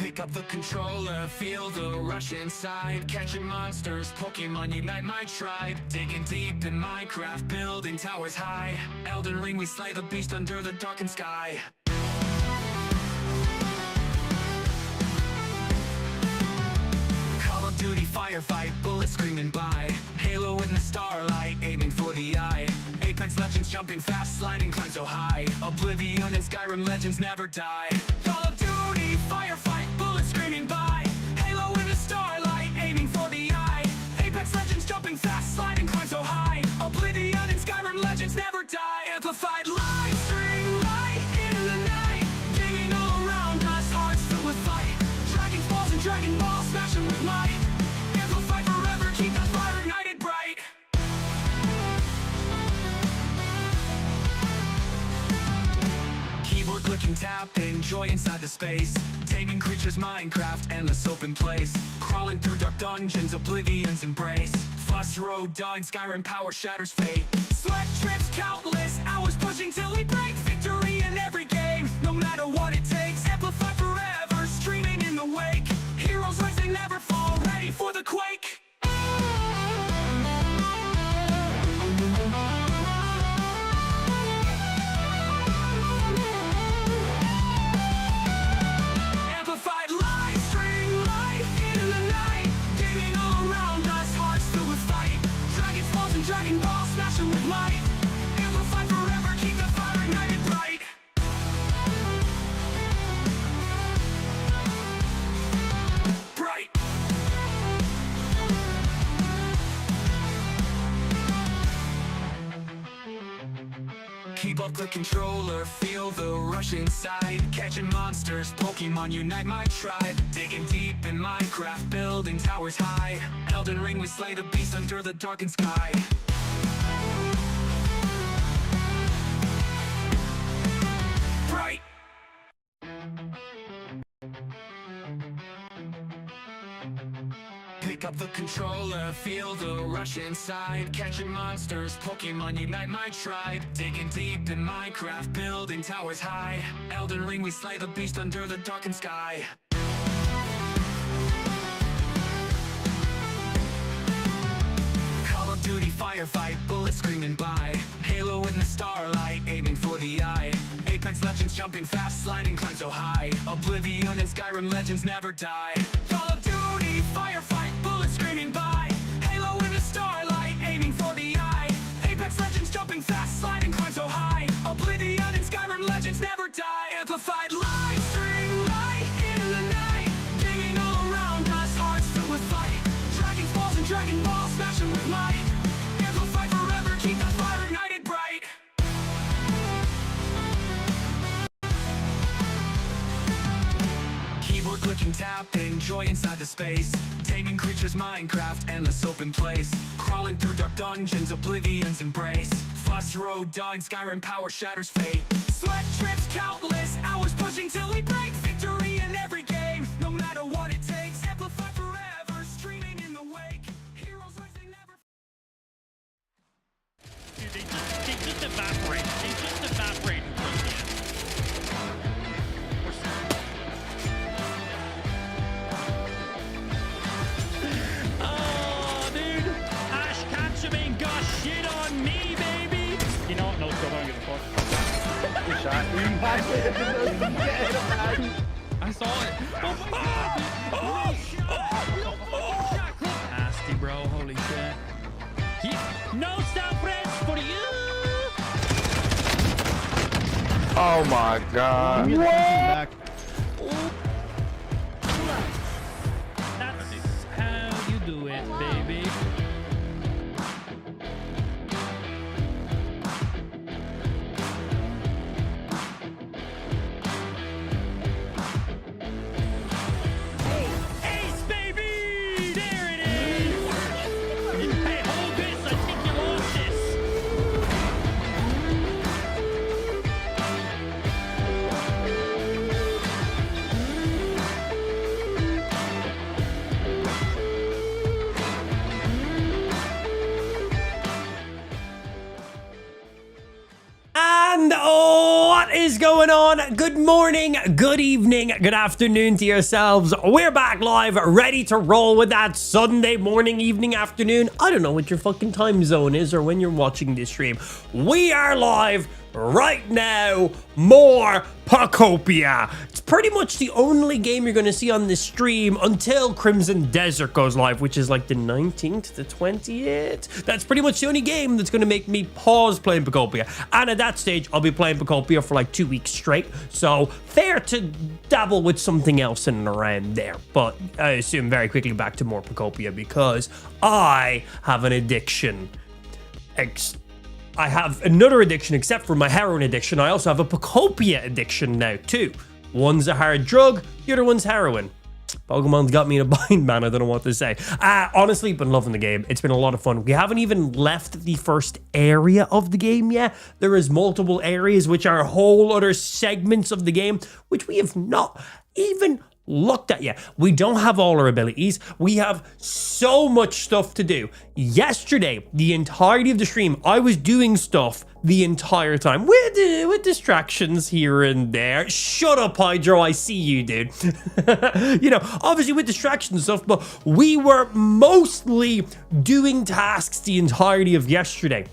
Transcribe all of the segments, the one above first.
Pick up the controller, feel the rush inside. Catching monsters, Pokemon unite my tribe. Digging deep in Minecraft, building towers high. Elden Ring, we slay the beast under the darkened sky. Call of Duty firefight, bullets screaming by. Halo in the starlight, aiming for the eye. Apex Legends jumping fast, sliding climb so high. Oblivion and Skyrim legends never die. Call of Duty firefight, bullets screaming by. Halo in the starlight, aiming for the eye. Apex Legends jumping fast, sliding climb so high. Oblivion and Skyrim legends never die. Amplified live stream, light into the night. Digging all around us, hearts filled with fight. Dragon balls and Dragon Balls, smashing with might. Amplified forever, keep that fire ignited bright. Keyboard clicking, tapping, joy inside the space. Taming creatures, Minecraft, endless open place. Crawling through dark dungeons, Oblivion's embrace. Fuss road dog, Skyrim power shatters fate. Sweat trips, countless hours pushing till we break. Victory in every game, no matter what it takes. Amplify forever, streaming in the wake. Heroes rising, never fall, ready for the quake. Amplified live stream, light into the night. Gaming all around us, hearts filled with fight. Dragon balls and Dragon Balls, smashing with might. Amplified forever, keep the fire ignited bright. Bright. Keep up the controller, feel the rush inside. Catching monsters, Pokemon unite my tribe. Digging deep in Minecraft, building towers high. Elden Ring, we slay the beast under the darkened sky. Bright. Pick up the controller, feel the rush inside. Catching monsters, Pokemon unite my tribe. Digging deep in Minecraft, building towers high. Elden Ring, we slay the beast under the darkened sky. Call of Duty firefight, bullets screaming by. Halo in the starlight, aiming for the eye. Apex Legends jumping fast, sliding climb so high. Oblivion and Skyrim legends never die. Call of Duty firefight, bullets screaming by. Halo in the starlight, aiming for the eye. Apex Legends jumping fast, sliding climb so high. Oblivion and Skyrim legends never die. Amplified live stream, light into the night. Digging all around us, hearts filled with fight. Dragon balls and Dragon Balls, smashing with might. Amplified forever, keep that fire ignited bright. Keyboard clicking, tapping, joy inside the space. Taming creatures, Minecraft, endless open place. Crawling through dark dungeons, Oblivion's embrace. Fuss road dog, Skyrim power shatters fate. Sweat trips, countless hours pushing till we break. Victory in every game, no matter what it takes. Amplify forever, streaming in the wake. Heroes rising never. Dude, they just evaporate. They just evaporate in front of the end. Oh, dude. Ash Ketchum ain't got shit on me, baby. You know what? No, still don't give a fuck. Good shot. I saw it. Oh my god. Nasty, bro. Holy shit. No stop rest for you. Oh my god. What? That's how you do it, baby. Ace, baby! There it is! Hey, hold this! I think you lost this! And oh, What is going on? Good morning, good evening, good afternoon to yourselves. We're back live, ready to roll with that Sunday morning, evening, afternoon. I don't know what your fucking time zone is or when you're watching this stream. We are live right now. More Pokopia. It's pretty much the only game you're going to see on this stream until Crimson Desert goes live, which is like the 19th to 20th. That's pretty much the only game that's going to make me pause playing Pokopia. And at that stage, I'll be playing Pokopia for like 2 weeks straight. So fair to dabble with something else in and around there. But I assume very quickly back to more Pokopia because I have an addiction. I have another addiction except for my heroin addiction. I also have a Pokopia addiction now too. One's a hard drug, the other one's heroin. Pokemon's got me in a bind, man. I don't know what to say. Honestly, been loving the game. It's been a lot of fun. We haven't even left the first area of the game yet. There is multiple areas which are whole other segments of the game, which we have not even looked at yet. We don't have all our abilities. We have so much stuff to do. Yesterday, the entirety of the stream, I was doing stuff the entire time with distractions here and there. Shut up, Hydro. I see you, dude. You know, obviously with distractions and stuff, but we were mostly doing tasks the entirety of yesterday.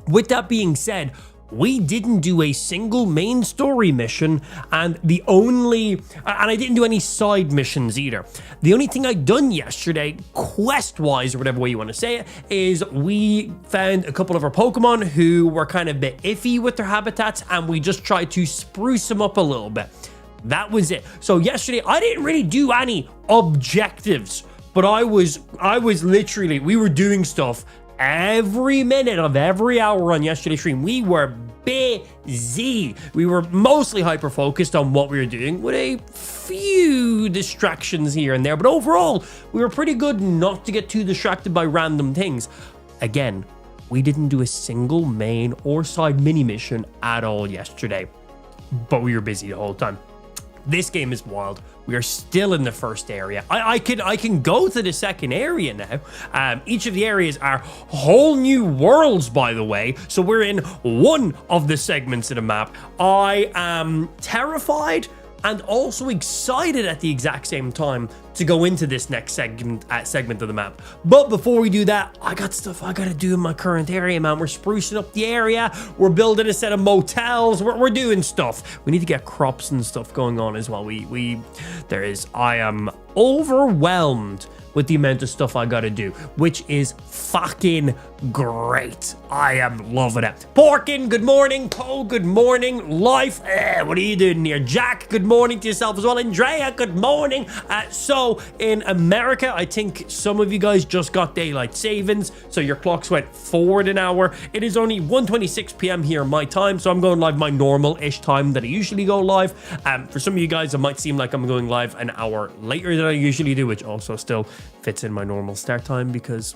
With that being said, we didn't do a single main story mission, and I didn't do any side missions either. The only thing I'd done yesterday, quest-wise, or whatever way you want to say it, is we found a couple of our Pokemon who were kind of a bit iffy with their habitats, and we just tried to spruce them up a little bit. That was it. So yesterday, I didn't really do any objectives, but I was literally, we were doing stuff every minute of every hour on yesterday's stream. We were busy. We were mostly hyper-focused on what we were doing with a few distractions here and there. But overall, we were pretty good not to get too distracted by random things. Again, we didn't do a single main or side mini mission at all yesterday, but we were busy the whole time. This game is wild. We are still in the first area. I can go to the second area now. Each of the areas are whole new worlds, by the way. So we're in one of the segments of the map. I am terrified and also excited at the exact same time to go into this next segment of the map. But before we do that, I got stuff I gotta do in my current area, man. We're sprucing up the area. We're building a set of motels. We're doing stuff. We need to get crops and stuff going on as well. I am overwhelmed with the amount of stuff I gotta do, which is fucking great. I am loving it. Porkin, good morning. Poe, good morning. Life, what are you doing here? Jack, good morning to yourself as well. Andrea, good morning. So in America, I think some of you guys just got daylight savings, so your clocks went forward an hour. It is only 1:26 p.m. here my time, so I'm going live my normal-ish time that I usually go live. For some of you guys, it might seem like I'm going live an hour later than I usually do, which also still fits in my normal start time because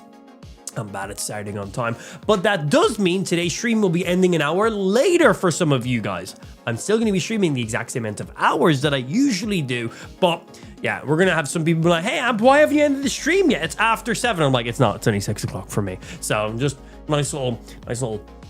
I'm bad at starting on time. But that does mean today's stream will be ending an hour later for some of you guys. I'm still going to be streaming the exact same amount of hours that I usually do, but yeah, we're going to have some people be like, hey, Amp, why have you ended the stream yet? It's after 7. I'm like, it's not. It's only 6 o'clock for me. So just nice little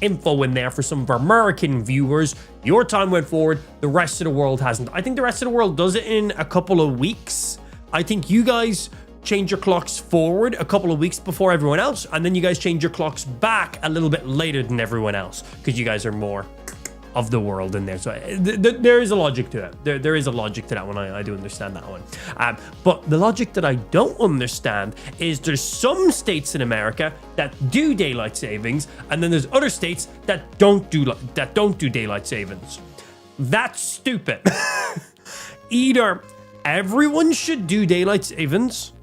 info in there for some of our American viewers. Your time went forward. The rest of the world hasn't. I think the rest of the world does it in a couple of weeks. I think you guys change your clocks forward a couple of weeks before everyone else, and then you guys change your clocks back a little bit later than everyone else because you guys are more of the world in there. So there is a logic to it. There is a logic to that one. I do understand that one. But the logic that I don't understand is there's some states in America that do daylight savings, and then there's other states that don't do daylight savings. That's stupid. Either everyone should do daylight savings,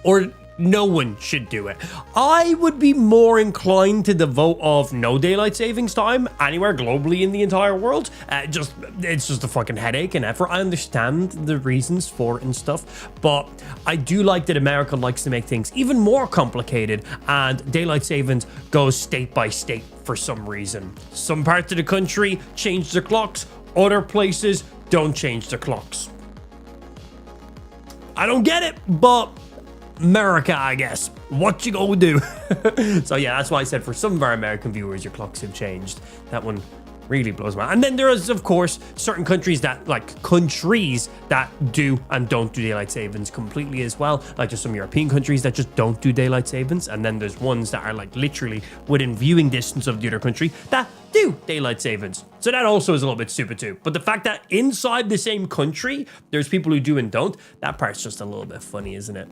or no one should do it. I would be more inclined to the vote of no daylight savings time anywhere globally in the entire world. It's just a fucking headache and effort. I understand the reasons for it and stuff, but I do like that America likes to make things even more complicated, and daylight savings goes state by state for some reason. Some parts of the country change their clocks, other places don't change their clocks. I don't get it, but America, I guess. What you gonna do? So yeah, that's why I said for some of our American viewers, your clocks have changed. That one Really blows my mind. And then there is, of course, certain countries that do and don't do daylight savings completely as well. Like there's some European countries that just don't do daylight savings. And then there's ones that are like literally within viewing distance of the other country that do daylight savings. So that also is a little bit stupid too. But the fact that inside the same country, there's people who do and don't, that part's just a little bit funny, isn't it?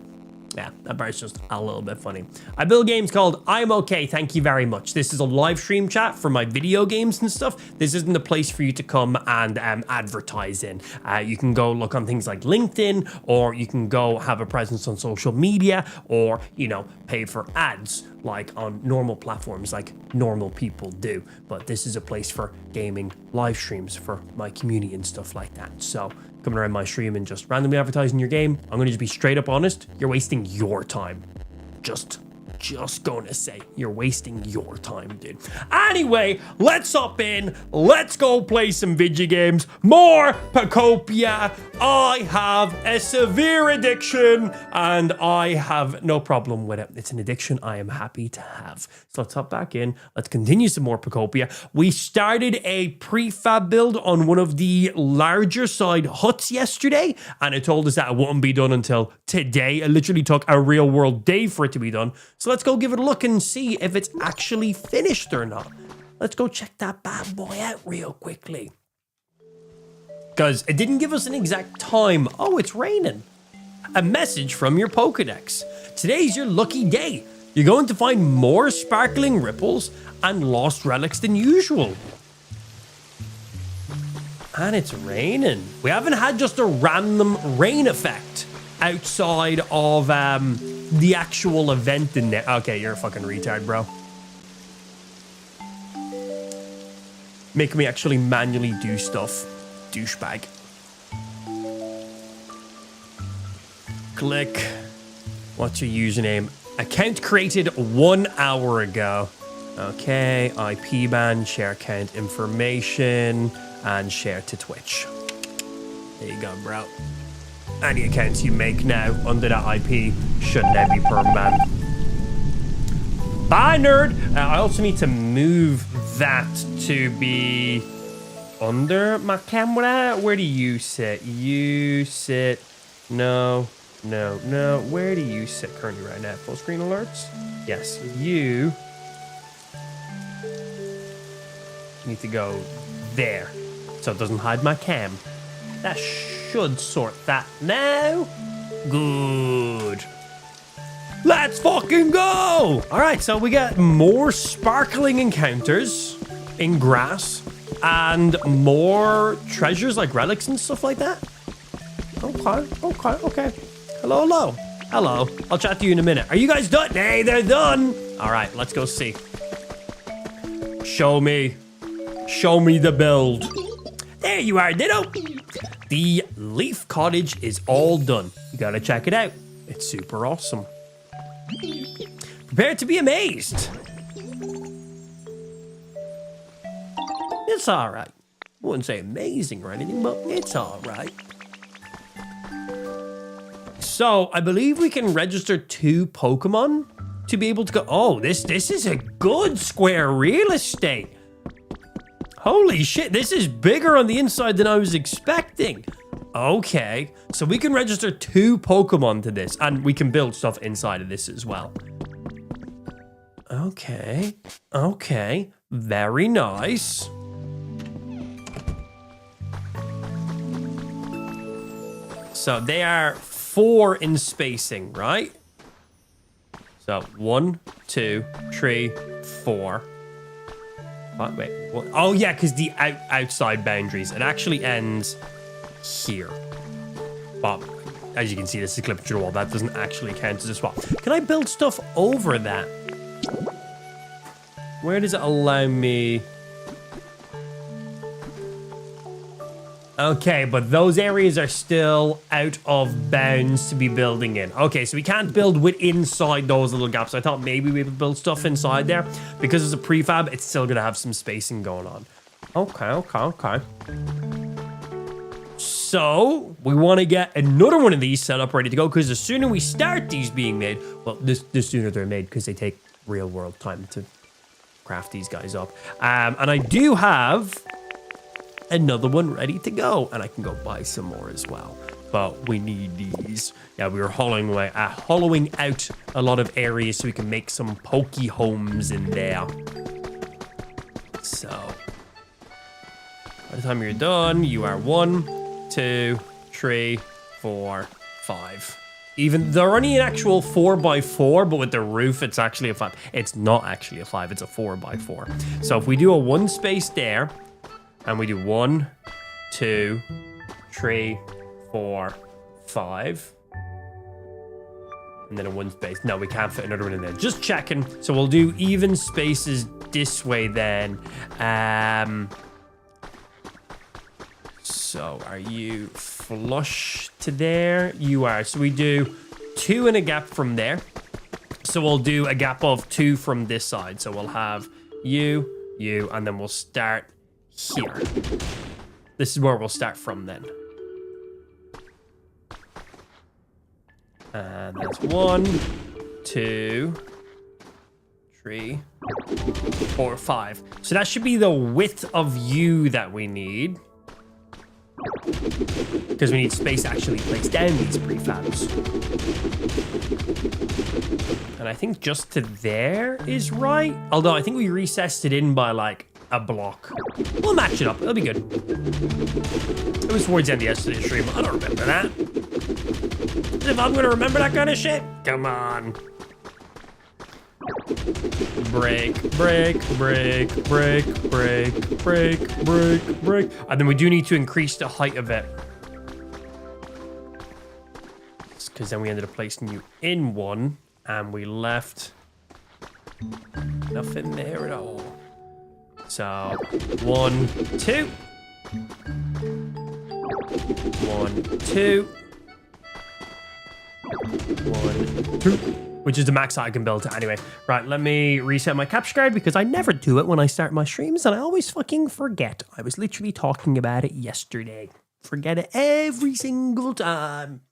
Yeah, that part's just a little bit funny. I build games called I'm Okay, thank you very much. This is a live stream chat for my video games and stuff. This isn't the place for you to come and advertise in. You can go look on things like LinkedIn, or you can go have a presence on social media, or, you know, pay for ads like on normal platforms like normal people do. But this is a place for gaming live streams for my community and stuff like that. So coming around my stream and just randomly advertising your game, I'm going to just be straight up honest. You're wasting your time. Just gonna say you're wasting your time, dude. Anyway, let's hop in. Let's go play some video games. More Pokopia. I have a severe addiction and I have no problem with it. It's an addiction I am happy to have. So let's hop back in. Let's continue some more Pokopia. We started a prefab build on one of the larger side huts yesterday, and it told us that it wouldn't be done until today. It literally took a real world day for it to be done. So let's go give it a look and see if it's actually finished or not. Let's go check that bad boy out real quickly. Because it didn't give us an exact time. Oh, it's raining. A message from your Pokedex. Today's your lucky day. You're going to find more sparkling ripples and lost relics than usual. And it's raining. We haven't had just a random rain effect outside of the actual event in there. Okay, you're a fucking retard, bro. Making me actually manually do stuff. Douchebag. Click. What's your username? Account created 1 hour ago. Okay, IP ban, share account information, and share to Twitch. There you go, bro. Any accounts you make now under that IP should now be permanent. Bye, nerd. I also need to move that to be under my camera. Where do you sit? You sit. No. Where do you sit currently right now? Full screen alerts? Yes. You need to go there so it doesn't hide my cam. That should sort that now. Good. Let's fucking go. All right, so we got more sparkling encounters in grass and more treasures like relics and stuff like that. Okay. Hello. I'll chat to you in a minute. Are you guys done? Hey, they're done. All right, let's go see. Show me the build. There you are, Ditto. The Leaf Cottage is all done. You gotta check it out. It's super awesome. Prepare to be amazed. It's all right. I wouldn't say amazing or anything, but it's all right. So I believe we can register 2 Pokemon to be able to go. Oh, this is a good square real estate. Holy shit, this is bigger on the inside than I was expecting. Okay, so we can register 2 Pokemon to this, and we can build stuff inside of this as well. Okay, very nice. So they are 4 in spacing, right? So 1, 2, 3, 4. Wait, what? Oh yeah, because the outside boundaries. It actually ends here. But as you can see, this is clipped through the wall. That doesn't actually count as a swap. Can I build stuff over that? Where does it allow me? Okay, but those areas are still out of bounds to be building in. Okay, so we can't build inside those little gaps. I thought maybe we would build stuff inside there. Because it's a prefab, it's still going to have some spacing going on. Okay. So, we want to get another one of these set up ready to go. Because the sooner we start these being made, well, the sooner they're made. Because they take real world time to craft these guys up. And I do have another one ready to go. And I can go buy some more as well. But we need these. Yeah, we were hollowing out a lot of areas so we can make some poke homes in there. So, by the time you're done, you are 1, 2, 3, 4, 5. Even they're only an actual 4x4, but with the roof, it's actually a 5. It's not actually a 5, it's a 4x4. So if we do a 1 space there, and we do 1, 2, 3, 4, 5, and then a 1 space. No, we can't fit another one in there. Just checking. So we'll do even spaces this way then. So are you flush to there? You are. So we do 2 and a gap from there. So we'll do a gap of 2 from this side. So we'll have you, and then we'll start here. This is where we'll start from then. And that's 1, 2, 3, 4, 5. So that should be the width of you that we need. Because we need space to actually place down these prefabs. And I think just to there is right. Although I think we recessed it in by like a block. We'll match it up. It'll be good. It was towards the end of yesterday's stream. I don't remember that. If I'm gonna remember that kind of shit, come on. Break. And then we do need to increase the height of it. Because then we ended up placing you in 1, and we left nothing there at all. So 1, 2. 1, 2. 1, 2. Which is the max I can build to anyway. Right, let me reset my capture card because I never do it when I start my streams and I always fucking forget. I was literally talking about it yesterday. Forget it every single time.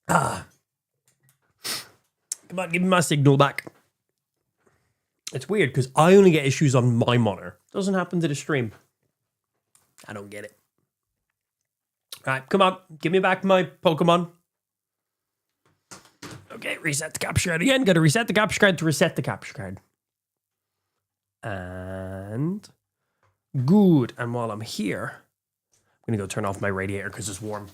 Come on, give me my signal back. It's weird because I only get issues on my monitor. Doesn't happen to the stream. I don't get it. All right, come on. Give me back my Pokemon. Okay, reset the capture card again. Got to reset the capture card to reset the capture card. And good. And while I'm here, I'm going to go turn off my radiator because it's warm.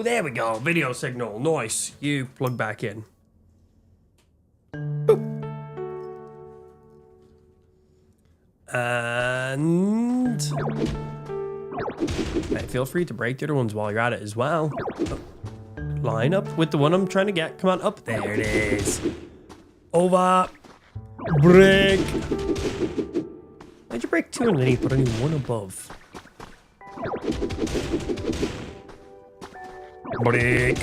There we go. Video signal. Nice. You plug back in. Boop. And hey, feel free to break the other ones while you're at it as well. Line up with the one I'm trying to get. Come on up. There it is. Over. Break. Why'd you break 2 underneath but only 1 above? Break.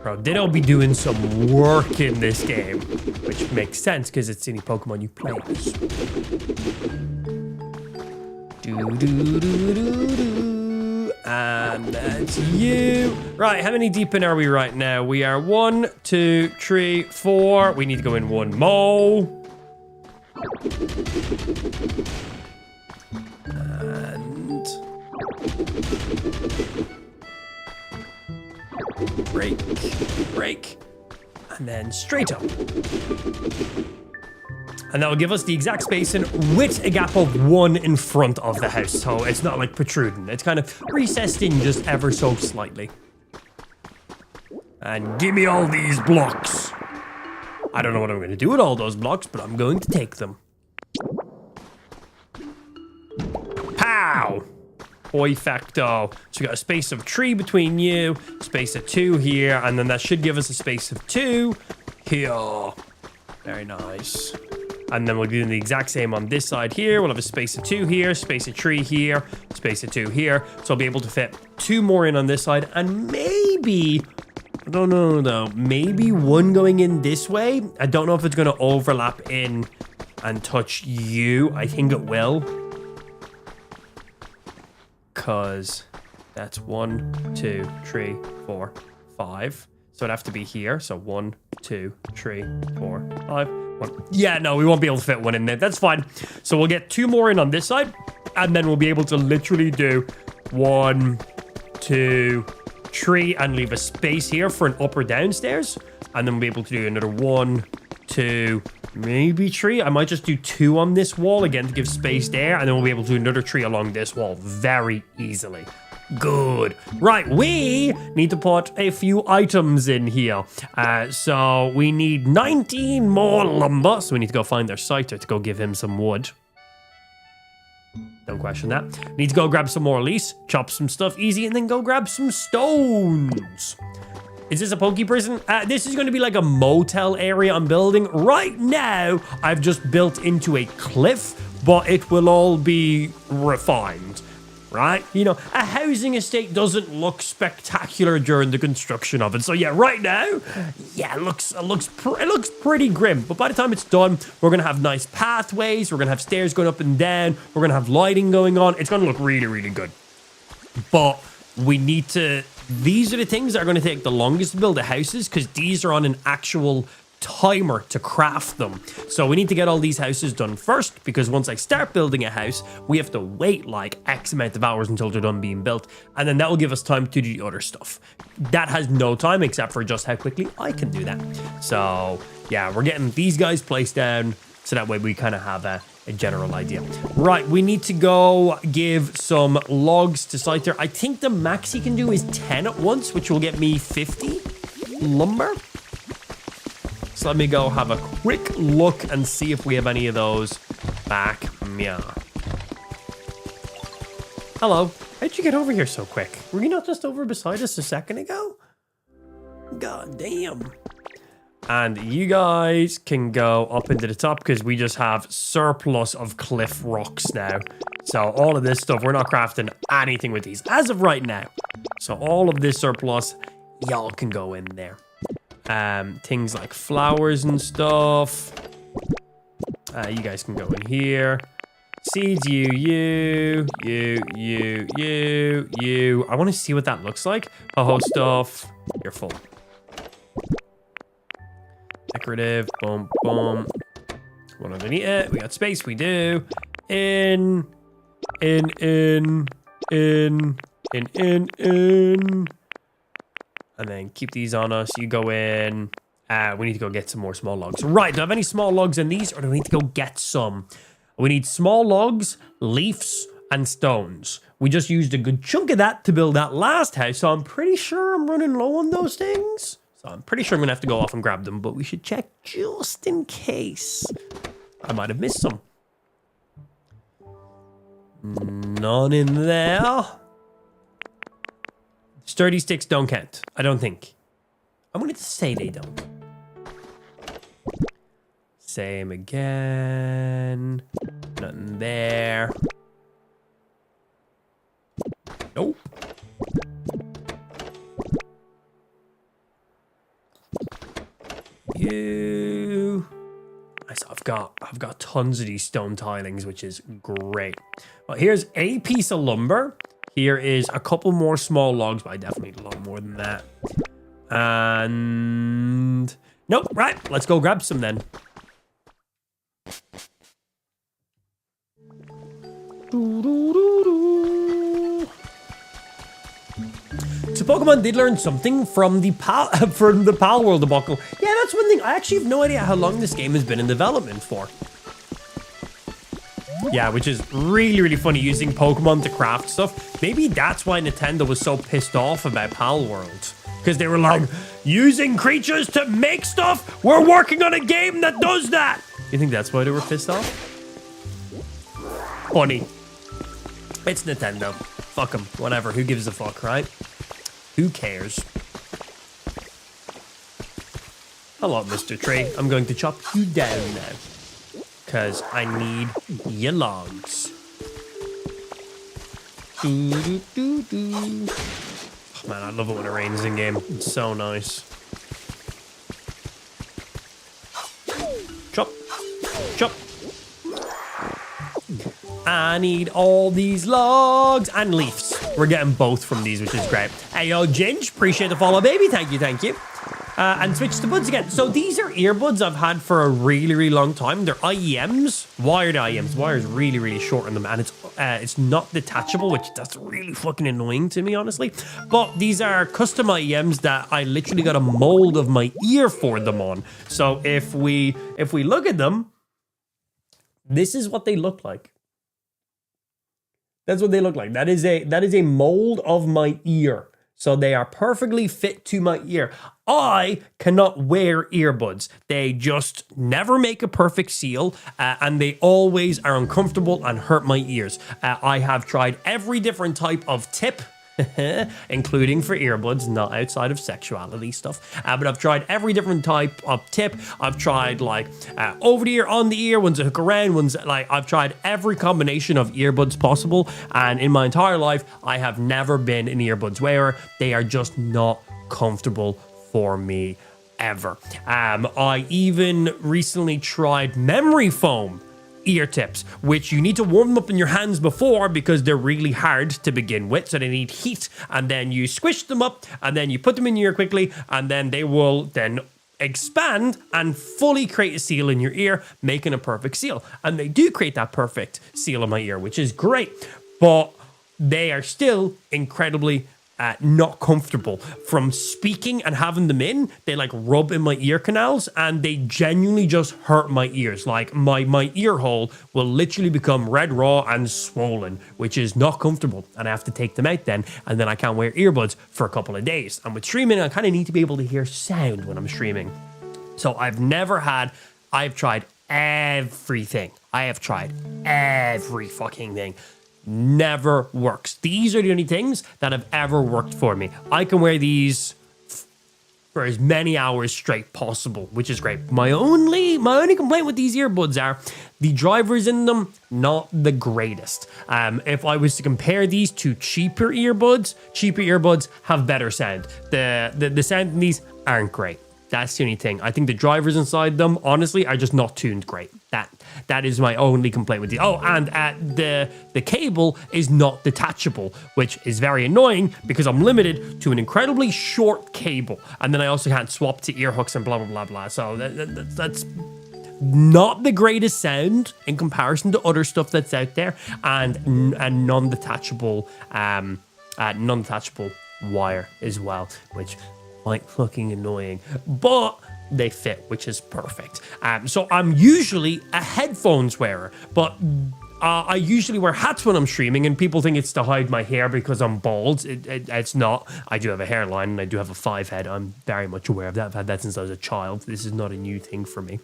Bro, Ditto be doing some work in this game, which makes sense because it's any Pokemon you play as. And that's you. Right, how many deep in are we right now? We are 1, 2, 3, 4. We need to go in 1 more. And break, and then straight up. And that will give us the exact spacing with a gap of 1 in front of the house. So it's not like protruding. It's kind of recessed in just ever so slightly. And give me all these blocks. I don't know what I'm going to do with all those blocks, but I'm going to take them. Pow! Perfecto. So we got a space of 3 between you, space of 2 here, and then that should give us a space of 2 here. Very nice. And then we'll do the exact same on this side here. We'll have a space of 2 here, space of 3 here, space of 2 here. So I'll be able to fit 2 more in on this side, and maybe, I don't know though, maybe 1 going in this way. I don't know if it's going to overlap in and touch you. I think it will. Because That's 1, 2, 3, 4, 5. So it'd have to be here. So 1, 2, 3, 4, 5. 1. Yeah, no, we won't be able to fit one in there. That's fine. So we'll get 2 more in on this side. And then we'll be able to literally do 1, 2, 3 and leave a space here for an up or downstairs. And then we'll be able to do another 1, 2, maybe 3. I might just do 2 on this wall again to give space there. And then we'll be able to do another 3 along this wall very easily. Good. Right, we need to put a few items in here. So we need 19 more lumber. So we need to go find their siter to go give him some wood. Don't question that. Need to go grab some more leaves, chop some stuff easy, and then go grab some stones. Is this a Poke Prison? This is going to be like a motel area I'm building. Right now, I've just built into a cliff, but it will all be refined. Right? You know, a housing estate doesn't look spectacular during the construction of it. So yeah, right now, yeah, it looks pretty grim. But by the time it's done, we're gonna have nice pathways. We're gonna have stairs going up and down. We're gonna have lighting going on. It's gonna look really, really good. But we need to. These are the things that are gonna take the longest to build the houses because these are on an actual timer to craft them. So we need to get all these houses done first because once I start building a house, we have to wait like X amount of hours until they're done being built. And then that will give us time to do the other stuff. That has no time except for just how quickly I can do that. So yeah, we're getting these guys placed down so that way we kind of have a general idea. Right, we need to go give some logs to Scyther. I think the max he can do is 10 at once, which will get me 50 lumber. So let me go have a quick look and see if we have any of those back. Yeah. Hello. How'd you get over here so quick? Were you not just over beside us a second ago? God damn. And you guys can go up into the top because we just have surplus of cliff rocks now. So all of this stuff, we're not crafting anything with these as of right now. So all of this surplus, y'all can go in there. Things like flowers and stuff. You guys can go in here. Seeds, you. I want to see what that looks like. Ho-ho stuff. You're full. Decorative. Boom, boom. One underneath it. We got space. We do. In. And then keep these on us. You go in. We need to go get some more small logs. Right, do I have any small logs in these? Or do we need to go get some? We need small logs, leaves, and stones. We just used a good chunk of that to build that last house. So I'm pretty sure I'm running low on those things. So I'm pretty sure I'm going to have to go off and grab them. But we should check just in case. I might have missed some. None in there. Sturdy sticks don't count. I don't think. I'm going to say they don't. Same again. Nothing there. Nope. You. Nice. I've got tons of these stone tilings, which is great. Well, here's a piece of lumber. Here is a couple more small logs, but I definitely need a lot more than that. And nope, right. Let's go grab some then. So Pokemon did learn something from the Pal World debacle. Yeah, that's one thing. I actually have no idea how long this game has been in development for. Yeah, which is really, really funny using Pokemon to craft stuff. Maybe that's why Nintendo was so pissed off about Pal World. Because they were like, using creatures to make stuff? We're working on a game that does that! You think that's why they were pissed off? Funny. It's Nintendo. Fuck them. Whatever. Who gives a fuck, right? Who cares? Hello, Mr. Tree. I'm going to chop you down now. Because I need your logs. Oh, man, I love it when it rains in game. It's so nice. Chop. Chop. I need all these logs and leaves. we're getting both from these, which is great. Hey, yo, Ginge, appreciate the follow, baby. Thank you, thank you. And switch to buds again. So these are earbuds I've had for a really, really long time. They're IEMs, wired IEMs. The wire is really, really short on them, and it's not detachable, which that's really fucking annoying to me, honestly. But these are custom IEMs that I literally got a mold of my ear for them on. So if we look at them, this is what they look like. That's what they look like. That is a mold of my ear. So they are perfectly fit to my ear. I cannot wear earbuds. They just never make a perfect seal, and they always are uncomfortable and hurt my ears. I have tried every different type of tip, including for earbuds, not outside of sexuality stuff. But I've tried every different type of tip. I've tried like over the ear, on the ear, ones that hook around, ones that, like, I've tried every combination of earbuds possible. And in my entire life, I have never been an earbuds wearer. They are just not comfortable for me ever. I even recently tried memory foam ear tips, which you need to warm them up in your hands before because they're really hard to begin with, so they need heat, and then you squish them up and then you put them in your ear quickly, and then they will then expand and fully create a seal in your ear, making a perfect seal. And they do create that perfect seal in my ear, which is great, but they are still incredibly not comfortable. From speaking and having them in, they like rub in my ear canals, and they genuinely just hurt my ears. Like my ear hole will literally become red raw and swollen, which is not comfortable, and I have to take them out then, and then I can't wear earbuds for a couple of days. And with streaming, I kind of need to be able to hear sound when I'm streaming. So I've tried everything. I have tried every fucking thing. Never works. These are the only things that have ever worked for me. I can wear these for as many hours straight possible, which is great. My only complaint with these earbuds are the drivers in them, not the greatest. If I was to compare these to cheaper earbuds have better sound. The sound in these aren't great. That's the only thing. I think the drivers inside them, honestly, are just not tuned great. That is my only complaint with these. Oh, and the cable is not detachable, which is very annoying because I'm limited to an incredibly short cable, and then I also can't swap to ear hooks and blah blah blah blah. So that's not the greatest sound in comparison to other stuff that's out there, and non-detachable wire as well, which like fucking annoying, but they fit, which is perfect. So I'm usually a headphones wearer, but I usually wear hats when I'm streaming, and people think it's to hide my hair because I'm bald. It's not. I do have a hairline, and I do have a 5 head. I'm very much aware of that. I've had that since I was a child. This is not a new thing for me.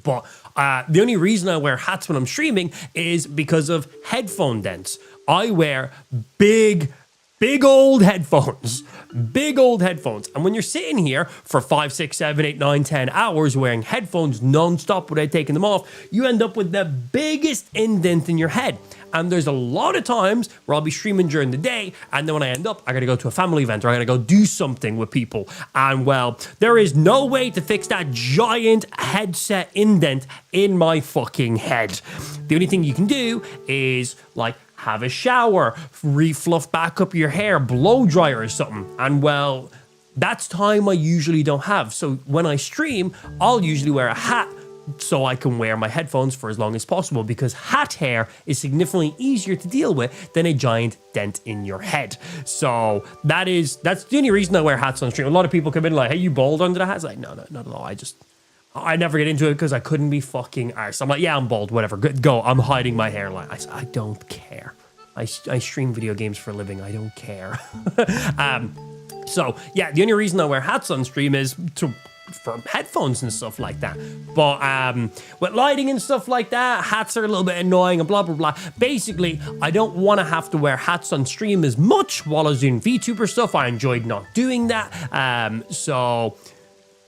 But the only reason I wear hats when I'm streaming is because of headphone dents. I wear big old headphones. Big old headphones. And when you're sitting here for 5, 6, 7, 8, 9, 10 hours wearing headphones non-stop without taking them off, you end up with the biggest indent in your head. And there's a lot of times where I'll be streaming during the day, and then when I end up, I gotta go to a family event, or I gotta go do something with people. And well, there is no way to fix that giant headset indent in my fucking head. The only thing you can do is like have a shower, refluff back up your hair, blow dry or something. And well, that's time I usually don't have. So when I stream, I'll usually wear a hat so I can wear my headphones for as long as possible, because hat hair is significantly easier to deal with than a giant dent in your head. So that's the only reason I wear hats on stream. A lot of people come in like, hey, you bald under the hat? It's like, no, not at all. I never get into it because I couldn't be fucking arsed. I'm like, yeah, I'm bald, whatever. Go. I'm hiding my hairline. I don't care. I stream video games for a living. I don't care. So, yeah, the only reason I wear hats on stream is for headphones and stuff like that. But with lighting and stuff like that, hats are a little bit annoying and blah, blah, blah. Basically, I don't want to have to wear hats on stream as much while I was doing VTuber stuff. I enjoyed not doing that.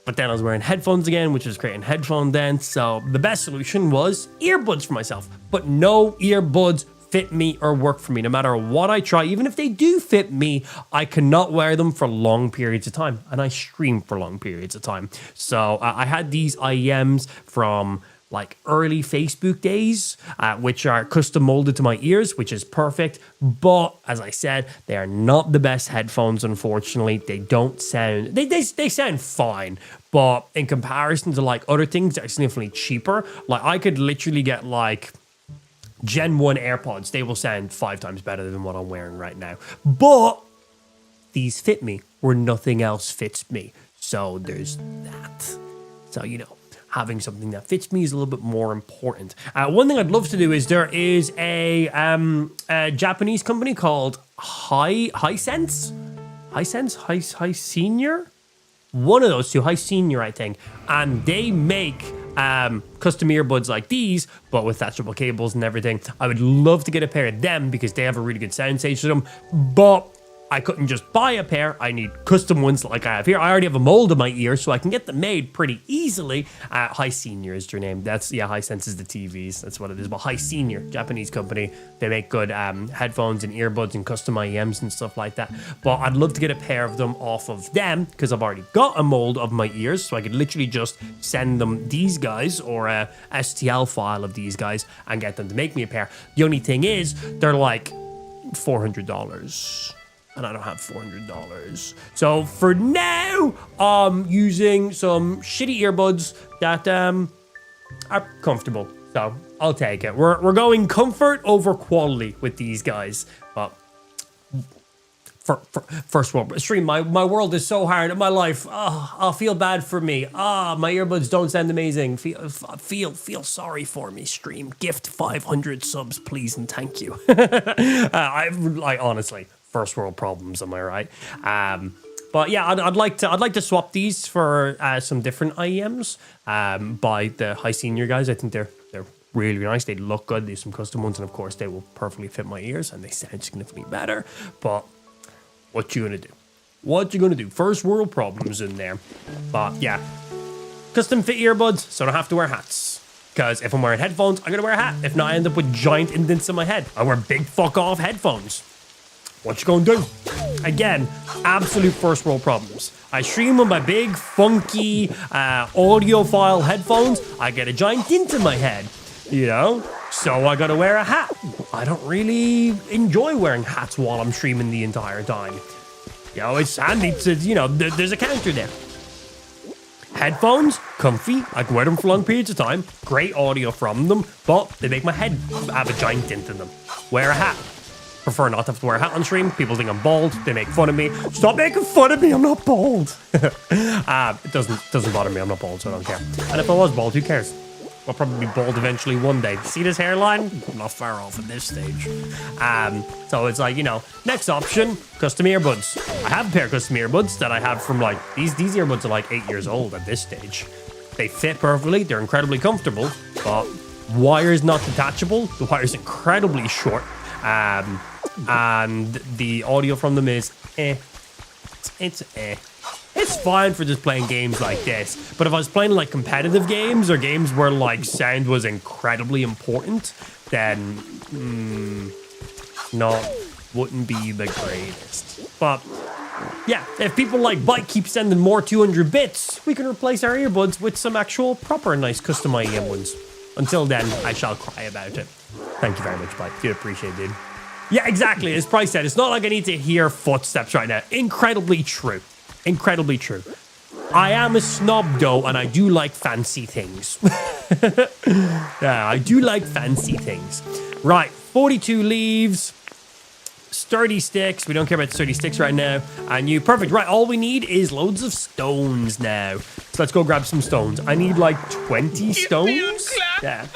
But then I was wearing headphones again, which was creating headphone dents. So the best solution was earbuds for myself. But no earbuds fit me or work for me. No matter what I try, even if they do fit me, I cannot wear them for long periods of time. And I stream for long periods of time. So I had these IEMs from like early Facebook days, which are custom molded to my ears, which is perfect. But as I said, they are not the best headphones, unfortunately. They don't sound, they sound fine, but in comparison to like other things that are significantly cheaper, like I could literally get like Gen 1 AirPods. They will sound 5 times better than what I'm wearing right now. But these fit me where nothing else fits me. So there's that. So, you know, having something that fits me is a little bit more important. One thing I'd love to do is there is a Japanese company called Hisense? High Senior? One of those two, High Senior, I think. And they make custom earbuds like these, but with attachable cables and everything. I would love to get a pair of them because they have a really good sound stage to them. But I couldn't just buy a pair. I need custom ones like I have here. I already have a mold in my ear, so I can get them made pretty easily. High Senior is their name. That's, yeah, Hisense is the TVs. That's what it is. But High Senior, Japanese company. They make good headphones and earbuds and custom IEMs and stuff like that. But I'd love to get a pair of them off of them because I've already got a mold of my ears, so I could literally just send them these guys or a STL file of these guys and get them to make me a pair. The only thing is, they're like $400. And I don't have $400. So for now, I'm using some shitty earbuds that are comfortable. So I'll take it. We're going comfort over quality with these guys. But first world stream, my world is so hard in my life. Oh, I'll feel bad for me. My earbuds don't sound amazing. Feel sorry for me, stream. Gift 500 subs, please, and thank you. Honestly. First world problems, am I right? But yeah, I'd like to swap these for some different IEMs by the High Senior guys. I think they're really nice. They look good. They have some custom ones, and of course, they will perfectly fit my ears, and they sound significantly better. But what you gonna do? What you gonna do? First world problems in there. But yeah, custom fit earbuds, so I don't have to wear hats. Because if I'm wearing headphones, I'm gonna wear a hat. If not, I end up with giant indents in my head. I wear big fuck off headphones. What you gonna do? Again, absolute first world problems. I stream with my big, funky, audiophile headphones. I get a giant dent in my head, you know? So I gotta wear a hat. I don't really enjoy wearing hats while I'm streaming the entire time. You know, it's handy to, you know, there's a counter there. Headphones, comfy. I can wear them for long periods of time. Great audio from them, but they make my head have a giant dent in them. Wear a hat. Prefer not to have to wear a hat on stream. People think I'm bald. They make fun of me. Stop making fun of me. I'm not bald. It doesn't bother me. I'm not bald, so I don't care. And if I was bald, who cares? I'll probably be bald eventually one day. See this hairline? I'm not far off at this stage. So it's like, you know, next option, custom earbuds. I have a pair of custom earbuds that I have from like, these earbuds are like 8 years old at this stage. They fit perfectly. They're incredibly comfortable, but wire's not detachable. The wire's incredibly short. And the audio from them is it's fine for just playing games like this, but if I was playing like competitive games or games where like sound was incredibly important, then wouldn't be the greatest. But yeah, if people like Bike keep sending more 200 bits, we can replace our earbuds with some actual proper nice custom IEM ones. Until then, I shall cry about it. Thank you very much, Bike. Do appreciate it, dude. Yeah, exactly. As Price said, it's not like I need to hear footsteps right now. Incredibly true. Incredibly true. I am a snob, though, and I do like fancy things. Yeah, I do like fancy things. Right, 42 leaves. Sturdy sticks. We don't care about sturdy sticks right now. And you, perfect. Right, all we need is loads of stones now. So let's go grab some stones. I need like 20 stones. Yeah.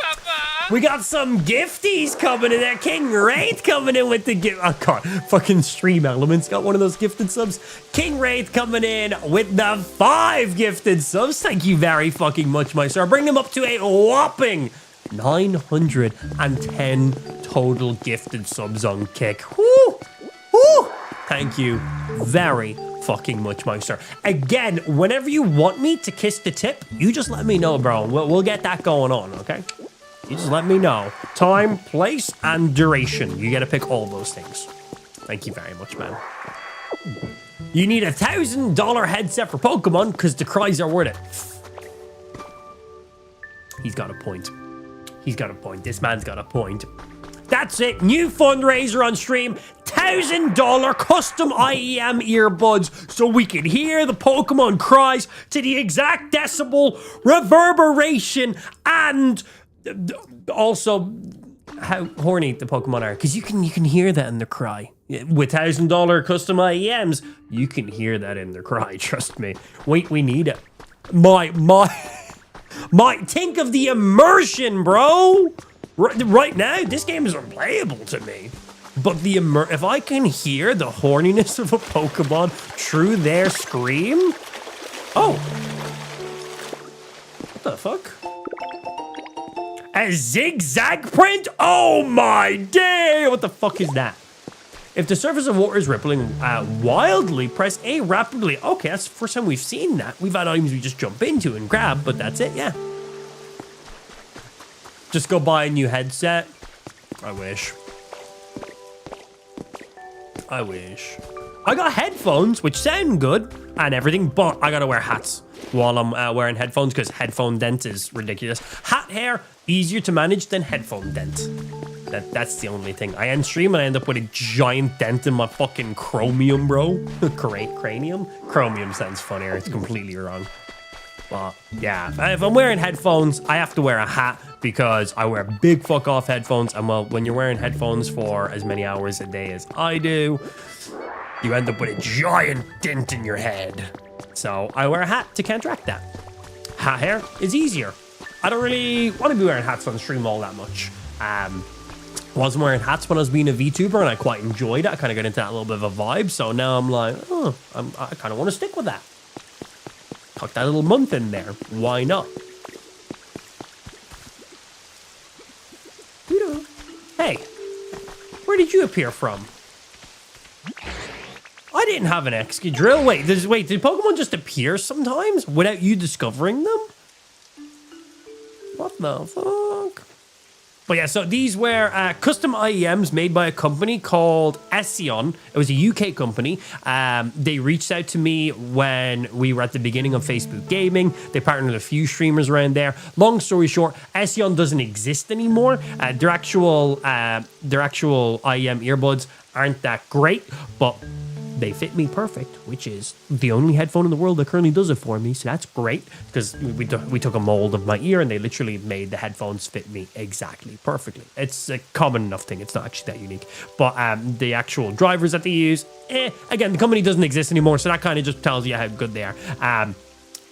We got some gifties coming in there. King Wraith coming in with the gift. Oh, God. Fucking Stream Elements got one of those gifted subs. King Wraith coming in with the 5 gifted subs. Thank you very fucking much, my sir. Bring them up to a whopping 910 total gifted subs on Kick. Woo! Woo! Thank you very fucking much, my sir. Again, whenever you want me to kiss the tip, you just let me know, bro. We'll get that going on, okay? You just let me know. Time, place, and duration. You gotta pick all those things. Thank you very much, man. You need $1,000 headset for Pokemon because the cries are worth it. He's got a point. He's got a point. This man's got a point. That's it. New fundraiser on stream. $1,000 custom IEM earbuds so we can hear the Pokemon cries to the exact decibel reverberation and also how horny the Pokemon are, because you can hear that in the cry. With $1,000 custom IEMs, you can hear that in their cry. Trust me. We need it. My. Think of the immersion, bro. Right now, this game is unplayable to me. But if I can hear the horniness of a Pokemon through their scream, oh, what the fuck? A zigzag print? Oh my day! What the fuck is that? If the surface of water is rippling wildly, press A rapidly. Okay, that's the first time we've seen that. We've had items we just jump into and grab, but that's it, yeah. Just go buy a new headset. I wish. I got headphones, which sound good and everything, but I gotta wear hats while I'm wearing headphones because headphone dent is ridiculous. Hat hair, easier to manage than headphone dent. That's the only thing. I end stream and I end up with a giant dent in my fucking chromium, bro. Cranium? Chromium sounds funnier. It's completely wrong. But yeah, if I'm wearing headphones, I have to wear a hat because I wear big fuck off headphones. And well, when you're wearing headphones for as many hours a day as I do, you end up with a giant dent in your head. So I wear a hat to counteract that. Hat hair is easier. I don't really want to be wearing hats on stream all that much. Wasn't wearing hats when I was being a VTuber and I quite enjoyed it. I kind of got into that little bit of a vibe. So now I'm like, oh, I kind of want to stick with that. Tuck that little month in there. Why not? Hey, where did you appear from? I didn't have an Excadrill. Wait, did Pokemon just appear sometimes without you discovering them? What the fuck? But yeah, so these were custom IEMs made by a company called Ession. It was a UK company. They reached out to me when we were at the beginning of Facebook Gaming. They partnered with a few streamers around there. Long story short, Ession doesn't exist anymore. Their actual IEM earbuds aren't that great, but they fit me perfect, which is the only headphone in the world that currently does it for me. So that's great because we took a mold of my ear and they literally made the headphones fit me exactly perfectly. It's a common enough thing. It's not actually that unique. But the actual drivers that they use, again, the company doesn't exist anymore. So that kind of just tells you how good they are.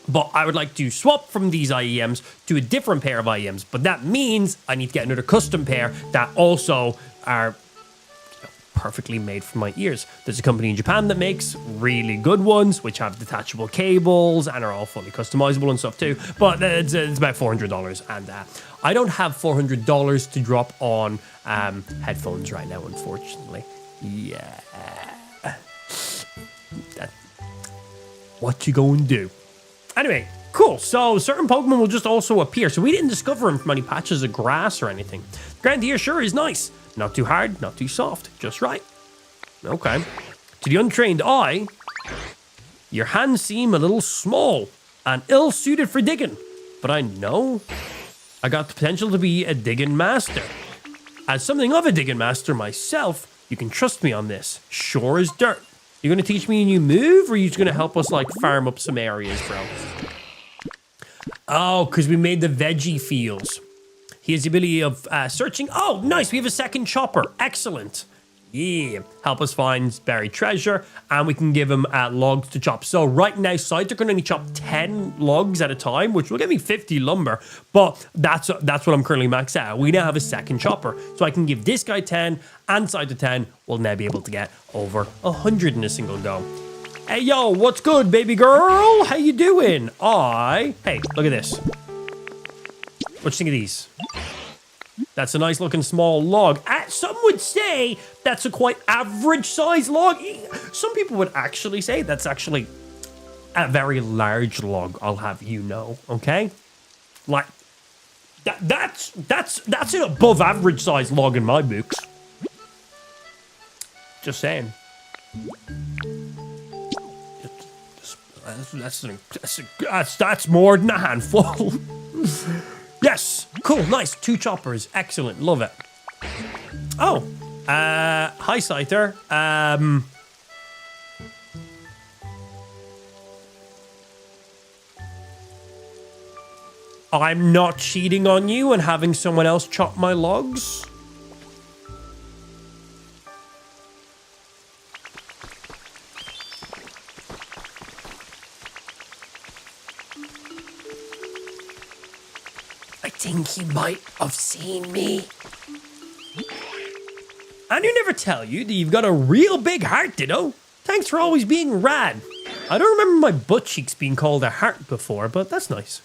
But I would like to swap from these IEMs to a different pair of IEMs. But that means I need to get another custom pair that also are perfectly made for my ears. There's a company in Japan that makes really good ones, which have detachable cables and are all fully customizable and stuff too. But it's about $400, and I don't have $400 to drop on headphones right now, unfortunately. Yeah. What you gonna do? Anyway, cool. So certain Pokemon will just also appear. So we didn't discover them from any patches of grass or anything. The ground here sure is nice. Not too hard, not too soft, just right. Okay. To the untrained eye, your hands seem a little small and ill-suited for digging. But I know I got the potential to be a digging master. As something of a digging master myself, you can trust me on this. Sure as dirt. You gonna teach me a new move, or are you just gonna help us like farm up some areas, bro? Oh, because we made the veggie fields. He has the ability of searching. Oh, nice. We have a second chopper. Excellent. Yeah. Help us find buried treasure. And we can give him logs to chop. So right now, Scyther can only chop 10 logs at a time, which will give me 50 lumber. But that's what I'm currently maxed out. We now have a second chopper. So I can give this guy 10 and Scyther 10. We'll now be able to get over 100 in a single go. Hey, yo, what's good, baby girl? How you doing? Hey, look at this. What do you think of these? That's a nice looking small log. Some would say that's a quite average size log. Some people would actually say that's actually a very large log, I'll have you know, okay? Like, that's an above average size log in my books. Just saying. That's more than a handful. Yes. Cool. Nice. 2 choppers. Excellent. Love it. Oh. Hi, Scyther. I'm not cheating on you and having someone else chop my logs. I think he might have seen me. I do never tell you that you've got a real big heart, Ditto. Thanks for always being rad. I don't remember my butt cheeks being called a heart before, but that's nice.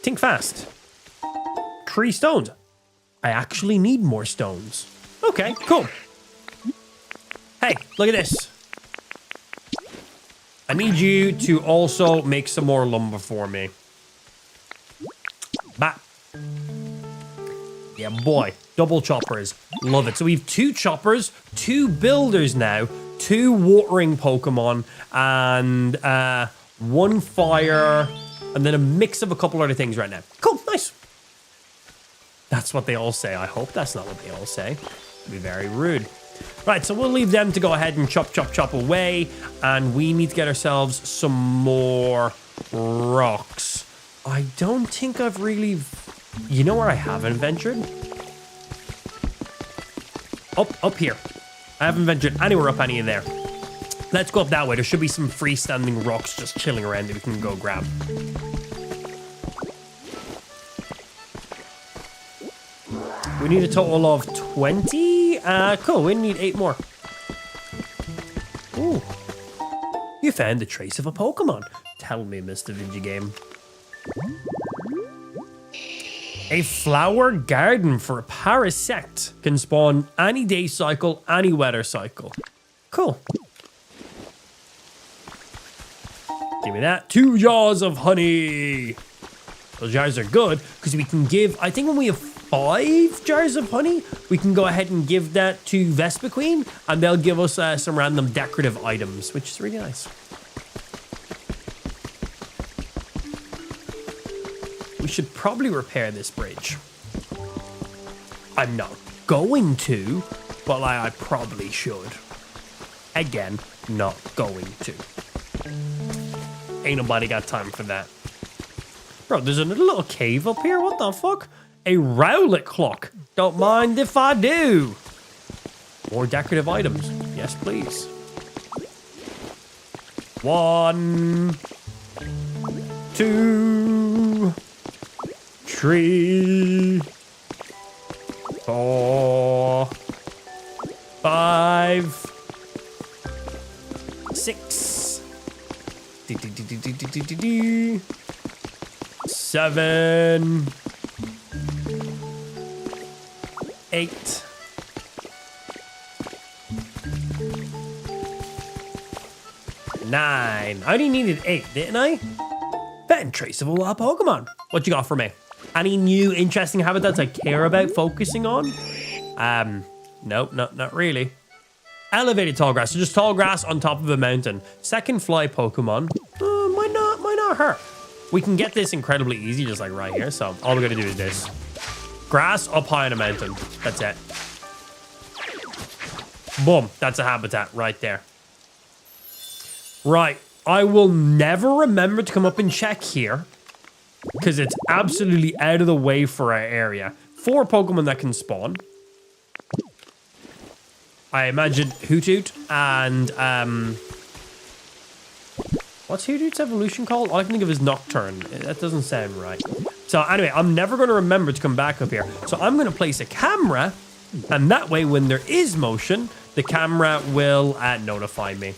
Think fast. 3 stones. I actually need more stones. Okay, cool. Hey, look at this. I need you to also make some more lumber for me. Bap. Yeah, boy. Double choppers. Love it. So we have 2 choppers, 2 builders now, 2 watering Pokemon, and 1 fire, and then a mix of a couple other things right now. Cool. Nice. That's what they all say. I hope that's not what they all say. It'd be very rude. Right, so we'll leave them to go ahead and chop away, and we need to get ourselves some more rocks. I don't think I've really... You know where I haven't ventured? Up here. I haven't ventured anywhere up any of there. Let's go up that way. There should be some freestanding rocks just chilling around that we can go grab. We need a total of 20. Cool. We need 8 more. Ooh. You found the trace of a Pokemon. Tell me, Mr. Vigigame. A flower garden for a parasect can spawn any day cycle, any weather cycle. Cool. Give me that. 2 jars of honey. Those jars are good because we can give, I think when we have 5 jars of honey, we can go ahead and give that to Vespiquen and they'll give us some random decorative items, which is really nice. We should probably repair this bridge. I'm not going to, but I probably should. Again, not going to. Ain't nobody got time for that. Bro, there's a little cave up here. What the fuck? A Rowlet clock. Don't mind if I do. More decorative items. Yes, please. 1, 2, 3, 4, 5, 6, 7, 8, 9. I only needed 8, didn't I? Vet and trace of a wild Pokemon. What you got for me? Any new interesting habitats I care about focusing on? Nope, not really. Elevated tall grass, so just tall grass on top of a mountain. Second fly Pokemon, might not hurt. We can get this incredibly easy, just like right here. So all we gotta do is this. Grass up high on a mountain. That's it. Boom, that's a habitat right there. Right, I will never remember to come up and check here because it's absolutely out of the way for our area. 4 Pokemon that can spawn. I imagine Hoothoot and, what's Hoothoot's evolution called? All I can think of is Nocturne. That doesn't sound right. So anyway, I'm never going to remember to come back up here. So I'm going to place a camera, and that way when there is motion, the camera will notify me.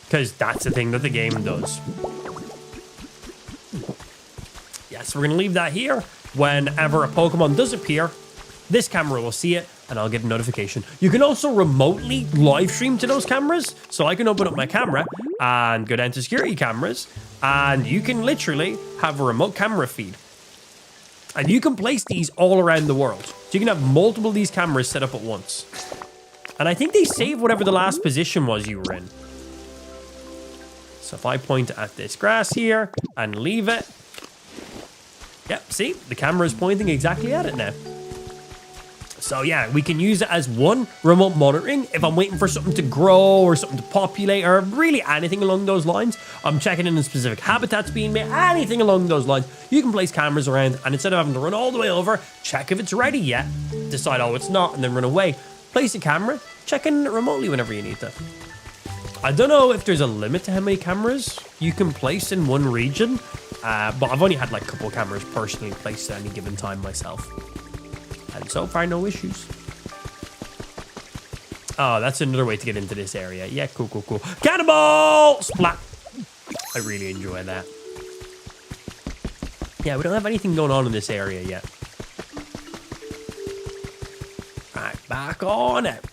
Because that's the thing that the game does. Yes, we're going to leave that here. Whenever a Pokemon does appear, this camera will see it, and I'll get a notification. You can also remotely live stream to those cameras. So I can open up my camera and go down to security cameras, and you can literally have a remote camera feed. And you can place these all around the world. So you can have multiple of these cameras set up at once. And I think they save whatever the last position was you were in. So if I point at this grass here and leave it, Yep, see? The camera is pointing exactly at it now. So yeah, we can use it as one, remote monitoring. If I'm waiting for something to grow or something to populate or really anything along those lines, I'm checking in a specific habitats being made, anything along those lines, you can place cameras around and instead of having to run all the way over, check if it's ready yet, decide, oh, it's not, and then run away. Place a camera, check in it remotely whenever you need to. I don't know if there's a limit to how many cameras you can place in one region, but I've only had like a couple cameras personally placed at any given time myself. And so far, no issues. Oh, that's another way to get into this area. Yeah, cool. Cannonball! Splat! I really enjoy that. Yeah, we don't have anything going on in this area yet. Right, back on it.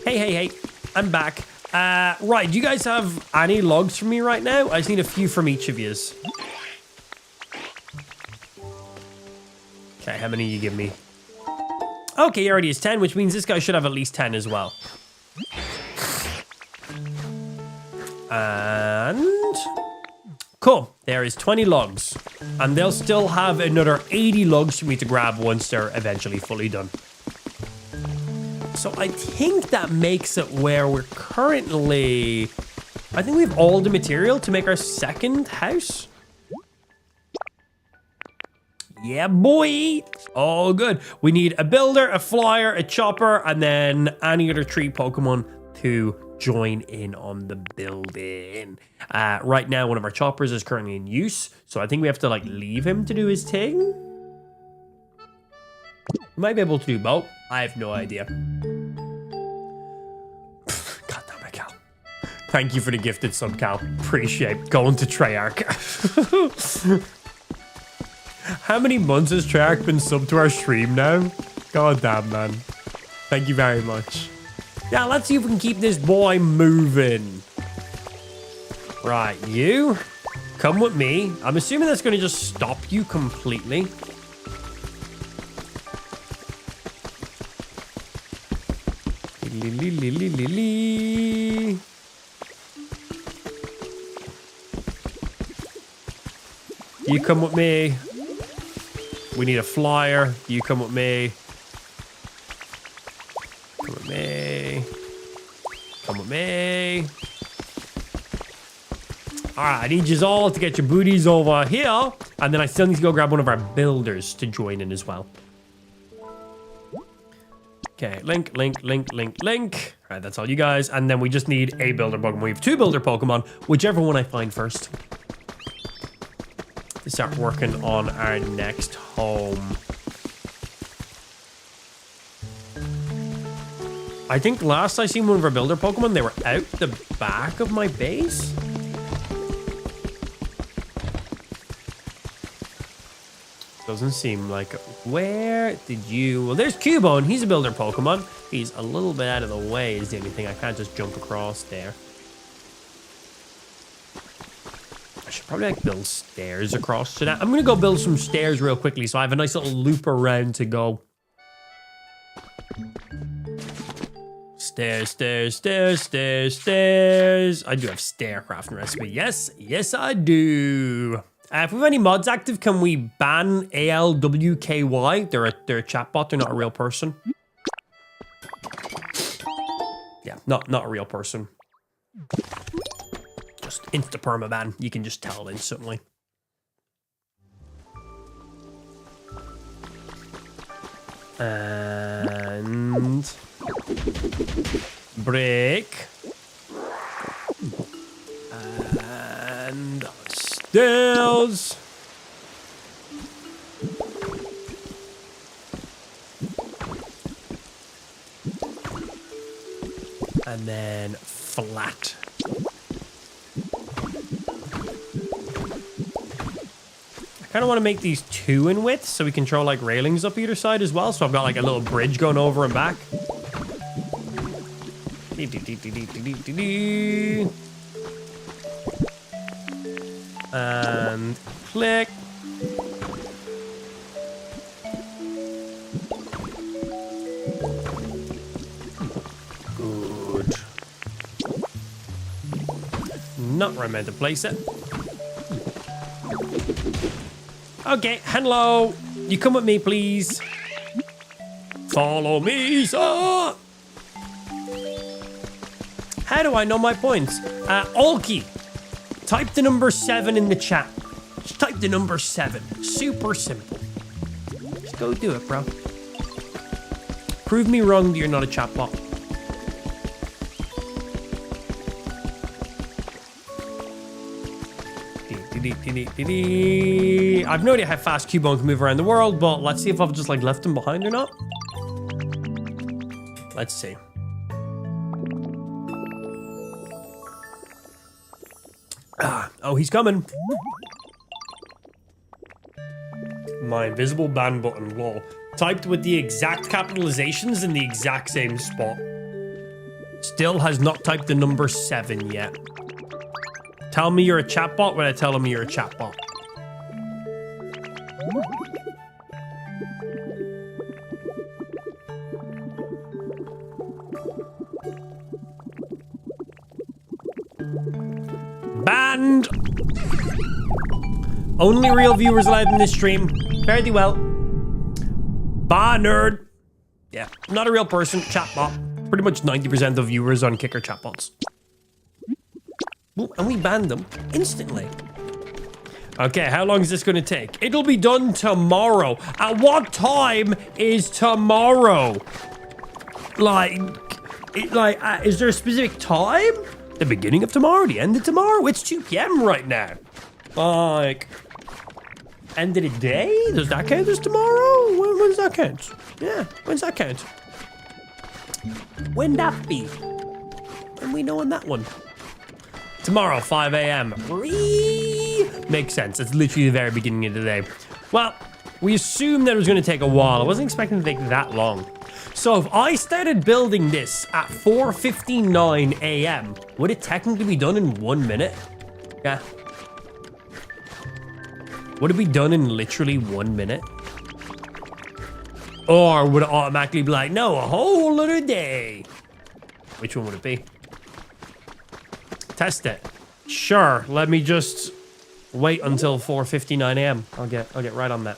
Hey. I'm back. Right, do you guys have any logs for me right now? I just need a few from each of yous. Okay, how many you give me? Okay, he already has 10, which means this guy should have at least 10 as well. And... cool, there is 20 logs. And they'll still have another 80 logs for me to grab once they're eventually fully done. So I think that makes it where we're currently... I think we have all the material to make our second house. Yeah, boy. All good. We need a builder, a flyer, a chopper, and then any other tree Pokemon to join in on the building. Right now, one of our choppers is currently in use, so I think we have to like leave him to do his thing. We might be able to do both. I have no idea. God damn it, Cal. Thank you for the gifted sub, Cal. Appreciate going to Treyarch. How many months has Treyarch been subbed to our stream now? God damn, man. Thank you very much. Yeah, let's see if we can keep this boy moving. Right, you come with me. I'm assuming that's going to just stop you completely. You come with me. We need a flyer. You come with me. Come with me. Come with me. All right, I need you all to get your booties over here. And then I still need to go grab one of our builders to join in as well. Okay, link. All right, that's all you guys. And then we just need a builder Pokemon. We have 2 builder Pokemon, whichever one I find first. To start working on our next home. I think last I seen one of our builder Pokemon, they were out the back of my base. Doesn't seem like it. Where did you... well, there's Cubone. He's a builder Pokemon. He's a little bit out of the way is the only thing. I can't just jump across there. I should probably like build stairs across to that. I'm going to go build some stairs real quickly so I have a nice little loop around to go. Stairs. I do have stair crafting recipe. Yes, I do. If we have any mods active, can we ban ALWKY? They're a chatbot. They're not a real person. Yeah, not a real person. Just insta-permaban. You can just tell instantly. And... break. And... stairs. And then flat. I kind of want to make these 2 in width so we can throw like railings up either side as well. So I've got like a little bridge going over and back. And click. Good. Not where I meant to place it. Okay, hello. You come with me, please. Follow me, sir. How do I know my points? Olkey, type the number 7 in the chat. Just type the number 7. Super simple. Just go do it, bro. Prove me wrong that you're not a chatbot. I've no idea how fast Cubone can move around the world, but let's see if I've just like left him behind or not. Let's see. Oh, he's coming. My invisible ban button, lol. Typed with the exact capitalizations in the exact same spot. Still has not typed the number 7 yet. Tell me you're a chatbot when I tell him you're a chatbot. Banned! Only real viewers allowed in this stream. Fare thee well. Bye, nerd. Yeah, not a real person, chatbot. Pretty much 90% of viewers on Kick are chatbots. Ooh, and we banned them instantly. Okay, how long is this going to take? It'll be done tomorrow. At what time is tomorrow? Is there a specific time? The beginning of tomorrow? The end of tomorrow? It's 2 p.m. right now. Like, end of the day? Does that count as tomorrow? When does that count? Yeah, when's that count? When that be? When we know on that one? Tomorrow, 5 a.m. Makes sense. It's literally the very beginning of the day. Well, we assumed that it was going to take a while. I wasn't expecting it to take that long. So if I started building this at 4:59 a.m., would it technically be done in 1 minute? Yeah. Would it be done in literally 1 minute? Or would it automatically be like, no, a whole other day? Which one would it be? Test it. Sure, let me just wait until 4:59 a.m. I'll get right on that.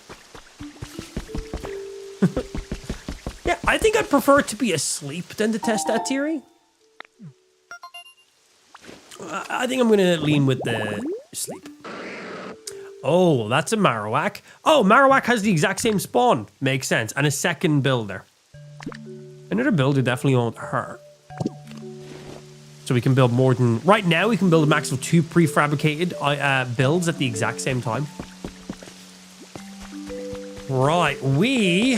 Yeah, I think I'd prefer to be asleep than to test that theory. I think I'm gonna lean with the sleep. Oh, that's a Marowak. Oh, Marowak has the exact same spawn. Makes sense. And a second builder. Another builder definitely won't hurt. So we can build more than... Right now, we can build a max of 2 prefabricated builds at the exact same time. Right, we...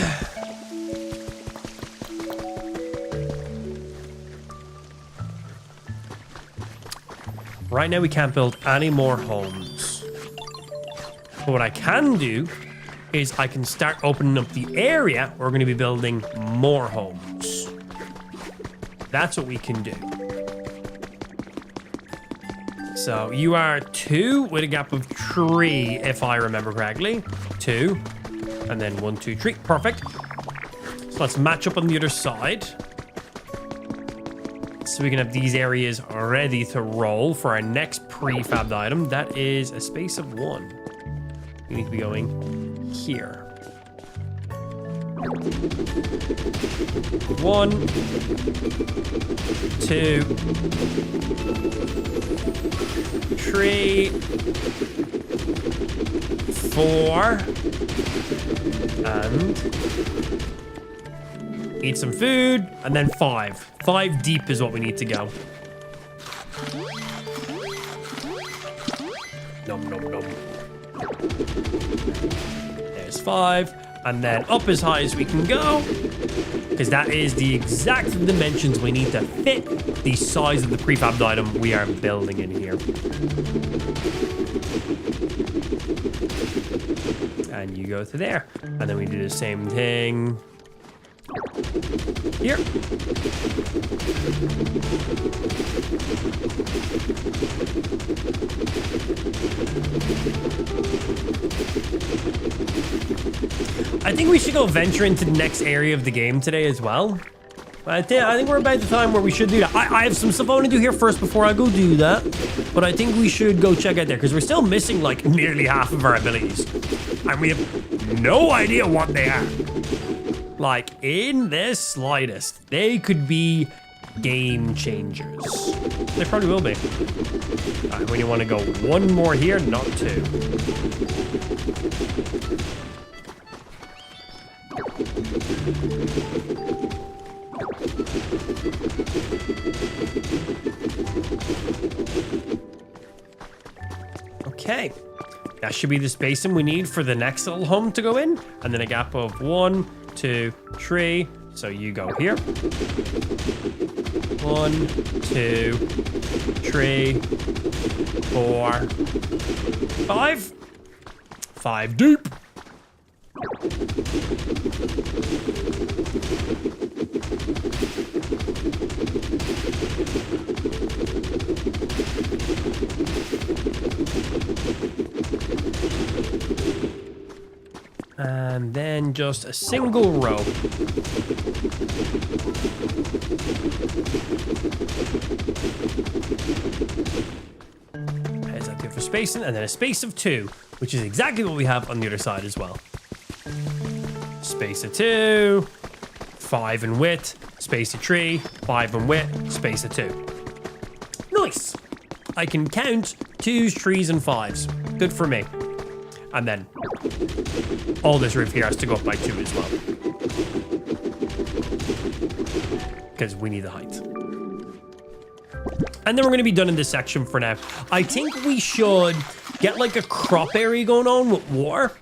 Right now, we can't build any more homes. But what I can do is I can start opening up the area where we're going to be building more homes. That's what we can do. So you are 2 with a gap of 3, if I remember correctly. 2, and then 1, 2, 3. Perfect. So let's match up on the other side. So we can have these areas ready to roll for our next prefabbed item. That is a space of 1. We need to be going here. 1, 2, 3, 4, and eat some food, and then 5. 5 deep is what we need to go. Nom nom nom. There's 5, and then up as high as we can go, because that is the exact dimensions we need to fit the size of the prefabbed item we are building in here. And you go to there, and then we do the same thing here. I think we should go venture into the next area of the game today as well. I think we're about the time where we should do that. I have some stuff I want to do here first before I go do that. But I think we should go check out there because we're still missing like nearly half of our abilities. And we have no idea what they are. Like in the slightest. They could be game changers. They probably will be. All right, we want to go one more here, not two. Okay, that should be the spacing we need for the next little home to go in, and then a gap of 1, 2, 3. So you go here. 1, 2, 3, 4, 5. 5 deep. And then just a single row. There's that good for spacing, and then a space of 2, which is exactly what we have on the other side as well. Space of 2, 5 in width, space of 3, 5 in width, space of 2. Nice. I can count 2s, 3s, and 5s. Good for me. And then all this roof here has to go up by 2 as well. Because we need the height. And then we're going to be done in this section for now. I think we should get like a crop area going on with water.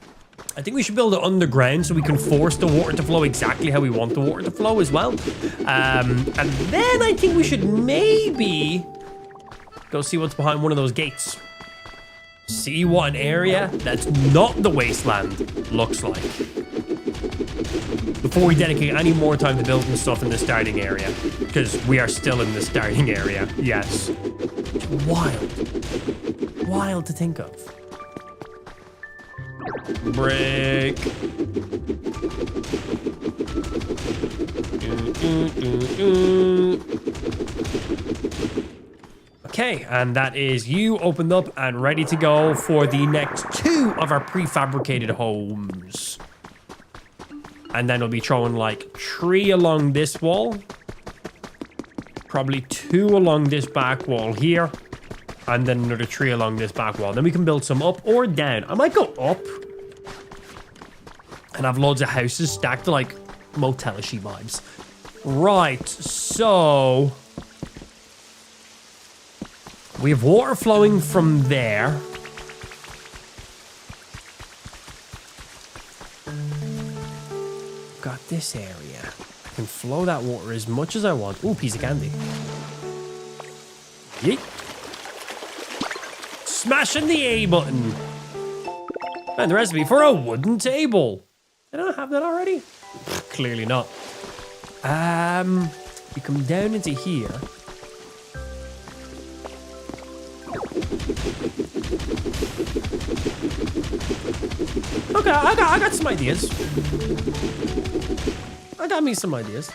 I think we should build it underground so we can force the water to flow exactly how we want the water to flow as well. And then I think we should maybe go see what's behind one of those gates. See what an area that's not the wasteland looks like. Before we dedicate any more time to building stuff in the starting area. Because we are still in the starting area, yes. Wild. Wild to think of. Break. Okay, and that is you opened up and ready to go for the next 2 of our prefabricated homes. And then we'll be throwing like 3 along this wall. Probably 2 along this back wall here. And then another 3 along this back wall. Then we can build some up or down. I might go up. And have loads of houses stacked to like motel-ishy vibes. Right, so we have water flowing from there. Got this area. I can flow that water as much as I want. Ooh, piece of candy. Yeet. Smashing the A button. And the recipe for a wooden table. Did I have that already? Clearly not. We come down into here. Okay, I got some ideas. I got me some ideas.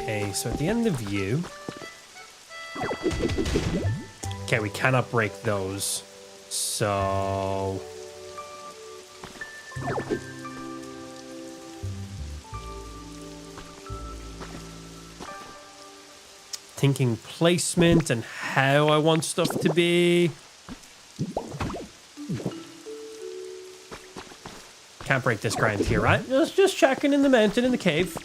Okay, so at the end of you. Okay, we cannot break those. So thinking placement and how I want stuff to be. Can't break this ground here, right? Just checking in the mountain in the cave.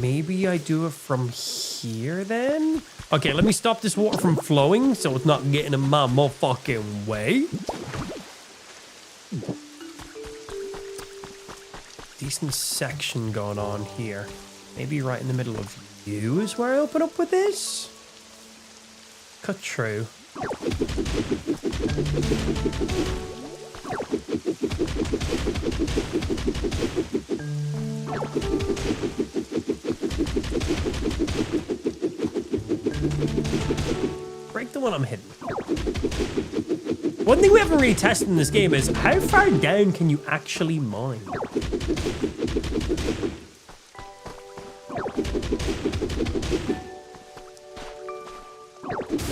Maybe I do it from here then? Okay, let me stop this water from flowing so it's not getting in my motherfucking way. Decent section going on here. Maybe right in the middle of you is where I open up with this. Cut through. Break the one I'm hitting. One thing we haven't really tested in this game is how far down can you actually mine?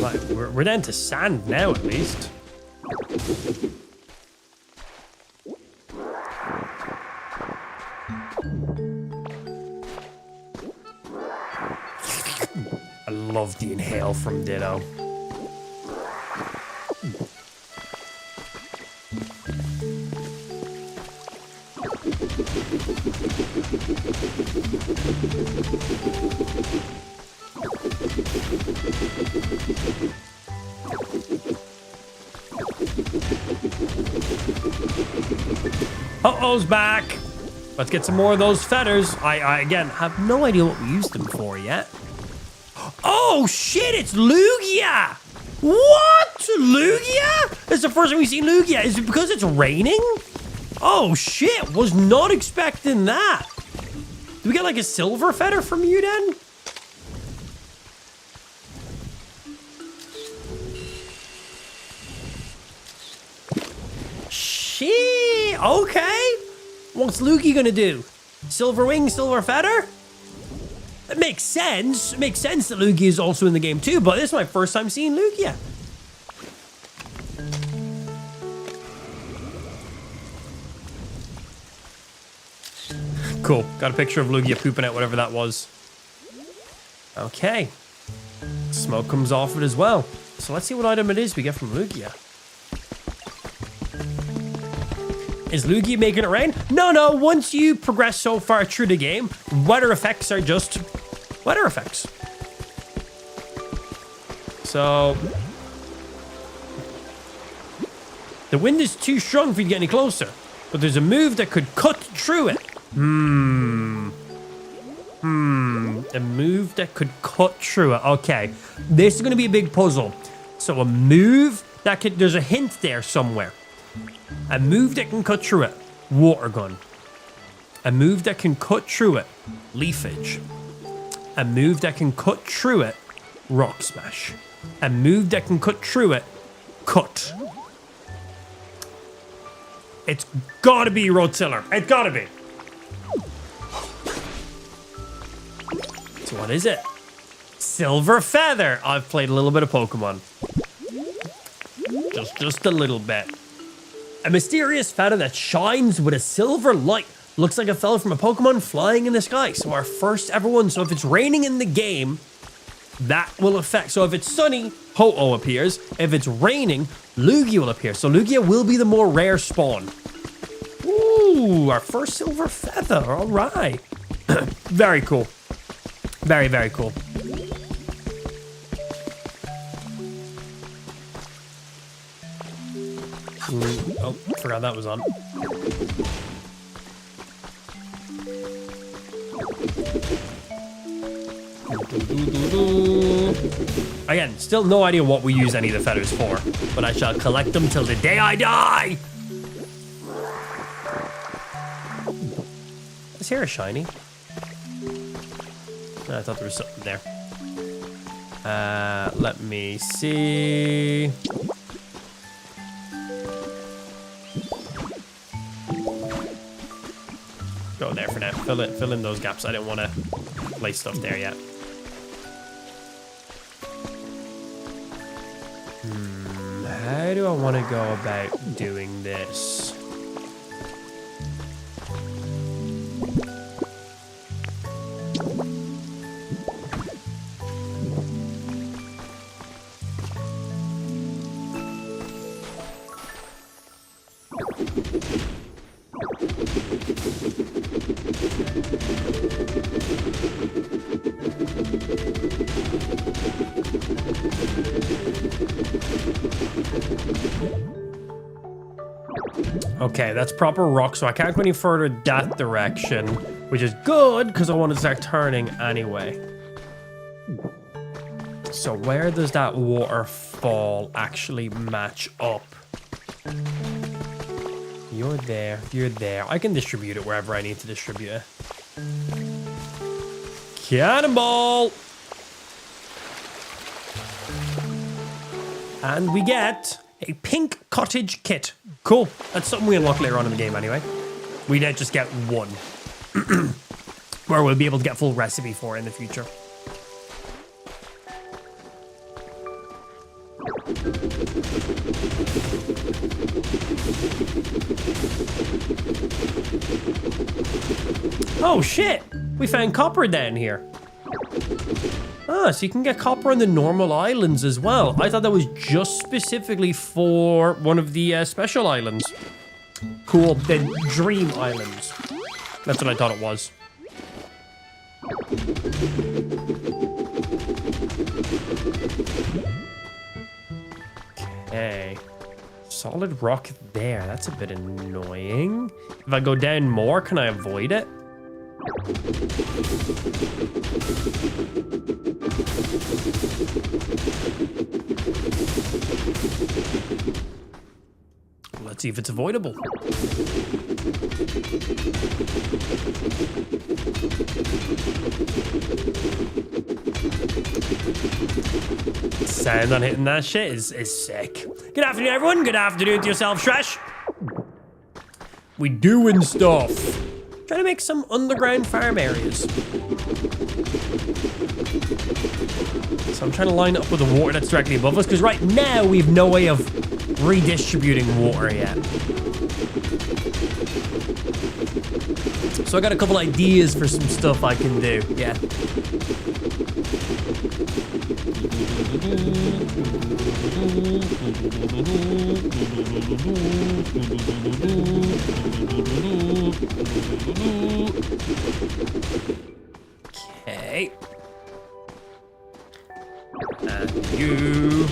Right, we're down to sand now, at least. I love the inhale from Ditto. Uh-oh's back. Let's get some more of those feathers. I again have no idea what we used them for yet. Oh shit, it's Lugia! What? Lugia? This is the first time we've seen Lugia. Is it because it's raining? Oh shit, was not expecting that. Do we get like a silver feather from you then? Shit, okay. What's Lugia gonna do? Silver wing, silver feather? It makes sense. It makes sense that Lugia is also in the game too, but this is my first time seeing Lugia. Cool. Got a picture of Lugia pooping out whatever that was. Okay. Smoke comes off it as well. So let's see what item it is we get from Lugia. Is Lugia making it rain? No. Once you progress so far through the game, weather effects are just weather effects. So the wind is too strong for you to get any closer, but there's a move that could cut through it. A move that could cut through it. Okay, this is going to be a big puzzle. So a move that could, there's a hint there somewhere. A move that can cut through it, water gun. A move that can cut through it, leafage. A move that can cut through it, rock smash. A move that can cut through it, cut. It's gotta be Rotiller. It's gotta be. So what is it? Silver feather. I've played a little bit of Pokemon. Just a little bit. A mysterious feather that shines with a silver light. Looks like it fell from a Pokemon flying in the sky. So our first ever one. So if it's raining in the game, that will affect. So if it's sunny, Ho-Oh appears. If it's raining, Lugia will appear. So Lugia will be the more rare spawn. Ooh, our first silver feather. All right. Very cool. Very, very cool. Oh, forgot that was on. Again, still no idea what we use any of the feathers for, but I shall collect them till the day I die. This hair is shiny. I thought there was something there. Let me see. Go there for now. Fill in those gaps. I didn't want to place stuff there yet. How do I want to go about doing this? Okay, that's proper rock, so I can't go any further that direction, which is good because I want to start turning anyway. So where does that waterfall actually match up? You're there. You're there. I can distribute it wherever I need to distribute it. Cannonball! And we get a pink cottage kit. Cool. That's something we unlock later on in the game anyway. We did just get one. Where we'll be able to get full recipe for in the future. Oh shit! We found copper down here. Ah, so you can get copper on the normal islands as well. I thought that was just specifically for one of the special islands. Cool, the Dream Islands. That's what I thought it was. Okay. Solid rock there. That's a bit annoying. If I go down more, can I avoid it? Let's see if it's avoidable. Sound on hitting that shit is sick. Good afternoon, everyone. Good afternoon to yourself, Shresh. We doing stuff. Trying to make some underground farm areas. So I'm trying to line it up with the water that's directly above us, because right now we have no way of redistributing water yet. So I got a couple ideas for some stuff I can do. Yeah. Okay. And you.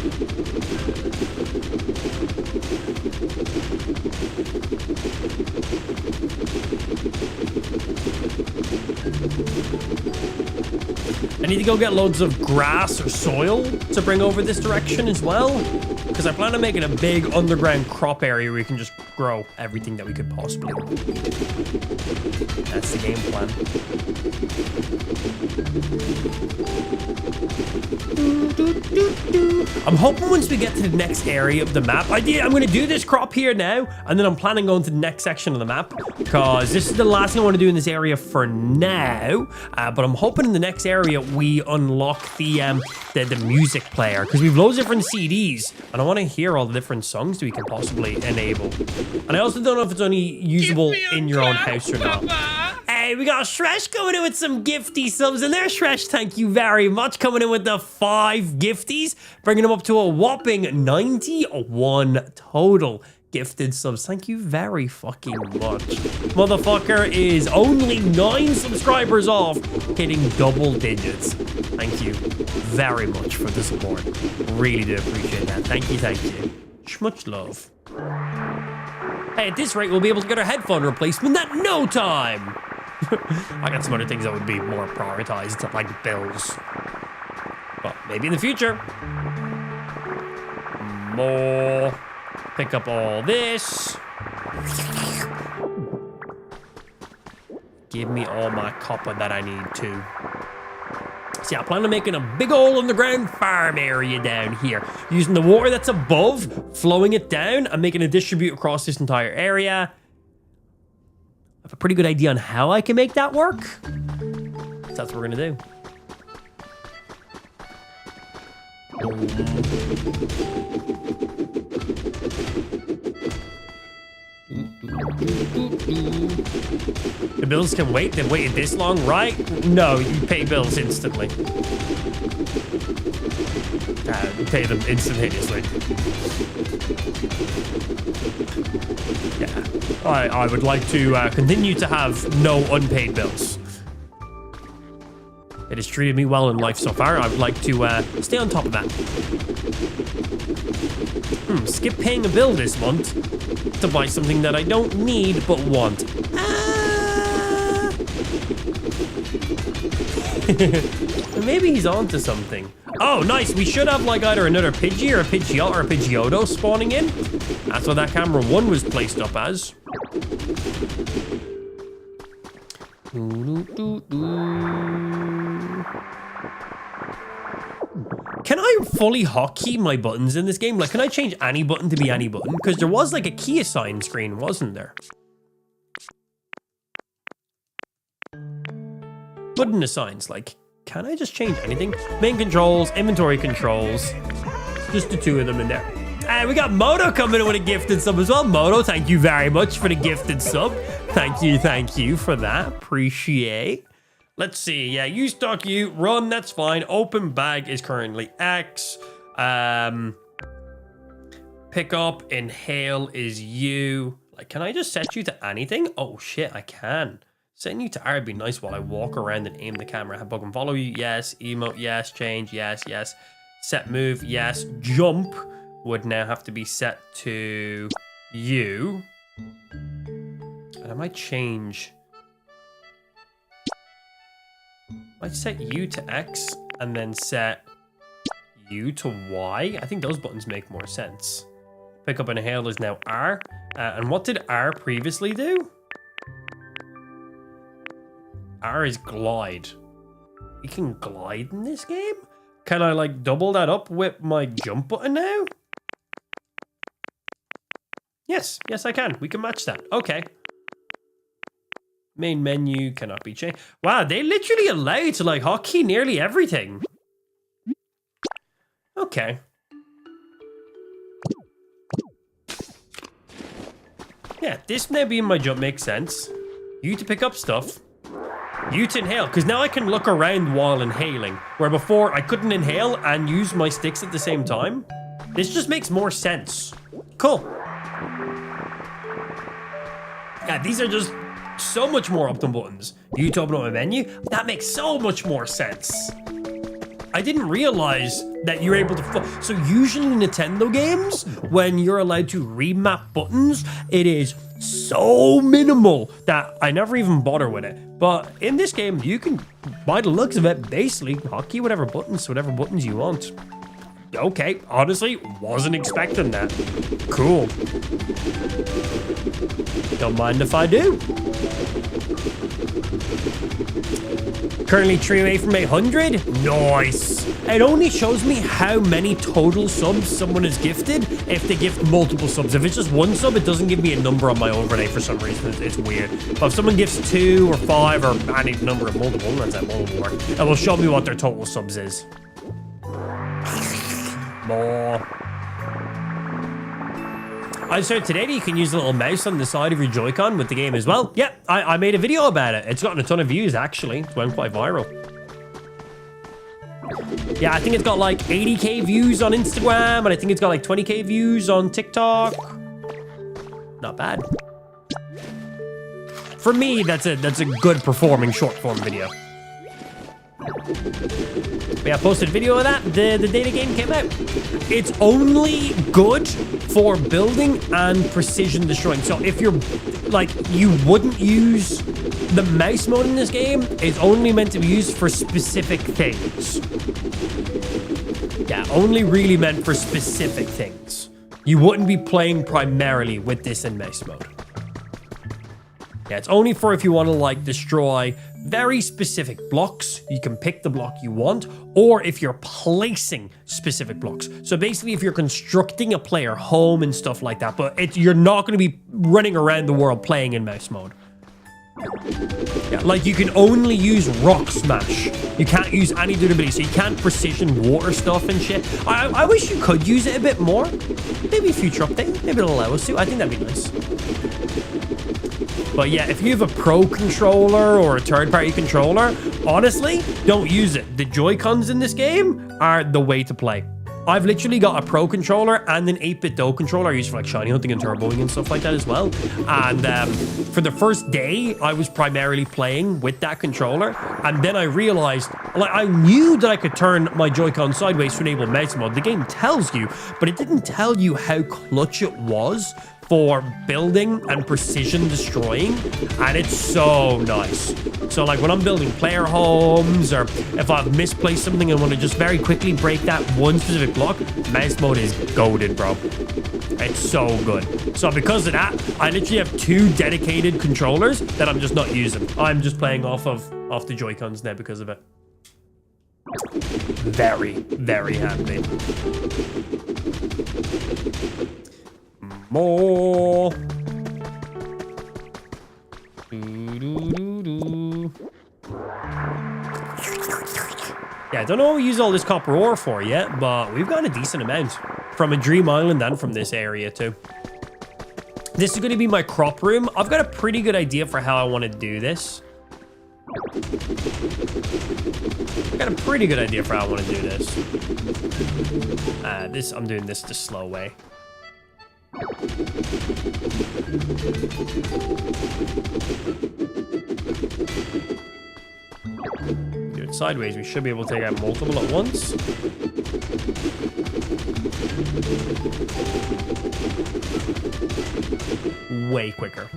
I need to go get loads of grass or soil to bring over this direction as well, because I plan on making a big underground crop area where we can just grow everything that we could possibly need. That's the game plan. I'm hoping once we get to the next area of the map, I'm going to do this crop here now, and then I'm planning on going to the next section of the map, because this is the last thing I want to do in this area for now. But I'm hoping in the next area we unlock the music player, because we've loads of different CDs, and I want to hear all the different songs that we can possibly enable. And I also don't know if it's only usable in your own house or not. Hey, we got Shresh coming in with some gifty subs in there. Shresh, thank you very much. Coming in with the 5 gifties, bringing them up to a whopping 91 total gifted subs. Thank you very fucking much. Motherfucker is only 9 subscribers off hitting double digits. Thank you very much for the support. Really do appreciate that. Thank you, thank you. Much love. Hey, at this rate, we'll be able to get our headphone replacement at no time. I got some other things that would be more prioritized, like bills. But maybe in the future. More. Pick up all this. Give me all my copper that I need to. See, I plan on making a big old underground farm area down here. Using the water that's above, flowing it down, and making it distribute across this entire area. I have a pretty good idea on how I can make that work. So that's what we're gonna do. The bills can wait. They've waited this long, right? No, you pay bills instantly. You pay them instantaneously. Yeah. I would like to continue to have no unpaid bills. It has treated me well in life so far. I would like to stay on top of that. Skip paying a bill this month to buy something that I don't need but want. Maybe he's onto something. Oh, nice. We should have like either another Pidgey or a Pidgeot or a Pidgeotto spawning in. That's what that camera 1 was placed up as. Can I fully hotkey my buttons in this game? Like, can I change any button to be any button? Because there was like a key assign screen, wasn't there? Button assigns, like, can I just change anything? Main controls, inventory controls. Just the two of them in there. And we got Moto coming in with a gifted sub as well. Moto, thank you very much for the gifted sub. Thank you for that. Appreciate. Let's see. Yeah, use stock U, run, that's fine. Open bag is currently X. Pick up, inhale is U. Like, can I just set you to anything? Oh shit, I can. Setting you to R would be nice while I walk around and aim the camera. Have Pokemon follow you, yes. Emote, yes. Change, yes. Set move, yes. Jump would now have to be set to U. And I might change. I'd set U to X and then set U to Y. I think those buttons make more sense. Pick up and inhale is now R. And what did R previously do? R is glide. You can glide in this game? Can I like double that up with my jump button now? Yes, I can. We can match that. Okay. Main menu cannot be changed. Wow, they literally allow you to like hotkey nearly everything. Okay. Yeah, this now being my jump makes sense. You to pick up stuff. You to inhale, because now I can look around while inhaling, where before I couldn't inhale and use my sticks at the same time. This just makes more sense. Cool. Yeah, these are just so much more up buttons. You to open up a menu, that makes so much more sense. I didn't realize that you're able to... So usually in Nintendo games, when you're allowed to remap buttons, it is so minimal that I never even bother with it. But in this game, you can, by the looks of it, basically hotkey whatever buttons you want. Okay, honestly, wasn't expecting that. Cool. Don't mind if I do. Currently 3 away from 800. Nice. It only shows me how many total subs someone is gifted if they gift multiple subs. If it's just one sub, it doesn't give me a number on my overlay for some reason. It's weird. But if someone gifts 2 or 5 or any number of multiple, that's that multiple work, it will show me what their total subs is. More. I said today that you can use a little mouse on the side of your Joy-Con with the game as well. Yeah, I made a video about it. It's gotten a ton of views, actually. It went quite viral. Yeah, I think it's got like 80k views on Instagram, and I think it's got like 20k views on TikTok. Not bad. For me, that's a good performing short form video. But yeah, I posted a video of that the day the game came out. It's only good for building and precision destroying. So if you're like, you wouldn't use the mouse mode in this game. It's only meant to be used for specific things. Yeah, only really meant for specific things. You wouldn't be playing primarily with this in mouse mode. Yeah, it's only for if you want to like destroy very specific blocks. You can pick the block you want, or if you're placing specific blocks. So basically, if you're constructing a player home and stuff like that, but you're not going to be running around the world playing in mouse mode. Yeah, like you can only use rock smash. You can't use any durability, so you can't precision water stuff and shit. I wish you could use it a bit more. Maybe a future update. Maybe it'll allow us to. I think that'd be nice. But yeah, if you have a pro controller or a third-party controller, honestly, don't use it. The Joy-Cons in this game are the way to play. I've literally got a pro controller and an 8-bit Do controller I use for like shiny hunting and turboing and stuff like that as well. And for the first day, I was primarily playing with that controller. And then I realized, like, I knew that I could turn my Joy-Con sideways to enable mouse mode. The game tells you, but it didn't tell you how clutch it was for building and precision destroying, and it's so nice. So like when I'm building player homes, or if I've misplaced something and want to just very quickly break that one specific block, mouse mode is goated, bro. It's so good. So because of that, I literally have 2 dedicated controllers that I'm just not using. I'm just playing off the Joy-Cons now because of it. Very, very handy. More. Yeah, I don't know what we use all this copper ore for yet, but we've got a decent amount from a Dream Island and from this area too. This is going to be my crop room. I've got a pretty good idea for how I want to do this. I've got a pretty good idea for how I want to do this. I'm doing this the slow way. Do it sideways. We should be able to take out multiple at once. Way quicker.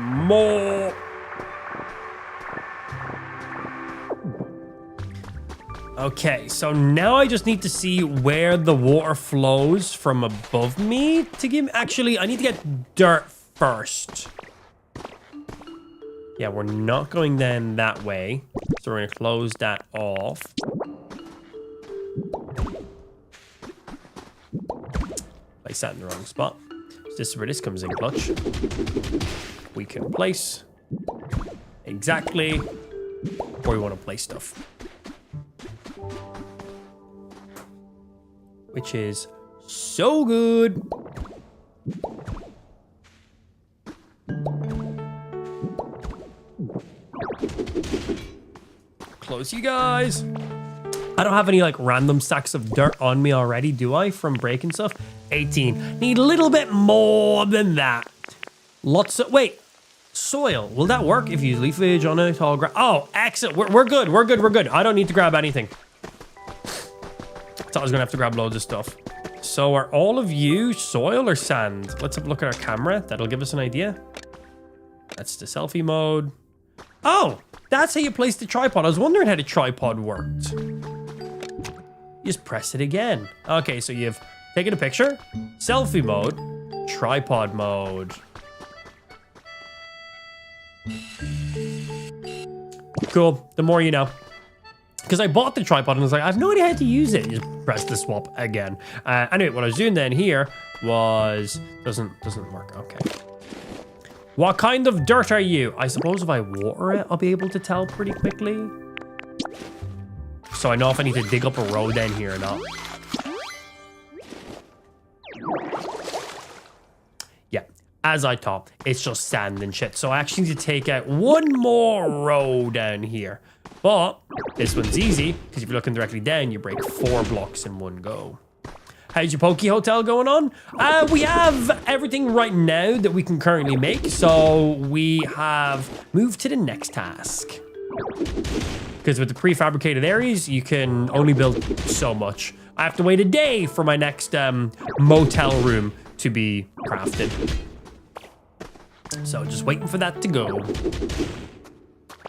More. Okay, so now I just need to see where the water flows from above me to give... Actually, I need to get dirt first. Yeah, we're not going then that way. So we're going to close that off. Place that in the wrong spot. So this is where this comes in clutch. We can place exactly where we want to place stuff. Which is so good. Close, you guys. I don't have any like random stacks of dirt on me already, do I? From breaking stuff. 18. Need a little bit more than that. Lots of... Wait. Soil. Will that work if you use leafage on a tall ground? Oh, excellent. We're good. We're good. We're good. I don't need to grab anything. I was gonna have to grab loads of stuff. So are all of you soil or sand? Let's have a look at our camera. That'll give us an idea. That's the selfie mode. Oh, that's how you place the tripod. I was wondering how the tripod worked. You just press it again. Okay, so you've taken a picture, selfie mode, tripod mode. Cool, the more you know. Because I bought the tripod and I was like, I have no idea how to use it. You just press the swap again. Anyway, what I was doing then here was... Doesn't work. Okay. What kind of dirt are you? I suppose if I water it, I'll be able to tell pretty quickly. So I know if I need to dig up a road down here or not. Yeah, as I thought, it's just sand and shit. So I actually need to take out one more row down here. But this one's easy, because if you're looking directly down, you break 4 blocks in one go. How's your Poke Hotel going on? We have everything right now that we can currently make, so we have moved to the next task. Because with the prefabricated areas, you can only build so much. I have to wait a day for my next motel room to be crafted. So just waiting for that to go.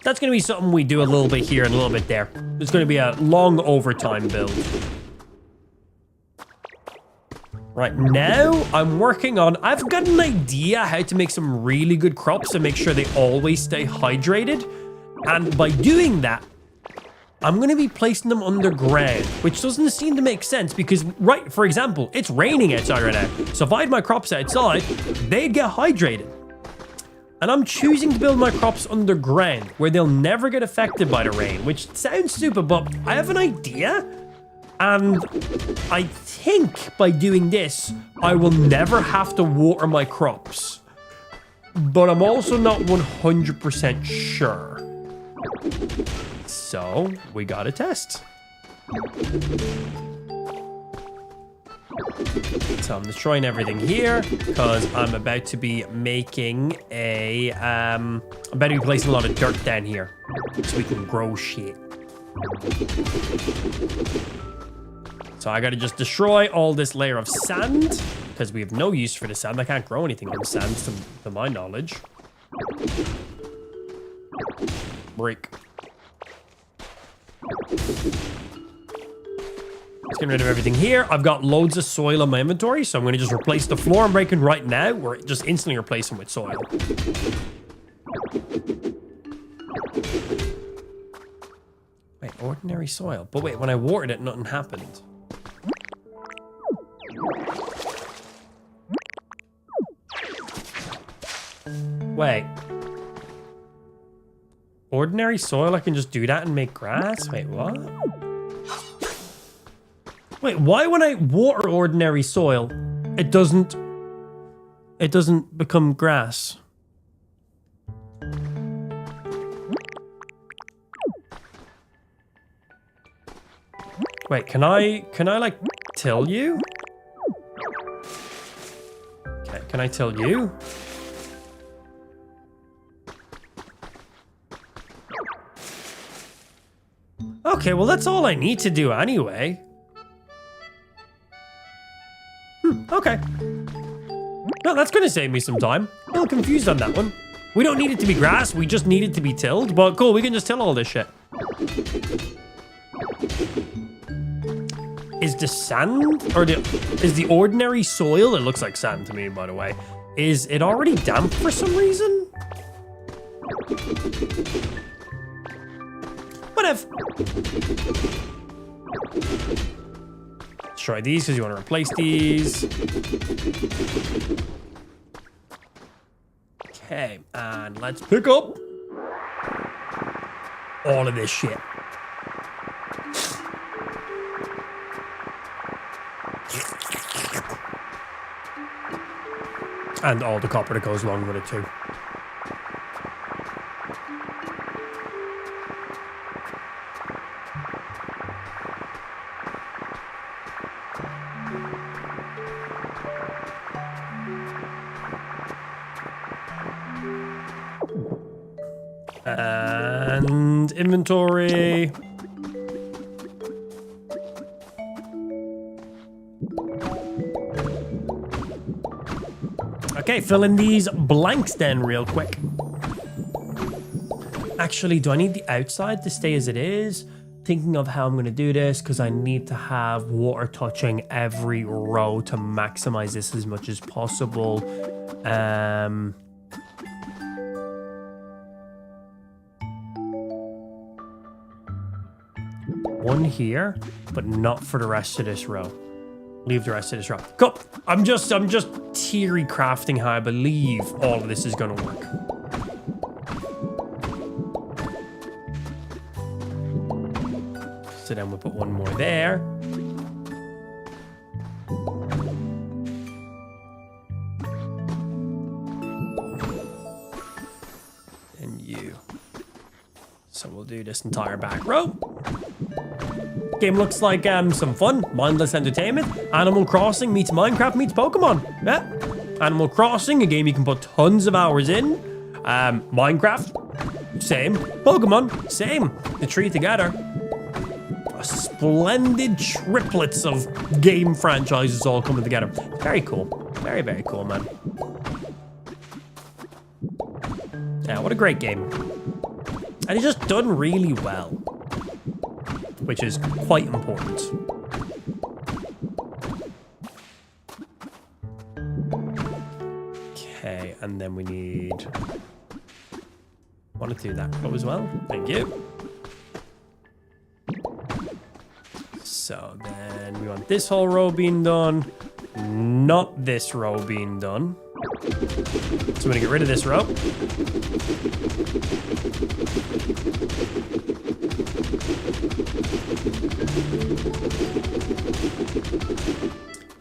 That's going to be something we do a little bit here and a little bit there. It's going to be a long overtime build. Right now, I'm working on... I've got an idea how to make some really good crops and make sure they always stay hydrated. And by doing that, I'm going to be placing them underground, which doesn't seem to make sense because, right, for example, it's raining outside right now. So if I had my crops outside, they'd get hydrated. And I'm choosing to build my crops underground where they'll never get affected by the rain, which sounds stupid, but I have an idea. And I think by doing this, I will never have to water my crops. But I'm also not 100% sure. So we gotta test. So I'm destroying everything here because I'm about to be making a, I'm about to be placing a lot of dirt down here so we can grow shit. So I got to just destroy all this layer of sand because we have no use for the sand. I can't grow anything on sand to my knowledge. Break. Let's get rid of everything here. I've got loads of soil in my inventory, so I'm going to just replace the floor I'm breaking right now, or just instantly replace them with soil. Wait, ordinary soil. But wait, when I watered it, nothing happened. Wait. Ordinary soil, I can just do that and make grass? Wait, what? Wait, why when I water ordinary soil, it doesn't become grass? Wait, can I like till you? Okay, can I till you? Okay, well that's all I need to do anyway. Okay. No, that's gonna save me some time. A little confused on that one. We don't need it to be grass, we just need it to be tilled. But cool, we can just till all this shit. Is the sand, or is the ordinary soil, it looks like sand to me, by the way, is it already damp for some reason? Whatever. Let's try these because you want to replace these. Okay, and let's pick up all of this shit. And all the copper that goes along with it too. And inventory. Okay, fill in these blanks then real quick. Actually, do I need the outside to stay as it is? Thinking of how I'm going to do this because I need to have water touching every row to maximize this as much as possible. One here, but not for the rest of this row. Leave the rest of this row. Cool. I'm just theory crafting how I believe all of this is going to work. So then we'll put one more there. And you. So we'll do this entire back row. Game looks like some fun, mindless entertainment. Animal Crossing meets Minecraft meets Pokemon. Yeah. Animal Crossing, a game you can put tons of hours in. Minecraft, same. Pokemon, same. The three together. A splendid triplets of game franchises all coming together. Very cool. Very, very cool, man. Yeah, what a great game. And it's just done really well, which is quite important. Okay, and then we need... want to do that row as well. Thank you. So then we want this whole row being done, not this row being done. So I'm going to get rid of this row.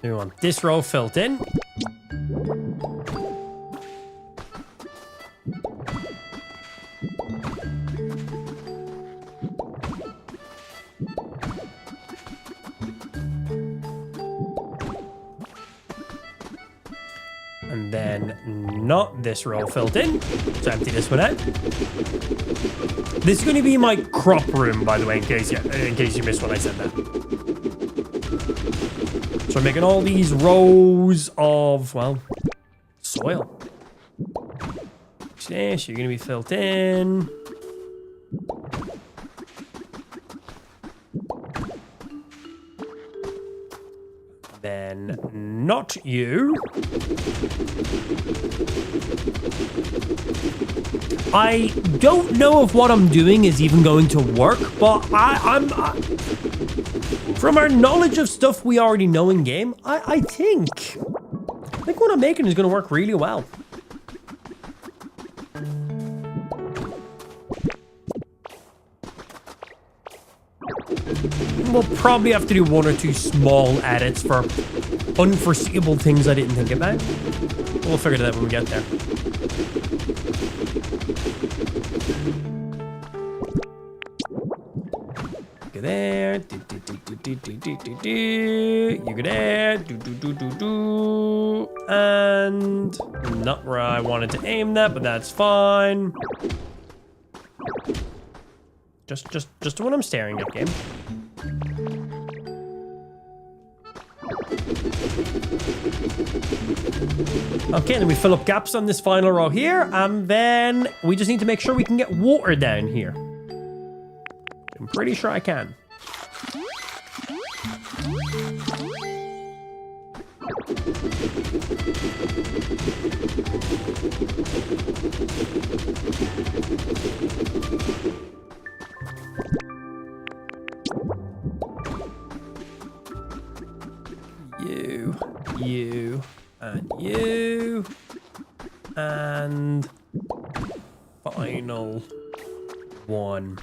We want this row filled in. And then not this row filled in. So empty this one out. This is going to be my crop room, by the way, in case you missed when I said that. So I'm making all these rows of, well, soil. Yes, you're going to be filled in. Then not you. I don't know if what I'm doing is even going to work, but from our knowledge of stuff we already know in game, I think what I'm making is going to work really well. We'll probably have to do one or two small edits for unforeseeable things I didn't think about. We'll figure that out when we get there. Go there. You go there. And not where I wanted to aim that, but that's fine. Just when I'm staring at game. Okay, then we fill up gaps on this final row here, and then we just need to make sure we can get water down here. I'm pretty sure I can. You, and you, and final one.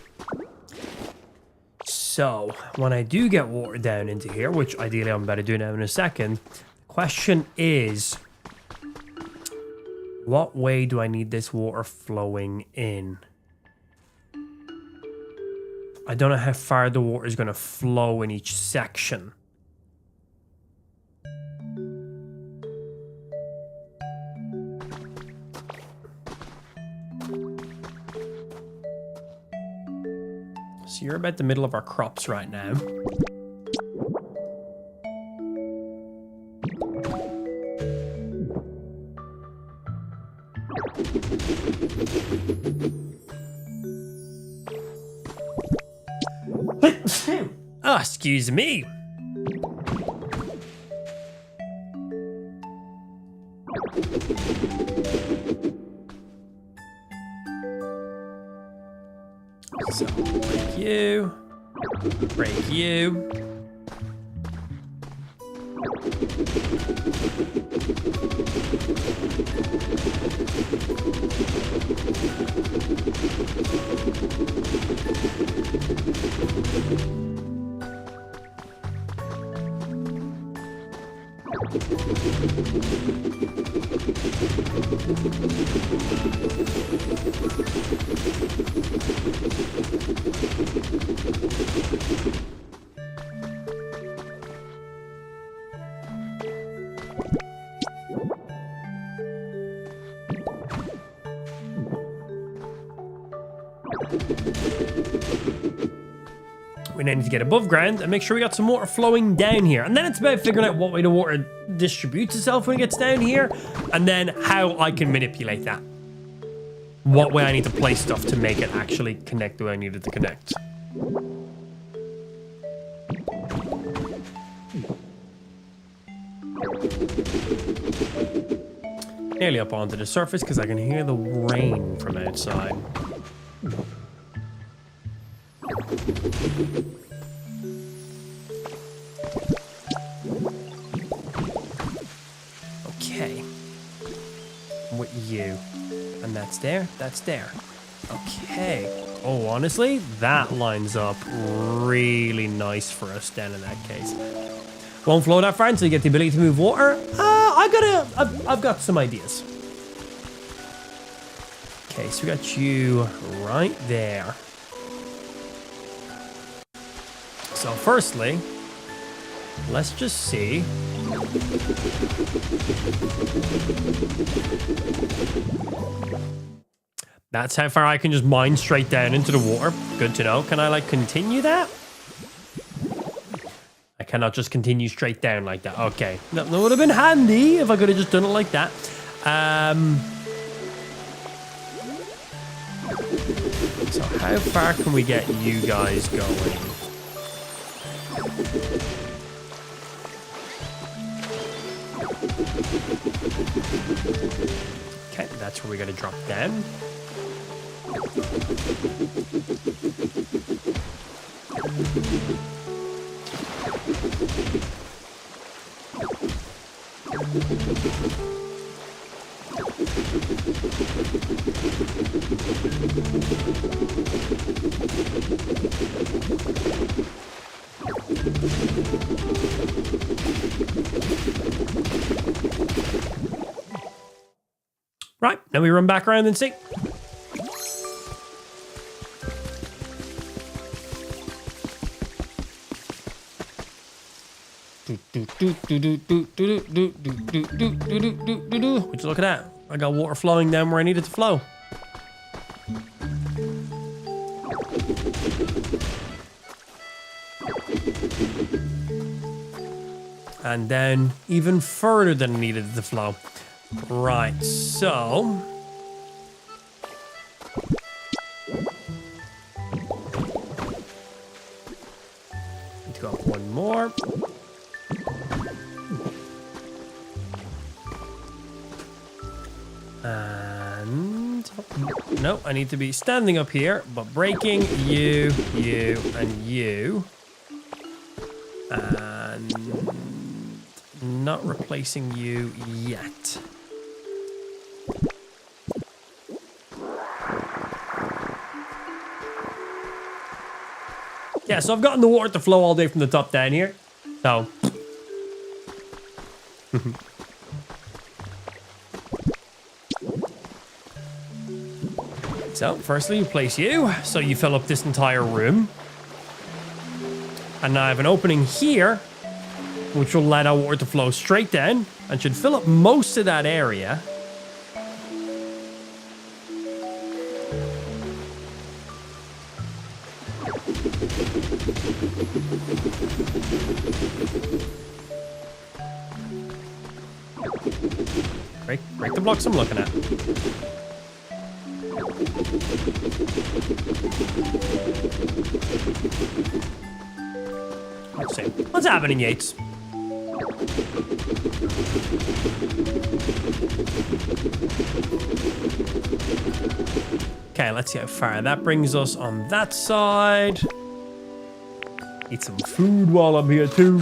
So, when I do get water down into here, which ideally I'm about to do now in a second, the question is, what way do I need this water flowing in? I don't know how far the water is going to flow in each section. So you're about the middle of our crops right now. Oh, excuse me. So, break you. We now need to get above ground and make sure we got some water flowing down here. And then it's about figuring out what way the water distributes itself when it gets down here, and then how I can manipulate that. What way I need to place stuff to make it actually connect the way I need it to connect. Nearly up onto the surface because I can hear the rain from outside. Okay. With you. And that's there, that's there. Okay. Oh, honestly, that lines up really nice for us then in that case. Won't flow that far until you get the ability to move water. I've got some ideas. Okay, so we got you right there. So firstly, let's just see. That's how far I can just mine straight down into the water. Good to know. Can I like continue that? I cannot just continue straight down like that. Okay. That would have been handy if I could have just done it like that. So how far can we get you guys going? Okay, that's where we're going to drop down. Right, now we run back around and see. Would you look at that? I got water flowing down where I need it to flow. And then even further than I needed it to flow. Right, so... need to go up one more. And... no, I need to be standing up here, but breaking you, and you. And... not replacing you yet. Yeah, so I've gotten the water to flow all day from the top down here. So. So, firstly, you place you, so you fill up this entire room. And now I have an opening here, which will let our water to flow straight down and should fill up most of that area. Break the blocks I'm looking at. Let's see. What's happening, Yates? Okay, let's see how far that brings us on that side. Eat some food while I'm here too.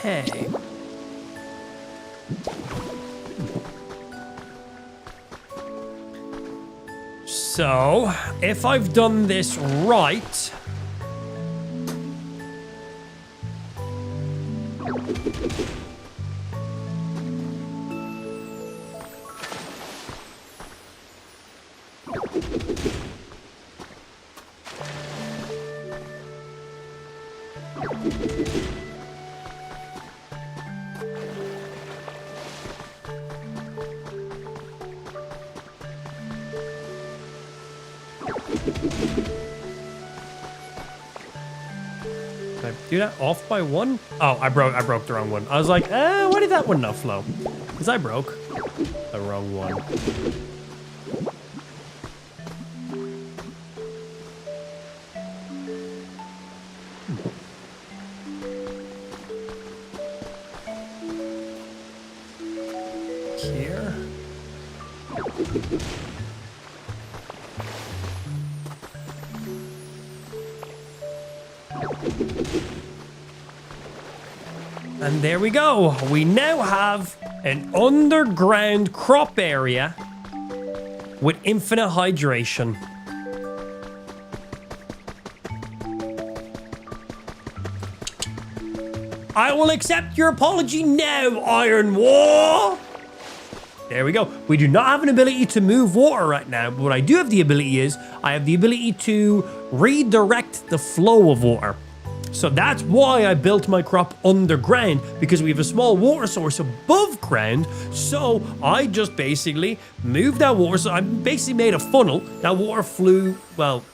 Okay. So, if I've done this right... Can I do that off by one? Oh, I broke the wrong one. I was like, why did that one not flow? Because I broke the wrong one. Here. And there we go. We now have an underground crop area with infinite hydration. I will accept your apology now, Iron War. There we go. We do not have an ability to move water right now, but what I do have the ability is I have the ability to redirect the flow of water. So that's why I built my crop underground, because we have a small water source above ground. So I just basically moved that water. So I basically made a funnel. That water flew, well,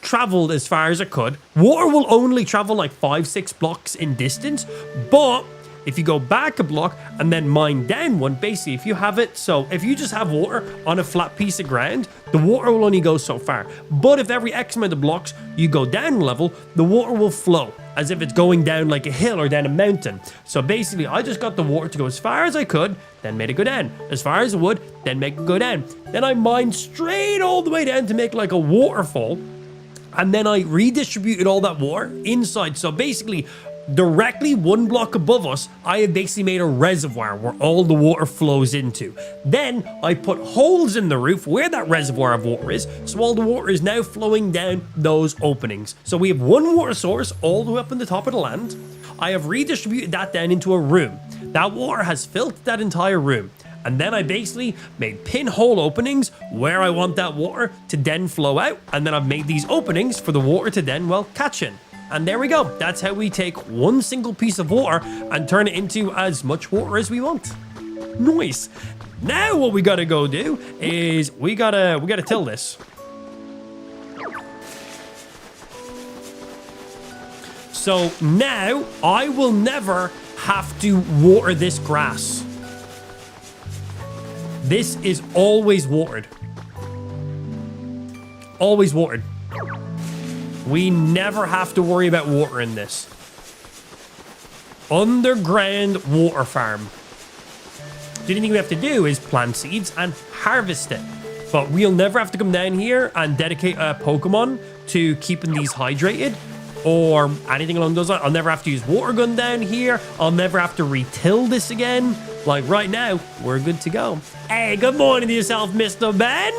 traveled as far as it could. Water will only travel like 5-6 blocks in distance, but if you go back a block and then mine down one, basically if you have it, so if you just have water on a flat piece of ground, the water will only go so far. But if every X amount of blocks you go down a level, the water will flow as if it's going down like a hill or down a mountain. So basically I just got the water to go as far as I could, then made it go down. As far as it would, then make it go down. Then I mined straight all the way down to make like a waterfall. And then I redistributed all that water inside. So basically, directly one block above us, I have basically made a reservoir where all the water flows into. Then I put holes in the roof where that reservoir of water is, so all the water is now flowing down those openings. So we have one water source all the way up in the top of the land. I have redistributed that down into a room. That water has filled that entire room. And then I basically made pinhole openings where I want that water to then flow out. And then I've made these openings for the water to then, well, catch in. And there we go. That's how we take one single piece of water and turn it into as much water as we want. Nice. Now what we gotta go do is we gotta till this. So now I will never have to water this grass. This is always watered. Always watered. We never have to worry about watering this. Underground water farm. The only thing we have to do is plant seeds and harvest it. But we'll never have to come down here and dedicate a Pokemon to keeping these hydrated or anything along those lines. I'll never have to use water gun down here. I'll never have to retill this again. Like right now, we're good to go. Hey, good morning to yourself, Mr. Ben.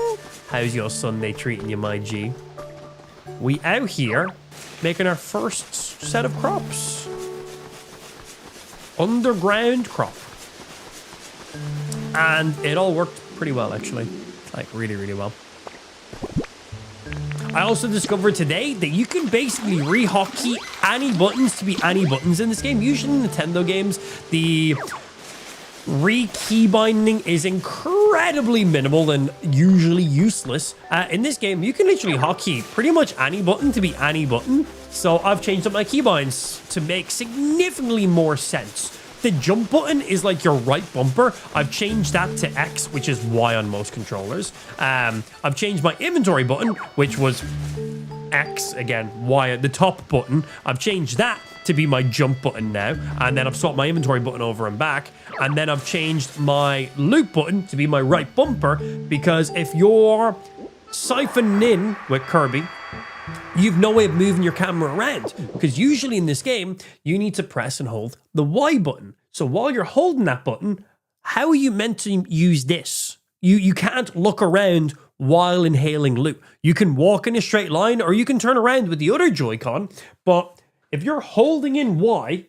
How's your Sunday treating you, my G? We out here making our first set of crops. Underground crop. And it all worked pretty well, actually. Like, really, really well. I also discovered today that you can basically re-hotkey any buttons to be any buttons in this game. Usually in Nintendo games, the re-key binding is incredibly minimal and usually useless. In this game, you can literally hotkey pretty much any button to be any button. So I've changed up my keybinds to make significantly more sense. The jump button is like your right bumper. I've changed that to X, which is Y on most controllers. I've changed my inventory button, which was X, again, Y at the top button. I've changed that to be my jump button now. And then I've swapped my inventory button over and back. And then I've changed my loop button to be my right bumper, because if you're siphoning in with Kirby, you've no way of moving your camera around, because usually in this game, you need to press and hold the Y button. So while you're holding that button, how are you meant to use this? You can't look around while inhaling loot. You can walk in a straight line, or you can turn around with the other Joy-Con, but if you're holding in Y,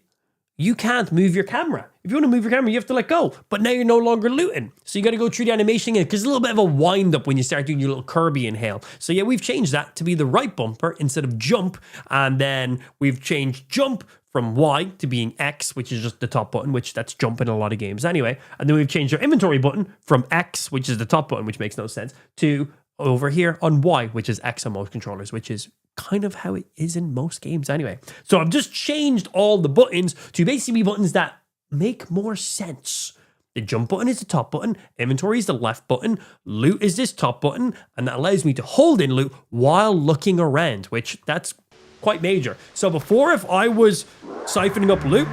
you can't move your camera. If you want to move your camera, you have to let go. But now you're no longer looting. So you got to go through the animation again, because it's a little bit of a wind up when you start doing your little Kirby inhale. So yeah, we've changed that to be the right bumper instead of jump. And then we've changed jump from Y to being X, which is just the top button, which that's jump in a lot of games anyway. And then we've changed our inventory button from X, which is the top button, which makes no sense, to over here on Y, which is X on most controllers, which is kind of how it is in most games anyway. So I've just changed all the buttons to basically be buttons that make more sense. The jump button is the top button, inventory is the left button, loot is this top button, and that allows me to hold in loot while looking around, which that's quite major. So before, if I was siphoning up loot,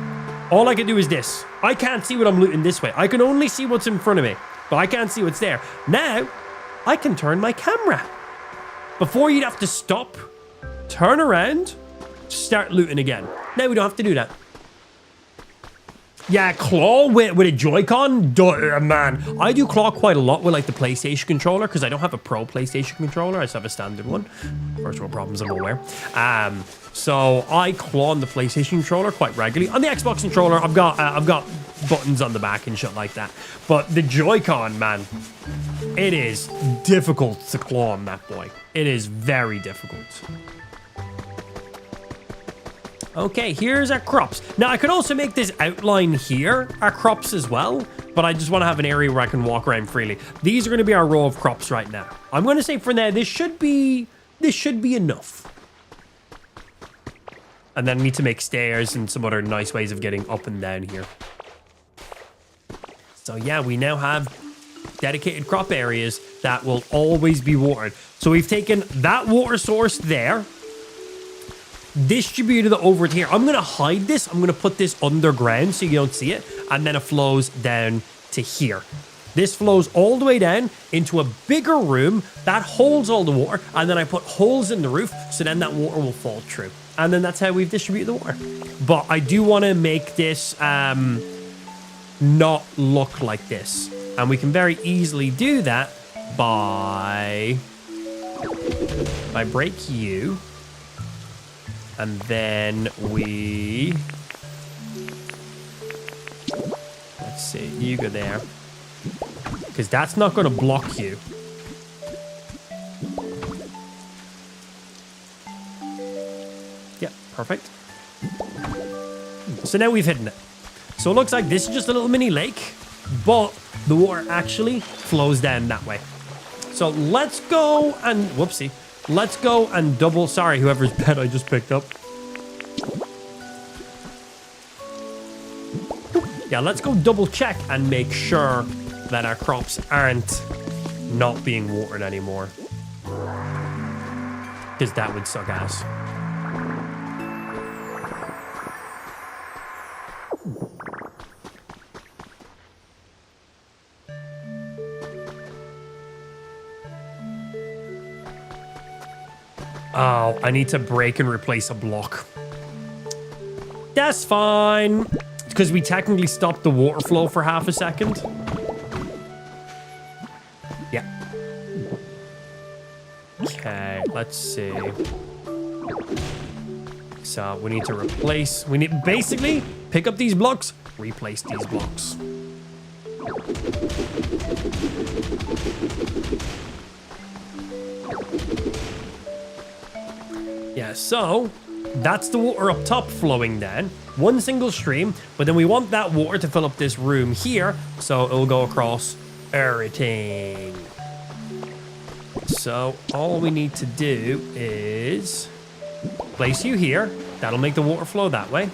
all I can do is this. I can't see what I'm looting this way. I can only see what's in front of me, but I can't see what's there. Now, I can turn my camera. Before, you'd have to stop, turn around, start looting again. Now we don't have to do that. Yeah, claw with a Joy-Con, man. I do claw quite a lot with like the PlayStation controller because I don't have a pro PlayStation controller. I just have a standard one. First world problems, I'm aware. So I claw on the PlayStation controller quite regularly. On the Xbox controller, I've got buttons on the back and shit like that. But the Joy-Con, man, it is difficult to claw on that boy. It is very difficult. Okay, here's our crops. Now, I could also make this outline here, our crops as well, but I just want to have an area where I can walk around freely. These are going to be our row of crops right now. I'm going to say for now, this should be enough. And then I need to make stairs and some other nice ways of getting up and down here. So yeah, we now have dedicated crop areas that will always be watered. So we've taken that water source there, distributed it over to here. I'm going to hide this. I'm going to put this underground so you don't see it. And then it flows down to here. This flows all the way down into a bigger room that holds all the water. And then I put holes in the roof so then that water will fall through. And then that's how we've distributed the water. But I do want to make this not look like this. And we can very easily do that by break you. And then we, let's see, you go there. Because that's not going to block you. Yeah, perfect. So now we've hidden it. So it looks like this is just a little mini lake, but the water actually flows down that way. So let's go and, whoopsie. Let's go and double, sorry, whoever's pet I just picked up. Yeah, let's go double check and make sure that our crops aren't not being watered anymore. Because that would suck ass. Oh, I need to break and replace a block. That's fine. Because we technically stopped the water flow for half a second. Yeah. Okay, let's see. So we need to replace, we need basically pick up these blocks, replace these blocks. Yeah, so that's the water up top flowing down. One single stream, but then we want that water to fill up this room here, so it'll go across everything. So all we need to do is place you here. That'll make the water flow that way.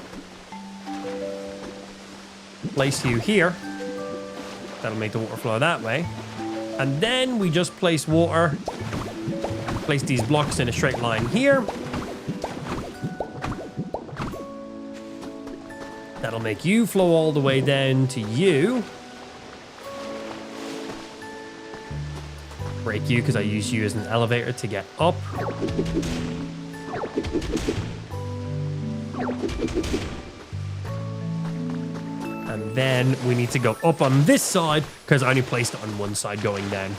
Place you here. That'll make the water flow that way. And then we just place water, place these blocks in a straight line here. That'll make you flow all the way down to you. Break you because I use you as an elevator to get up. And then we need to go up on this side because I only placed it on one side going down.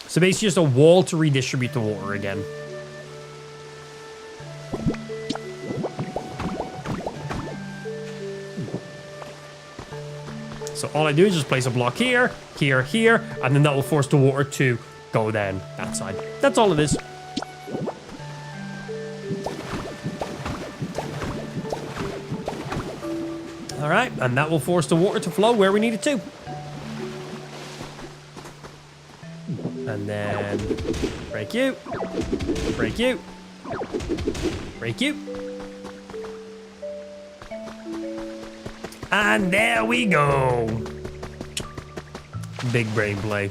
So basically just a wall to redistribute the water again. So all I do is just place a block here, here, here, and then that will force the water to go down that side. That's all it is. All right, and that will force the water to flow where we need it to. And then break you. Break you. Break you. And there we go. Big brain play.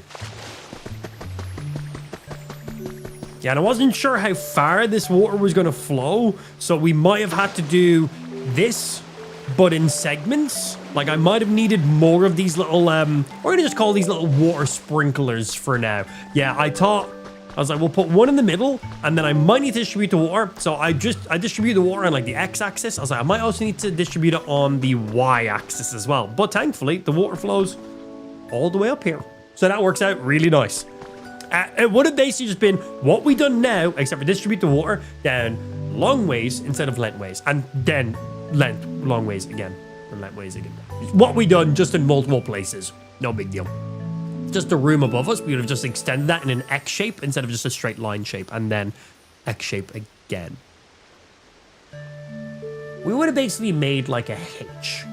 Yeah, and I wasn't sure how far this water was going to flow, so we might have had to do this, but in segments. Like, I might have needed more of these little, we're going to just call these little water sprinklers for now. Yeah, I was like, we'll put one in the middle, and then I might need to distribute the water. So I distribute the water on, like, the x-axis. I was like, I might also need to distribute it on the y-axis as well. But thankfully, the water flows all the way up here. So that works out really nice. It would have basically just been what we done now, except for distribute the water down long ways instead of length ways, and then long ways again, and length ways again. What we done just in multiple places. No big deal. Just the room above us, we would have just extended that in an X shape instead of just a straight line shape, and then X shape again. We would have basically made like a H.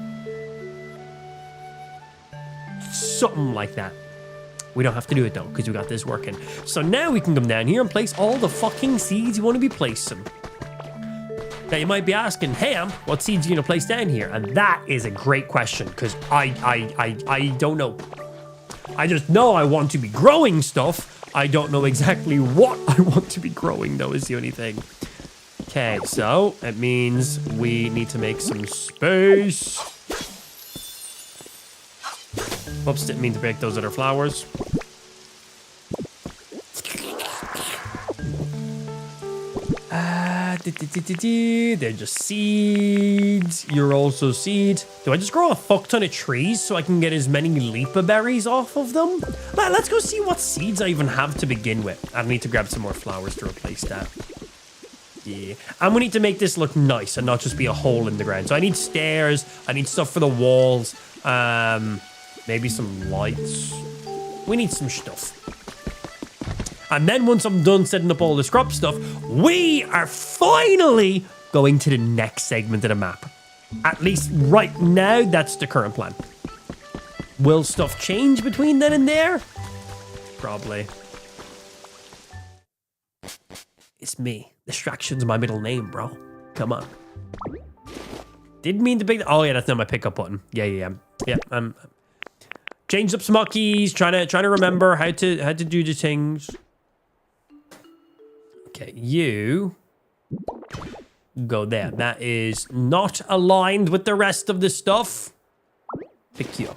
Something like that. We don't have to do it though, because we got this working. So now we can come down here and place all the fucking seeds you want to be placing. Now you might be asking, hey Amp, what seeds are you going to place down here? And that is a great question, because I don't know. I just know I want to be growing stuff. I don't know exactly what I want to be growing though, is the only thing. Okay, so it means we need to make some space. Whoops, didn't mean to break those other flowers. They're just seeds. You're also seeds. Do I just grow a fuck ton of trees so I can get as many Leapa berries off of them? Let's go see what seeds I even have to begin with. I need to grab some more flowers to replace that. Yeah. And we need to make this look nice and not just be a hole in the ground. So I need stairs. I need stuff for the walls. Maybe some lights. We need some stuff. And then once I'm done setting up all the scrub stuff, we are finally going to the next segment of the map. At least right now, that's the current plan. Will stuff change between then and there? Probably. It's me. Distraction's my middle name, bro. Come on. Didn't mean to pick... Oh, yeah, that's not my pickup button. Yeah. Changed up some hotkeys, trying to remember how to do the things. Okay, you go there. That is not aligned with the rest of the stuff. Pick you up.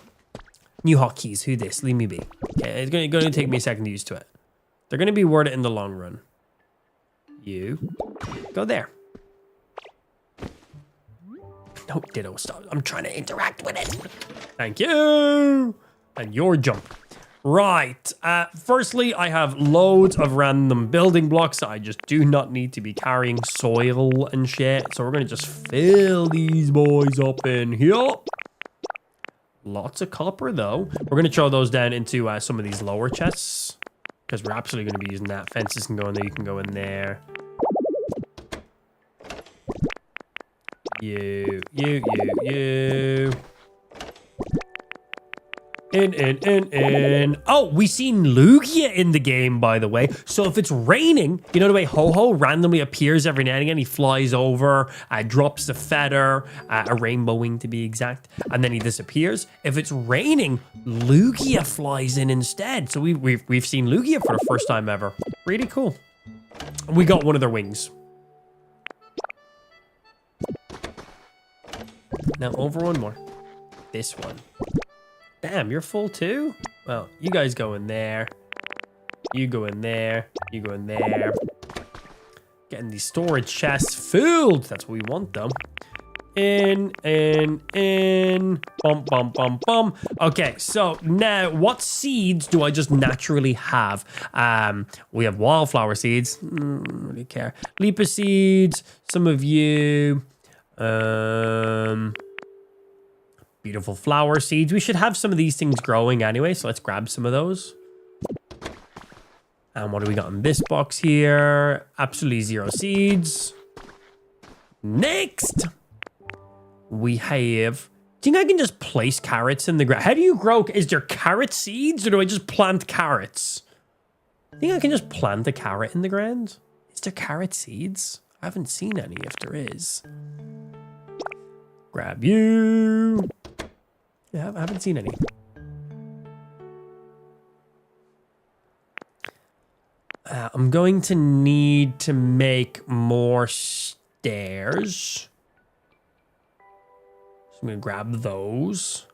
New hotkeys. Who this? Leave me be. Okay, it's going to take me a second to use to it. They're going to be worth it in the long run. You go there. No, Ditto, stop. I'm trying to interact with it. Thank you. And your jump. Right. Firstly, I have loads of random building blocks that I just do not need to be carrying soil and shit. So we're going to just fill these boys up in here. Lots of copper, though. We're going to throw those down into some of these lower chests, because we're absolutely going to be using that. Fences can go in there. You can go in there. You. In. Oh, we seen Lugia in the game, by the way. So if it's raining, you know the way Ho-Ho randomly appears every now and again? He flies over, drops a feather, a rainbow wing to be exact, and then he disappears. If it's raining, Lugia flies in instead. So we've seen Lugia for the first time ever. Really cool. We got one of their wings. Now over one more. This one. Damn, you're full too? Well, you guys go in there. You go in there. You go in there. Getting these storage chests filled. That's what we want, though. In. Bum. Okay, so now what seeds do I just naturally have? We have wildflower seeds. Don't really care. Leapa seeds. Some of you. Beautiful flower seeds. We should have some of these things growing anyway, so let's grab some of those. And what do we got in this box here? Absolutely 0 seeds. Next, we have... Do you think I can just place carrots in the ground? How do you grow... Is there carrot seeds, or do I just plant carrots? I think I can just plant a carrot in the ground. Is there carrot seeds? I haven't seen any if there is. Grab you. Yeah, I haven't seen any. I'm going to need to make more stairs. So I'm going to grab those.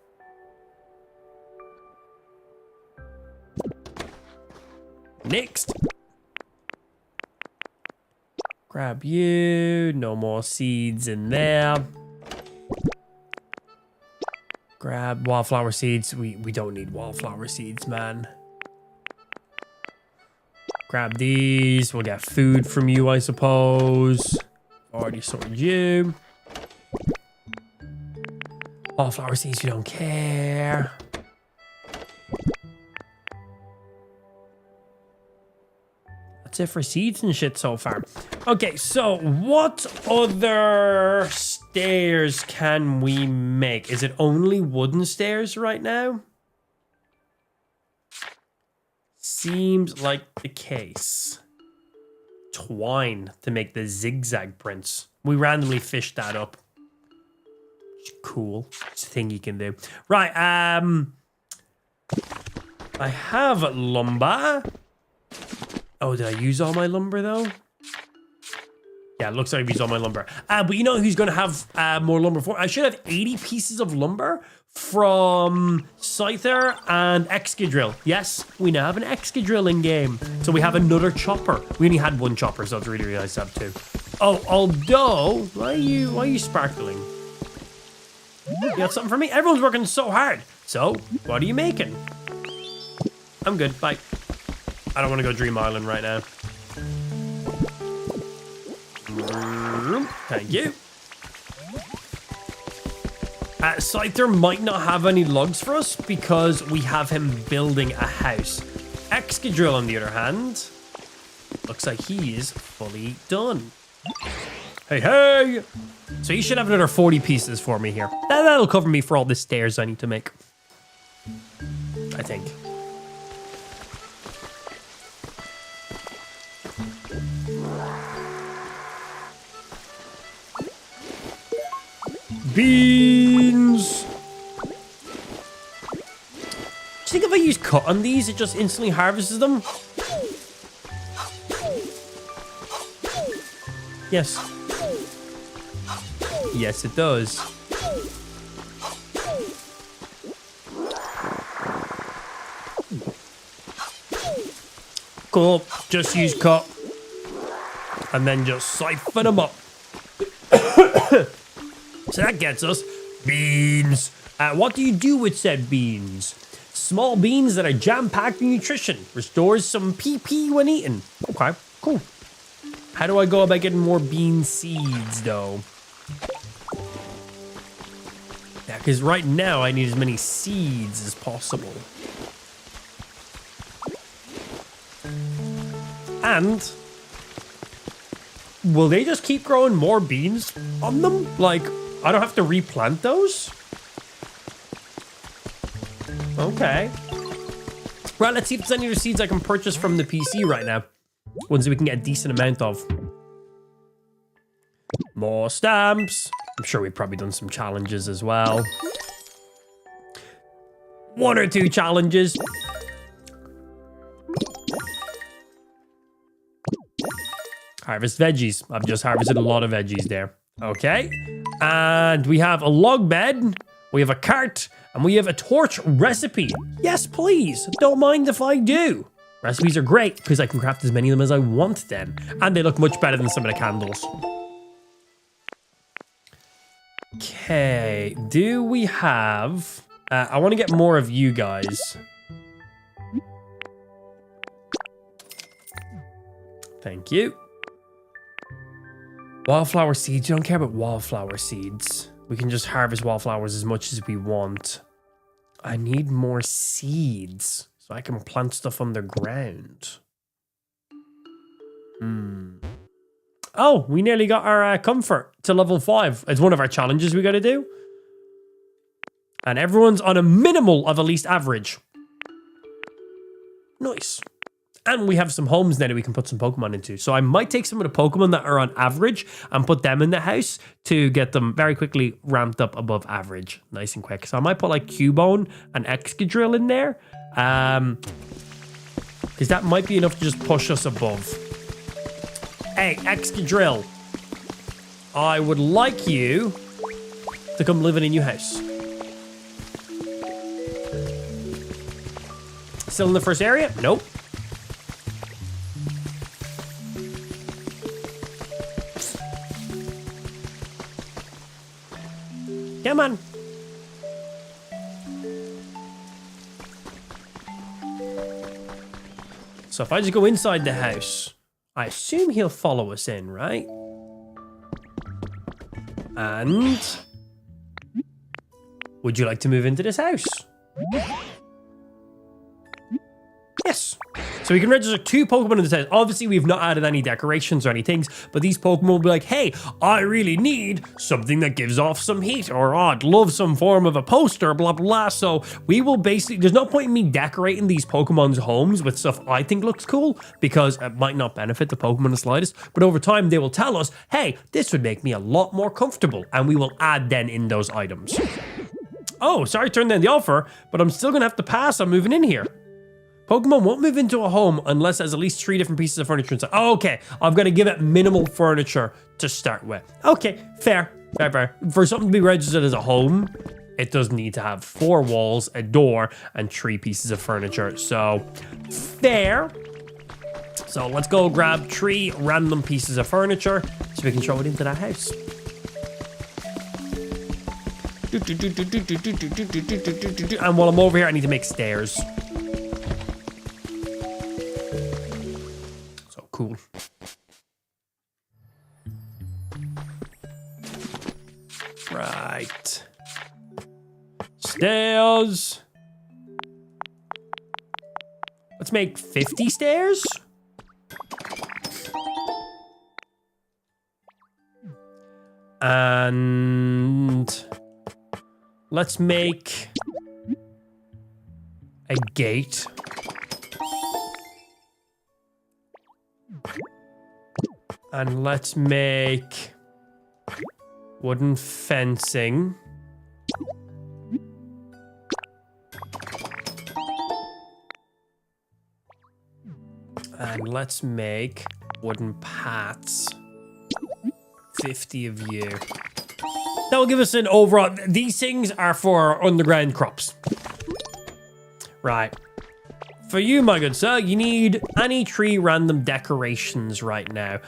Next. Grab you. No more seeds in there. Grab wildflower seeds. We don't need wildflower seeds, man. Grab these. We'll get food from you, I suppose. Already sorted you. Wildflower seeds, you don't care. That's it for seeds and shit so far. Okay, so what other stairs can we make? Is it only wooden stairs right now? Seems like the case. Twine to make the zigzag prints. We randomly fished that up. Cool. It's a thing you can do. Right, I have lumber. Oh, did I use all my lumber though? Yeah, it looks like I've used all my lumber. But you know who's going to have more lumber for? I should have 80 pieces of lumber from Scyther and Excadrill. Yes, we now have an Excadrill in game. So we have another chopper. We only had one chopper, so I was really realized I have two. Oh, although, why are you sparkling? You got something for me? Everyone's working so hard. So, what are you making? I'm good, bye. I don't want to go Dream Island right now. Thank you. Scyther might not have any logs for us because we have him building a house. Excadrill, on the other hand, looks like he is fully done. Hey, hey! So he should have another 40 pieces for me here. That'll cover me for all the stairs I need to make. I think. Beans! Do you think if I use cut on these, it just instantly harvests them? Yes. Yes, it does. Cool. Just use cut. And then just siphon them up. So that gets us beans. What do you do with said beans? Small beans that are jam-packed with nutrition. Restores some PP when eaten. Okay, cool. How do I go about getting more bean seeds, though? Yeah, because right now I need as many seeds as possible. And will they just keep growing more beans on them? Like, I don't have to replant those? Okay. Right, let's see if there's any other seeds I can purchase from the PC right now. Ones that we can get a decent amount of. More stamps. I'm sure we've probably done some challenges as well. 1 or 2 challenges. Harvest veggies. I've just harvested a lot of veggies there. Okay. And we have a log bed. We have a cart. And we have a torch recipe. Yes, please. Don't mind if I do. Recipes are great because I can craft as many of them as I want then. And they look much better than some of the candles. Okay. Do we have... I want to get more of you guys. Thank you. Wildflower seeds. You don't care about wildflower seeds. We can just harvest wildflowers as much as we want. I need more seeds so I can plant stuff underground. Oh, we nearly got our comfort to level 5. It's one of our challenges we got to do. And everyone's on a minimal of at least average. Nice. And we have some homes now that we can put some Pokemon into. So I might take some of the Pokemon that are on average and put them in the house to get them very quickly ramped up above average. Nice and quick. So I might put like Cubone and Excadrill in there. Because that might be enough to just push us above. Hey, Excadrill. I would like you to come live in a new house. Still in the first area? Nope. Come on. So if I just go inside the house, I assume he'll follow us in, right? And would you like to move into this house? Yes. So we can register 2 Pokemon in this house. Obviously, we've not added any decorations or any things, but these Pokemon will be like, hey, I really need something that gives off some heat, or oh, I'd love some form of a poster, blah, blah. So we will basically, there's no point in me decorating these Pokemon's homes with stuff I think looks cool, because it might not benefit the Pokemon the slightest, but over time they will tell us, hey, this would make me a lot more comfortable, and we will add then in those items. Oh, sorry, turned down the offer, but I'm still gonna have to pass on moving in here. Pokemon won't move into a home unless there's at least 3 different pieces of furniture inside. Oh, okay, I've got to give it minimal furniture to start with. Okay, fair. For something to be registered as a home, it does need to have 4 walls, a door, and 3 pieces of furniture. So, fair. So let's go grab 3 random pieces of furniture so we can throw it into that house. And while I'm over here, I need to make stairs. Cool. Right. Stairs. Let's make 50 stairs. And let's make a gate. And let's make wooden fencing. And let's make wooden paths. 50 of you. That will give us an overall... These things are for underground crops. Right. For you, my good sir, you need any 3 random decorations right now.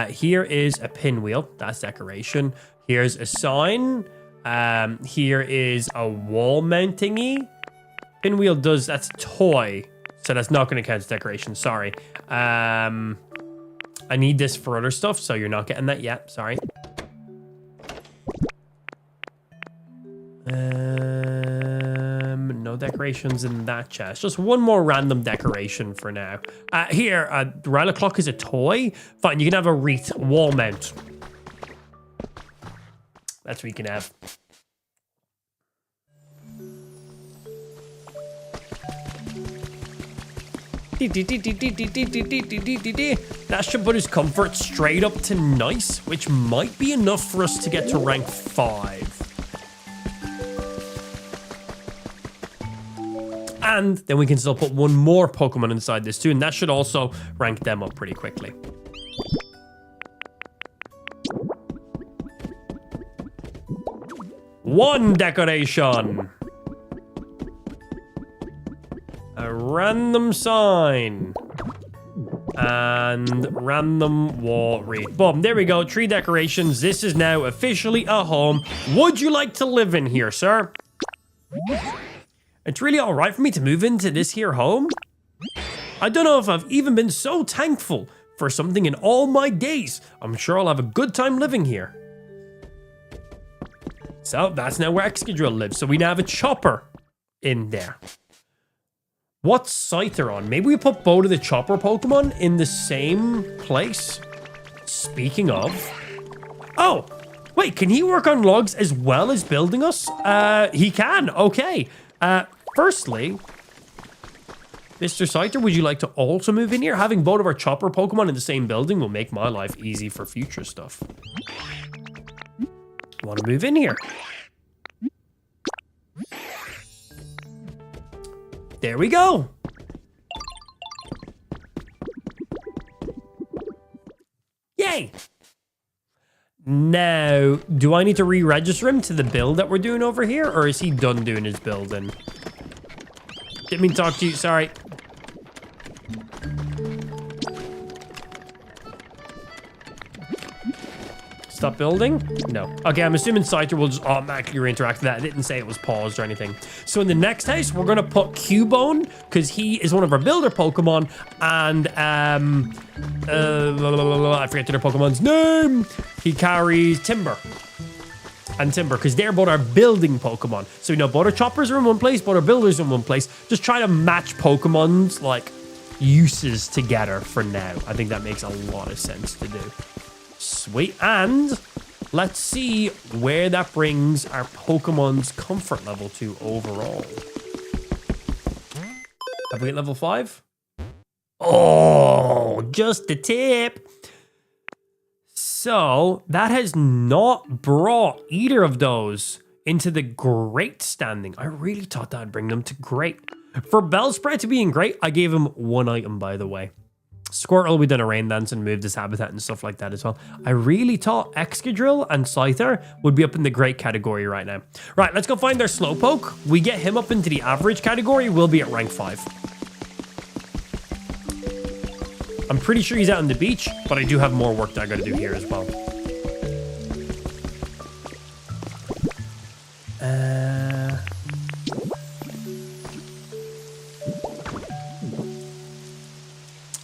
Here is a pinwheel. That's decoration. Here's a sign. Here is a wall mountingy. Pinwheel does... That's a toy. So that's not going to count as decoration. Sorry. I need this for other stuff, so you're not getting that yet. Sorry. No decorations in that chest. Just 1 more random decoration for now. Here, Royale clock is a toy. Fine, you can have a wreath wall mount. That's what you can have. That should put his comfort straight up to nice, which might be enough for us to get to rank 5. And then we can still put 1 more Pokemon inside this too, and that should also rank them up pretty quickly. One decoration. A random sign. And random wall wreath. Boom, there we go. 3 decorations. This is now officially a home. Would you like to live in here, sir? It's really all right for me to move into this here home. I don't know if I've even been so thankful for something in all my days. I'm sure I'll have a good time living here. So that's now where Excadrill lives. So we now have a chopper in there. What site they're on? Maybe we put both of the chopper Pokemon in the same place. Speaking of... Oh, wait, can he work on logs as well as building us? He can, okay. Firstly, Mr. Scyther, would you like to also move in here? Having both of our chopper Pokemon in the same building will make my life easy for future stuff. Want to move in here? There we go. Yay. Now, do I need to re-register him to the build that we're doing over here? Or is he done doing his building? Didn't mean to talk to you, sorry. Stop building? No. Okay, I'm assuming Scyther will just automatically reinteract with that. It didn't say it was paused or anything. So in the next house, we're going to put Cubone, because he is one of our builder Pokemon, and I forget their Pokemon's name. He carries Timber. And Timber, because they're both our building Pokemon. So, you know, both our choppers are in one place, both our builders are in one place. Just try to match Pokemon's, like, uses together for now. I think that makes a lot of sense to do. Sweet. And let's see where that brings our Pokemon's comfort level to overall. Have we hit level 5? Oh, just the tip. So that has not brought either of those into the great standing. I really thought that would bring them to great. For Bellsprout to be in great, I gave him 1 item, by the way. Squirtle, we done a rain dance and moved his habitat and stuff like that as well. I really thought Excadrill and Scyther would be up in the great category right now. Right, let's go find our Slowpoke. We get him up into the average category, we'll be at rank 5. I'm pretty sure he's out on the beach, but I do have more work that I gotta do here as well.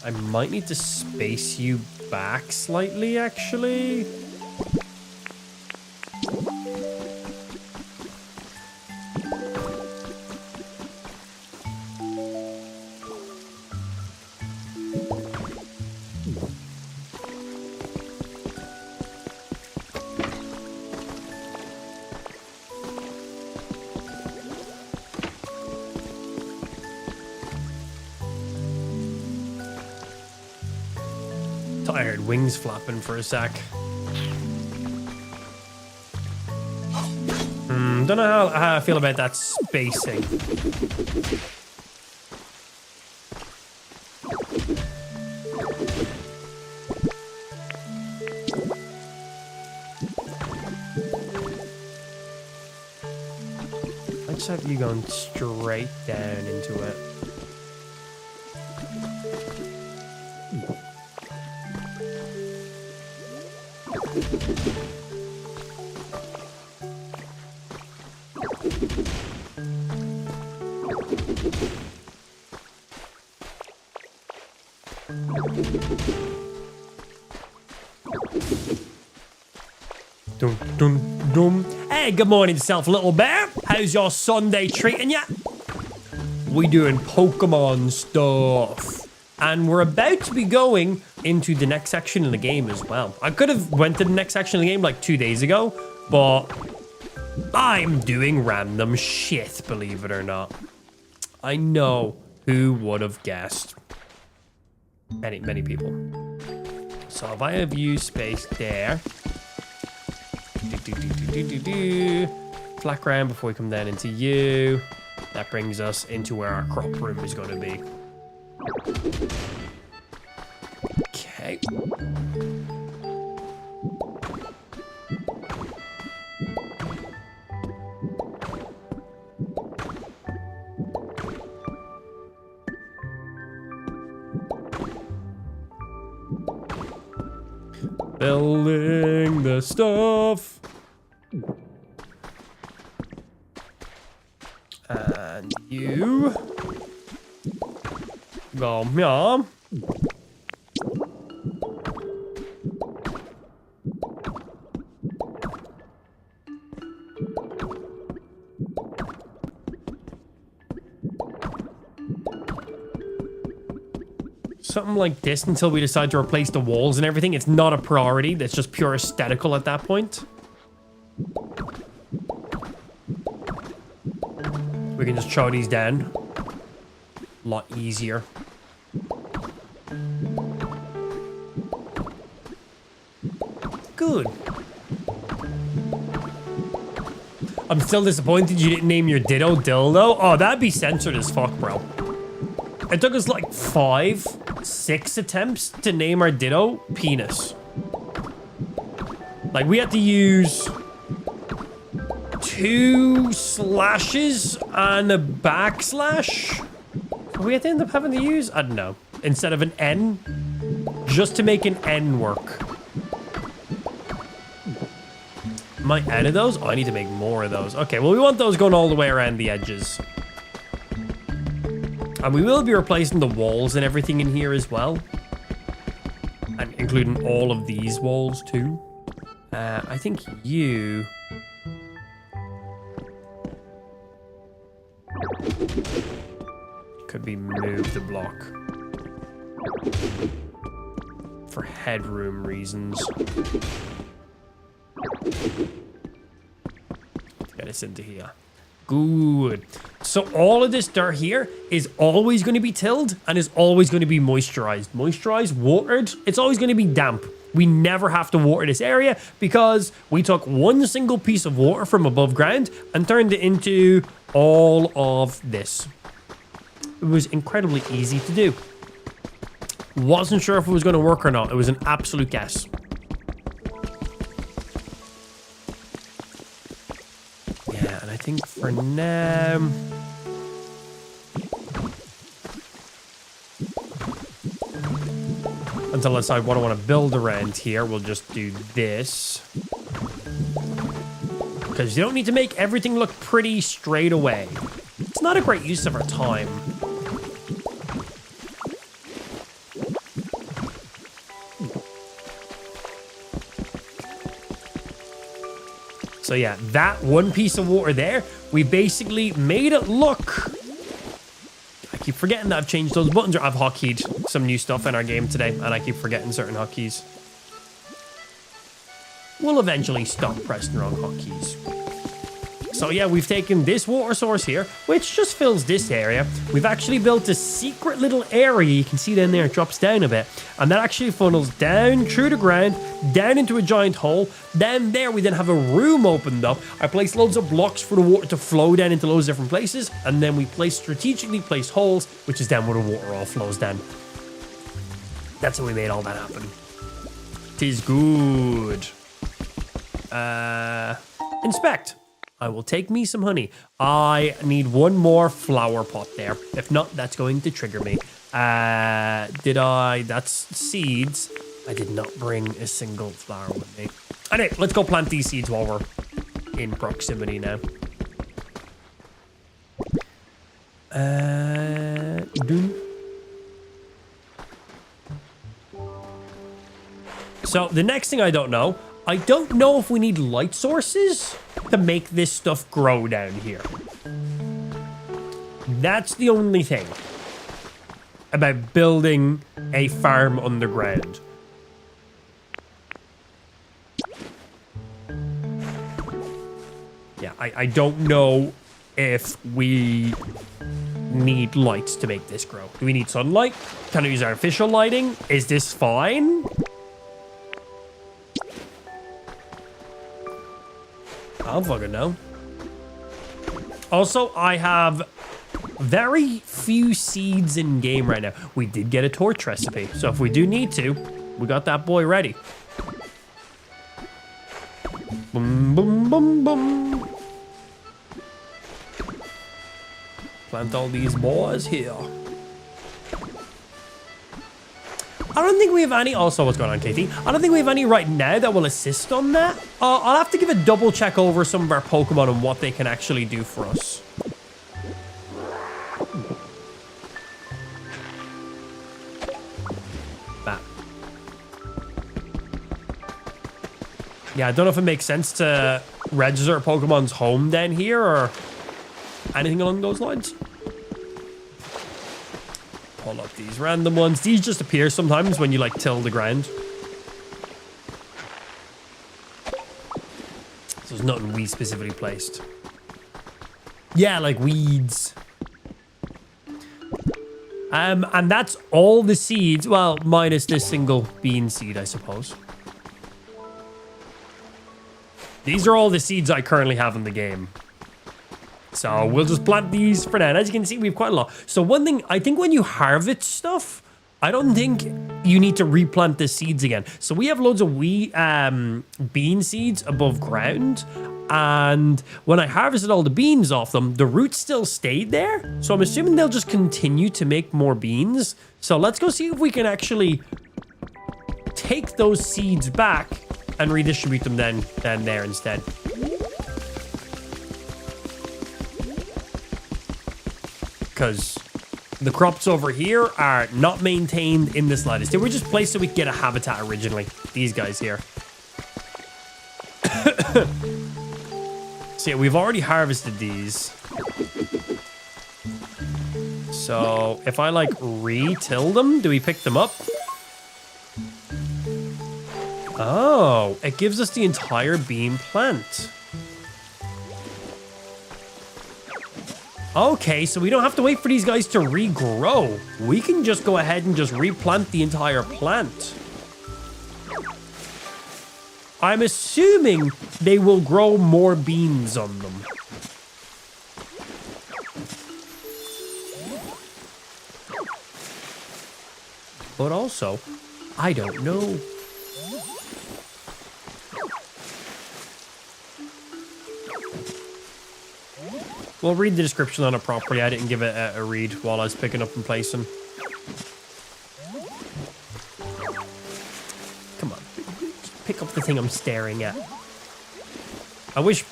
I might need to space you back slightly, actually. Tired, wings flapping for a sec. Don't know how I feel about that spacing. I just have you going straight down into it. Dum, dum, dum. Hey, good morning, self, little bear. How's your Sunday treating ya? We doing Pokemon stuff. And we're about to be going into the next section in the game as well. I could have went to the next section of the game like 2 days ago, but I'm doing random shit, believe it or not. I know, who would have guessed? Many people. So if I have you spaced there. Flat ground before we come down into you. That brings us into where our crop room is going to be. Okay. Building the stuff. And you go meow. Something like this until we decide to replace the walls and everything. It's not a priority. That's just pure aesthetical at that point. We can just chow these down. A lot easier. Good. I'm still disappointed you didn't name your Ditto Dildo. Oh, that'd be censored as fuck, bro. It took us like 5, 6 attempts to name our Ditto Penis. Like, we had to use 2 slashes and a backslash. We had to end up having to use, I don't know, instead of an N, just to make an N work. Am I out of those? Oh, I need to make more of those. Okay, well, we want those going all the way around the edges. And we will be replacing the walls and everything in here as well. And including all of these walls too. I think you... could be moved a block. For headroom reasons. Get us into here. Good. So all of this dirt here is always going to be tilled and is always going to be moisturized. Moisturized, watered. It's always going to be damp. We never have to water this area because we took one single piece of water from above ground and turned it into all of this. It was incredibly easy to do. Wasn't sure if it was going to work or not. It was an absolute guess. Yeah, and I think for now... until I decide what I want to build around here, we'll just do this. Because you don't need to make everything look pretty straight away. It's not a great use of our time. So yeah, that one piece of water there, we basically made it look... I keep forgetting that I've changed those buttons, or I've hotkeyed some new stuff in our game today, and I keep forgetting certain hotkeys. We'll eventually stop pressing wrong hotkeys. So yeah, we've taken this water source here, which just fills this area. We've actually built a secret little area. You can see down there, it drops down a bit. And that actually funnels down through the ground, down into a giant hole. Down there, we then have a room opened up. I placed loads of blocks for the water to flow down into loads of different places. And then we strategically placed holes, which is down where the water all flows down. That's how we made all that happen. Tis good. Inspect. I will take me some honey. I need one more flower pot there. If not, that's going to trigger me. That's seeds. I did not bring a single flower with me. Anyway, let's go plant these seeds while we're in proximity now. So the next thing I don't know if we need light sources to make this stuff grow down here. That's the only thing about building a farm underground. Yeah, I don't know if we need lights to make this grow. Do we need sunlight? Can I use artificial lighting? Is this fine? I don't fucking know. Also, I have very few seeds in game right now. We did get a torch recipe, so if we do need to, we got that boy ready. Boom, boom, boom, boom. Plant all these boys here. I don't think we have any... Also, what's going on, Katie? I don't think we have any right now that will assist on that. I'll have to give a double check over some of our Pokemon and what they can actually do for us. That. Yeah, I don't know if it makes sense to register Pokemon's home down here or anything along those lines. Pull up these random ones. These just appear sometimes when you like till the ground. So there's nothing we specifically placed. Yeah, like weeds. And that's all the seeds. Well, minus this single bean seed, I suppose. These are all the seeds I currently have in the game. So we'll just plant these for now. And as you can see, we have quite a lot. So one thing, I think when you harvest stuff, I don't think you need to replant the seeds again. So we have loads of bean seeds above ground. And when I harvested all the beans off them, the roots still stayed there. So I'm assuming they'll just continue to make more beans. So let's go see if we can actually take those seeds back and redistribute them then there instead. Because the crops over here are not maintained in the slightest. They were just placed so we could get a habitat originally. These guys here. So yeah, we've already harvested these. So if I like re-till them, do we pick them up? Oh, it gives us the entire bean plant. Okay, so we don't have to wait for these guys to regrow. We can just go ahead and just replant the entire plant. I'm assuming they will grow more beans on them. But also, I don't know. We'll read the description on it properly. I didn't give it a read while I was picking up and placing. Come on. Just pick up the thing I'm staring at. I wish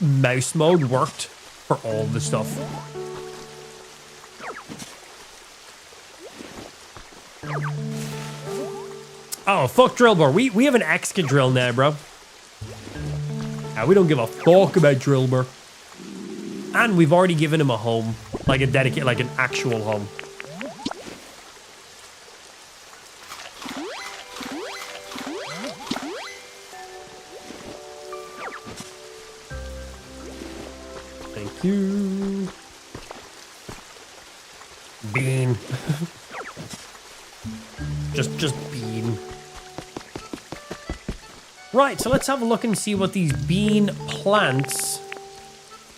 mouse mode worked for all the stuff. Oh, fuck drill bur. We have an Exca drill now, bro. We don't give a fuck about drill bur. And we've already given him a home, like a dedicate, like an actual home. Thank you. Bean. just bean. Right, so let's have a look and see what these bean plants.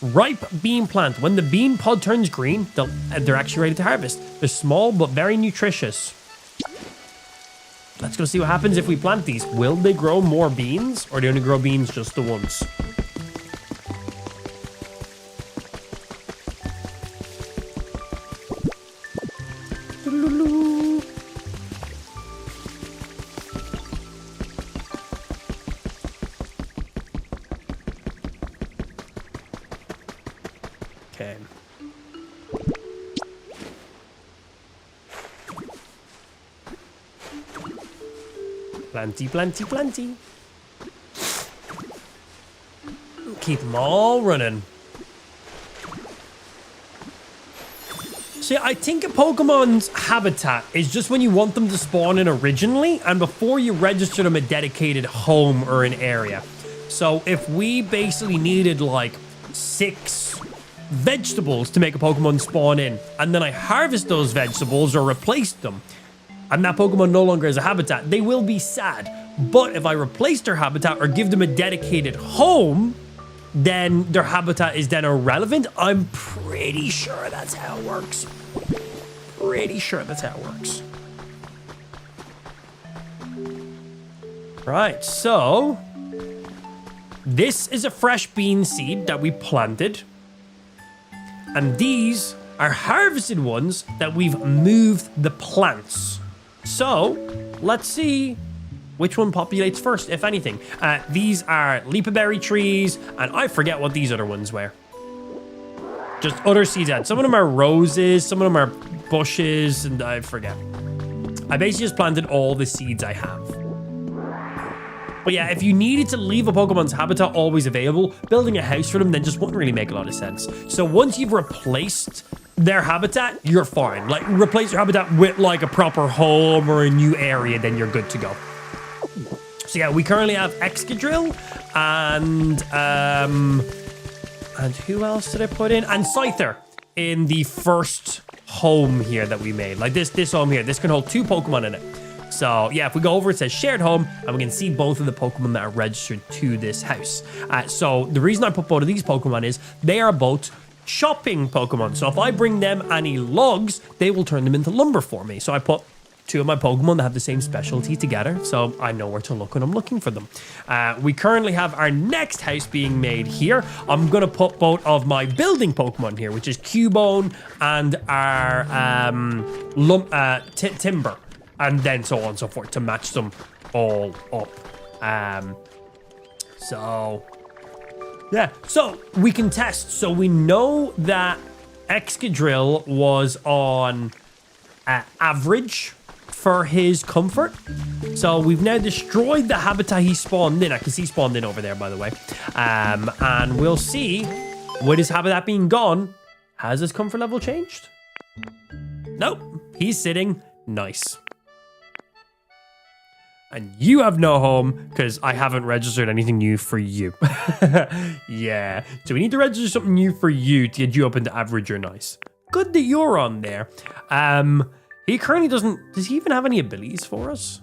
Ripe bean plant. When the bean pod turns green, they're actually ready to harvest. They're small but very nutritious. Let's go see what happens if we plant these. Will they grow more beans, or do they only grow beans just the once? Okay. Plenty, plenty, plenty. Keep them all running. See, I think a Pokemon's habitat is just when you want them to spawn in originally and before you register them a dedicated home or an area. So if we basically needed like 6 vegetables to make a Pokemon spawn in, and then I harvest those vegetables or replace them, and that Pokemon no longer has a habitat, they will be sad. But if I replace their habitat or give them a dedicated home, then their habitat is then irrelevant. I'm pretty sure that's how it works. Pretty sure that's how it works. Right, so this is a fresh bean seed that we planted. And these are harvested ones that we've moved the plants. So let's see which one populates first, if anything. These are leapaberry trees, and I forget what these other ones were. Just other seeds out. Some of them are roses, some of them are bushes, and I forget. I basically just planted all the seeds I have. But yeah, if you needed to leave a Pokemon's habitat always available, building a house for them then just wouldn't really make a lot of sense. So once you've replaced their habitat, you're fine. Like, replace your habitat with like a proper home or a new area, then you're good to go. So yeah, we currently have Excadrill and who else did I put in? And Scyther in the first home here that we made. Like this home here. This can hold 2 Pokemon in it. So yeah, if we go over, it says shared home, and we can see both of the Pokemon that are registered to this house. So the reason I put both of these Pokemon is they are both chopping Pokemon. So if I bring them any logs, they will turn them into lumber for me. So I put 2 of my Pokemon that have the same specialty together, so I know where to look when I'm looking for them. We currently have our next house being made here. I'm gonna put both of my building Pokemon here, which is Cubone and our Timber, and then so on and so forth to match them all up. So yeah, so we can test. So we know that Excadrill was on average for his comfort. So we've now destroyed the habitat he spawned in. I can see he spawned in over there, by the way. And we'll see, with his habitat being gone, has his comfort level changed? Nope, he's sitting nice. And you have no home because I haven't registered anything new for you. Yeah, so we need to register something new for you to get you up into average or nice. Good that you're on there. He currently doesn't... Does he even have any abilities for us?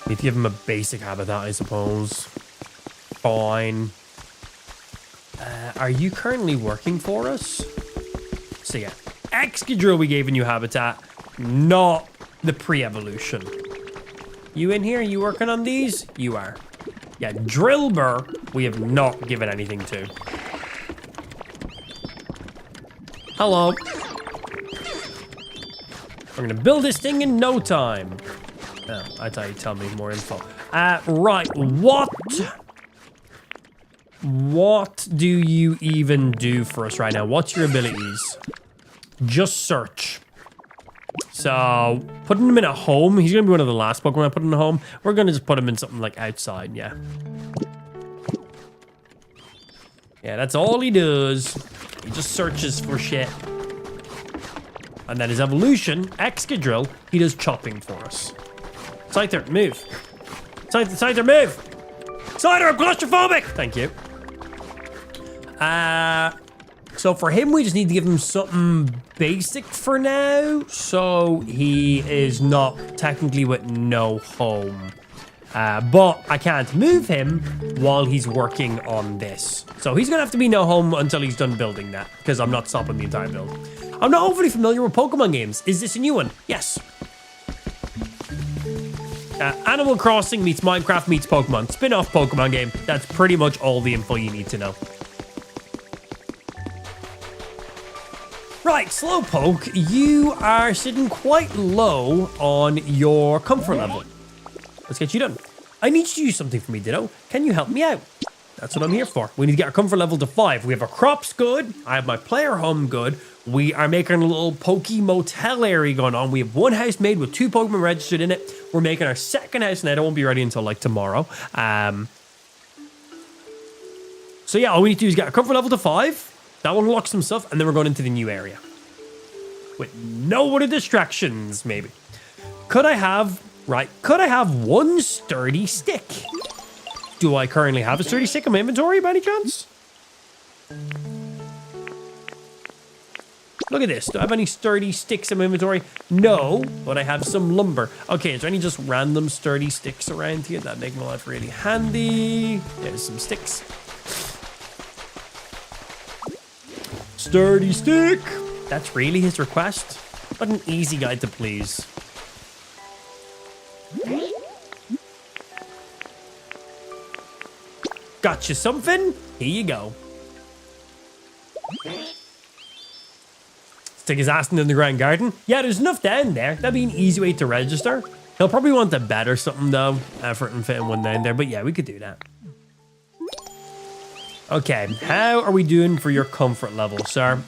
Need to give him a basic habitat, I suppose. Fine. Are you currently working for us? So yeah, Excadrill, we gave a new habitat, not the pre-evolution. You in here? You working on these? You are. Yeah, Drillbur, we have not given anything to. Hello. We're gonna build this thing in no time. Oh, I thought you'd tell me more info. Right, what do you even do for us right now? What's your abilities? Just search. So, putting him in a home. He's gonna be one of the last Pokemon I put in a home. We're gonna just put him in something like outside, yeah. Yeah, that's all he does. He just searches for shit. And then his evolution, Excadrill, he does chopping for us. Scyther, move. Scyther, move. Scyther, I'm claustrophobic. Thank you. So for him, we just need to give him something basic for now. So he is not technically with no home. But I can't move him while he's working on this. So he's gonna have to be no home until he's done building that, because I'm not stopping the entire build. I'm not overly familiar with Pokemon games. Is this a new one? Yes. Animal Crossing meets Minecraft meets Pokemon. Spin-off Pokemon game. That's pretty much all the info you need to know. Right, Slowpoke, you are sitting quite low on your comfort level. Let's get you done. I need you to do something for me, Ditto. Can you help me out? That's what I'm here for. We need to get our comfort level to 5. We have our crops good. I have my player home good. We are making a little Poke Motel area going on. We have one house made with 2 Pokemon registered in it. We're making our second house, and that won't be ready until like tomorrow. So yeah, all we need to do is get our comfort level to 5. That will unlock some stuff, and then we're going into the new area. With no other distractions, maybe. Could I have one sturdy stick? Do I currently have a sturdy stick in my inventory by any chance? Look at this. Do I have any sturdy sticks in my inventory? No, but I have some lumber. Okay, is there any just random sturdy sticks around here? That'd make my life really handy. There's some sticks. Sturdy stick. That's really his request? What an easy guy to please. Gotcha something? Here you go. Stick his ass in the underground garden. Yeah, there's enough down there. That'd be an easy way to register. He'll probably want a bed or something though, for it and fitting one down there. But yeah, we could do that. Okay, how are we doing for your comfort level, sir?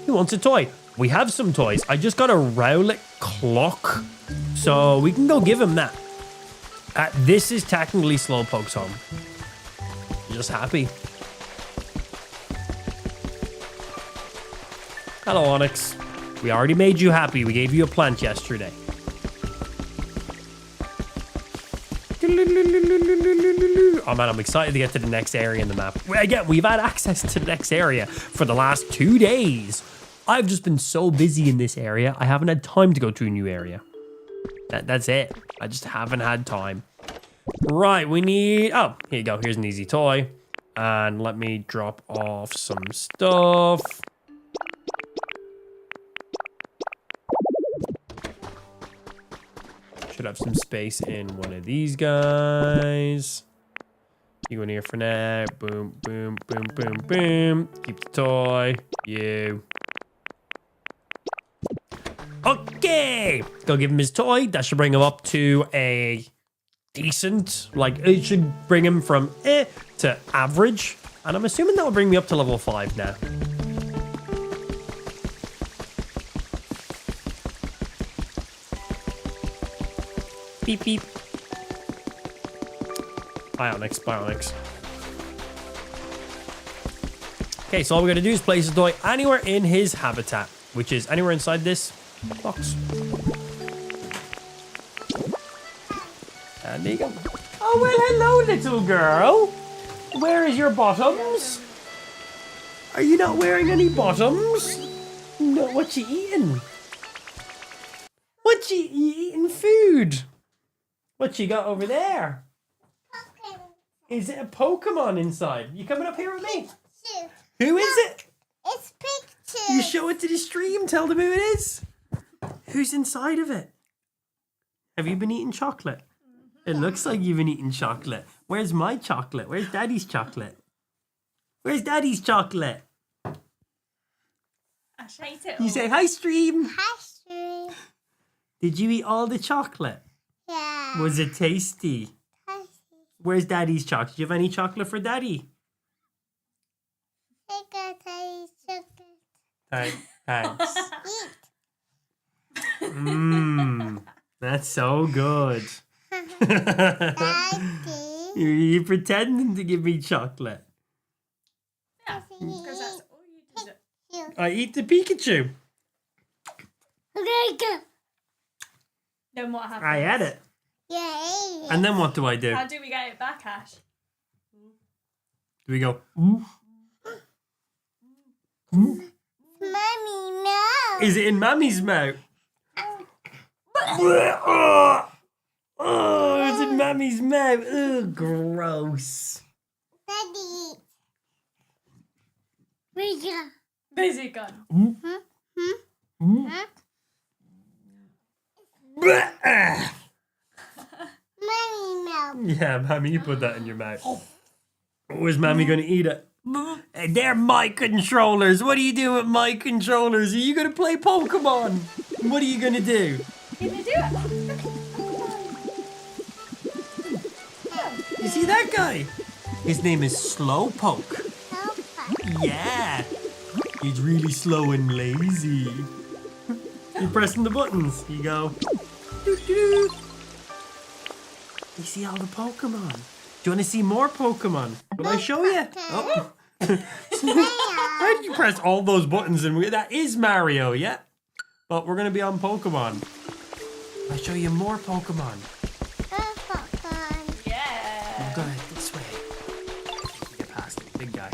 He wants a toy. We have some toys. I just got a Rowlet clock, so we can go give him that. This is technically Slowpoke's home. Just happy. Hello, Onyx. We already made you happy. We gave you a plant yesterday. Oh man, I'm excited to get to the next area in the map. Again, we've had access to the next area for the last 2 days. I've just been so busy in this area, I haven't had time to go to a new area. That's it. I just haven't had time. Right, we need... Oh, here you go. Here's an easy toy. And let me drop off some stuff. Should have some space in one of these guys. You go in here for now. Boom, boom, boom, boom, boom. Keep the toy. You. Okay. Go give him his toy. That should bring him up to a decent, like, it should bring him from to average. And I'm assuming that will bring me up to level 5 now. Beep, beep. Bionics, Bionics. Okay, so all we're going to do is place a toy anywhere in his habitat, which is anywhere inside this box. And there you go. Oh, well, hello, little girl. Where is your bottoms? Are you not wearing any bottoms? No, what you eating? What you eating food? What you got over there? Is it a Pokemon inside? You coming up here with me? Who is it? It's picture. You show it to the stream. Tell them who it is. Who's inside of it? Have you been eating chocolate? It looks like you've been eating chocolate. Where's my chocolate? Where's Daddy's chocolate? Where's Daddy's chocolate? I ate it. You say hi, stream. Hi, Stream. Did you eat all the chocolate? Yeah. Was it tasty? Hi, Where's Daddy's chocolate? Do you have any chocolate for Daddy? Thanks. Eat. That's so good. Daddy. You're pretending to give me chocolate. Because that's all you deserve. I eat the Pikachu. Then what happens? I had it. Yeah. And then what do I do? How do we get it back, Ash? Do we go, Mommy, no. is it in Mammy's mouth? Oh, it's in Mammy's mouth. Ugh, gross. Daddy. Where's your... Where's it gone? Mommy, no. Yeah, Mammy, you put that in your mouth. Oh, is Mammy going to eat it? Hey, they're my controllers. What are you doing with my controllers? Are you going to play Pokemon? What are you going to do? Can you do it? You see that guy? His name is Slowpoke. Yeah. He's really slow and lazy. You're pressing the buttons. You go. Doo-doo. You see all the Pokemon. Do you want to see more Pokemon? Will I show you? Oh. How did you press all those buttons? And that is Mario, yeah. But we're going to be on Pokemon. I'll show you more Pokemon. Yeah. Go ahead, this way. Get past it, big guy.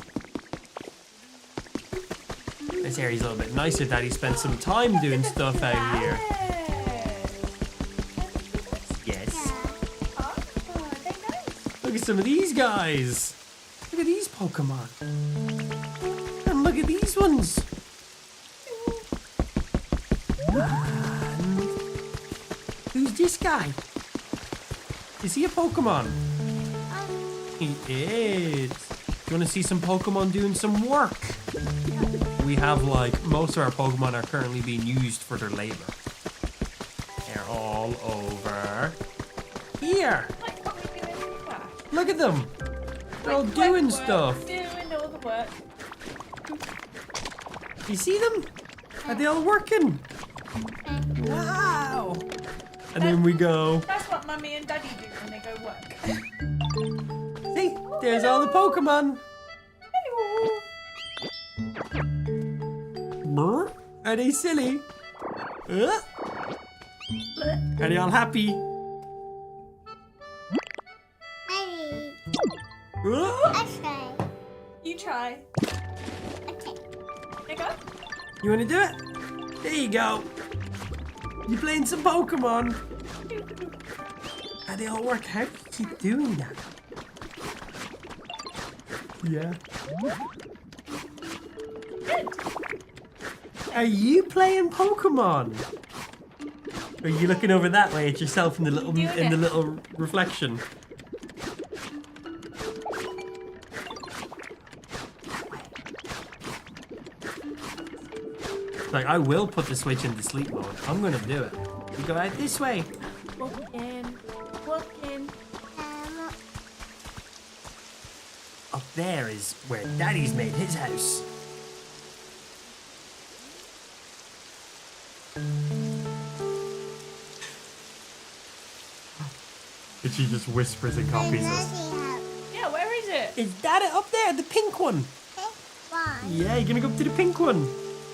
This area's a little bit nicer. Daddy spent some time doing stuff out here. Yes. Oh, they're nice. Look at some of these guys. Look at these Pokemon. And look at these ones. And who's this guy? Is he a Pokemon? He is. Do you want to see some Pokemon doing some work? We have, like, most of our Pokemon are currently being used for their labor. They're all over here. Like what we do in the class. Look at them. They're all doing Work, stuff. Doing all the work. You see them? Are they all working? Wow. And then we go. That's what Mummy and Daddy do when they go work. See, there's all the Pokemon. Hello. Brr. Are they silly? Are they all happy? Okay. You try. Okay. There you go. You want to do it? There you go. You playing some Pokemon? How they all work? How do you keep doing that? Yeah. Are you playing Pokemon? Or are you looking over that way at yourself in the little reflection? Like, I will put the Switch into sleep mode. I'm gonna do it. You go out this way. Walking. Walking. Up there is where Daddy's made his house. And she just whispers and copies us. Yeah, where is it? Is that it up there? The pink one? Yeah, you're gonna go up to the pink one.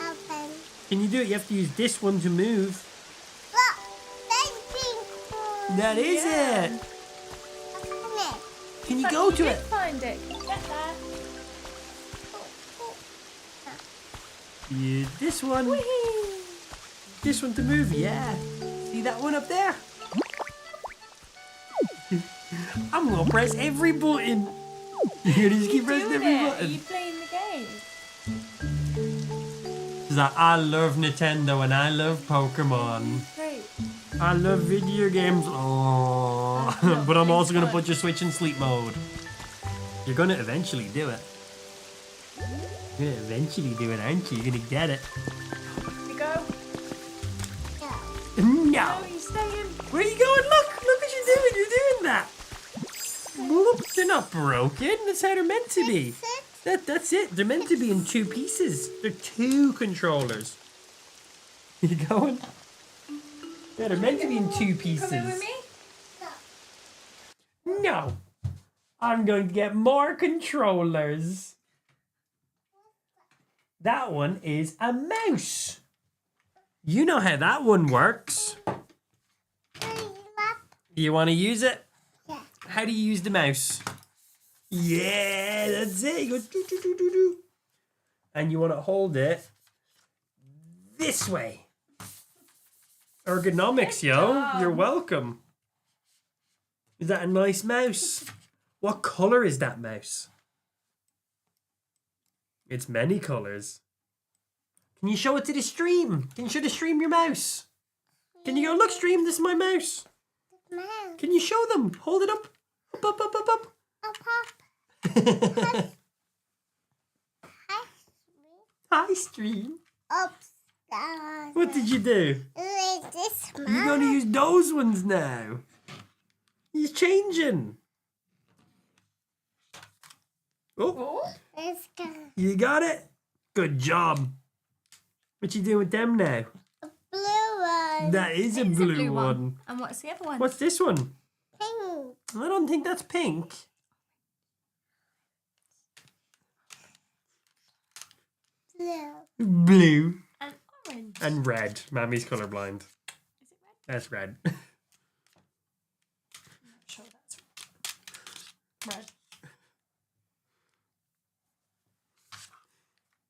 Open. Can you do it? You have to use this one to move. Look, that's pink. That is it. Open it. Can you But go to did it? Find it. Get there. Use this one. This one to move. Yeah. See that one up there? I'm gonna press every button. You're gonna just keep pressing Doing every it. Are button. you playing the game? She's like, I love Nintendo and I love Pokemon. Great. I love video games. Oh, but I'm also gonna put your Switch in sleep mode. You're gonna eventually do it. You're gonna eventually do it, aren't you? You're gonna get it. You go. No. No, you stay in. Where are you going? Look what you're doing. You're doing that. Whoop, they're not broken. That's how they're meant to be. That's it. They're meant to be in two pieces. They're two controllers. You going? Yeah, they're meant to be in two pieces. Come in with me. No. I'm going to get more controllers. That one is a mouse. You know how that one works. You want to use it? Yeah. How do you use the mouse? Yeah, that's it. You go do, do, do, do, do. And you want to hold it this way. Ergonomics, yo. You're welcome. Is that a nice mouse? What color is that mouse? It's many colors. Can you show it to the stream? Can you show the stream your mouse? Can you go, look, stream, this is my mouse. Mouse. Can you show them? Hold it up. Up, up, up, up, up. Up. Hi, stream. Upstairs. What did you do? Like this You're mouse. going to use those ones now. He's changing. Oh, Let's go. you got it? Good job. What you doing with them now? Blue one. That is a It's blue one. And what's the other one? What's this one? Pink. I don't think that's pink. Blue. Blue And orange. and red. Mammy's colorblind. Is it red? That's red. I'm sure that's red.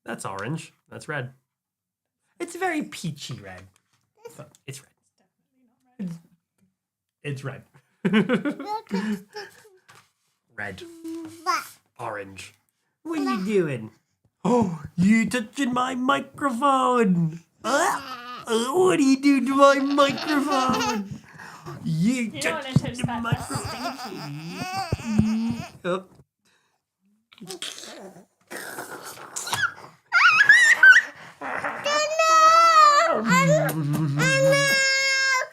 That's orange. That's red. It's a very peachy red. But it's red. It's red. Look at Red. that. Orange. What are you doing? Oh, you touching my microphone. What are you doing to my microphone? You You don't want to touched touch the that. microphone. Oh.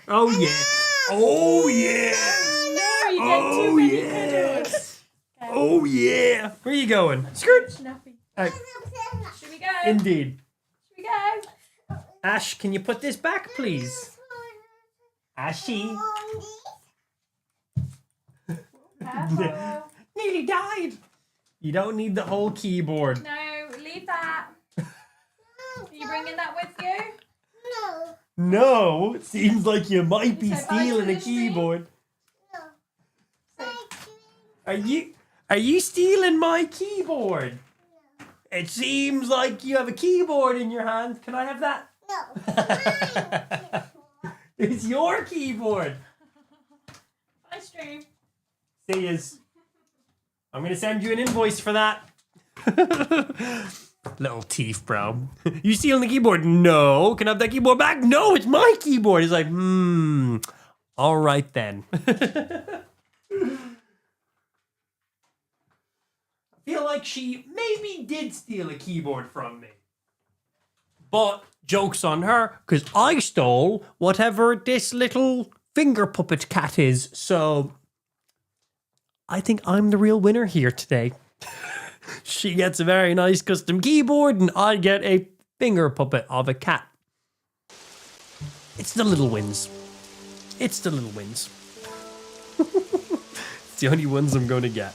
Oh yeah. Oh yeah. No, you get Oh, too many yeah. cuddles. Oh yeah. Where are you going? Skirt. Snappy. Out. Should we go? Indeed. Should we go? Ash, can you put this back, please? Ashy. Careful. Nearly died. You don't need the whole keyboard. No, leave that. Are you bringing that with you? No. No, it seems like you might be So bye stealing to a the stream. keyboard. No. Are you? Are you stealing my keyboard? It seems like you have a keyboard in your hand. Can I have that? No. It's your keyboard. Bye, stream. See yous. I'm going to send you an invoice for that. Little thief, bro. You stealing the keyboard? No. Can I have that keyboard back? No, it's my keyboard. He's like, all right then. I feel like she maybe did steal a keyboard from me. But joke's on her, because I stole whatever this little finger puppet cat is. So I think I'm the real winner here today. She gets a very nice custom keyboard and I get a finger puppet of a cat. It's the little wins. It's the little wins. It's the only ones I'm going to get.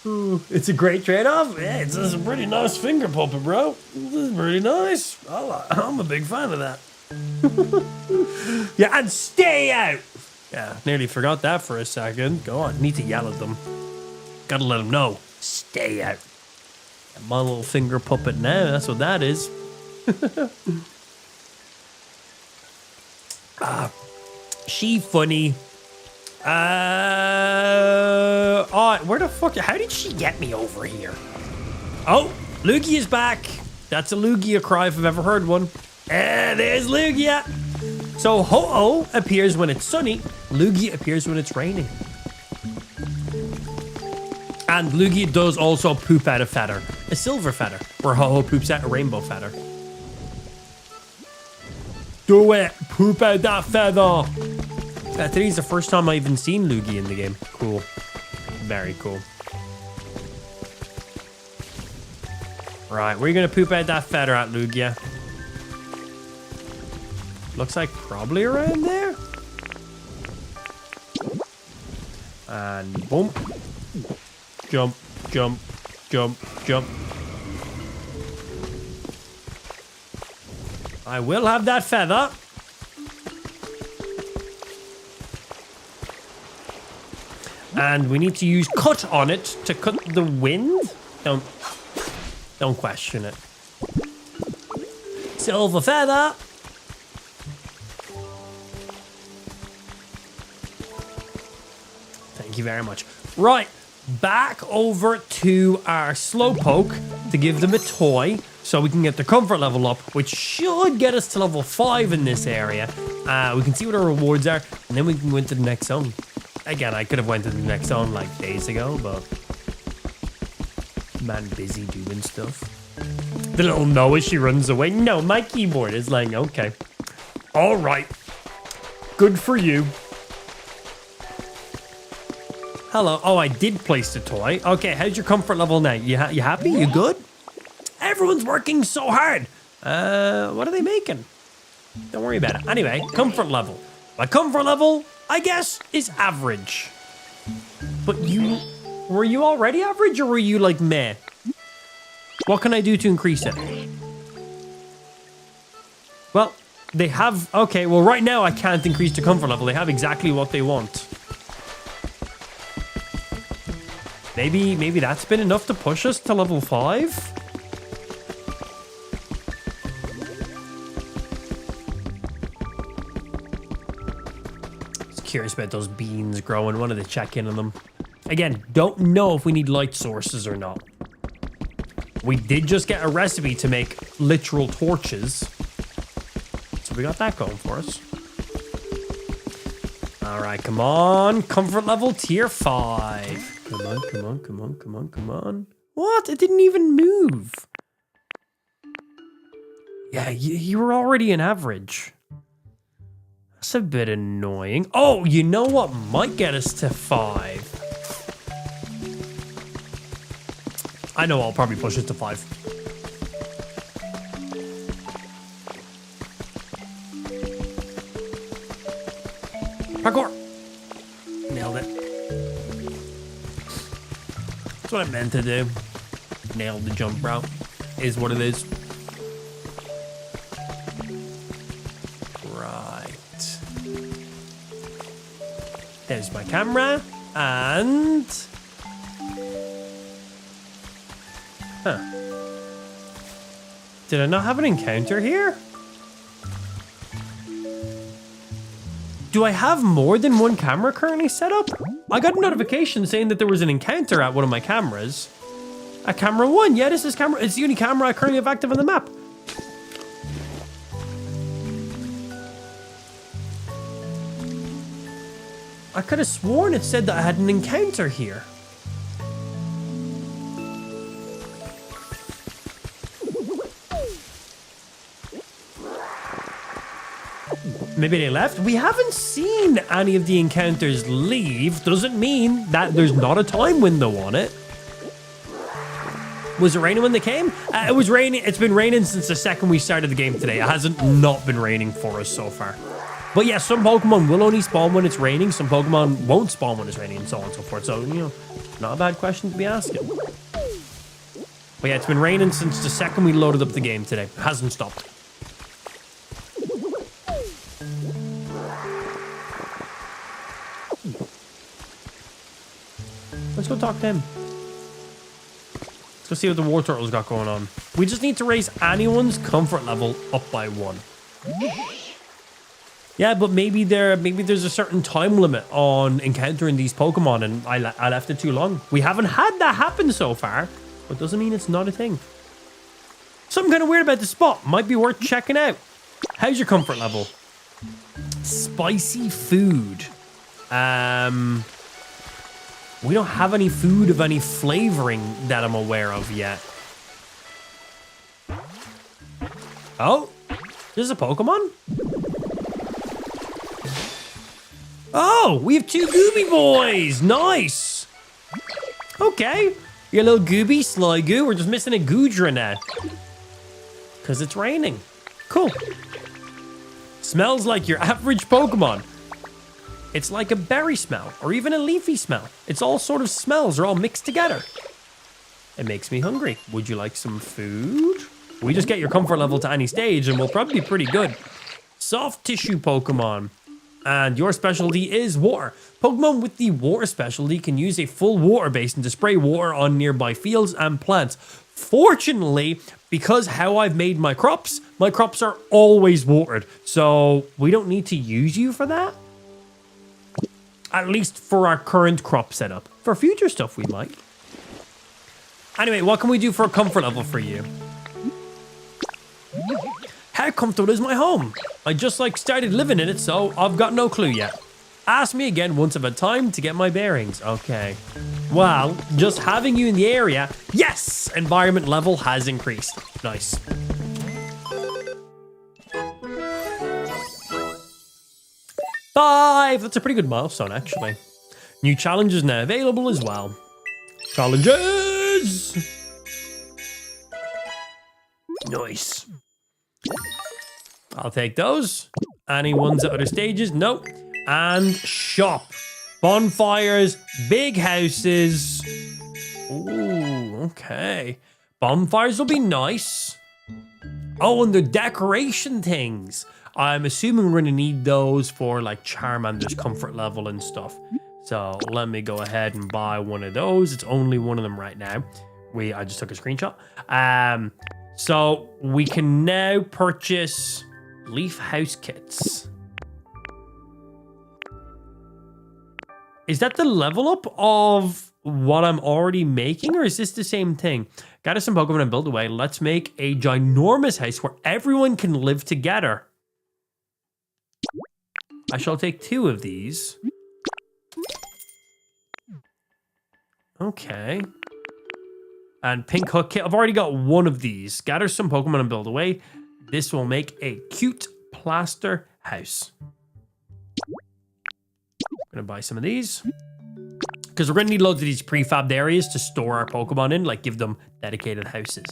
Ooh, it's a great trade-off. Yeah, it's a pretty nice finger puppet, bro. This is pretty nice. I'm a big fan of that. Yeah, and stay out. Yeah, nearly forgot that for a second. Go on, need to yell at them. Gotta let them know. Stay out. My little finger puppet now, that's what that is. She funny. Oh, where the fuck? How did she get me over here? Oh, Lugia is back. That's a Lugia cry if I've ever heard one. There's Lugia. So Ho-Oh appears when it's sunny. Lugia appears when it's raining. And Lugia does also poop out a feather. A silver feather. Where Ho-Oh poops out a rainbow feather. Do it. Poop out that feather. Today's the first time I've even seen Lugia in the game. Cool. Very cool. Right, where are you going to poop out that feather at, Lugia? Looks like probably around there. And boom. Jump, jump, jump, jump. I will have that feather. And we need to use cut on it to cut the wind. Don't question it. Silver feather. Thank you very much. Right, back over to our Slowpoke to give them a toy so we can get the comfort level up, which should get us to level 5 in this area. We can see what our rewards are, and then we can go into the next zone. Again, I could have went to the next zone like days ago, but man busy doing stuff. The little Noah, she runs away. No, my keyboard is like, okay. All right. Good for you. Hello. Oh, I did place the toy. Okay, how's your comfort level now? You happy? You good? Everyone's working so hard. What are they making? Don't worry about it. Anyway, comfort level. My comfort level, I guess, is average. But were you already average or were you like meh? What can I do to increase it? Well, they have, okay, well right now I can't increase the comfort level. They have exactly what they want. Maybe that's been enough to push us to level 5? Curious about those beans growing. Wanted to check in on them. Again, don't know if we need light sources or not. We did just get a recipe to make literal torches. So we got that going for us. All right, come on. Comfort level tier 5. Come on, come on, come on, come on, come on. What? It didn't even move. Yeah, you were already an average. That's a bit annoying. Oh, you know what might get us to 5? I know I'll probably push us to 5. Parkour! Nailed it. That's what I meant to do. Nailed the jump route. Is what it is. There's my camera, and Did I not have an encounter here? Do I have more than one camera currently set up? I got a notification saying that there was an encounter at one of my cameras. At camera 1, yeah, this is camera. It's the only camera I currently have active on the map. I could have sworn it said that I had an encounter here. Maybe they left. We haven't seen any of the encounters leave. Doesn't mean that there's not a time window on it. Was it raining when they came? It was raining. It's been raining since the second we started the game today. It hasn't not been raining for us so far. But yeah, some Pokemon will only spawn when it's raining. Some Pokemon won't spawn when it's raining and so on and so forth. So, you know, not a bad question to be asking. But yeah, it's been raining since the second we loaded up the game today. It hasn't stopped. Let's go talk to him. Let's go see what the War Turtle's got going on. We just need to raise anyone's comfort level up by 1. Yeah, but maybe there's a certain time limit on encountering these Pokemon, and I left it too long. We haven't had that happen so far, but doesn't mean it's not a thing. Something kind of weird about the spot. Might be worth checking out. How's your comfort level? Spicy food. We don't have any food of any flavoring that I'm aware of yet. Oh, this is a Pokemon? Oh, we have 2 Gooby boys. Nice. Okay. Your little Gooby, Sliggoo. We're just missing a Goodra now. Because it's raining. Cool. Smells like your average Pokemon. It's like a berry smell or even a leafy smell. It's all sort of smells are all mixed together. It makes me hungry. Would you like some food? We just get your comfort level to any stage and we'll probably be pretty good. Soft tissue Pokemon. And your specialty is water. Pokemon with the water specialty can use a full water basin to spray water on nearby fields and plants. Fortunately, because how I've made my crops are always watered. So we don't need to use you for that. At least for our current crop setup. For future stuff, we might. Anyway, what can we do for a comfort level for you? How comfortable is my home? I just started living in it, so I've got no clue yet. Ask me again once I've had time to get my bearings. Okay. Well, just having you in the area, yes! Environment level has increased. Nice. Five! That's a pretty good milestone, actually. New challenges now available as well. Challenges! Nice. I'll take those. Any ones at other stages? Nope. And shop. Bonfires, big houses. Ooh, okay. Bonfires will be nice. Oh, and the decoration things. I'm assuming we're going to need those for like Charmander's comfort level and stuff. So let me go ahead and buy one of those. It's only one of them right now. I just took a screenshot. So we can now purchase leaf house kits. Is that the level up of what I'm already making, or is this the same thing? Gather some Pokemon and build away. Let's make a ginormous house where everyone can live together. I shall take 2 of these. Okay. And pink hook kit. I've already got 1 of these. Gather some Pokemon and build away. This will make a cute plaster house. I'm gonna buy some of these. Because we're gonna need loads of these prefabbed areas to store our Pokemon in, like give them dedicated houses.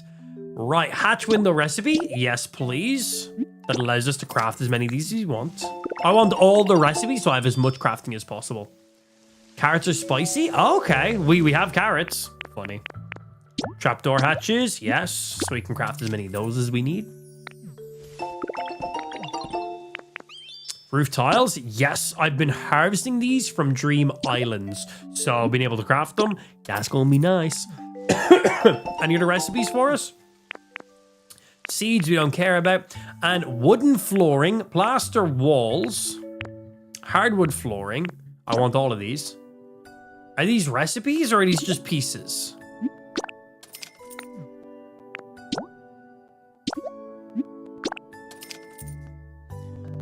Right, hatch window recipe. Yes, please. That allows us to craft as many of these as we want. I want all the recipes so I have as much crafting as possible. Carrots are spicy? Okay, we have carrots. Funny. Trapdoor hatches, yes. So we can craft as many of those as we need. Roof tiles, yes. I've been harvesting these from Dream Islands. So being able to craft them, that's gonna be nice. Any other recipes for us? Seeds we don't care about. And wooden flooring, plaster walls, hardwood flooring. I want all of these. Are these recipes or are these just pieces?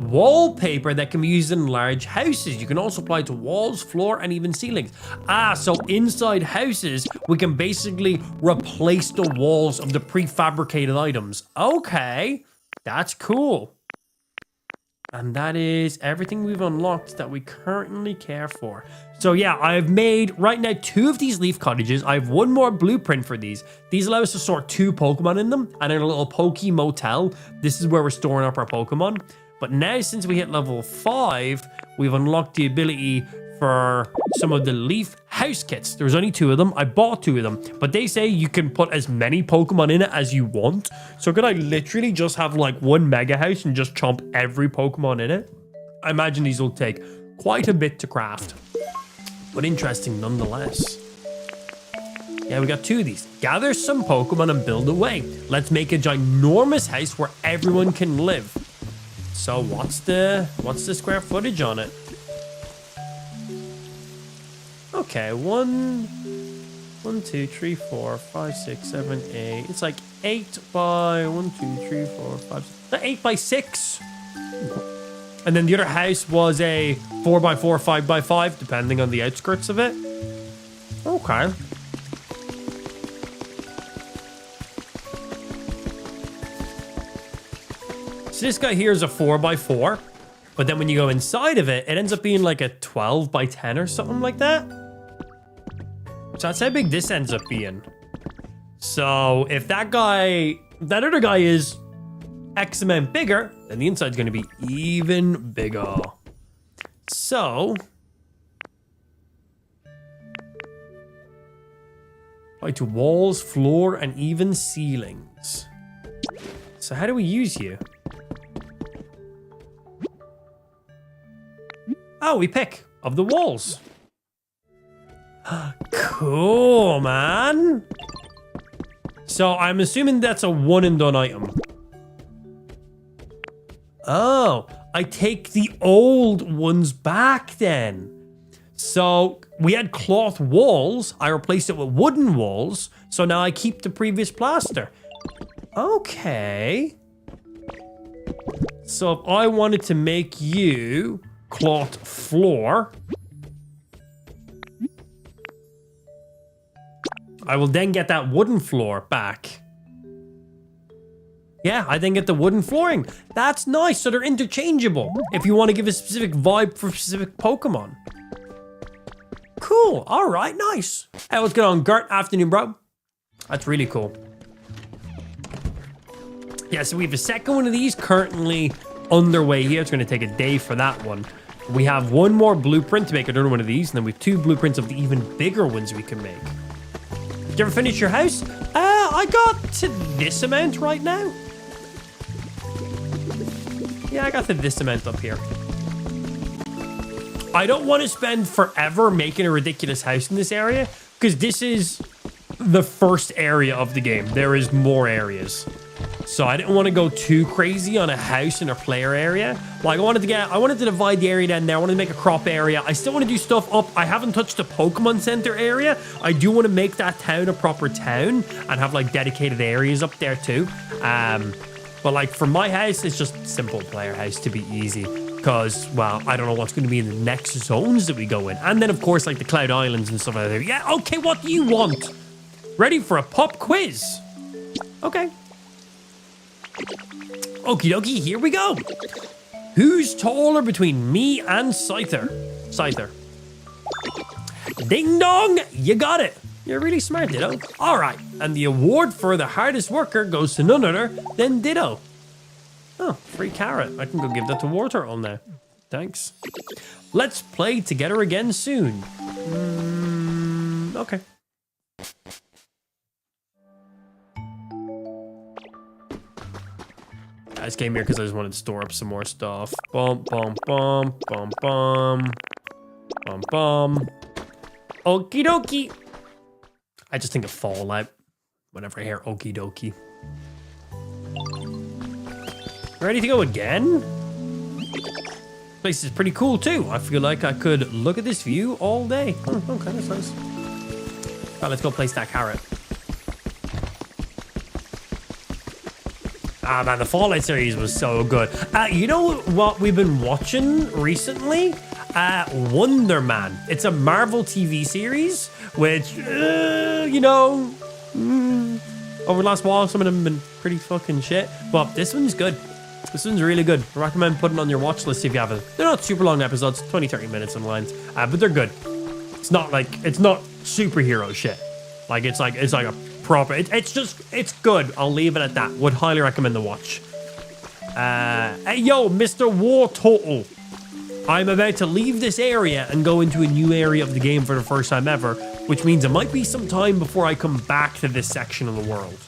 Wallpaper that can be used in large houses. You can also apply to walls, floor, and even ceilings. Ah, so inside houses, we can basically replace the walls of the prefabricated items. Okay, that's cool. And that is everything we've unlocked that we currently care for. So yeah, I've made right now 2 of these leaf cottages. I have 1 more blueprint for these. These allow us to store 2 Pokemon in them. And in a little Poke Motel, this is where we're storing up our Pokemon. But now, since we hit level 5, we've unlocked the ability for some of the leaf house kits. There's only 2 of them. I bought 2 of them, but they say you can put as many Pokemon in it as you want. So could I literally just have like 1 mega house and just chomp every Pokemon in it? I imagine these will take quite a bit to craft, but interesting nonetheless. Yeah, we got 2 of these. Gather some Pokemon and build away. Let's make a ginormous house where everyone can live. So what's the square footage on it? Okay, 1, 2, 3, 4, 5, 6, 7, 8. It's like 8 by 1, 2, 3, 4, 5, 6. 8 by 6. And then the other house was a 4 by 4, 5 by 5, depending on the outskirts of it. Okay. So this guy here is a 4 by 4, but then when you go inside of it, it ends up being like a 12 by 10 or something like that. So that's how big this ends up being. So if that other guy is X amount bigger, then the inside's going to be even bigger. So apply to walls, floor, and even ceilings. So how do we use you? Oh, we pick of the walls. Cool, man. So I'm assuming that's a one and done item. Oh, I take the old ones back then. So we had cloth walls. I replaced it with wooden walls. So now I keep the previous plaster. Okay. So if I wanted to make you cloth floor, I will then get that wooden floor back. Yeah, I then get the wooden flooring. That's nice. So they're interchangeable if you want to give a specific vibe for specific Pokemon. Cool. All right, nice. Hey, what's going on, Gert? Afternoon, bro. That's really cool. Yeah, so we have a second one of these currently underway here. It's going to take a day for that one. We have 1 more blueprint to make another one of these, and then we have 2 blueprints of the even bigger ones we can make. Did you ever finish your house? I got to this amount right now. Yeah, I got to this amount up here. I don't want to spend forever making a ridiculous house in this area, because this is the first area of the game. There is more areas. So I didn't want to go too crazy on a house in a player area. Like I wanted to divide the area down there. I wanted to make a crop area. I still want to do stuff up. I haven't touched the Pokemon Center area. I do want to make that town a proper town and have like dedicated areas up there too. But like for my house, it's just simple player house to be easy. Because, well, I don't know what's going to be in the next zones that we go in. And then of course like the Cloud Islands and stuff like that. Yeah, okay, what do you want? Ready for a pop quiz? Okay. Okie dokie, here we go. Who's taller between me and Scyther? Scyther. Ding dong, you got it. You're really smart, Ditto. All right, and the award for the hardest worker goes to none other than Ditto. Oh, free carrot. I can go give that to Wartortle now. Thanks. Let's play together again soon. Okay. I just came here because I just wanted to store up some more stuff. Bum, bum, bum, bum, bum. Bum, bum. Okie dokie. I just think of Fallout whenever I hear okie dokie. Ready to go again? Place is pretty cool too. I feel like I could look at this view all day. Oh, okay, that's nice. Right, let's go place that carrot. Ah, man, the Fallout series was so good. You know what we've been watching recently? Wonder Man. It's a Marvel TV series, which, you know, over the last while, some of them have been pretty fucking shit. But this one's good. This one's really good. I recommend putting it on your watch list if you haven't. They're not super long episodes, 20-30 minutes in lines, but they're good. It's not superhero shit. It's like a proper. It's good. I'll leave it at that. Would highly recommend the watch. Hey, yo, Mr. War Total. I'm about to leave this area and go into a new area of the game for the first time ever, which means it might be some time before I come back to this section of the world.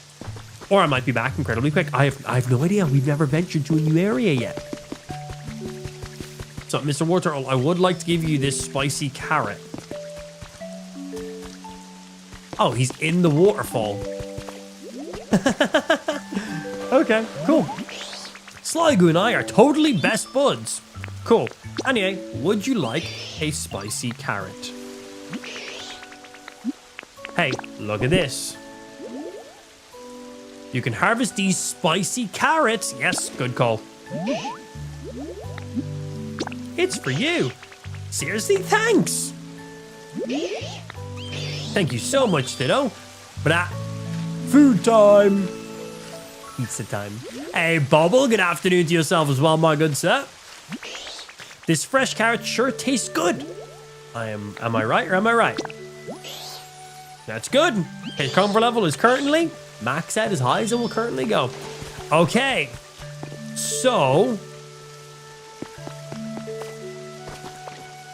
Or I might be back incredibly quick. I have no idea. We've never ventured to a new area yet. So, Mr. War Turtle, I would like to give you this spicy carrot. Oh, he's in the waterfall. Okay, cool. Sligo and I are totally best buds. Cool. Anyway, would you like a spicy carrot? Hey, look at this. You can harvest these spicy carrots. Yes, good call. It's for you. Seriously, thanks. Thank you so much, Ditto. But food time. Pizza time. Hey, Bubble, good afternoon to yourself as well, my good sir. This fresh carrot sure tastes good. Am I right or am I right? That's good. His comfort level is currently maxed out as high as it will currently go. Okay. So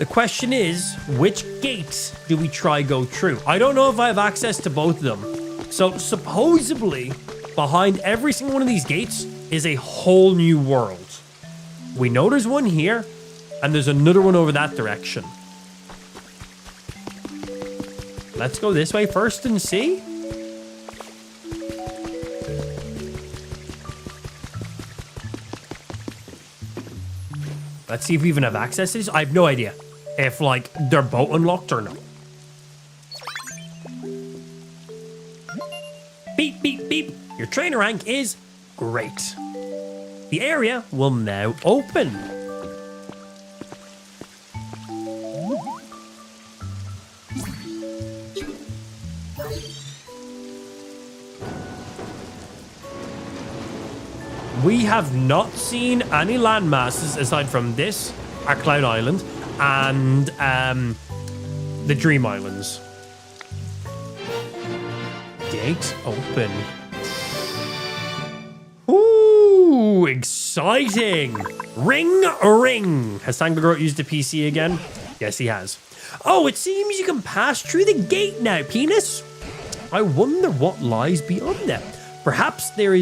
the question is, which gate do we try go through? I don't know if I have access to both of them. So supposedly behind every single one of these gates is a whole new world. We know there's one here and there's another one over that direction. Let's go this way first and see. Let's see if we even have access to this. I have no idea if, they're both unlocked or not. Beep, beep, beep. Your trainer rank is great. The area will now open. We have not seen any land masses aside from this, our Cloud Island, and the Dream Islands. Gate open. Ooh, exciting. Ring, ring. Has Tanglegroat used the PC again? Yes, he has. Oh, it seems you can pass through the gate now, Penis. I wonder what lies beyond there. Perhaps there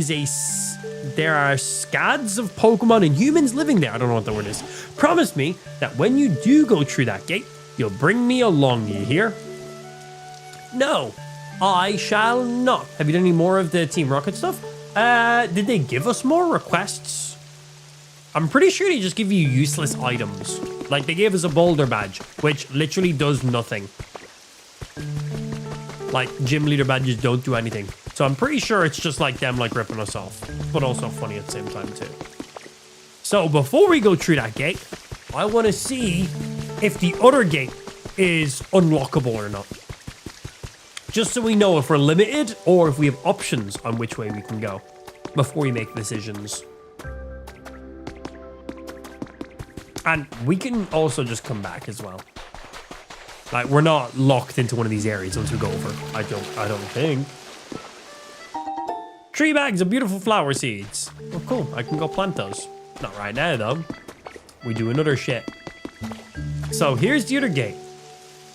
are scads of Pokemon and humans living there. I don't know what the word is. Promise me that when you do go through that gate, you'll bring me along, you hear? No, I shall not. Have you done any more of the Team Rocket stuff? Did they give us more requests? I'm pretty sure they just give you useless items. Like they gave us a boulder badge, which literally does nothing. Like gym leader badges don't do anything. So I'm pretty sure it's just like them ripping us off, but also funny at the same time too. So before we go through that gate, I want to see if the other gate is unlockable or not. Just so we know if we're limited or if we have options on which way we can go before we make decisions. And we can also just come back as well. Like we're not locked into one of these areas once we go over. I don't think. 3 bags of beautiful flower seeds. Oh, cool. I can go plant those. Not right now, though. We do another shit. So here's the other gate.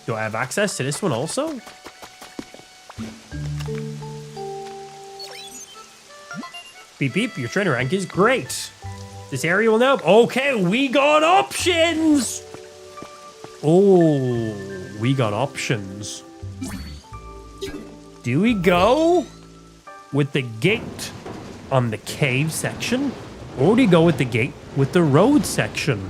Do I have access to this one also? Beep, beep. Your trainer rank is great. This area will now... Okay, we got options. Oh, we got options. Do we go with the gate on the cave section, Or do you go with the gate with the road section?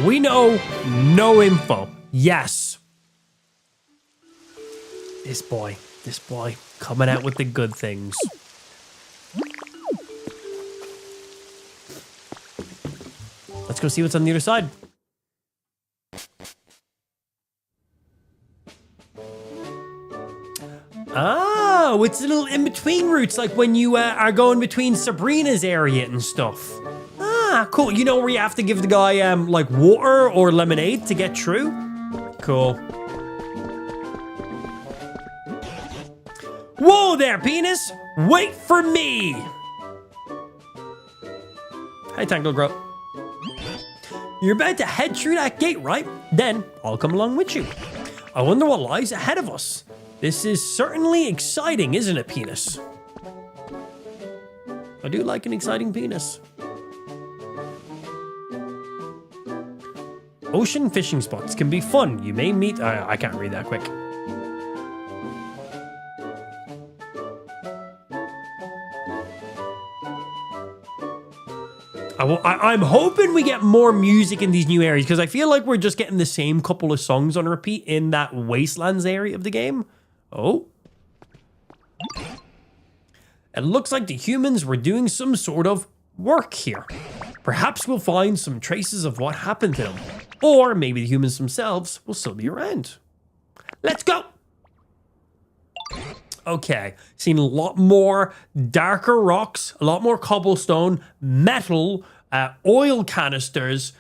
We know no info. Yes. This boy coming out with the good things. Let's go see what's on the other side. Oh, it's little in-between routes, like when you are going between Sabrina's area and stuff. Ah, cool. You know where you have to give the guy, like, water or lemonade to get through? Cool. Whoa there, penis! Wait for me! Hi, Tangle Growth. You're about to head through that gate, right? Then I'll come along with you. I wonder what lies ahead of us. This is certainly exciting, isn't it, penis? I do like an exciting penis. Ocean fishing spots can be fun. You may meet... I can't read that quick. I'm hoping we get more music in these new areas because I feel like we're just getting the same couple of songs on repeat in that Wastelands area of the game. Oh. It looks like the humans were doing some sort of work here. Perhaps we'll find some traces of what happened to them. Or maybe the humans themselves will still be around. Let's go! Okay, seen a lot more darker rocks, a lot more cobblestone, metal, oil canisters,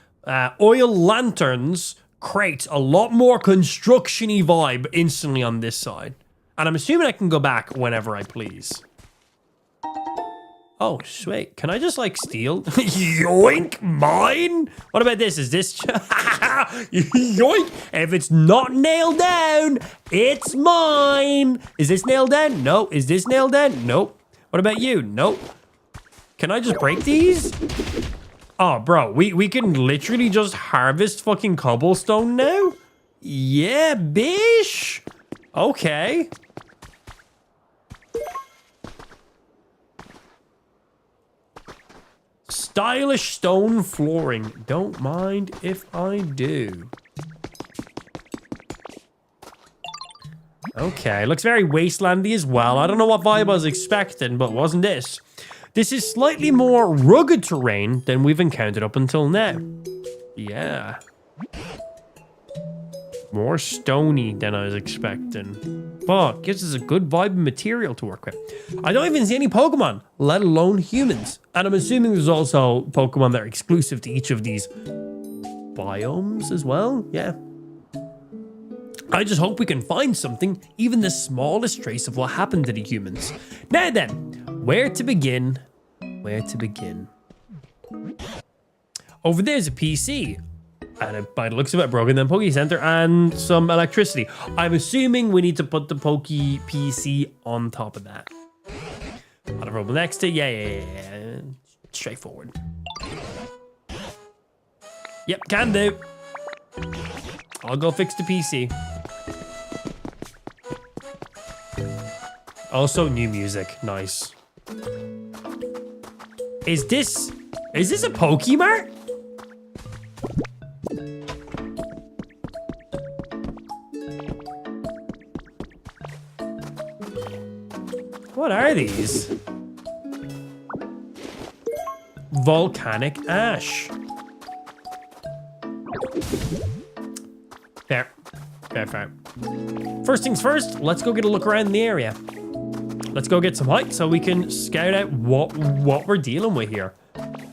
oil lanterns, crates, a lot more construction-y vibe instantly on this side. And I'm assuming I can go back whenever I please. Oh, sweet. Can I just, like, steal? Yoink! Mine? What about this? Is this... Yoink! If it's not nailed down, it's mine! Is this nailed down? No. Is this nailed down? Nope. What about you? Nope. Can I just break these? Oh, bro. We can literally just harvest fucking cobblestone now? Yeah, bish! Okay. Stylish stone flooring. Don't mind if I do. Okay, looks very wastelandy as well. I don't know what vibe I was expecting, but wasn't this. This is slightly more rugged terrain than we've encountered up until now. Yeah. More stony than I was expecting. But gives us a good vibe of material to work with. I don't even see any Pokemon, let alone humans. And I'm assuming there's also Pokemon that are exclusive to each of these biomes as well. Yeah. I just hope we can find something, even the smallest trace of what happened to the humans. Now then, where to begin? Where to begin? Over there's a PC. And by the looks of it, broken then Poke Center and some electricity. I'm assuming we need to put the Poke PC on top of that. Not a problem next to yeah. Straightforward. Yep, can do. I'll go fix the PC. Also, new music. Nice. Is this a Pokemart? What are these? Volcanic ash. Fair. First things first, let's go get a look around the area. Let's go get some height so we can scout out what we're dealing with here.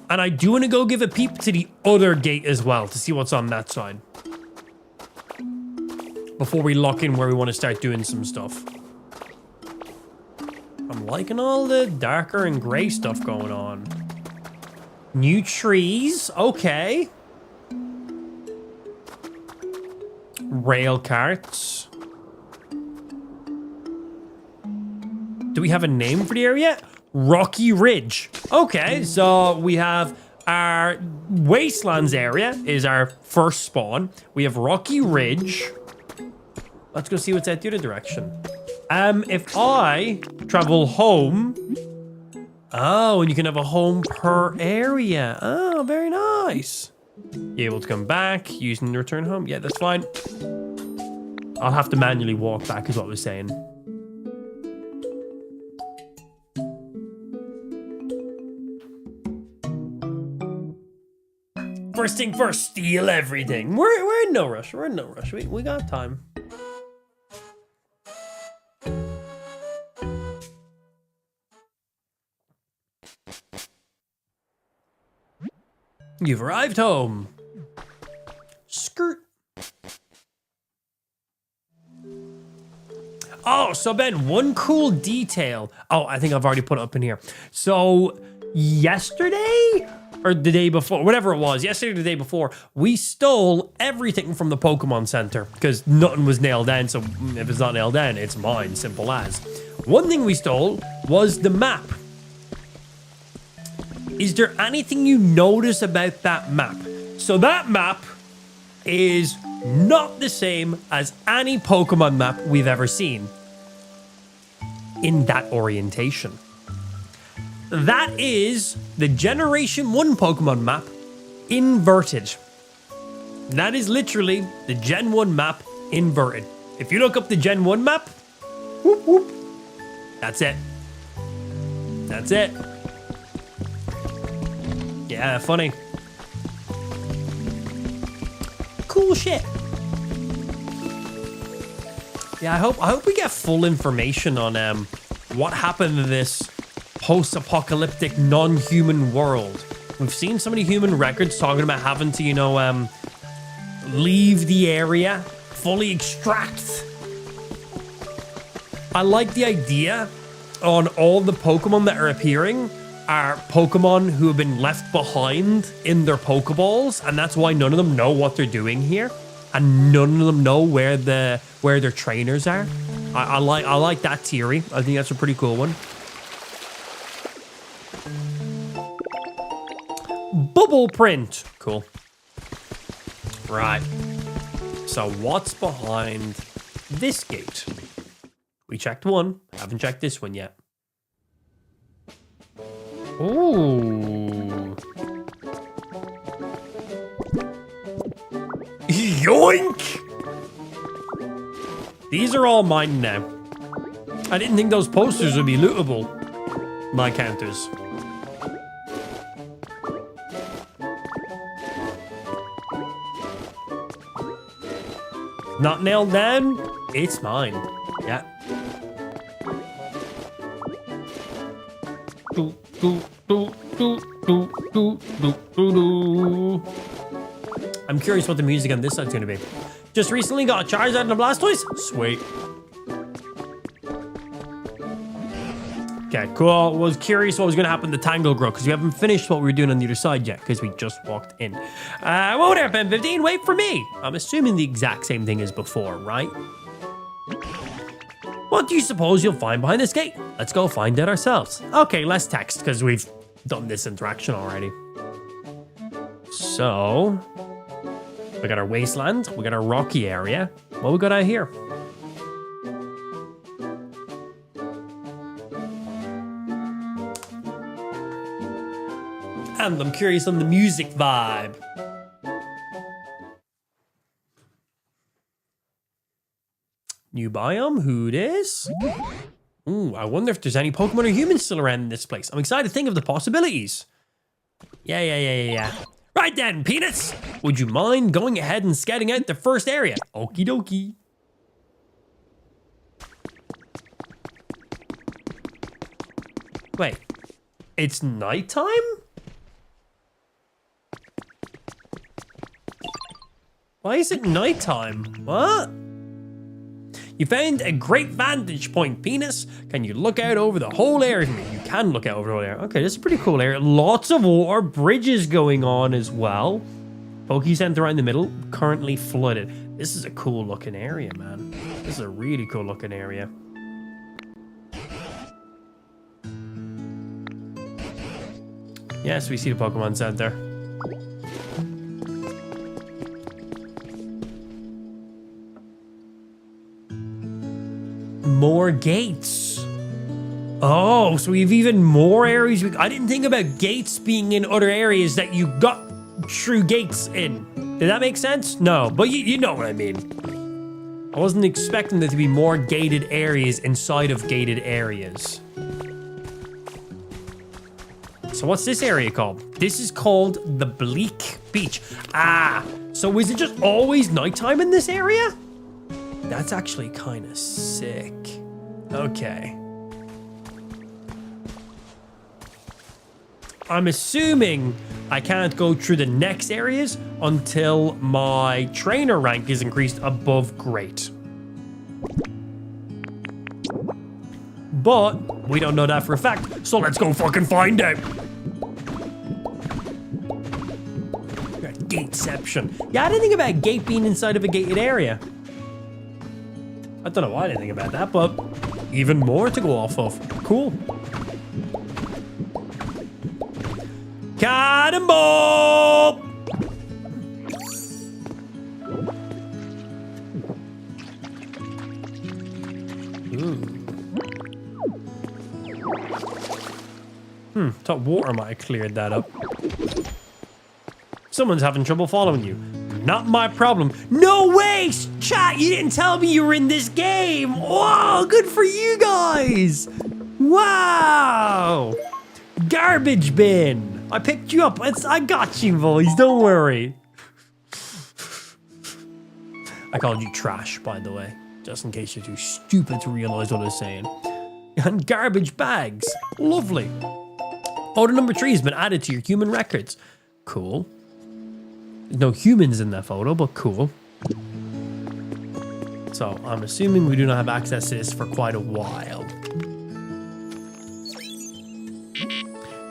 And I do want to go give a peep to the other gate as well to see what's on that side. Before we lock in where we want to start doing some stuff. I'm liking all the darker and grey stuff going on. New trees, okay. Rail carts. Do we have a name for the area? Rocky Ridge. Okay, so we have our Wastelands area is our first spawn. We have Rocky Ridge. Let's go see what's out the other direction. If I travel home... Oh, and you can have a home per area. Oh, very nice. You're able to come back using the return home. Yeah, that's fine. I'll have to manually walk back is what I was saying. First thing first, steal everything. We're in no rush. We're in no rush. We got time. You've arrived home. Skirt. Oh, so Ben, one cool detail. Oh, I think I've already put it up in here. So yesterday or the day before, whatever it was, yesterday or the day before, we stole everything from the Pokemon Center because nothing was nailed down. So if it's not nailed down, it's mine, simple as. One thing we stole was the map. Is there anything you notice about that map? So that map is not the same as any Pokemon map we've ever seen in that orientation. That is the Generation 1 Pokemon map inverted. That is literally the Gen 1 map inverted. If you look up the Gen 1 map, whoop, whoop, that's it. That's it. Yeah, funny. Cool shit. Yeah, I hope we get full information on what happened to this post-apocalyptic non-human world. We've seen so many human records talking about having to, you know, leave the area, fully extract. I like the idea on all the Pokemon that are appearing are Pokemon who have been left behind in their Pokeballs, and that's why none of them know what they're doing here, and none of them know where their trainers are. I like that theory. I think that's a pretty cool one. Bubble print. Cool. Right. So what's behind this gate? We checked one. Haven't checked this one yet. Ooh. Yoink! These are all mine now. I didn't think those posters would be lootable. My counters. Not nailed down? It's mine. Yeah. I'm curious what the music on this side's gonna be. Just recently got a Charizard and a Blastoise? Sweet. Okay, cool. Was curious what was gonna happen to Tangle Grow because we haven't finished what we were doing on the other side yet because we just walked in. Whoa there, Ben 15, wait for me. I'm assuming the exact same thing as before, right? What do you suppose you'll find behind this gate? Let's go find it ourselves. Okay, less text because we've done this interaction already. So, we got our wasteland, we got our rocky area. What we got out here? And I'm curious on the music vibe. New biome, who dis? Ooh, I wonder if there's any Pokemon or humans still around in this place. I'm excited to think of the possibilities. Yeah. Right then, Peanuts. Would you mind going ahead and scouting out the first area? Okie dokie. Wait, it's nighttime? Why is it nighttime? What? You found a great vantage point, Penis. Can you look out over the whole area? You can look out over the whole area. Okay, this is a pretty cool area. Lots of water, bridges going on as well. Poke Center right in the middle, currently flooded. This is a cool looking area, man. This is a really cool looking area. Yes, we see the Pokemon Center. More gates. Oh, so we have even more areas. I didn't think about gates being in other areas that you got through gates in. Did that make sense? No, but you know what I mean. I wasn't expecting there to be more gated areas inside of gated areas. So what's this area called? This is called the Bleak Beach. Ah, so is it just always nighttime in this area? That's actually kind of sick. Okay. I'm assuming I can't go through the next areas until my trainer rank is increased above great. But we don't know that for a fact, so let's go fucking find out. Gateception. Yeah, I didn't think about gate being inside of a gated area. I don't know why I didn't think about that, but even more to go off of. Cool. Cannonball! Thought water might have cleared that up. Someone's having trouble following you. Not my problem. No way! Chat, you didn't tell me you were in this game! Whoa, good for you guys! Wow! Garbage bin! I picked you up. I got you, boys. Don't worry. I called you trash, by the way. Just in case you're too stupid to realize what I was saying. And garbage bags. Lovely. Photo number 3 has been added to your human records. Cool. There's no humans in that photo, but cool. So I'm assuming we do not have access to this for quite a while.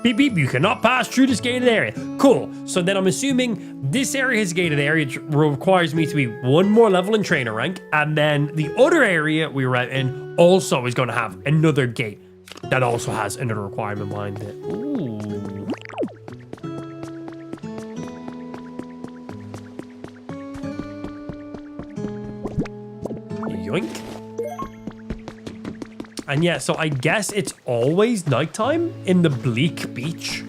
Beep, beep, you cannot pass through this gated area. Cool. So then I'm assuming this area is gated area, which requires me to be one more level in trainer rank. And then the other area we were out in also is going to have another gate that also has another requirement behind it. Ooh. Yoink. And yeah, so I guess it's always nighttime in the Bleak Beach.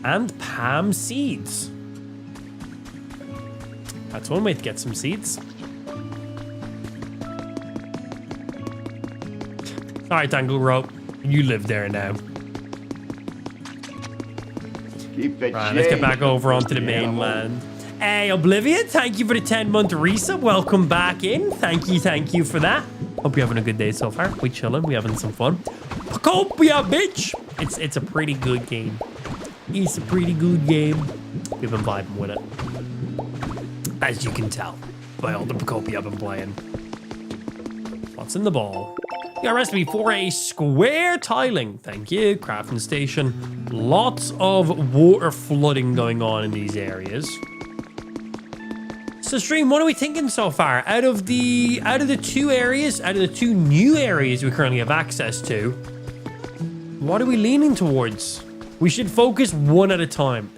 And palm seeds. That's one way to get some seeds. All right, Tangle Rope, you live there now. Keep it Right, let's get back over onto the mainland. Hey, Oblivion, thank you for the 10-month resub. Welcome back in. Thank you for that. Hope you're having a good day so far. We chilling, we having some fun. Pokopia, bitch! It's a pretty good game. It's a pretty good game. We've been vibing with it. As you can tell by all the Pokopia I've been playing. What's in the ball? You got a recipe for a square tiling. Thank you. Crafting station. Lots of water flooding going on in these areas. So stream, what are we thinking so far? Out of the two new areas we currently have access to, what are we leaning towards? We should focus one at a time.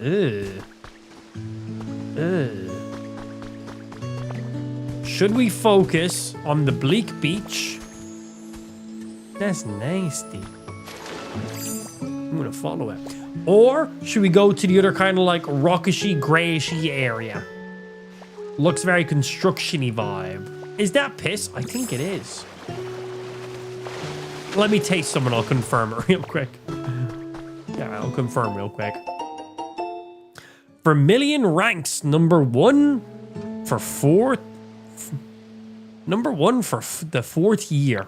Should we focus on the Bleak Beach? That's nasty. I'm gonna follow it. Or should we go to the other kind of like rockishy, grayishy area? Looks very construction-y vibe. Is that piss? I think it is. Let me taste some and I'll confirm it real quick. Yeah, I'll confirm real quick. Vermilion ranks number 1 for the 4th year.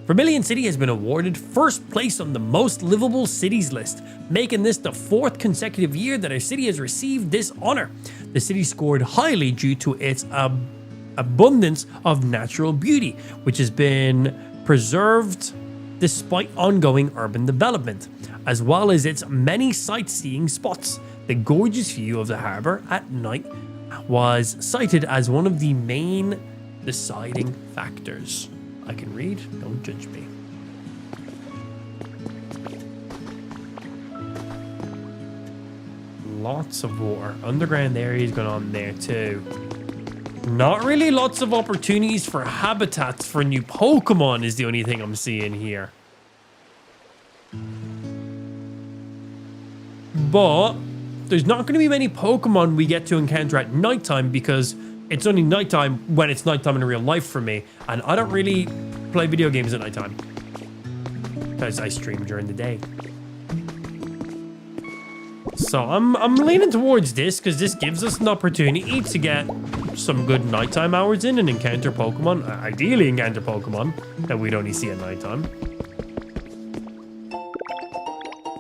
Vermilion City has been awarded first place on the most livable cities list, making this the 4th consecutive year that our city has received this honor. The city scored highly due to its abundance of natural beauty, which has been preserved despite ongoing urban development, as well as its many sightseeing spots. The gorgeous view of the harbour at night was cited as one of the main deciding factors. I can read. Don't judge me. Lots of water. Underground areas going on there too. Not really lots of opportunities for habitats for new Pokemon is the only thing I'm seeing here. But there's not going to be many Pokemon we get to encounter at nighttime because it's only nighttime when it's nighttime in real life for me. And I don't really play video games at nighttime because I stream during the day. So I'm leaning towards this because this gives us an opportunity to get some good nighttime hours in and encounter Pokemon. Ideally encounter Pokemon that we'd only see at nighttime.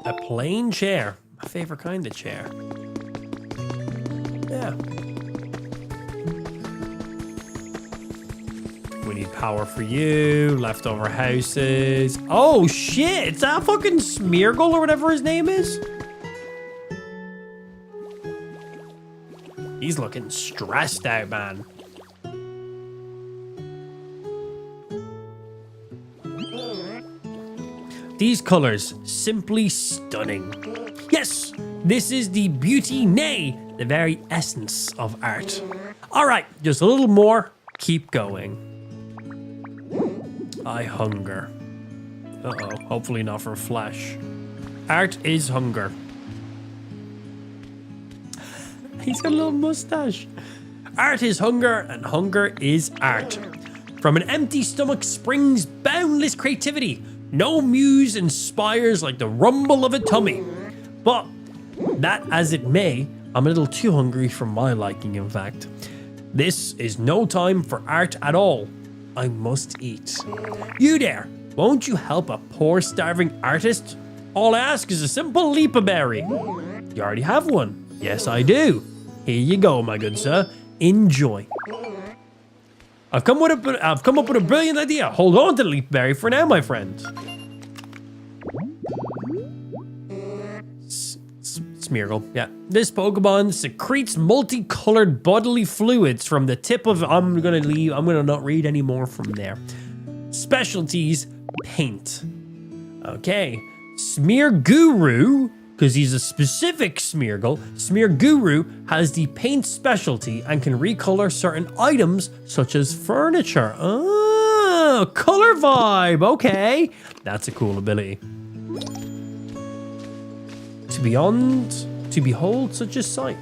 A plain chair. My favorite kind of chair. Yeah. We need power for you. Leftover houses. Oh shit! It's that fucking Smeargle or whatever his name is. He's looking stressed out, man. These colors, simply stunning. Yes, this is the beauty, nay, the very essence of art. All right, just a little more. Keep going. I hunger. Uh-oh, hopefully not for flesh. Art is hunger. He's got a little mustache. Art is hunger, and hunger is art. From an empty stomach springs boundless creativity. No muse inspires like the rumble of a tummy. But, that as it may, I'm a little too hungry for my liking, in fact. This is no time for art at all. I must eat. You there, won't you help a poor starving artist? All I ask is a simple leapa berry. You already have one. Yes, I do. Here you go, my good sir. Enjoy. I've come up with a brilliant idea. Hold on to the leap berry for now, my friend. Smeargle, yeah. This Pokemon secretes multicolored bodily fluids from the tip of... I'm gonna not read any more from there. Specialties, paint. Okay. Smear Guru, because he's a specific Smeargle. Smear Guru has the paint specialty and can recolor certain items such as furniture. Oh, color vibe. Okay. That's a cool ability. To behold such a sight.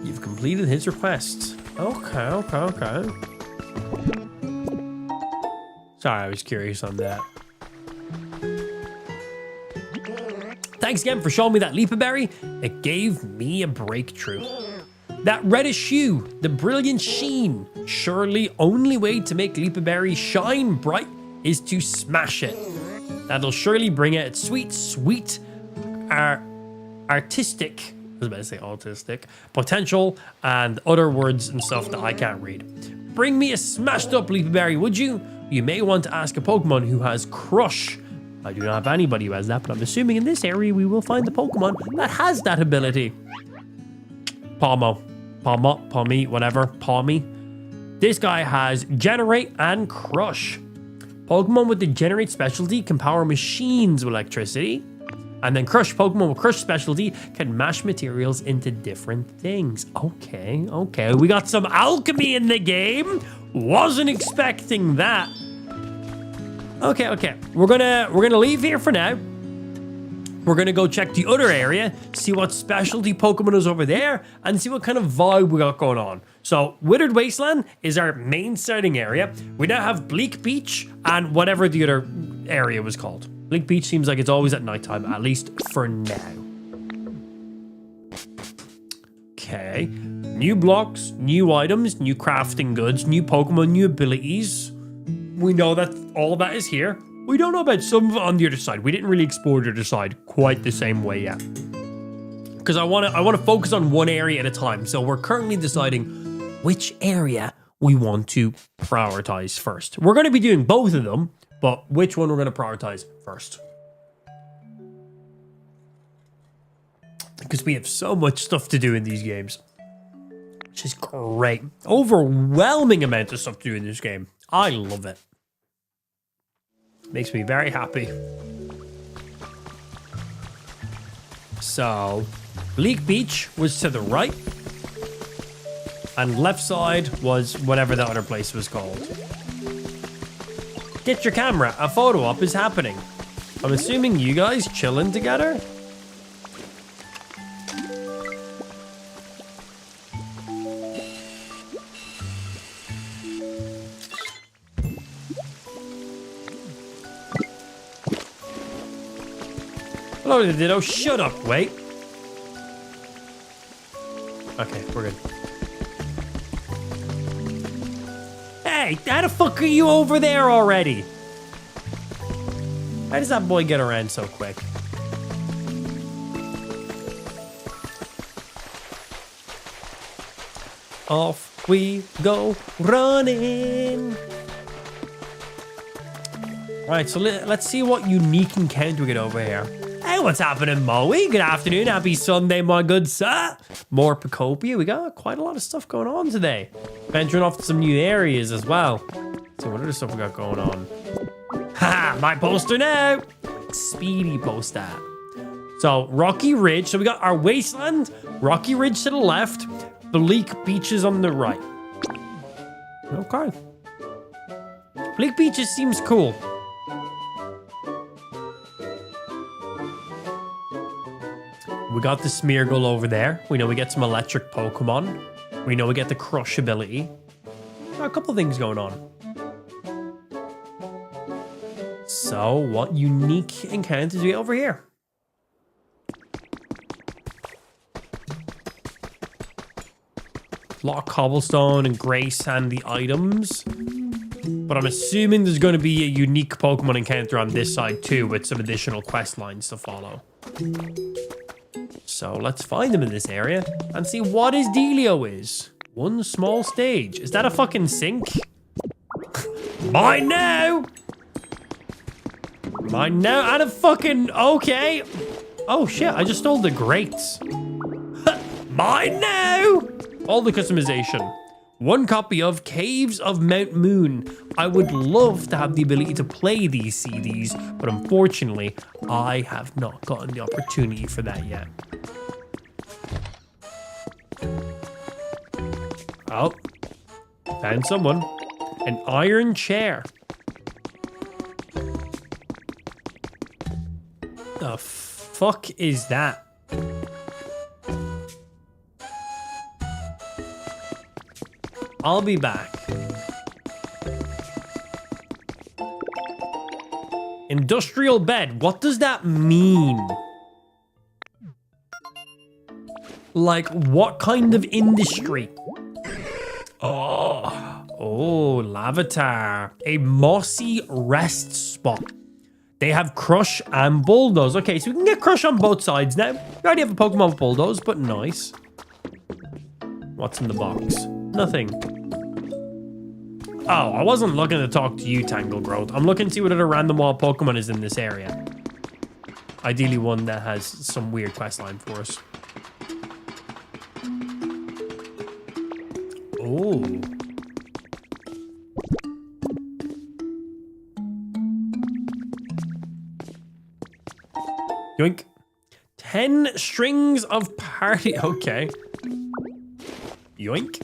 You've completed his request. Okay. Sorry, I was curious on that. Thanks again for showing me that Leapa Berry. It gave me a breakthrough. That reddish hue, the brilliant sheen. Surely only way to make Leapa Berry shine bright is to smash it. That'll surely bring out its sweet, artistic, I was about to say autistic, potential and other words and stuff that I can't read. Bring me a smashed up Leapa Berry, would you? You may want to ask a Pokemon who has Crush. I do not have anybody who has that, but I'm assuming in this area we will find the Pokemon that has that ability. Palmy, whatever, Palmy. This guy has Generate and Crush. Pokemon with the Generate specialty can power machines with electricity. And then Crush, Pokemon with Crush specialty can mash materials into different things. Okay. We got some alchemy in the game. Wasn't expecting that. Okay. We're gonna leave here for now. We're gonna go check the other area, see what specialty Pokemon is over there, and see what kind of vibe we got going on. So, Withered Wasteland is our main starting area. We now have Bleak Beach and whatever the other area was called. Bleak Beach seems like it's always at nighttime, at least for now. Okay. New blocks, new items, new crafting goods, new Pokemon, new abilities. We know that all of that is here. We don't know about some of it on the other side. We didn't really explore the other side quite the same way yet. Because I want to focus on one area at a time. So we're currently deciding which area we want to prioritize first. We're going to be doing both of them, but which one we're going to prioritize first. Because we have so much stuff to do in these games. Which is great. Overwhelming amount of stuff to do in this game. I love it. Makes me very happy. So, Bleak Beach was to the right. And left side was whatever the other place was called. Get your camera. A photo op is happening. I'm assuming you guys chilling together? Hello, Ditto. Shut up. Wait. Okay, we're good. Hey, how the fuck are you over there already? How does that boy get around so quick? Off we go running. Right, so let's see what unique encounter we get over here. Hey, what's happening, Moe? Good afternoon. Happy Sunday, my good sir. More Pokopia. We got quite a lot of stuff going on today. Venturing off to some new areas as well. So what other stuff we got going on? Ha! My poster now. Speedy poster. So Rocky Ridge. So we got our wasteland. Rocky Ridge to the left. Bleak Beaches on the right. Okay. Bleak Beaches seems cool. We got the Smeargle over there. We know we get some electric Pokemon. We know we get the Crush ability. A couple things going on. So, what unique encounters do we get over here? A lot of cobblestone and gray sandy items. But I'm assuming there's going to be a unique Pokemon encounter on this side too, with some additional quest lines to follow. So let's find them in this area and see what his dealio is. One small stage. Is that a fucking sink? Mine now! Mine now and a fucking... Okay. Oh shit, I just stole the grates. Mine now! All the customization. One copy of Caves of Mount Moon. I would love to have the ability to play these CDs, but unfortunately, I have not gotten the opportunity for that yet. Oh, found someone. An iron chair. The fuck is that? I'll be back. Industrial bed. What does that mean? Like, what kind of industry? Oh, Lavatar. A mossy rest spot. They have Crush and Bulldoze. Okay, so we can get Crush on both sides now. We already have a Pokemon with Bulldoze, but nice. What's in the box? Nothing. Oh, I wasn't looking to talk to you, Tangle Growth. I'm looking to see what other random wild Pokemon is in this area. Ideally one that has some weird questline for us. Oh. Yoink. 10 strings of party. Okay. Yoink.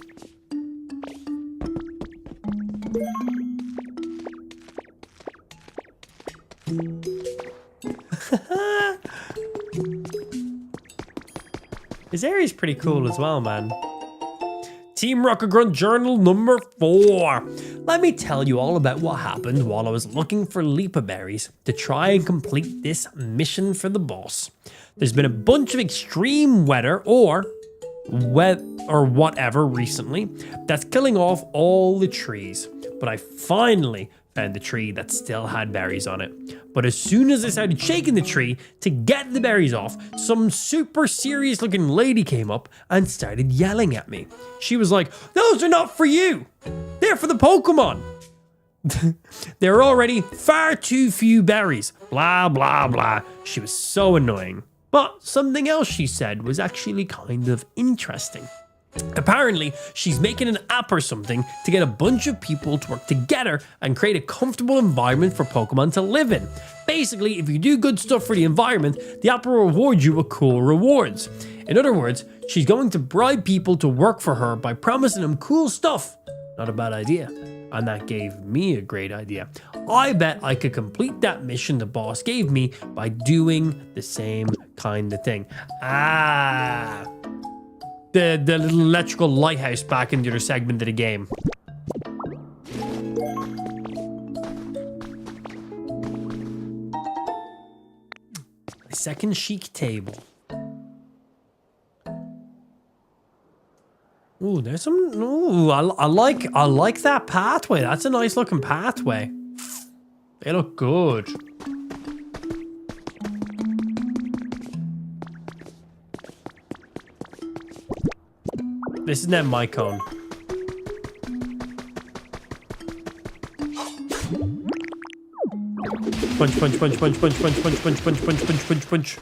This area's pretty cool as well, man. Team Rocket Grunt Journal number 4. Let me tell you all about what happened while I was looking for Leapa Berries to try and complete this mission for the boss. There's been a bunch of extreme weather or whatever recently that's killing off all the trees. But I finally found the tree that still had berries on it. But as soon as I started shaking the tree to get the berries off, some super serious looking lady came up and started yelling at me. She was like, "Those are not for you. They're for the Pokemon." There are already far too few berries. Blah, blah, blah. She was so annoying. But something else she said was actually kind of interesting. Apparently, she's making an app or something to get a bunch of people to work together and create a comfortable environment for Pokemon to live in. Basically, if you do good stuff for the environment, the app will reward you with cool rewards. In other words, she's going to bribe people to work for her by promising them cool stuff. Not a bad idea. And that gave me a great idea. I bet I could complete that mission the boss gave me by doing the same kind of thing. Ah, the little electrical lighthouse back in the other segment of the game. A second chic table. Ooh, there's some. Ooh, I like that pathway. That's a nice looking pathway. They look good. This is not my cone. Punch, punch, punch, punch, punch, punch, punch, punch, punch, punch, punch, punch, punch.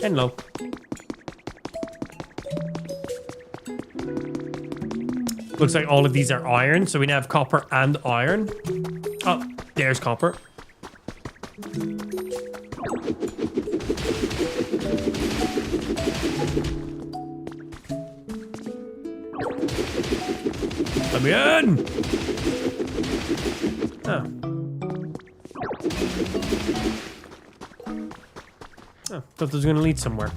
Hello. Looks like all of these are iron, so we now have copper and iron. Oh, there's copper. Let me in! Oh. Oh, thought this was gonna lead somewhere.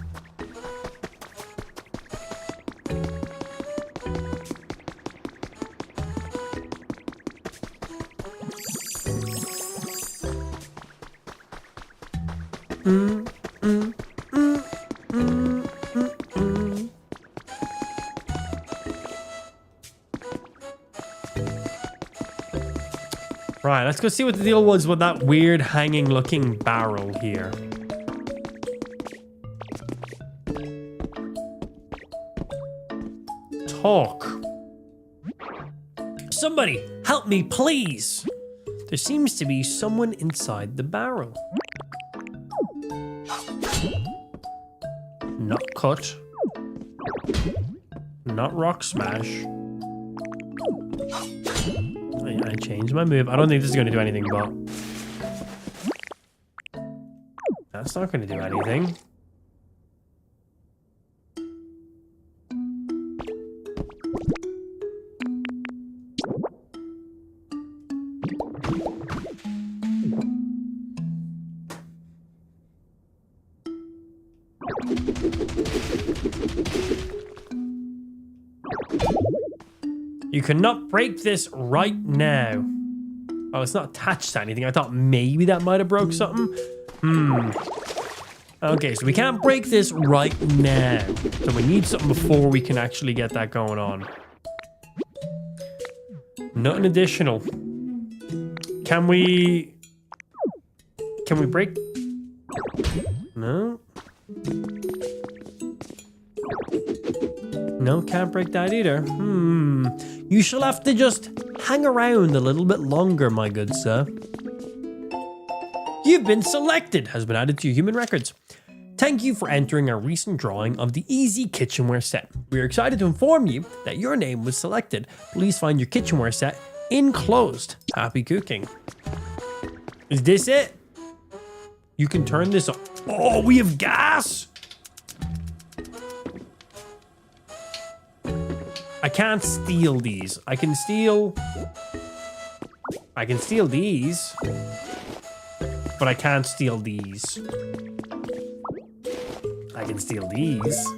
Right, let's go see what the deal was with that weird hanging looking barrel here. Talk. Somebody, help me, please. There seems to be someone inside the barrel. Not cut. Not rock smash. I changed my move. I don't think this is going to do anything, but... That's not going to do anything. You cannot break this right now. Oh, it's not attached to anything. I thought maybe that might have broke something. Okay, so we can't break this right now. So we need something before we can actually get that going on. Nothing additional. Can we break? No. No, can't break that either. You shall have to just hang around a little bit longer, my good sir. You've been selected, has been added to your human records. Thank you for entering our recent drawing of the Easy Kitchenware set. We are excited to inform you that your name was selected. Please find your kitchenware set enclosed. Happy cooking. Is this it? You can turn this on. Oh, we have gas! I can't steal these. I can steal these, but I can't steal these. I can steal these.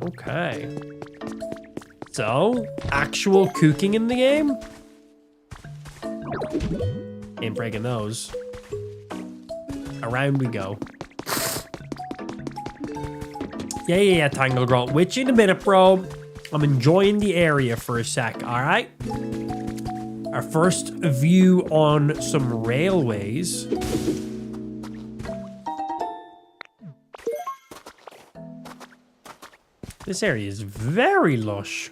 Okay. So, actual cooking in the game? Ain't breaking those. Around we go. Yeah, Tangle Girl. Which in a minute, bro. I'm enjoying the area for a sec, alright? Our first view on some railways. This area is very lush.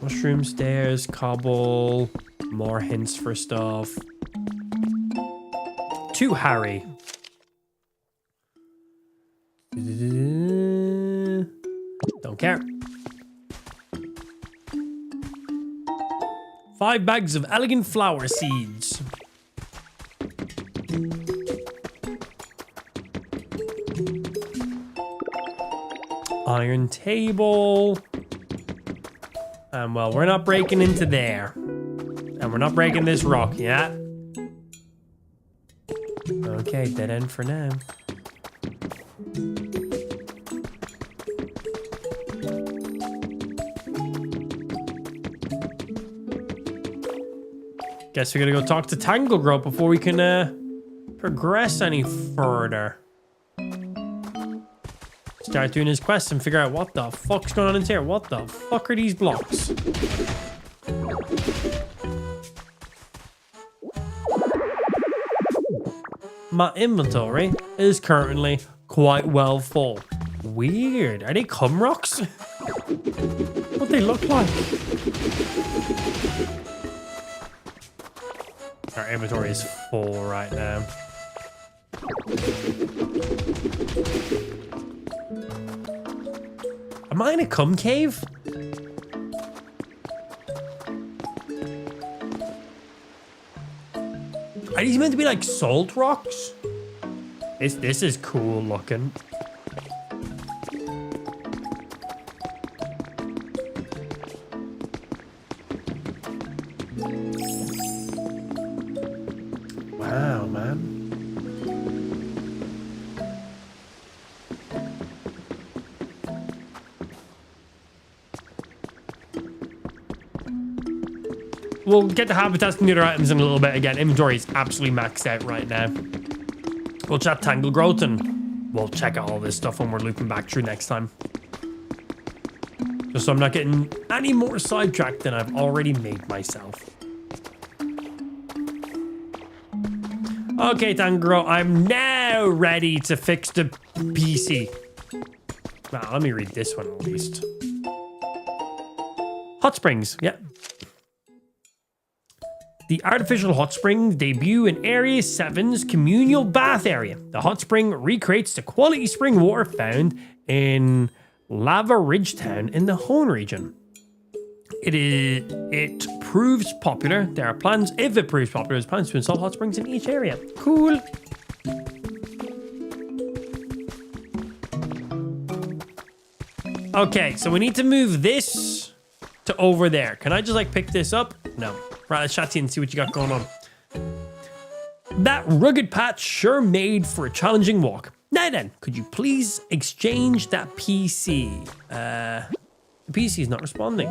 Mushroom stairs, cobble, More hints for stuff. To Harry. Don't care. 5 bags of elegant flower seeds. Iron table. And well, we're not breaking into there. And we're not breaking this rock yet. Okay, dead end for now. Guess we gotta go talk to Tanglegrowth before we can progress any further. Start doing his quest and figure out what the fuck's going on in here. What the fuck are these blocks? My inventory is currently quite well full. Weird. Are they cum rocks? What they look like? Our inventory is full right now. Am I in a cum cave? Are these meant to be like salt rocks? This is cool looking. Wow, man. We'll get the habitats and the other items in a little bit. Again, inventory is absolutely maxed out right now. We'll chat Tanglegrowth and we'll check out all this stuff when we're looping back through next time. Just so I'm not getting any more sidetracked than I've already made myself. Okay, Tanglegrowth, I'm now ready to fix the PC. Well, let me read this one at least. Hot Springs, yeah. The artificial hot springs debut in Area 7's communal bath area. The hot spring recreates the quality spring water found in Lava Ridge Town in the Hone region. It proves popular. There are plans, if it proves popular, there's plans to install hot springs in each area. Cool. Okay, so we need to move this to over there. Can I just like pick this up? No. Right, let's chat to you and see what you got going on. That rugged path sure made for a challenging walk. Now then, could you please exchange that PC? The PC is not responding.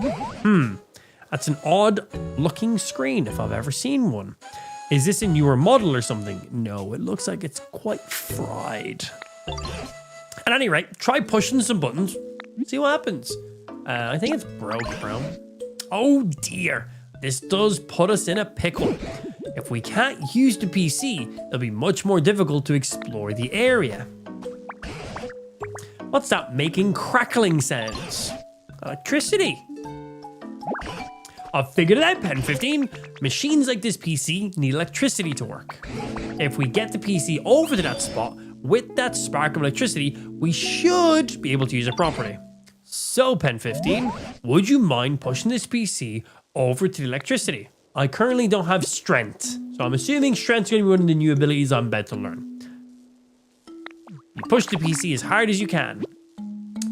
That's an odd looking screen if I've ever seen one. Is this a newer model or something? No, it looks like it's quite fried. At any rate, try pushing some buttons. See what happens. I think it's broke, bro. Oh dear. This does put us in a pickle. If we can't use the PC, it'll be much more difficult to explore the area. What's that making crackling sounds? Electricity. I've figured it out, Pen 15. Machines like this PC need electricity to work. If we get the PC over to that spot with that spark of electricity, we should be able to use it properly. So, Pen 15, would you mind pushing this PC over to the electricity? I currently don't have strength, so I'm assuming strength's going to be one of the new abilities I'm about to learn. You push the PC as hard as you can,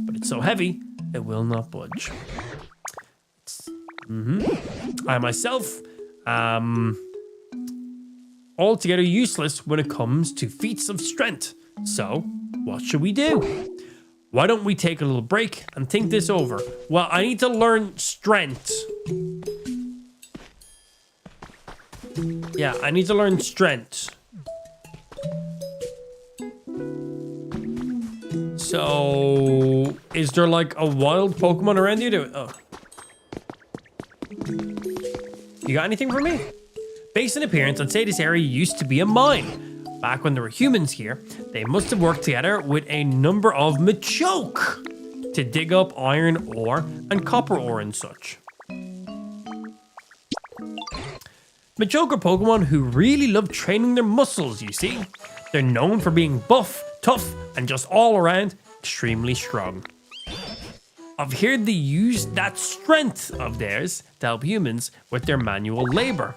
but it's so heavy, it will not budge. I myself am altogether useless when it comes to feats of strength. So, what should we do? Why don't we take a little break and think this over? Well, I need to learn strength. Yeah, I need to learn strength. So, is there like a wild Pokemon around you? Oh. You got anything for me? Based on appearance, I'd say this area used to be a mine. Back when there were humans here, they must have worked together with a number of Machoke to dig up iron ore and copper ore and such. Machoke are Pokemon who really love training their muscles, you see. They're known for being buff, tough, and just all around extremely strong. I've heard they use that strength of theirs to help humans with their manual labor.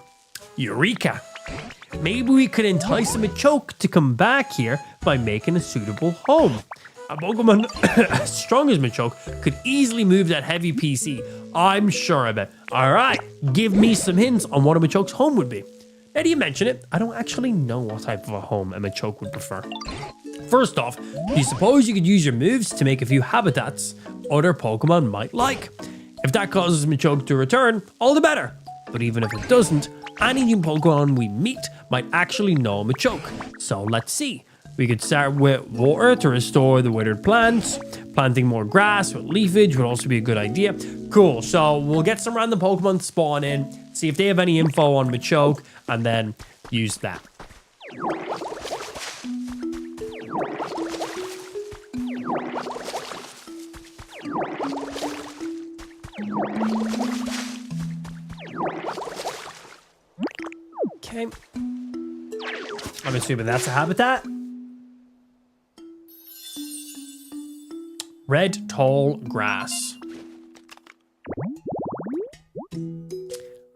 Eureka! Maybe we could entice a Machoke to come back here by making a suitable home. A Pokemon as strong as Machoke could easily move that heavy PC. I'm sure of it. All right, give me some hints on what a Machoke's home would be. Now that you mention it, I don't actually know what type of a home a Machoke would prefer. First off, do you suppose you could use your moves to make a few habitats other Pokemon might like? If that causes Machoke to return, all the better. But even if it doesn't, any new Pokemon we meet might actually know Machoke. So let's see. We could start with water to restore the withered plants. Planting more grass with leafage would also be a good idea. Cool, so we'll get some random Pokemon to spawn in, see if they have any info on Machoke, and then use that. Okay. I'm assuming that's a habitat. Red tall grass.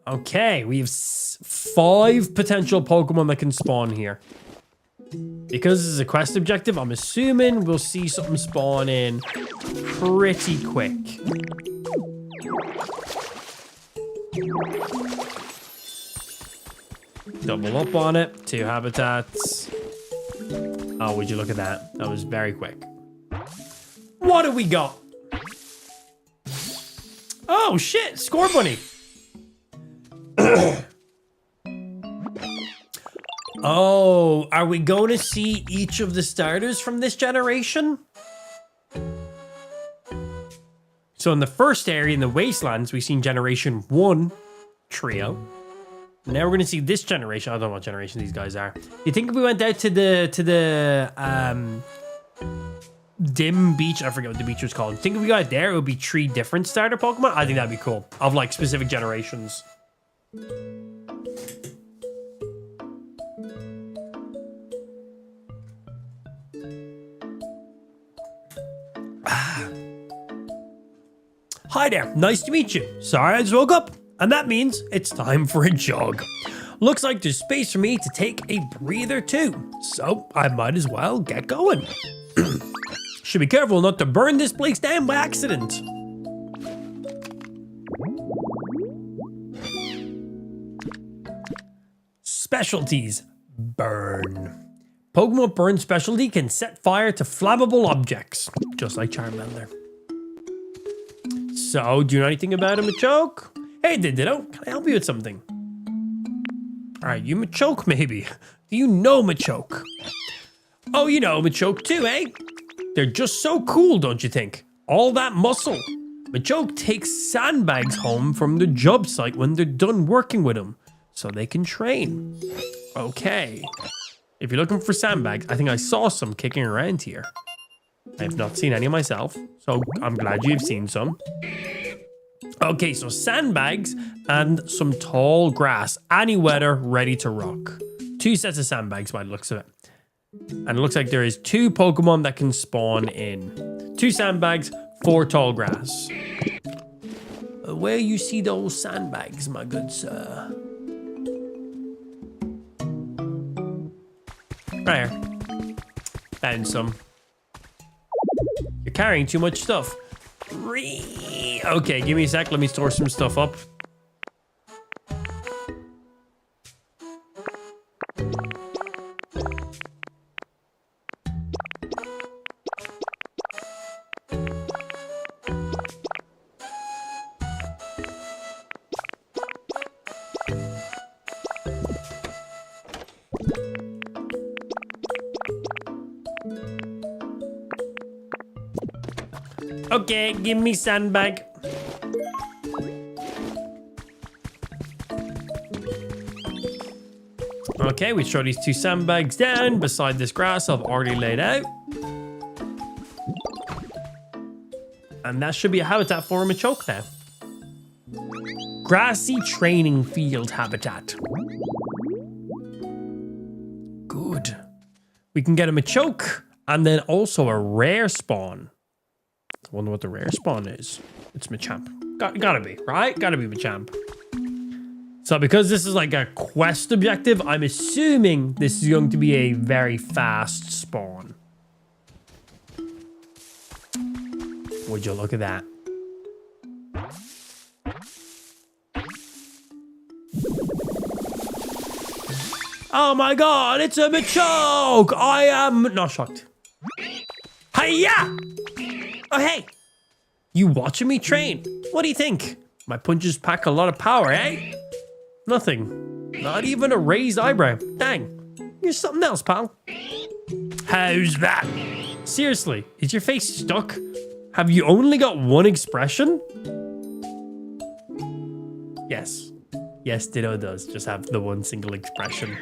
Okay, we have 5 potential Pokemon that can spawn here. Because this is a quest objective, I'm assuming we'll see something spawn in pretty quick. Double up on it. 2 habitats. Oh, would you look at that? That was very quick. What do we got? Oh, shit. Score Bunny. Oh, are we going to see each of the starters from this generation? So in the first area in the Wastelands, we've seen Generation 1 trio. Now we're going to see this generation. I don't know what generation these guys are. You think if we went out to the Dim Beach, I forget what the beach was called. Think if we got there, it would be 3 different starter Pokemon. I think that'd be cool. Of like specific generations. Hi there, nice to meet you. Sorry, I just woke up, and that means it's time for a jog. Looks like there's space for me to take a breather too, so I might as well get going. Should be careful not to burn this place down by accident. Specialties. Burn. Pokemon Burn specialty can set fire to flammable objects, just like Charmander. So, do you know anything about a Machoke? Hey, Ditto, can I help you with something? Alright, you Machoke maybe? Do you know Machoke? Oh, you know Machoke too, eh? They're just so cool, don't you think? All that muscle. Machoke takes sandbags home from the job site when they're done working with them, so they can train. Okay. If you're looking for sandbags, I think I saw some kicking around here. I have not seen any myself, so I'm glad you've seen some. Okay, so sandbags and some tall grass. Any weather, ready to rock. 2 sets of sandbags by the looks of it. And it looks like there is 2 Pokemon that can spawn in. 2 sandbags, 4 tall grass. Where you see those sandbags, my good sir? Right here. Found some. You're carrying too much stuff. Okay, give me a sec. Let me store some stuff up. Okay, give me sandbag. Okay, we throw these 2 sandbags down beside this grass I've already laid out. And that should be a habitat for a Machoke now. Grassy training field habitat. We can get him a choke and then also a rare spawn. I wonder what the rare spawn is. It's Machamp. Gotta be, right? Gotta be Machamp. So because this is like a quest objective, I'm assuming this is going to be a very fast spawn. Would you look at that? Oh my god, it's a Machoke! I am not shocked. Hiya! Oh hey! You watching me train? What do you think? My punches pack a lot of power, eh? Nothing. Not even a raised eyebrow. Dang. You're something else, pal. How's that? Seriously, is your face stuck? Have you only got one expression? Yes. Yes, Ditto does just have the one single expression.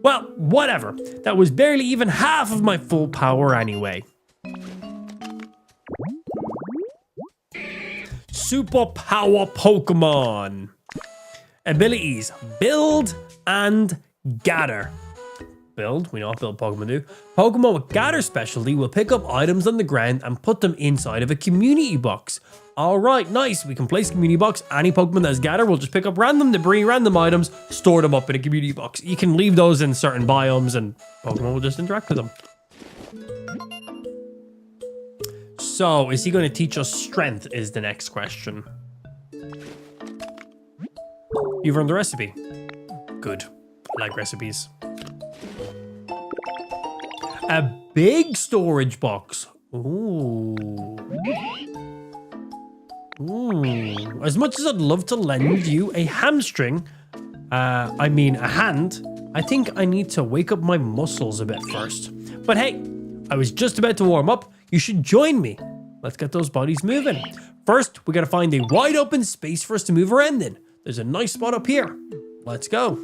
Well, whatever. That was barely even half of my full power anyway. Super power Pokemon. Abilities, build and gather. Build, we know what build Pokemon do. Pokemon with gather specialty will pick up items on the ground and put them inside of a community box. All right, nice. We can place community box. Any Pokemon that has gather will just pick up random debris, random items, store them up in a community box. You can leave those in certain biomes and Pokemon will just interact with them. So, is he going to teach us strength is the next question. You've earned the recipe. Good. I like recipes. A big storage box. Ooh. Ooh. As much as I'd love to lend you a hamstring, a hand, I think I need to wake up my muscles a bit first. But hey, I was just about to warm up. You should join me. Let's get those bodies moving. First, we gotta find a wide open space for us to move around in. There's a nice spot up here. Let's go.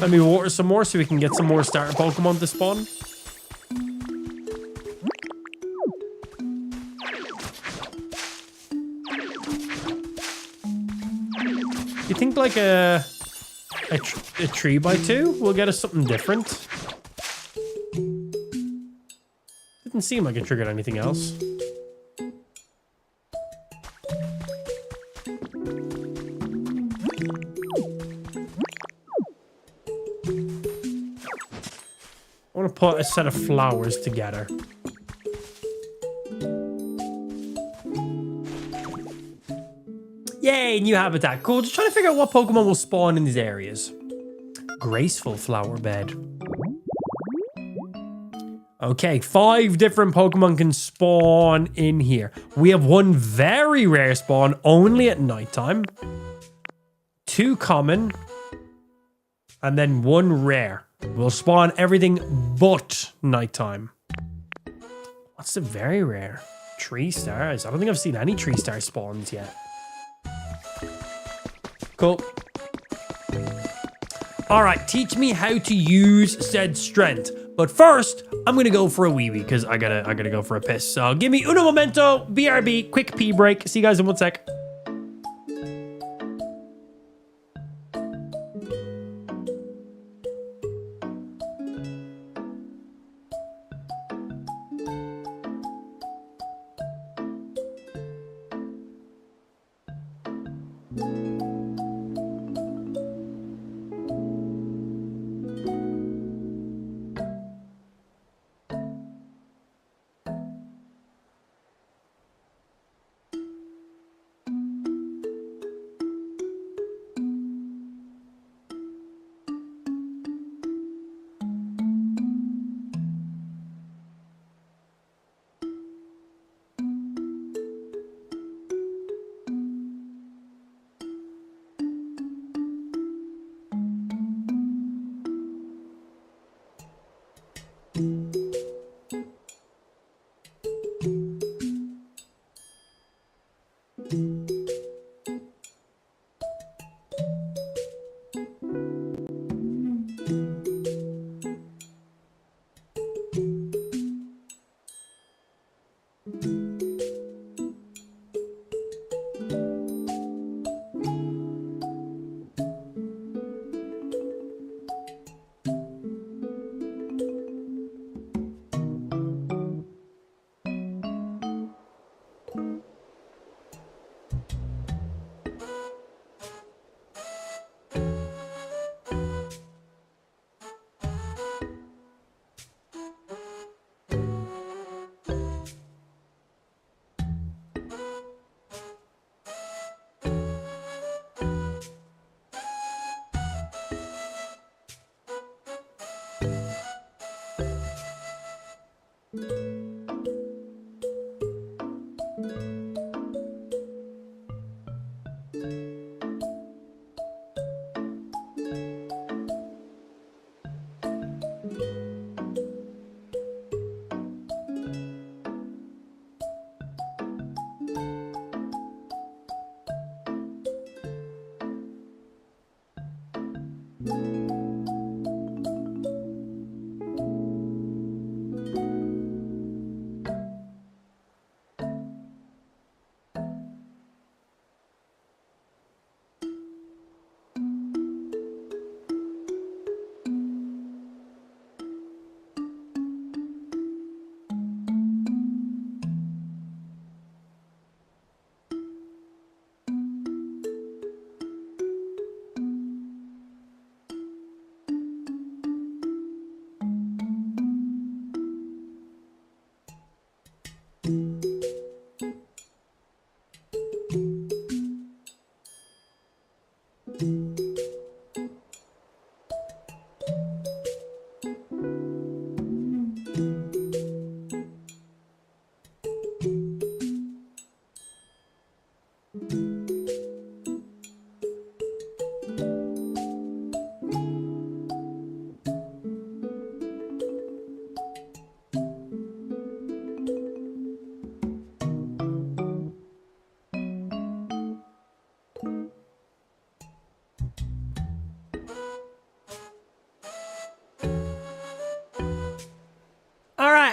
Let me water some more so we can get some more starter Pokemon to spawn. You think like a 3x2 will get us something different? Didn't seem like it triggered anything else. I want to put a set of flowers together. Yay, new habitat. Cool. Just trying to figure out what Pokemon will spawn in these areas. Graceful flower bed. Okay, 5 different Pokemon can spawn in here. We have one very rare spawn only at nighttime. 2 common. And then 1 rare. We'll spawn everything but nighttime. What's the very rare? 3 stars. I don't think I've seen any 3-star spawns yet. Cool. All right, teach me how to use said strength. But first, I'm gonna go for a wee wee because I gotta go for a piss. So give me uno momento, BRB, quick pee break. See you guys in 1 sec.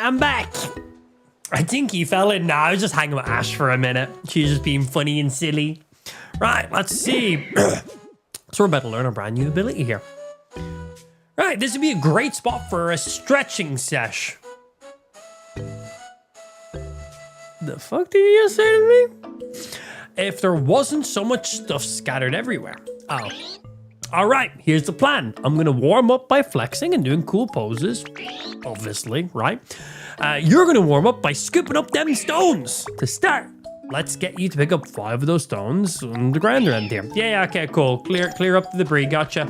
I'm back. I think he fell in. Nah, I was just hanging with Ash for a minute. She was just being funny and silly. Right, let's see. So we're about to learn a brand new ability here. Right, this would be a great spot for a stretching sesh. The fuck did you just say to me? If there wasn't so much stuff scattered everywhere. Oh. All right, here's the plan. I'm going to warm up by flexing and doing cool poses. Obviously, right? You're going to warm up by scooping up them stones. To start, let's get you to pick up 5 of those stones on the ground around here. Yeah, okay, cool. Clear up the debris. Gotcha.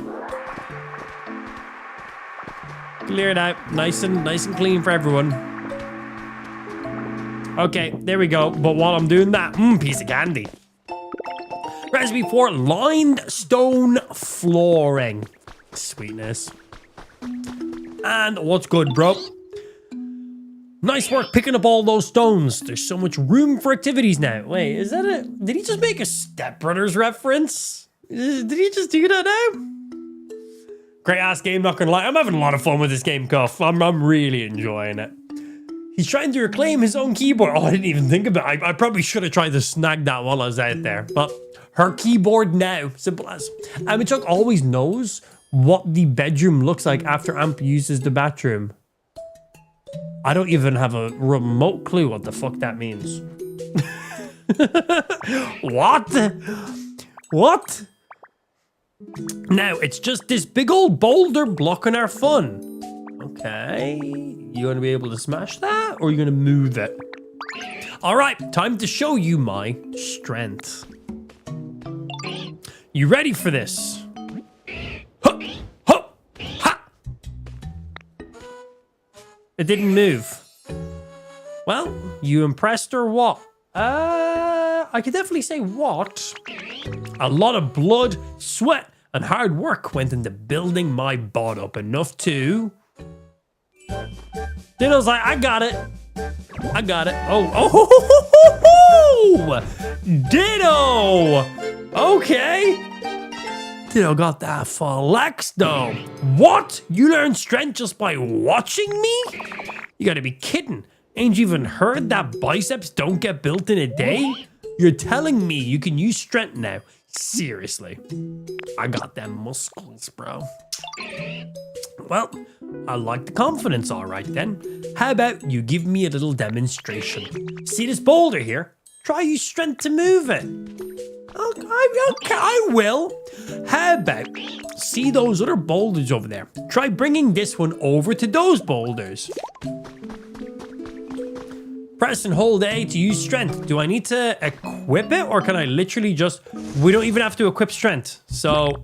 Clear it out. Nice and clean for everyone. Okay, there we go. But while I'm doing that, piece of candy. Recipe for lined stone flooring. Sweetness. And what's good, bro? Nice work picking up all those stones. There's so much room for activities now. Wait, is that a... Did he just make a Step Brothers reference? Did he just do that now? Great ass game, not gonna lie. I'm having a lot of fun with this game, Cuff. I'm really enjoying it. He's trying to reclaim his own keyboard. Oh, I didn't even think about it. I probably should have tried to snag that while I was out there. But her keyboard now. Simple as. Chuck always knows what the bedroom looks like after Amp uses the bathroom. I don't even have a remote clue what the fuck that means. What? What? Now, it's just this big old boulder blocking our fun. Okay. You going to be able to smash that? Or are you going to move it? All right. Time to show you my strength. You ready for this? Hup, hup, ha! It didn't move. Well, you impressed or what? I could definitely say what. A lot of blood, sweat, and hard work went into building my bod up enough to... Ditto's like, I got it. I got it. Oh, Ditto! Okay. Ditto got that flex though. What? You learn strength just by watching me? You gotta be kidding. Ain't you even heard that biceps don't get built in a day? You're telling me you can use strength now? Seriously. I got them muscles, bro. Well, I like the confidence, all right then. How about you give me a little demonstration? See this boulder here? Try use strength to move it. Okay, I will. How about, see those other boulders over there? Try bringing this one over to those boulders. Press and hold A to use strength. Do I need to equip it or can I literally just... We don't even have to equip strength. So,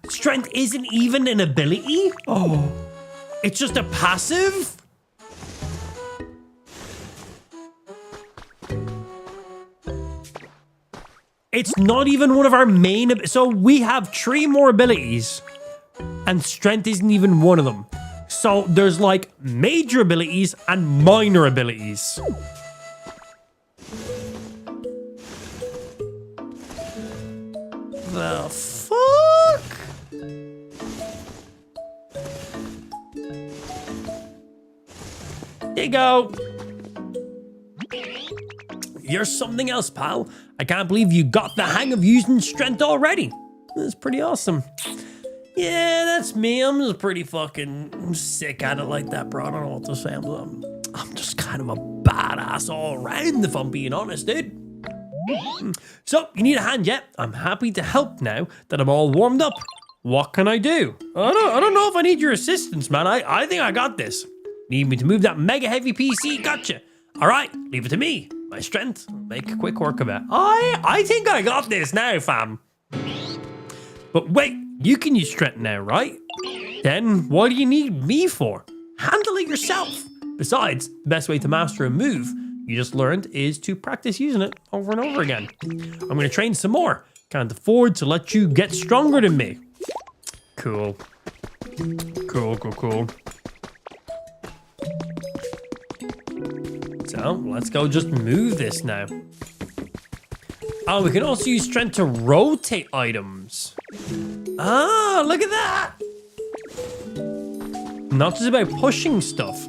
strength isn't even an ability? Oh, it's just a passive? It's not even one of our main... So we have 3 more abilities and strength isn't even one of them. So there's like major abilities and minor abilities. The fuck? There you go. You're something else, pal. I can't believe you got the hang of using strength already. That's pretty awesome. Yeah, that's me. I'm just pretty fucking sick at it like that, bro. I don't know what to say. I'm just kind of a badass all around, if I'm being honest, dude. So, you need a hand yet? I'm happy to help now that I'm all warmed up. What can I do? I don't know if I need your assistance, man. I think I got this. Need me to move that mega heavy PC? Gotcha. All right, leave it to me. My strength, make quick work of it. I think I got this now, fam. But wait. You can use strength now, right? Then what do you need me for? Handle it yourself. Besides, the best way to master a move you just learned is to practice using it over and over again. I'm going to train some more. Can't afford to let you get stronger than me. Cool. Cool. So, let's go just move this now. Oh, we can also use strength to rotate items. Ah, look at that. Not just about pushing stuff.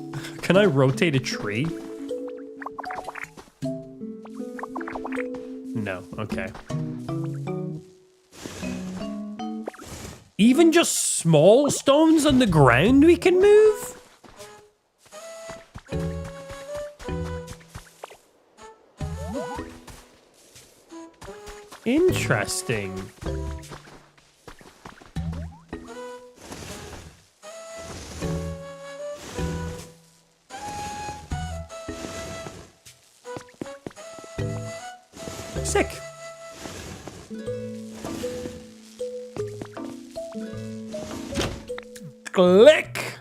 Can I rotate a tree? No, okay. Even just small stones on the ground we can move? Interesting. Sick. Click.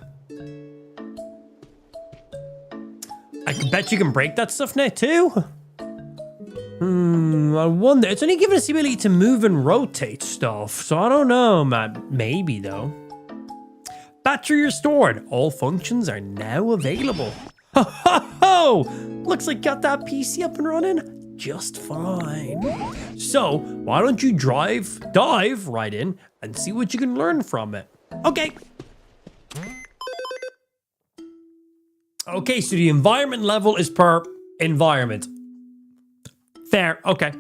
I can bet you can break that stuff now too. I wonder. It's only giving us the ability to move and rotate stuff, so I don't know, man. Maybe though. Battery restored. All functions are now available. Ho ho ho! Looks like got that PC up and running just fine. So why don't you dive right in and see what you can learn from it? Okay. Okay, so the environment level is per environment. Fair, okay.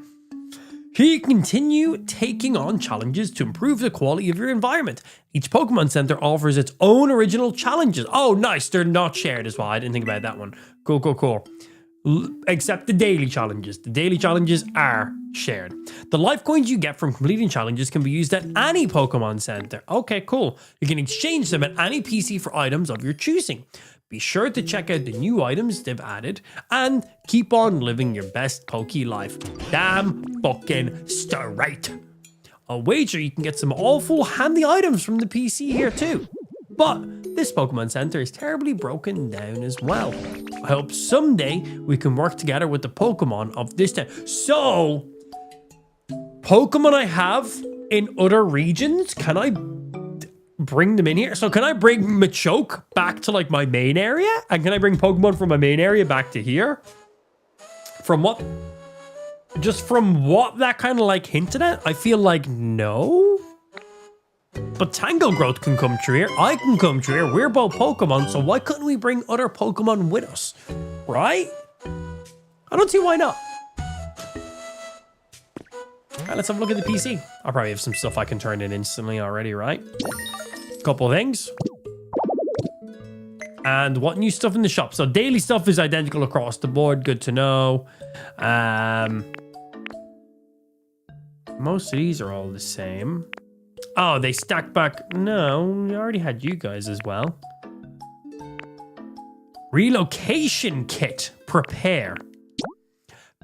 Here you continue taking on challenges to improve the quality of your environment. Each Pokemon Center offers its own original challenges. Oh, nice. They're not shared as well. I didn't think about that one. Cool, cool, cool. Except the daily challenges. The daily challenges are shared. The life coins you get from completing challenges can be used at any Pokemon Center. Okay, cool. You can exchange them at any PC for items of your choosing. Be sure to check out the new items they've added and keep on living your best Poke life. Damn fucking straight. I'll wager you can get some awful handy items from the PC here too. But this Pokemon Center is terribly broken down as well. I hope someday we can work together with the Pokemon of this town. So, Pokemon I have in other regions, can I bring them in here? So can I bring Machoke back to like my main area? And can I bring Pokemon from my main area back to here? From what? Just from what that kind of like hinted at? I feel like no. But Tangle Growth can come through here. I can come through here. We're both Pokemon, so why couldn't we bring other Pokemon with us? Right? I don't see why not. All right, let's have a look at the PC. I'll probably have some stuff I can turn in instantly already, right? Couple things. And what new stuff in the shop? So daily stuff is identical across the board. Good to know. Most of these are all the same. Oh, they stack back. No, we already had you guys as well. Relocation kit. Prepare.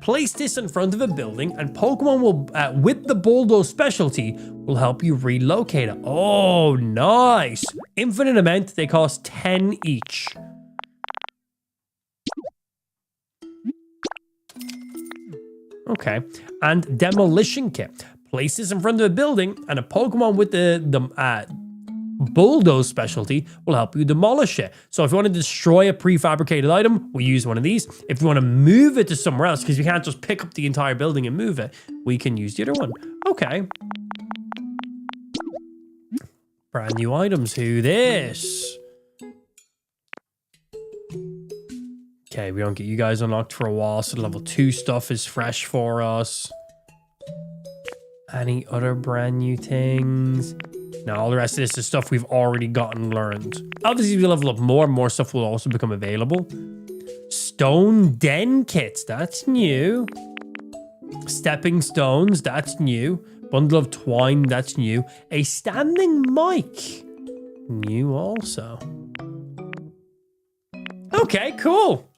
Place this in front of a building and Pokemon will, with the Bulldoze specialty, will help you relocate it. Oh, nice. Infinite amount. They cost 10 each. Okay. And demolition kit. Place this in front of a building and a Pokemon with the Bulldoze specialty will help you demolish it. So if you want to destroy a prefabricated item, we'll use one of these. If you want to move it to somewhere else, because you can't just pick up the entire building and move it, we can use the other one. Okay. Brand new items. Who this? Okay, we don't get you guys unlocked for a while, so the level 2 stuff is fresh for us. Any other brand new things? No, all the rest of this is stuff we've already gotten learned. Obviously, we level up more and more stuff will also become available. Stone Den kits, that's new. Stepping stones, that's new. Bundle of twine, that's new. A standing mic, new also. Okay, cool.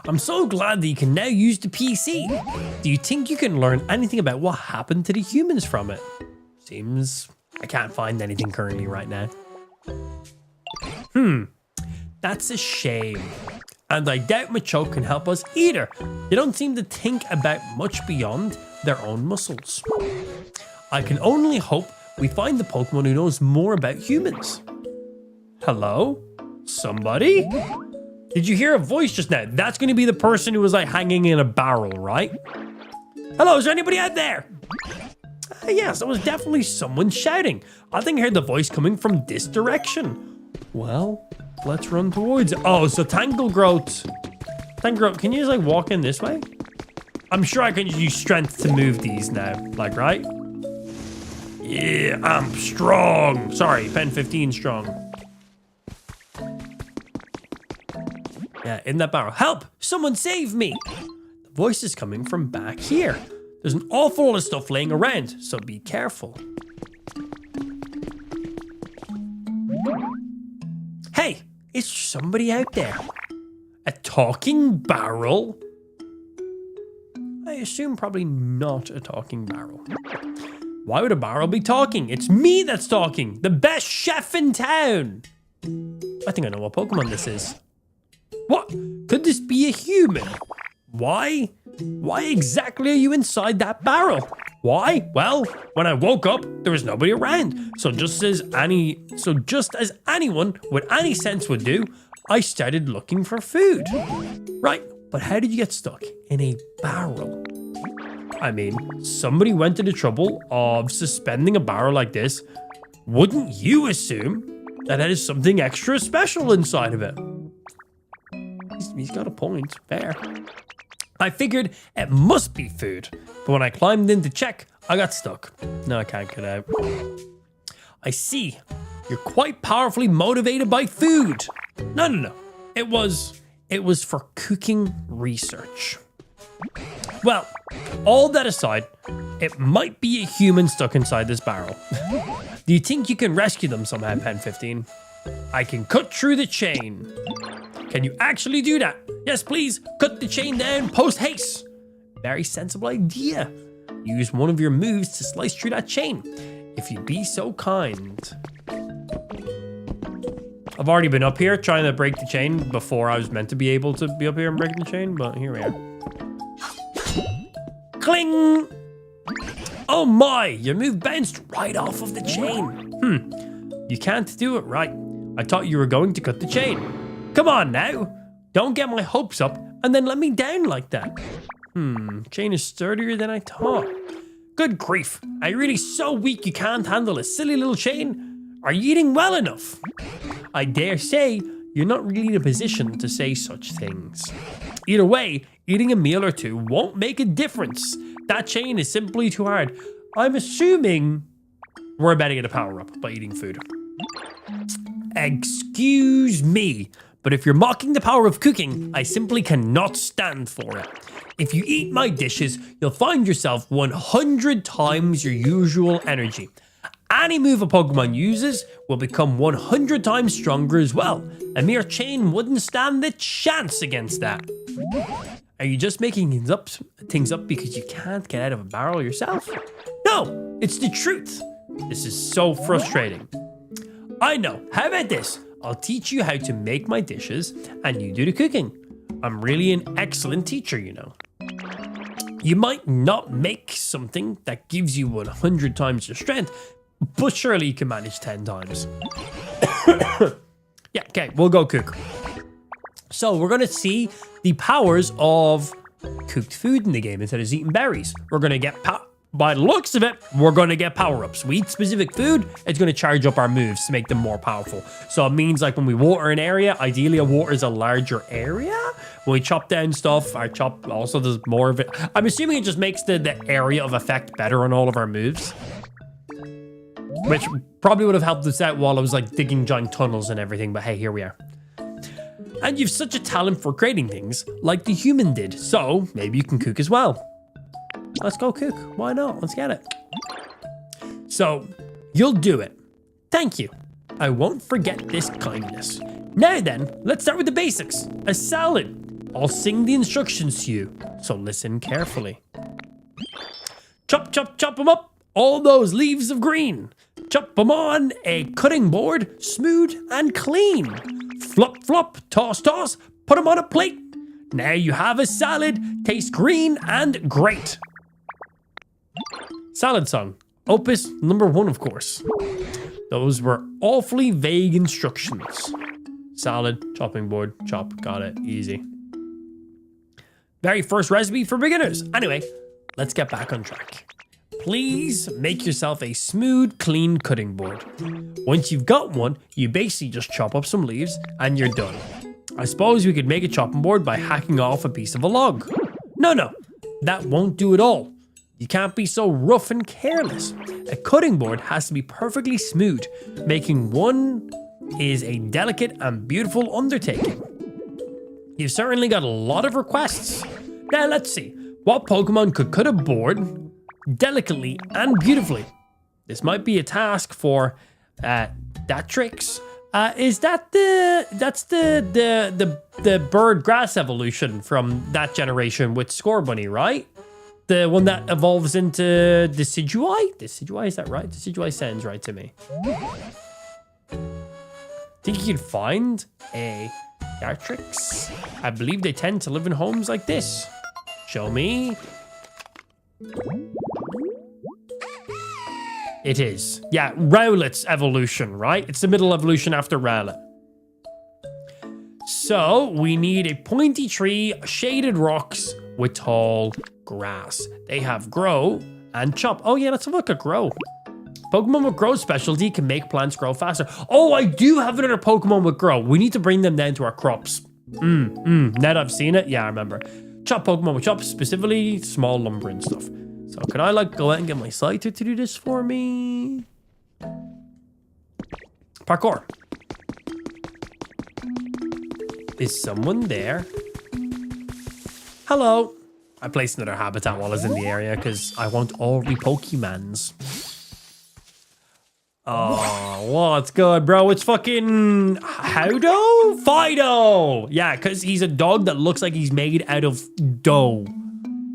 I'm so glad that you can now use the PC. Do you think you can learn anything about what happened to the humans from it? Seems I can't find anything currently right now. That's a shame. And I doubt Machoke can help us either. They don't seem to think about much beyond their own muscles. I can only hope we find the Pokemon who knows more about humans. Hello? Somebody? Did you hear a voice just now? That's going to be the person who was like hanging in a barrel, right? Hello, is there anybody out there? Yes, it was definitely someone shouting. I think I heard the voice coming from this direction. Well, let's run towards it. Oh, so Tangle Growth. Tangle Growth, can you just like walk in this way? I'm sure I can use strength to move these now. Like, right? Yeah, I'm strong. Sorry, pen 15 strong. Yeah, in that barrel. Help! Someone save me! The voice is coming from back here. There's an awful lot of stuff laying around, so be careful. Hey, is somebody out there? A talking barrel? I assume probably not a talking barrel. Why would a barrel be talking? It's me that's talking, the best chef in town. I think I know what Pokemon this is. What? Could this be a human? Why? Why exactly are you inside that barrel? Why? Well, when I woke up, there was nobody around. So just as anyone with any sense would do, I started looking for food. Right, but how did you get stuck in a barrel? I mean, somebody went to the trouble of suspending a barrel like this. Wouldn't you assume that is something extra special inside of it? He's got a point. Fair. I figured it must be food, but when I climbed in to check, I got stuck. No, I can't get out. I see. You're quite powerfully motivated by food. No. It was for cooking research. Well, all that aside, it might be a human stuck inside this barrel. Do you think you can rescue them somehow, Pen 15? I can cut through the chain. Can you actually do that? Yes, please. Cut the chain down post haste. Very sensible idea. Use one of your moves to slice through that chain. If you'd be so kind. I've already been up here trying to break the chain before I was meant to be able to be up here and break the chain, but here we are. Cling! Oh my, your move bounced right off of the chain. You can't do it right. I thought you were going to cut the chain. Come on now. Don't get my hopes up and then let me down like that. Chain is sturdier than I thought. Good grief. Are you really so weak you can't handle a silly little chain? Are you eating well enough? I dare say you're not really in a position to say such things. Either way, eating a meal or two won't make a difference. That chain is simply too hard. I'm assuming we're about to get a power up by eating food. Excuse me, but if you're mocking the power of cooking, I simply cannot stand for it. If you eat my dishes, you'll find yourself 100 times your usual energy. Any move a Pokemon uses will become 100 times stronger as well. A mere chain wouldn't stand a chance against that. Are you just making things up because you can't get out of a barrel yourself? No, it's the truth. This is so frustrating. I know. How about this? I'll teach you how to make my dishes and you do the cooking. I'm really an excellent teacher, you know. You might not make something that gives you 100 times your strength, but surely you can manage 10 times. Yeah, okay, we'll go cook. So we're going to see the powers of cooked food in the game instead of eating berries. We're going to get, by the looks of it, we're going to get power-ups. We eat specific food, it's going to charge up our moves to make them more powerful. So it means like when we water an area, ideally a water is a larger area. When we chop down stuff, our chop also does more of it. I'm assuming it just makes the area of effect better on all of our moves. Which probably would have helped us out while I was like digging giant tunnels and everything, but hey, here we are. And you've such a talent for creating things like the human did, so maybe you can cook as well. Let's go cook. Why not? Let's get it. So, you'll do it. Thank you. I won't forget this kindness. Now then, let's start with the basics. A salad. I'll sing the instructions to you, so listen carefully. Chop, chop, chop them up. All those leaves of green. Chop them on a cutting board, smooth and clean. Flop, flop, toss, toss, put them on a plate. Now you have a salad, tastes green and great. Salad song, opus number 1, of course. Those were awfully vague instructions. Salad, chopping board, chop, got it, easy. Very first recipe for beginners. Anyway, let's get back on track. please make yourself a smooth, clean cutting board. Once you've got one, you basically just chop up some leaves and you're done. I suppose we could make a chopping board by hacking off a piece of a log. No, that won't do it all. You can't be so rough and careless. A cutting board has to be perfectly smooth. Making one is a delicate and beautiful undertaking. You've certainly got a lot of requests. Now let's see. What Pokemon could cut a board delicately and beautifully? This might be a task for Datrix. Is that that's the bird grass evolution from that generation with Scorbunny, right? The one that evolves into Decidueye? Decidueye, is that right? Decidueye sounds right to me. Think you can find a Datrix? I believe they tend to live in homes like this. Show me. It is. Yeah, Rowlet's evolution, right? It's the middle evolution after Rowlet. So, we need a pointy tree, shaded rocks with tall grass. They have grow and chop. Oh yeah, let's have a look at grow. Pokemon with grow specialty can make plants grow faster. Oh, I do have another Pokemon with grow. We need to bring them down to our crops. Now that I've seen it, yeah, I remember. Chop Pokemon with chop, specifically small lumbering stuff. So can I like go out and get my Scyther to do this for me? Parkour. Is someone there? Hello. I placed another habitat while I was in the area because I want all the Pokemons. Oh, what's good, bro? It's fucking Howdo? Fido! Yeah, because he's a dog that looks like he's made out of dough.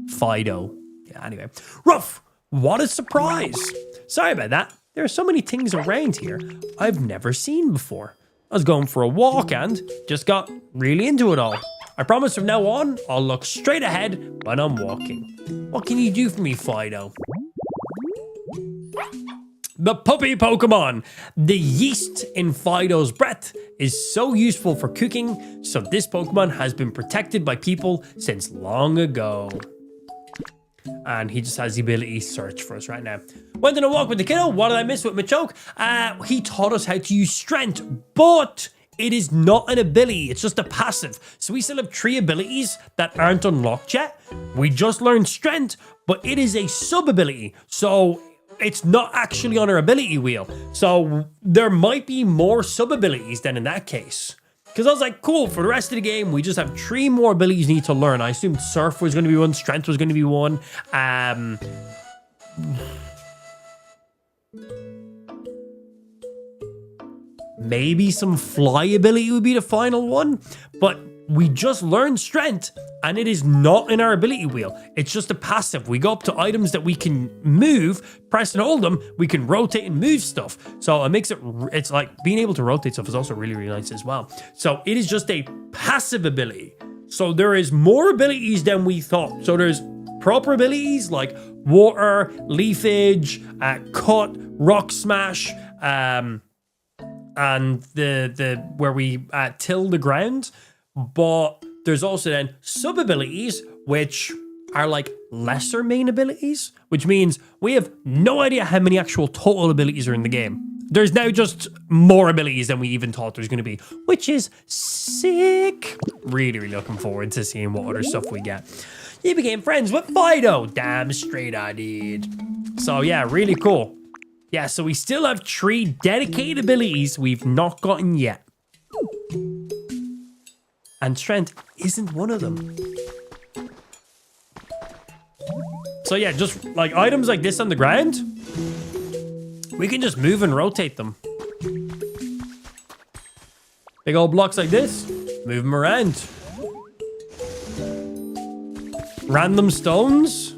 Fido. Yeah, anyway. Ruff! What a surprise! Sorry about that. There are so many things around here I've never seen before. I was going for a walk and just got really into it all. I promise from now on, I'll look straight ahead when I'm walking. What can you do for me, Fido? The puppy Pokemon. The yeast in Fido's breath is so useful for cooking, so this Pokemon has been protected by people since long ago. And he just has the ability to search for us right now. Went on a walk with the kiddo. What did I miss with Machoke? He taught us how to use strength, but it is not an ability. It's just a passive. So we still have 3 abilities that aren't unlocked yet. We just learned strength, but it is a sub-ability. So it's not actually on our ability wheel. So there might be more sub-abilities than in that case. Because I was like, cool, for the rest of the game, we just have 3 more abilities we need to learn. I assumed Surf was going to be one, Strength was going to be one. Maybe some Fly ability would be the final one. But we just learned Strength, and it is not in our ability wheel. It's just a passive. We go up to items that we can move, press and hold them, we can rotate and move stuff. So it makes it's like being able to rotate stuff is also really, really nice as well. So it is just a passive ability. So there is more abilities than we thought. So there's proper abilities like water, leafage, cut, rock smash, and the where we till the ground. But there's also then sub-abilities, which are like lesser main abilities, which means we have no idea how many actual total abilities are in the game. There's now just more abilities than we even thought there's going to be, which is sick. Really, really looking forward to seeing what other stuff we get. You became friends with Fido. Damn straight I did. So yeah, really cool. Yeah, so we still have 3 dedicated abilities we've not gotten yet. And strength isn't one of them. So yeah, just like items like this on the ground, we can just move and rotate them. Big old blocks like this, move them around. Random stones.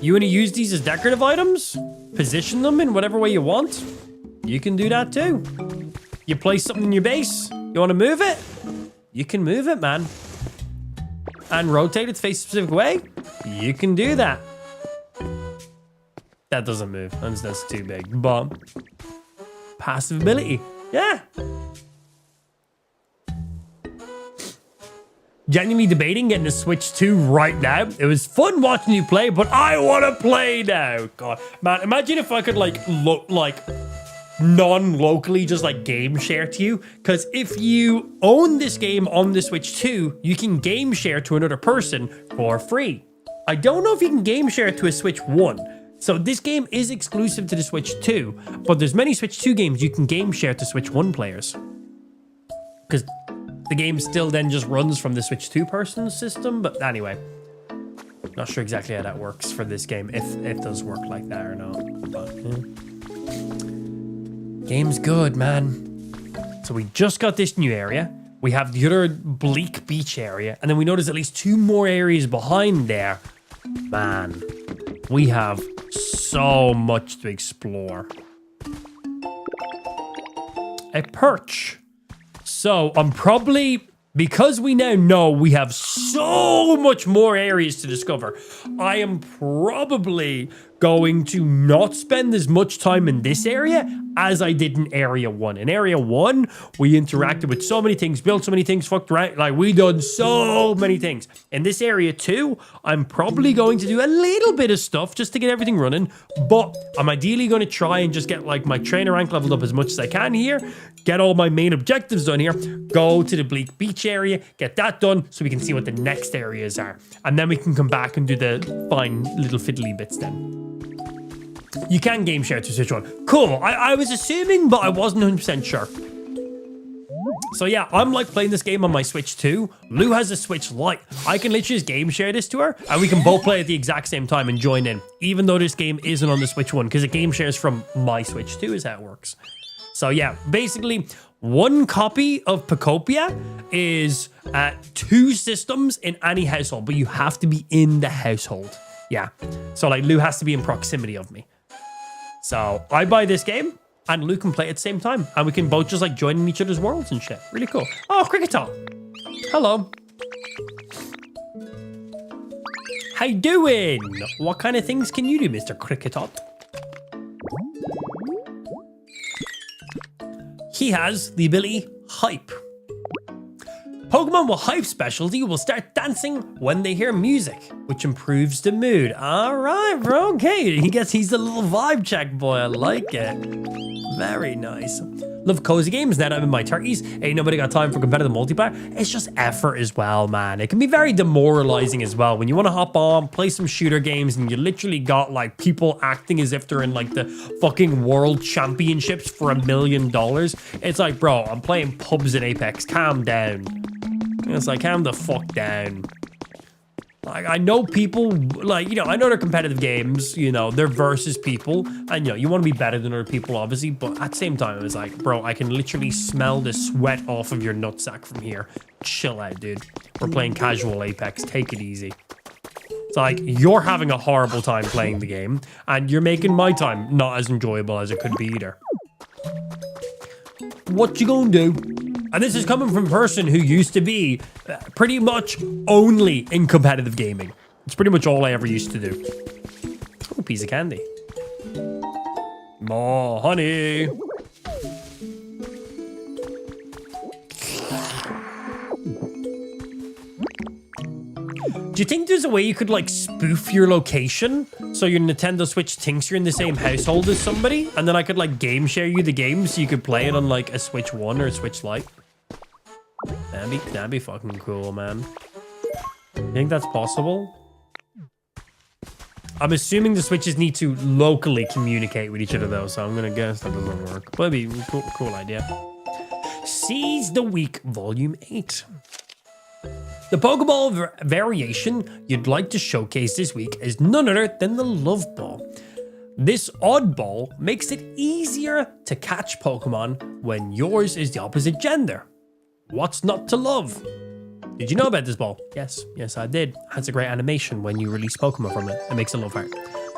You want to use these as decorative items? Position them in whatever way you want. You can do that too. You place something in your base. You want to move it? You can move it, man. And rotate it to face a specific way. You can do that. That doesn't move. That's too big. But passive ability. Yeah. genuinely debating getting a Switch 2 right now. It was fun watching you play, but I want to play now. God, man, imagine if I could non-locally just like game share to you, because if you own this game on the Switch 2, you can game share to another person for free. I don't know if you can game share to a Switch 1. So this game is exclusive to the Switch 2, but there's many Switch 2 games you can game share to Switch 1 players. Because the game still then just runs from the Switch 2 person system, but anyway. Not sure exactly how that works for this game, if it does work like that or not. But, yeah. Game's good, man. So we just got this new area. We have the other bleak beach area, and then we know there's at least 2 more areas behind there. Man, we have so much to explore. A perch. So I'm probably, because we now know we have so much more areas to discover, I am probably going to not spend as much time in this area as I did in Area 1. In Area 1, we interacted with so many things, built so many things, fucked around, like we done so many things. In this Area 2, I'm probably going to do a little bit of stuff just to get everything running, but I'm ideally going to try and just get like my trainer rank leveled up as much as I can here, get all my main objectives done here, go to the bleak beach area, get that done so we can see what the next areas are. And then we can come back and do the fine little fiddly bits then. You can game share to Switch 1. Cool. I was assuming, but I wasn't 100% sure. So yeah, I'm like playing this game on my Switch 2. Lou has a Switch Lite. I can literally just game share this to her, and we can both play at the exact same time and join in, even though this game isn't on the Switch 1, because it game shares from my Switch 2 is how it works. So yeah, basically, 1 copy of Pokopia is 2 systems in any household, but you have to be in the household. Yeah. So like Lou has to be in proximity of me. So I buy this game and Lou can play at the same time. And we can both just like join in each other's worlds and shit. Really cool. Oh, Cricketop. Hello. How you doing? What kind of things can you do, Mr. Cricketop? He has the ability Hype. Pokemon with Hype specialty will start dancing when they hear music, which improves the mood. All right, bro. Okay, he's a little vibe check boy. I like it. Very nice. Love cozy games now that I'm in my 30s. Ain't nobody got time for competitive multiplayer. It's just effort as well, man. It can be very demoralizing as well when you want to hop on, play some shooter games, and you literally got like people acting as if they're in like the fucking world championships for $1 million. It's like, bro, I'm playing pubs in Apex. Calm down. It's like, calm the fuck down. Like, I know people, like, you know, I know they're competitive games, you know, they're versus people, and, you know, you want to be better than other people, obviously, but at the same time, it's like, bro, I can literally smell the sweat off of your nutsack from here. Chill out, dude. We're playing casual Apex. Take it easy. It's like, you're having a horrible time playing the game, and you're making my time not as enjoyable as it could be either. What you gonna do? And this is coming from a person who used to be pretty much only in competitive gaming. It's pretty much all I ever used to do. Oh, piece of candy. More honey. Do you think there's a way you could like spoof your location so your Nintendo Switch thinks you're in the same household as somebody, and then I could like game share you the game so you could play it on like a Switch 1 or a Switch Lite? That'd be fucking cool, man. You think that's possible? I'm assuming the Switches need to locally communicate with each other though, so I'm gonna guess that doesn't work. But it'd be a cool idea. Seize the Week, Volume 8. The Pokeball variation you'd like to showcase this week is none other than the Love Ball. This oddball makes it easier to catch Pokemon when yours is the opposite gender. What's not to love? Did you know about this ball? Yes, I did. It has a great animation when you release Pokemon from it. It makes a love heart.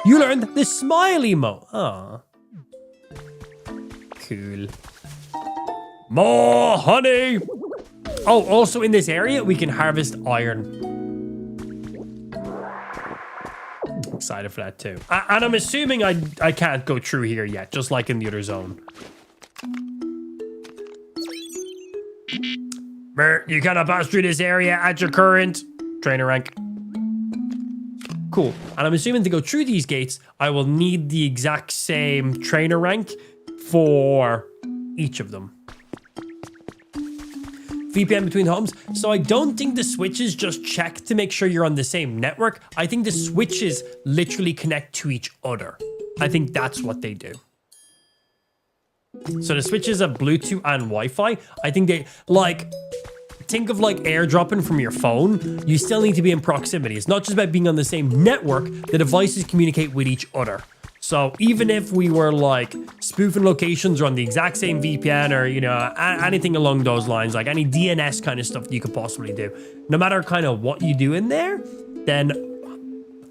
You learned the smile emote. Aww. Cool. More honey! Oh, also in this area, we can harvest iron. Excited for that too. And I'm assuming I can't go through here yet, just like in the other zone. You cannot pass through this area at your current trainer rank. Cool. And I'm assuming to go through these gates, I will need the exact same trainer rank for each of them. VPN between homes. So I don't think the switches just check to make sure you're on the same network. I think the switches literally connect to each other. I think that's what they do. So the switches have Bluetooth and Wi-Fi. I think they, like, think of like airdropping from your phone. You still need to be in proximity. It's not just about being on the same network. The devices communicate with each other. So even if we were like spoofing locations or on the exact same VPN or, you know, anything along those lines, like any DNS kind of stuff that you could possibly do, no matter kind of what you do in there, then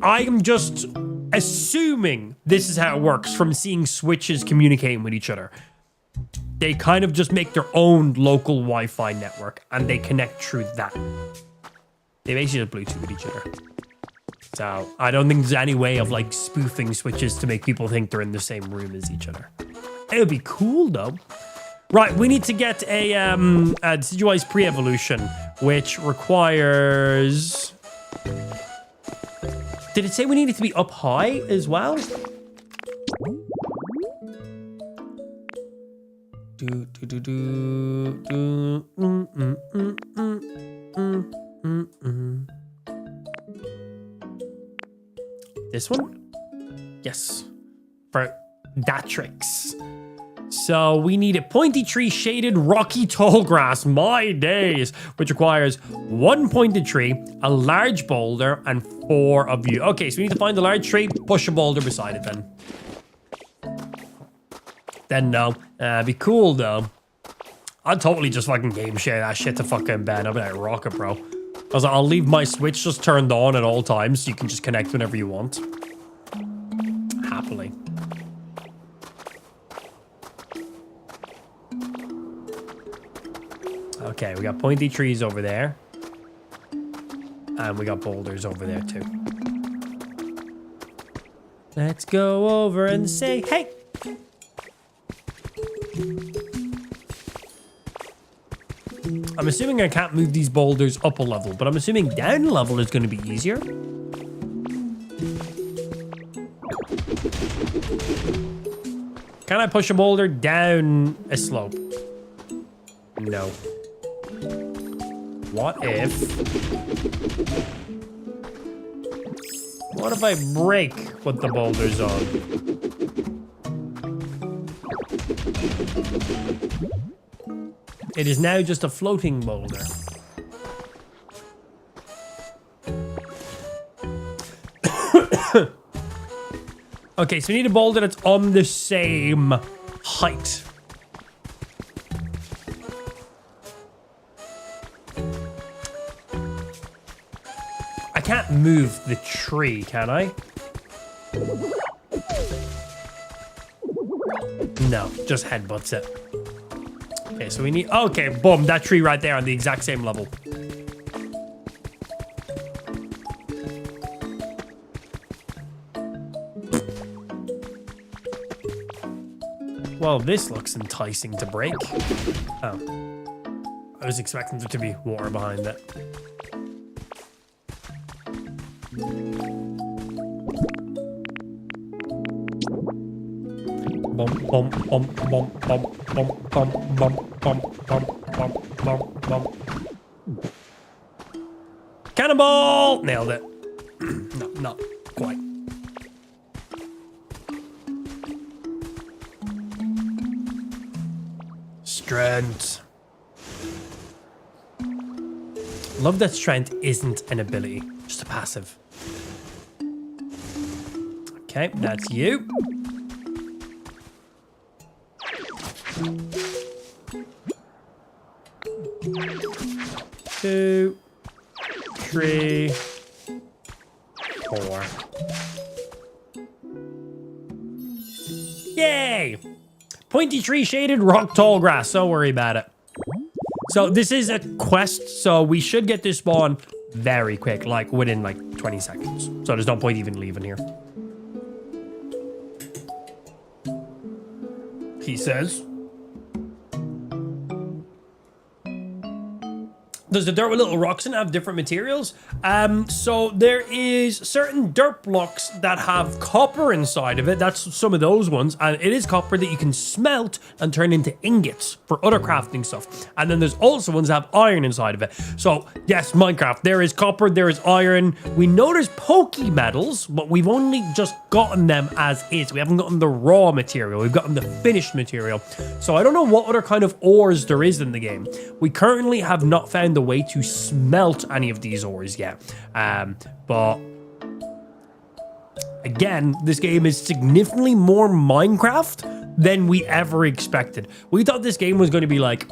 I'm just assuming this is how it works from seeing switches communicating with each other. They kind of just make their own local Wi-Fi network and they connect through that. They basically just Bluetooth with each other. So I don't think there's any way of like spoofing switches to make people think they're in the same room as each other. It would be cool though. Right, we need to get a deciduous pre-evolution, which requires... Did it say we need it to be up high as well? This one? Yes. For Datrix. So we need a pointy tree shaded rocky tall grass, my days, which requires 1 pointed tree, a large boulder, and 4 of you. Okay, so we need to find the large tree, push a boulder beside it then. Then no. Be cool though. I'd totally just fucking game share that shit to fucking bed. I'll be like, rocket, bro. I was like, I'll leave my Switch just turned on at all times so you can just connect whenever you want. Happily. Okay, we got pointy trees over there. And we got boulders over there too. Let's go over and say, hey! I'm assuming I can't move these boulders up a level, but I'm assuming down a level is going to be easier. Can I push a boulder down a slope? No. What if I break what the boulder's on? It is now just a floating boulder. Okay, so we need a boulder that's on the same height. I can't move the tree, can I? No, just headbutts it. Okay, so we need... Okay, boom, that tree right there on the exact same level. Well, this looks enticing to break. Oh. I was expecting there to be water behind it. Bump, bump, bump, bump, bump, bump, bump, bump, bump, bump, bump, bump, bump. Cannonball! Nailed it. No, not quite. Strength. Love that strength isn't an ability, just a passive. Okay, that's you. Two, 3, 4. Yay! Pointy tree shaded rock tall grass. Don't worry about it. So this is a quest, so we should get this spawn very quick, like within like 20 seconds. So there's no point even leaving here. He says. Does the dirt with little rocks in it have different materials? So there is certain dirt blocks that have copper inside of it. That's some of those ones. And it is copper that you can smelt and turn into ingots for other crafting stuff. And then there's also ones that have iron inside of it. So yes, Minecraft, there is copper, there is iron. We know there's Pokemetals, but we've only just gotten them as is. We haven't gotten the raw material. We've gotten the finished material. So I don't know what other kind of ores there is in the game. We currently have not found the way to smelt any of these ores yet. But again, this game is significantly more Minecraft than we ever expected. We thought this game was going to be like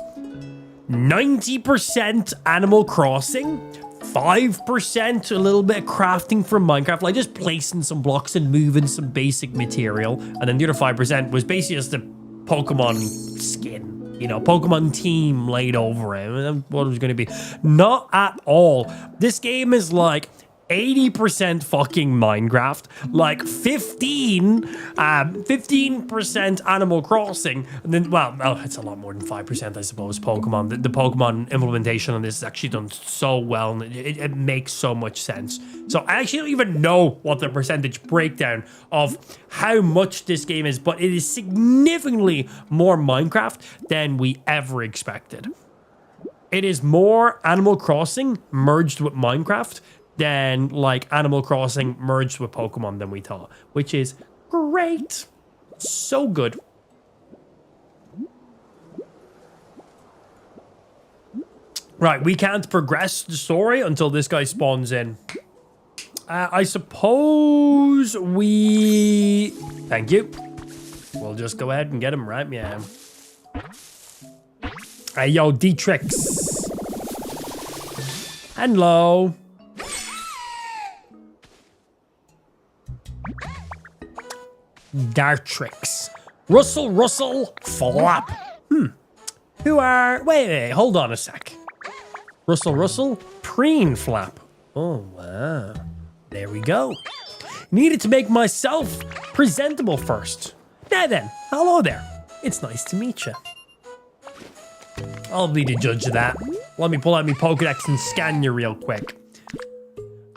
90% Animal Crossing, 5% a little bit of crafting from Minecraft, like just placing some blocks and moving some basic material, and then the other 5% was basically just the Pokemon skin. You know, Pokemon team laid over it. What it was going to be. Not at all. This game is like 80% fucking Minecraft, like 15% Animal Crossing, and then, well, it's a lot more than 5%, I suppose, Pokemon. The Pokemon implementation on this is actually done so well, and it makes so much sense. So I actually don't even know what the percentage breakdown of how much this game is, but it is significantly more Minecraft than we ever expected. It is more Animal Crossing merged with Minecraft than like Animal Crossing merged with Pokemon than we thought, which is great. So good. Right, we can't progress the story until this guy spawns in. I suppose we... Thank you. We'll just go ahead and get him, right? Yeah. Hey, yo, D-Trix. Hello. Dartrix. Russell, flap. Who are... Wait, hold on a sec. Russell, preen flap. Oh, wow. There we go. Needed to make myself presentable first. Now then, hello there. It's nice to meet you. I'll be the judge of that. Let me pull out my Pokedex and scan you real quick.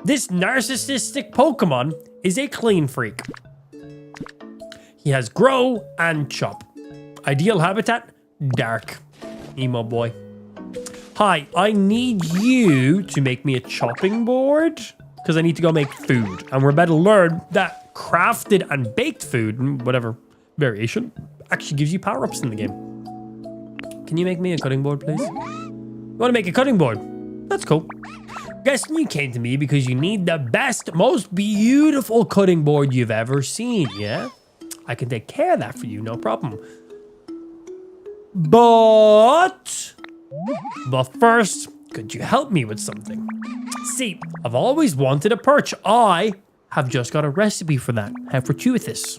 This narcissistic Pokemon is a clean freak. He has grow and chop. Ideal habitat, dark. Emo boy. Hi, I need you to make me a chopping board because I need to go make food. And we're about to learn that crafted and baked food, whatever variation, actually gives you power-ups in the game. Can you make me a cutting board, please? You want to make a cutting board? That's cool. Guessing you came to me because you need the best, most beautiful cutting board you've ever seen, yeah? I can take care of that for you, no problem. But first, could you help me with something? See, I've always wanted a perch. I have just got a recipe for that. How fortuitous.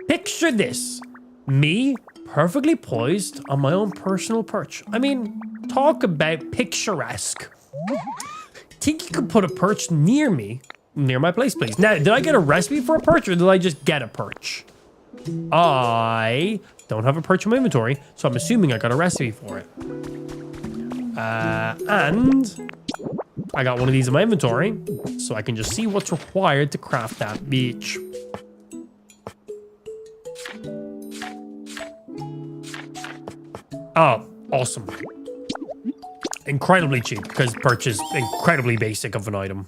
Picture this. Me, perfectly poised on my own personal perch. I mean, talk about picturesque. Think you could put a perch near me? Near my place, please. Now, did I get a recipe for a perch or did I just get a perch? I don't have a perch in my inventory, so I'm assuming I got a recipe for it. And I got one of these in my inventory, so I can just see what's required to craft that beach. Oh, awesome. Incredibly cheap, because perch is incredibly basic of an item.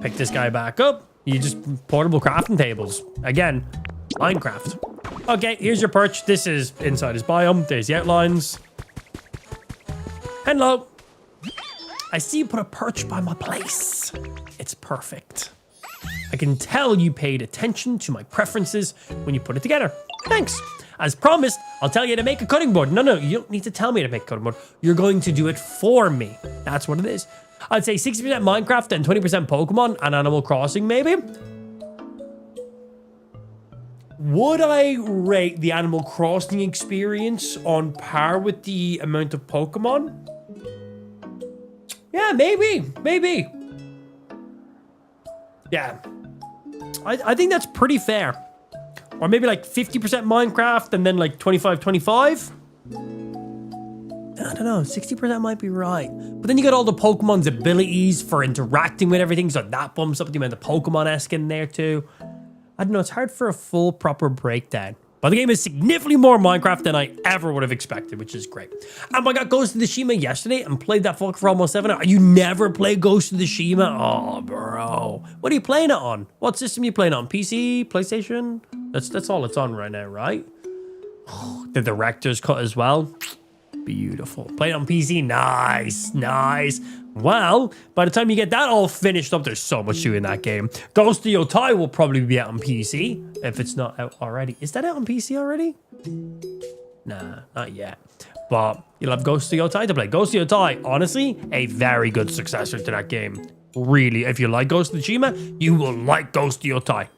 Pick this guy back up. You just portable crafting tables. Again, Minecraft. Okay, here's your perch. This is inside his biome. There's the outlines. Hello. I see you put a perch by my place. It's perfect. I can tell you paid attention to my preferences when you put it together. Thanks. As promised, I'll tell you to make a cutting board. No, you don't need to tell me to make a cutting board. You're going to do it for me. That's what it is. I'd say 60% Minecraft and 20% Pokemon and Animal Crossing, maybe. Would I rate the Animal Crossing experience on par with the amount of Pokemon? Yeah, maybe. Yeah. I think that's pretty fair. Or maybe like 50% Minecraft and then like 25-25. I don't know, 60% might be right. But then you got all the Pokemon's abilities for interacting with everything, so that bumps up the amount of Pokemon-esque in there too. I don't know, it's hard for a full proper breakdown. But the game is significantly more Minecraft than I ever would have expected, which is great. And I got Ghost of Tsushima yesterday and played that fuck for almost 7 hours. You never play Ghost of Tsushima? Oh, bro. What are you playing it on? What system are you playing it on? PC? PlayStation? That's all it's on right now, right? The director's cut as well. Beautiful. Play it on PC? Nice, nice. Well, by the time you get that all finished up, there's so much to in that game. Ghost of Yotai will probably be out on PC, if it's not out already. Is that out on PC already? Nah, not yet. But you'll have Ghost of Yotai to play. Ghost of Yotai, honestly, a very good successor to that game. Really, if you like Ghost of Tsushima, you will like Ghost of Yotai.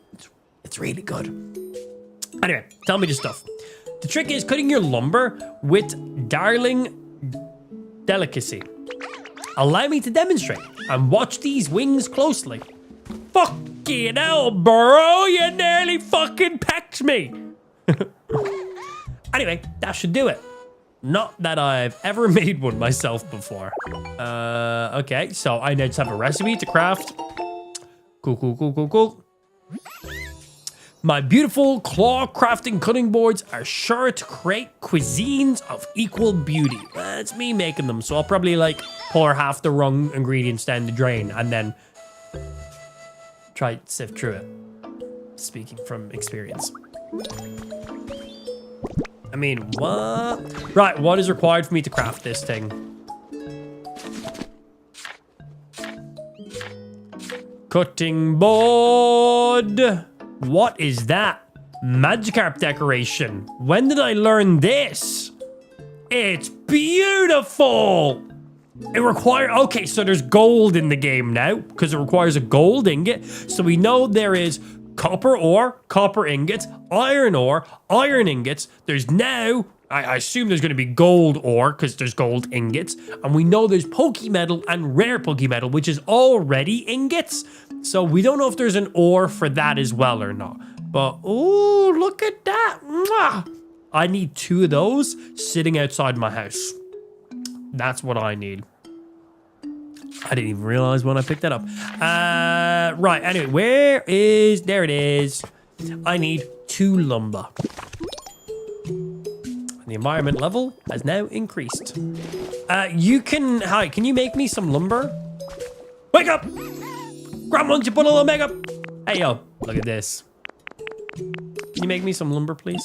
It's really good. Anyway, tell me the stuff. The trick is cutting your lumber with Darling Delicacy. Allow me to demonstrate and watch these wings closely. Fucking hell, bro, you nearly fucking pecked me. Anyway, that should do it. Not that I've ever made one myself before. Okay, so I now just have a recipe to craft. Cool. My beautiful claw crafting cutting boards are sure to create cuisines of equal beauty. It's me making them, so I'll probably like pour half the wrong ingredients down the drain and then try to sift through it. Speaking from experience. I mean, what? Right, what is required for me to craft this thing? Cutting board. What is that? Magikarp decoration. When did I learn this? It's beautiful. It requires... Okay, so there's gold in the game now because it requires a gold ingot. So we know there is copper ore, copper ingots, iron ore, iron ingots. There's now... I assume there's going to be gold ore because there's gold ingots. And we know there's Pokemetal and rare Pokemetal, which is already ingots. So we don't know if there's an ore for that as well or not. But, oh, look at that. Mwah! I need 2 of those sitting outside my house. That's what I need. I didn't even realize when I picked that up. Right, anyway, where is... There it is. I need 2 lumber. The environment level has now increased. You can... Hi, can you make me some lumber? Wake up! Grandma, won't you put a little makeup? Hey, yo, look at this. Can you make me some lumber, please?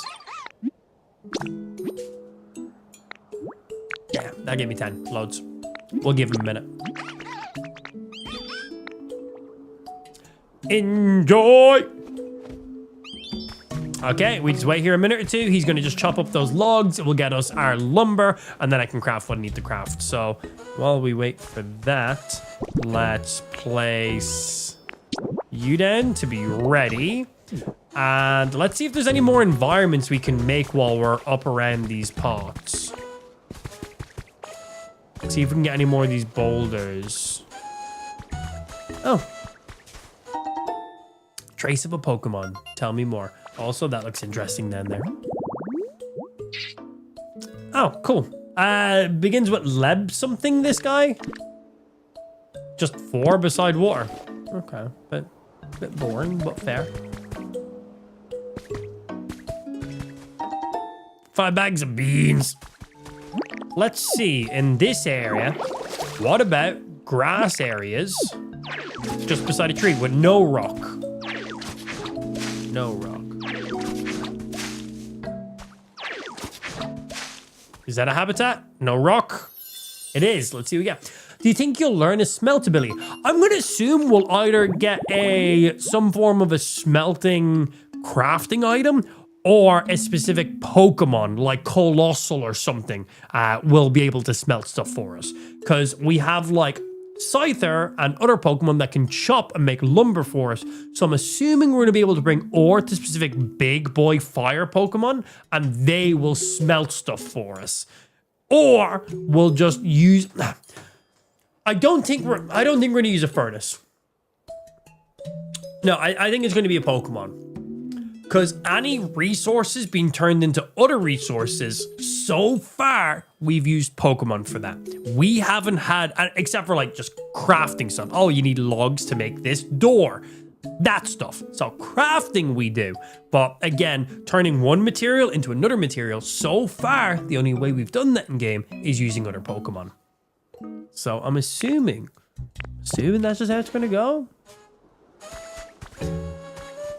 Yeah, that gave me 10. Loads. We'll give him a minute. Enjoy! Okay, we just wait here a minute or 2. He's going to just chop up those logs. It will get us our lumber, and then I can craft what I need to craft. So while we wait for that, let's place you down to be ready. And let's see if there's any more environments we can make while we're up around these pots. Let's see if we can get any more of these boulders. Oh. Trace of a Pokemon. Tell me more. Also, that looks interesting down there. Oh, cool. Begins with Leb something, this guy? Just 4 beside water. Okay, but a bit boring, but fair. 5 bags of beans. Let's see, in this area, what about grass areas just beside a tree with no rock? No rock. Is that a habitat? No rock? It is. Let's see what we get. Do you think you'll learn a smelt ability? I'm going to assume we'll either get some form of a smelting crafting item or a specific Pokemon like Colossal or something will be able to smelt stuff for us. Because we have like Scyther and other Pokemon that can chop and make lumber for us. So I'm assuming we're going to be able to bring ore to specific big boy fire Pokemon and they will smelt stuff for us. Or we'll just use... I don't think we're going to use a furnace. No, I think it's going to be a Pokemon. Because any resources being turned into other resources, so far, we've used Pokemon for that. We haven't had, except for like just crafting stuff. Oh, you need logs to make this door. That stuff. So crafting we do. But again, turning one material into another material, so far, the only way we've done that in game is using other Pokemon. So I'm assuming that's just how it's going to go.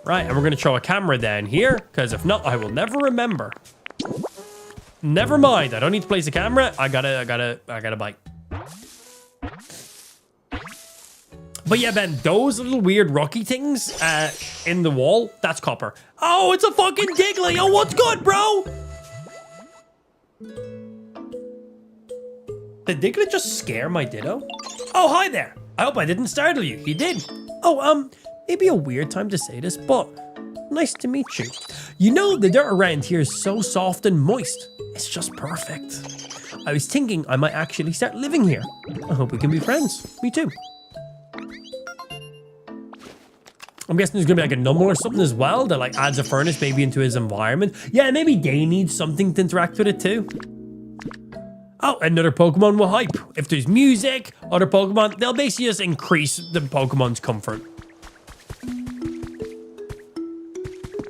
Right, and we're going to throw a camera down here, because if not, I will never remember. Never mind, I don't need to place a camera. I gotta bite. But yeah, Ben, those little weird rocky things in the wall, that's copper. Oh, it's a fucking Digley. Oh, what's good, bro? Did Digley just scare my Ditto? Oh, hi there. I hope I didn't startle you. He did. Oh, maybe a weird time to say this, but nice to meet you. You know, the dirt around here is so soft and moist. It's just perfect. I was thinking I might actually start living here. I hope we can be friends. Me too. I'm guessing there's gonna be like a number or something as well that like adds a furnace maybe into his environment. Yeah, maybe they need something to interact with it too. Oh, another Pokemon will hype. If there's music, other Pokemon, they'll basically just increase the Pokemon's comfort.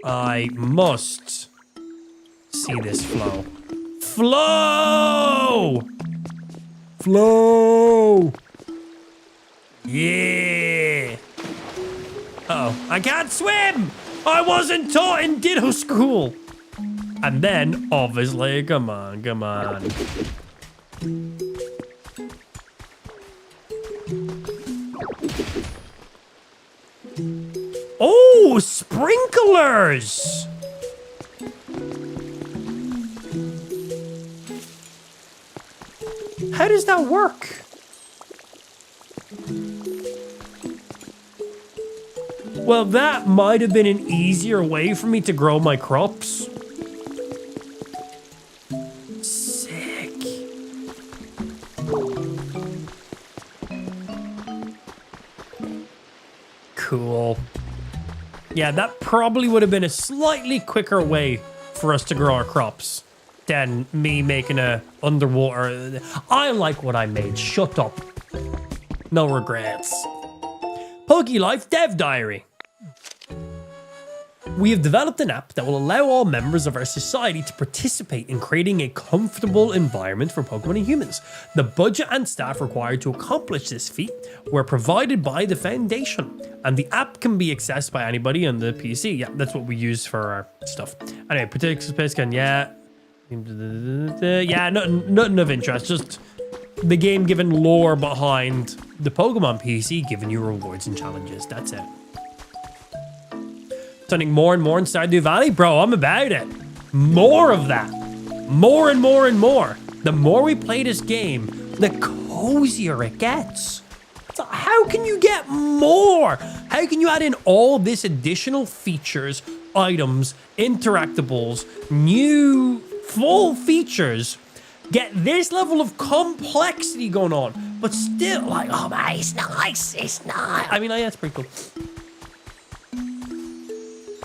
I must see this flow. Flow! Flow! Yeah! Uh-oh, I can't swim! I wasn't taught in Ditto school! And then, obviously, come on. Oh, sprinklers! How does that work? Well, that might have been an easier way for me to grow my crops. Sick. Cool. Yeah, that probably would have been a slightly quicker way for us to grow our crops than me making a underwater. I like what I made. Shut up. No regrets. PokeLife Dev Diary. We have developed an app that will allow all members of our society to participate in creating a comfortable environment for Pokemon and humans. The budget and staff required to accomplish this feat were provided by the Foundation, and the app can be accessed by anybody on the PC. Yeah, that's what we use for our stuff. Anyway, participants, yeah. Yeah, nothing of interest, just the game giving lore behind the Pokemon PC, giving you rewards and challenges. That's it. Turning more and more in Stardew Valley? Bro, I'm about it. More of that. More and more and more. The more we play this game, the cozier it gets. So how can you get more? How can you add in all this additional features, items, interactables, new full features, get this level of complexity going on, but still like, oh man, it's nice, it's nice. I mean, yeah, it's pretty cool.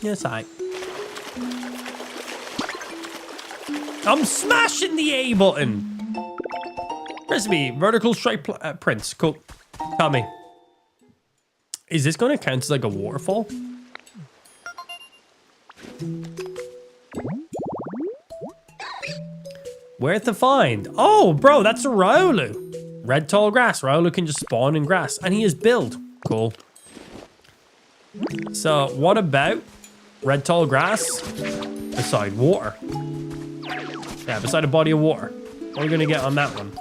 Yes, I'm smashing the A button. Recipe, vertical stripe prints. Cool. Tell me. Is this going to count as like a waterfall? Where to find? Oh, bro, that's a Royale. Red tall grass. Royale can just spawn in grass. And he is build. Cool. So, what about red tall grass beside water? Yeah, beside a body of water. What are we going to get on that one?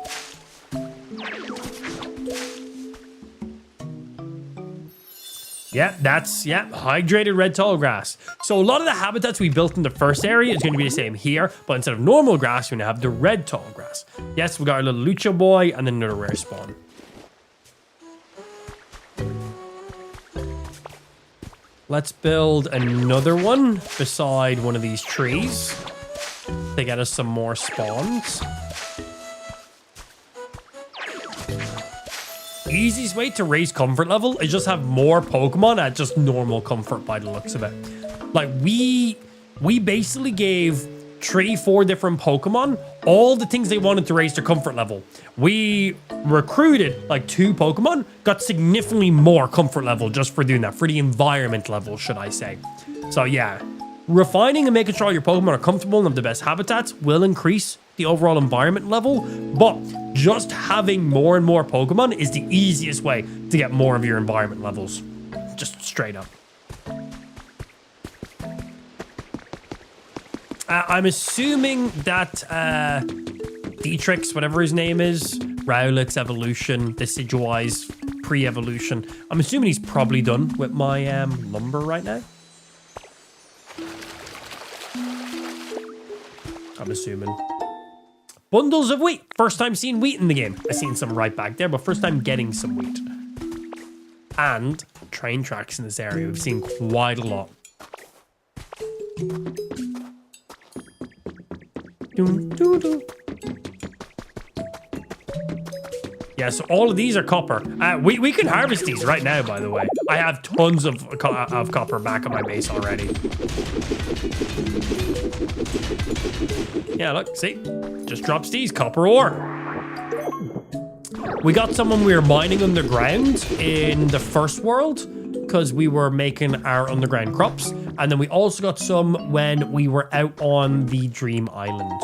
Yeah, that's, hydrated red tall grass. So a lot of the habitats we built in the first area is going to be the same here, but instead of normal grass, we're going to have the red tall grass. Yes, we got our little Lucha boy and then another rare spawn. Let's build another one beside one of these trees to get us some more spawns. Easiest way to raise comfort level is just have more Pokemon at just normal comfort by the looks of it. Like, we basically gave 3-4 different Pokemon all the things they wanted to raise their comfort level. We recruited like 2 Pokemon, got significantly more comfort level just for doing that, for the environment level, should I say. So yeah, refining and making sure all your Pokemon are comfortable and have the best habitats will increase the overall environment level, but just having more and more Pokemon is the easiest way to get more of your environment levels. Just straight up. I'm assuming that Detrix, whatever his name is, Rowlet's evolution, Decidueye's pre-evolution, I'm assuming he's probably done with my lumber right now. I'm assuming. Bundles of wheat. First time seeing wheat in the game. I seen some right back there, but first time getting some wheat. And train tracks in this area. We've seen quite a lot. Yeah, so all of these are copper. We can harvest these right now, by the way. I have tons of copper back at my base already. Yeah, look, see? Just drops these copper ore. We got some when we were mining underground in the first world because we were making our underground crops. And then we also got some when we were out on the Dream Island.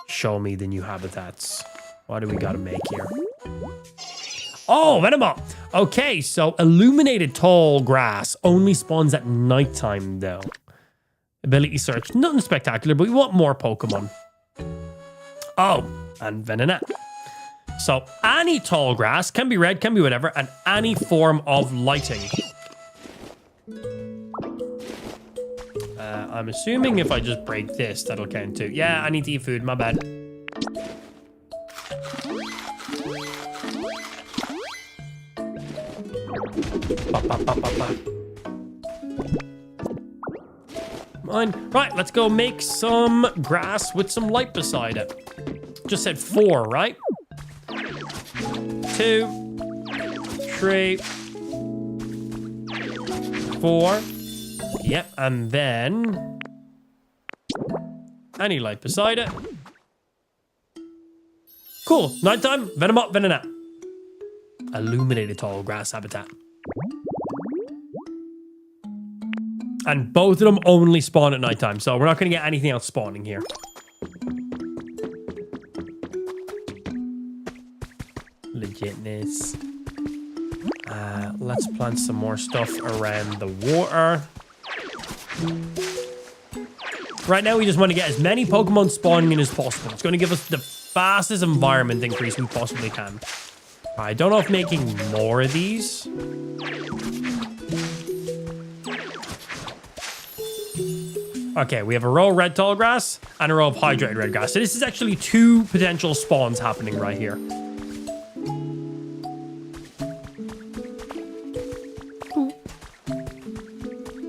Show me the new habitats. What do we gotta make here? Oh, Venomoth. Okay, so illuminated tall grass only spawns at nighttime though. Ability search, nothing spectacular, but we want more Pokemon. Oh, and Venonat. So any tall grass can be red, can be whatever, and any form of lighting. I'm assuming if I just break this, that'll count too. Yeah, I need to eat food, my bad. Mine. Right, let's go make some grass with some light beside it. Just said 4, right? 2, 3, 4. Yep, and then any light beside it. Cool. Nighttime, Venomoth, Venonat. Illuminated tall grass habitat. And both of them only spawn at nighttime, so we're not going to get anything else spawning here. Legitness. Let's plant some more stuff around the water. Right now, we just want to get as many Pokemon spawning in as possible. It's going to give us the fastest environment increase we possibly can. I don't know if making more of these. Okay, we have a row of red tall grass and a row of hydrated red grass. So this is actually 2 potential spawns happening right here.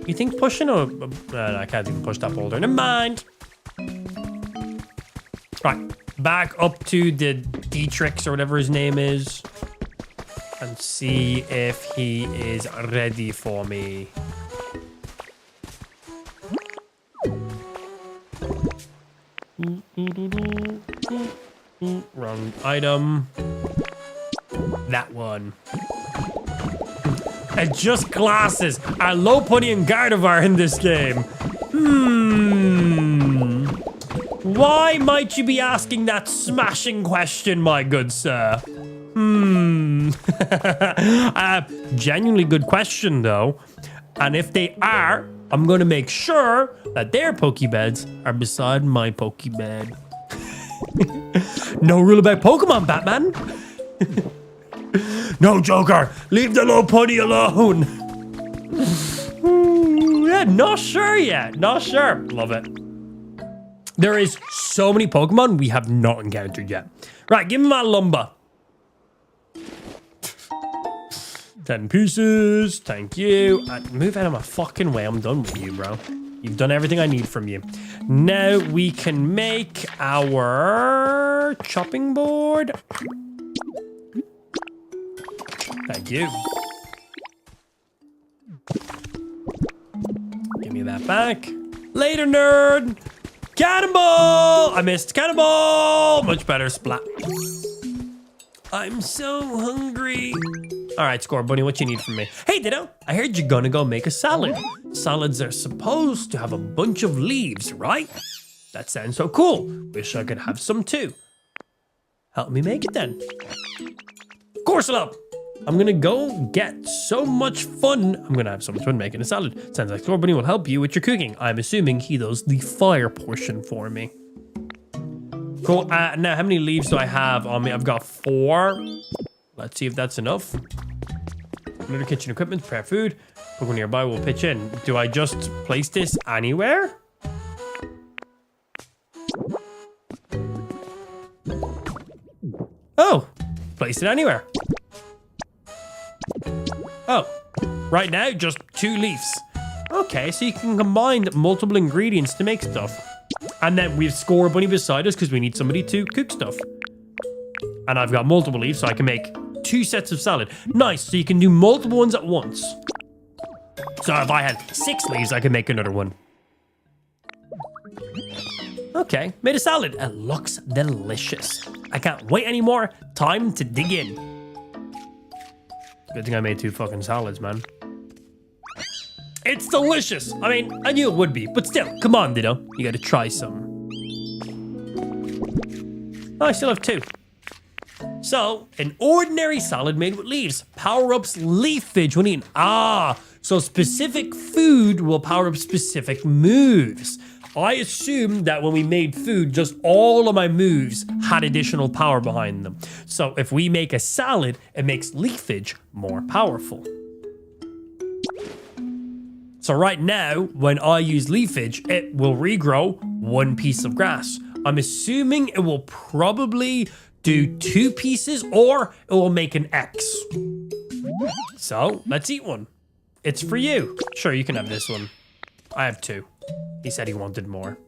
You think pushing or... I can't even push that boulder. Never mind. Right. Back up to the Detrix or whatever his name is. And see if he is ready for me. Wrong item. That one. And just glasses are Lopunny and Gardevoir in this game. Why might you be asking that smashing question, my good sir? Genuinely good question, though. And if they are, I'm going to make sure that their Pokebeds are beside my Pokebed. No rule about Pokemon, Batman. No, Joker, leave the Lopunny alone. Yeah, not sure yet. Not sure. Love it. There is so many Pokemon we have not encountered yet. Right, give me my lumber. 10 pieces. Thank you. Move out of my fucking way. I'm done with you, bro. You've done everything I need from you. Now we can make our chopping board. Thank you. that back. Later, nerd. Cannonball! I missed cannonball! Much better, splat. I'm so hungry. All right, Score Bunny, what you need from me? Hey, Ditto, I heard you're gonna go make a salad. Salads are supposed to have a bunch of leaves, right? That sounds so cool. Wish I could have some too. Help me make it then. Of course I'll help. I'm gonna go get so much fun. I'm gonna have so much fun making a salad. Sounds like Score Bunny will help you with your cooking. I'm assuming he does the fire portion for me. Cool. Now, how many leaves do I have on me? I've got 4. Let's see if that's enough. Another kitchen equipment, prepare food. Pokemon nearby will pitch in. Do I just place this anywhere? Oh, place it anywhere. Oh, right now, just 2 leaves. Okay, so you can combine multiple ingredients to make stuff. And then we've Score Bunny beside us because we need somebody to cook stuff. And I've got multiple leaves, so I can make 2 sets of salad. Nice, so you can do multiple ones at once. So if I had 6 leaves, I could make another one. Okay, made a salad. It looks delicious. I can't wait anymore. Time to dig in. Good thing I made 2 fucking salads, man. It's delicious. I mean, I knew it would be, but still, come on, Ditto. You gotta try some. Oh, I still have 2. So, an ordinary salad made with leaves. Power-ups leafage when eaten. Ah, so specific food will power up specific moves. I assumed that when we made food, just all of my moves had additional power behind them. So if we make a salad, it makes leafage more powerful. So right now, when I use leafage, it will regrow 1 piece of grass. I'm assuming it will probably do 2 pieces or it will make an X. So let's eat one. It's for you. Sure, you can have this one. I have 2. He said he wanted more.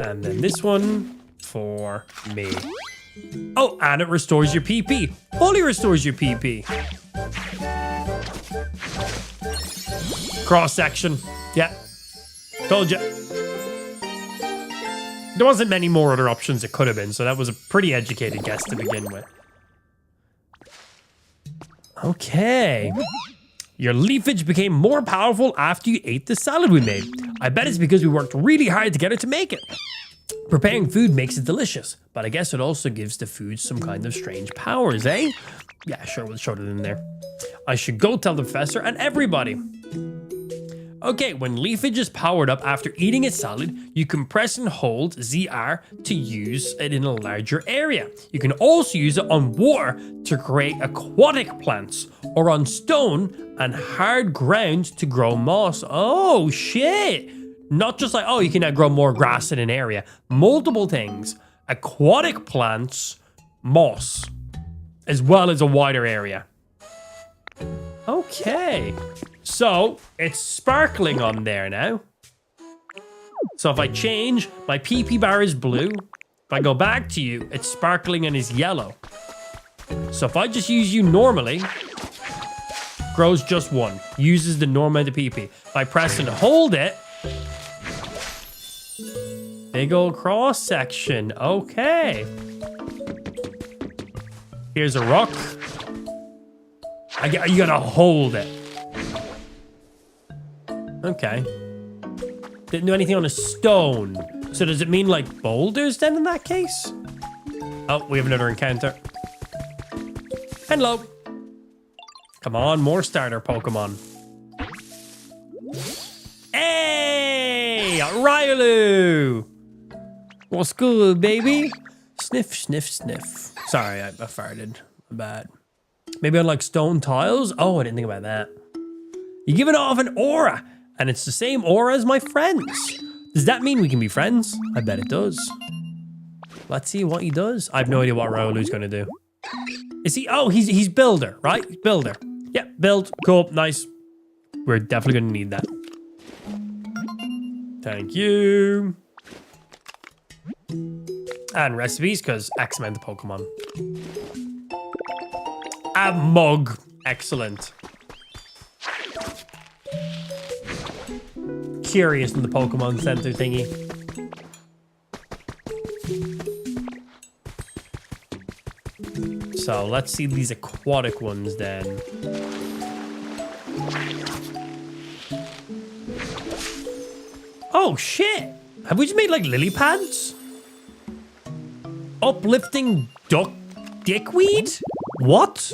And then this one for me. Oh, and it restores your PP. Fully restores your PP. Cross section. Yeah. Told you. There wasn't many more other options it could have been, so that was a pretty educated guess to begin with. Okay. Your leafage became more powerful after you ate the salad we made. I bet it's because we worked really hard together to make it. Preparing food makes it delicious, but I guess it also gives the food some kind of strange powers, eh? Yeah, sure, we'll show it in there. I should go tell the professor and everybody. Okay, when leafage is powered up after eating a salad, you can press and hold ZR to use it in a larger area. You can also use it on water to create aquatic plants, or on stone and hard ground to grow moss. Oh, shit. Not just like, oh, you can now grow more grass in an area. Multiple things. Aquatic plants, moss, as well as a wider area. Okay. So, it's sparkling on there now. So if I change, my PP bar is blue. If I go back to you, it's sparkling and is yellow. So if I just use you normally, grows just 1. Uses the normal amount of PP. If I press and hold it, big old cross section. Okay. Here's a rock. You gotta hold it. Okay. Didn't do anything on a stone. So does it mean like boulders then in that case? Oh, we have another encounter. Hello. Come on, more starter Pokemon. Hey, Royale. What's good, baby? Sniff, sniff, sniff. Sorry, I farted. Bad. Maybe on like stone tiles? Oh, I didn't think about that. You give it off an aura, and it's the same aura as my friends. Does that mean we can be friends? I bet it does. Let's see what he does. I have no idea what Raulu's gonna do. Is he? Oh, he's builder, right? Builder. Yeah, build. Cool, nice. We're definitely gonna need that. Thank you. And recipes, because X amount of Pokemon. A mug. Excellent. curious in the Pokemon Center thingy. So let's see these aquatic ones then. Oh shit! Have we just made like lily pads? Uplifting dickweed? What?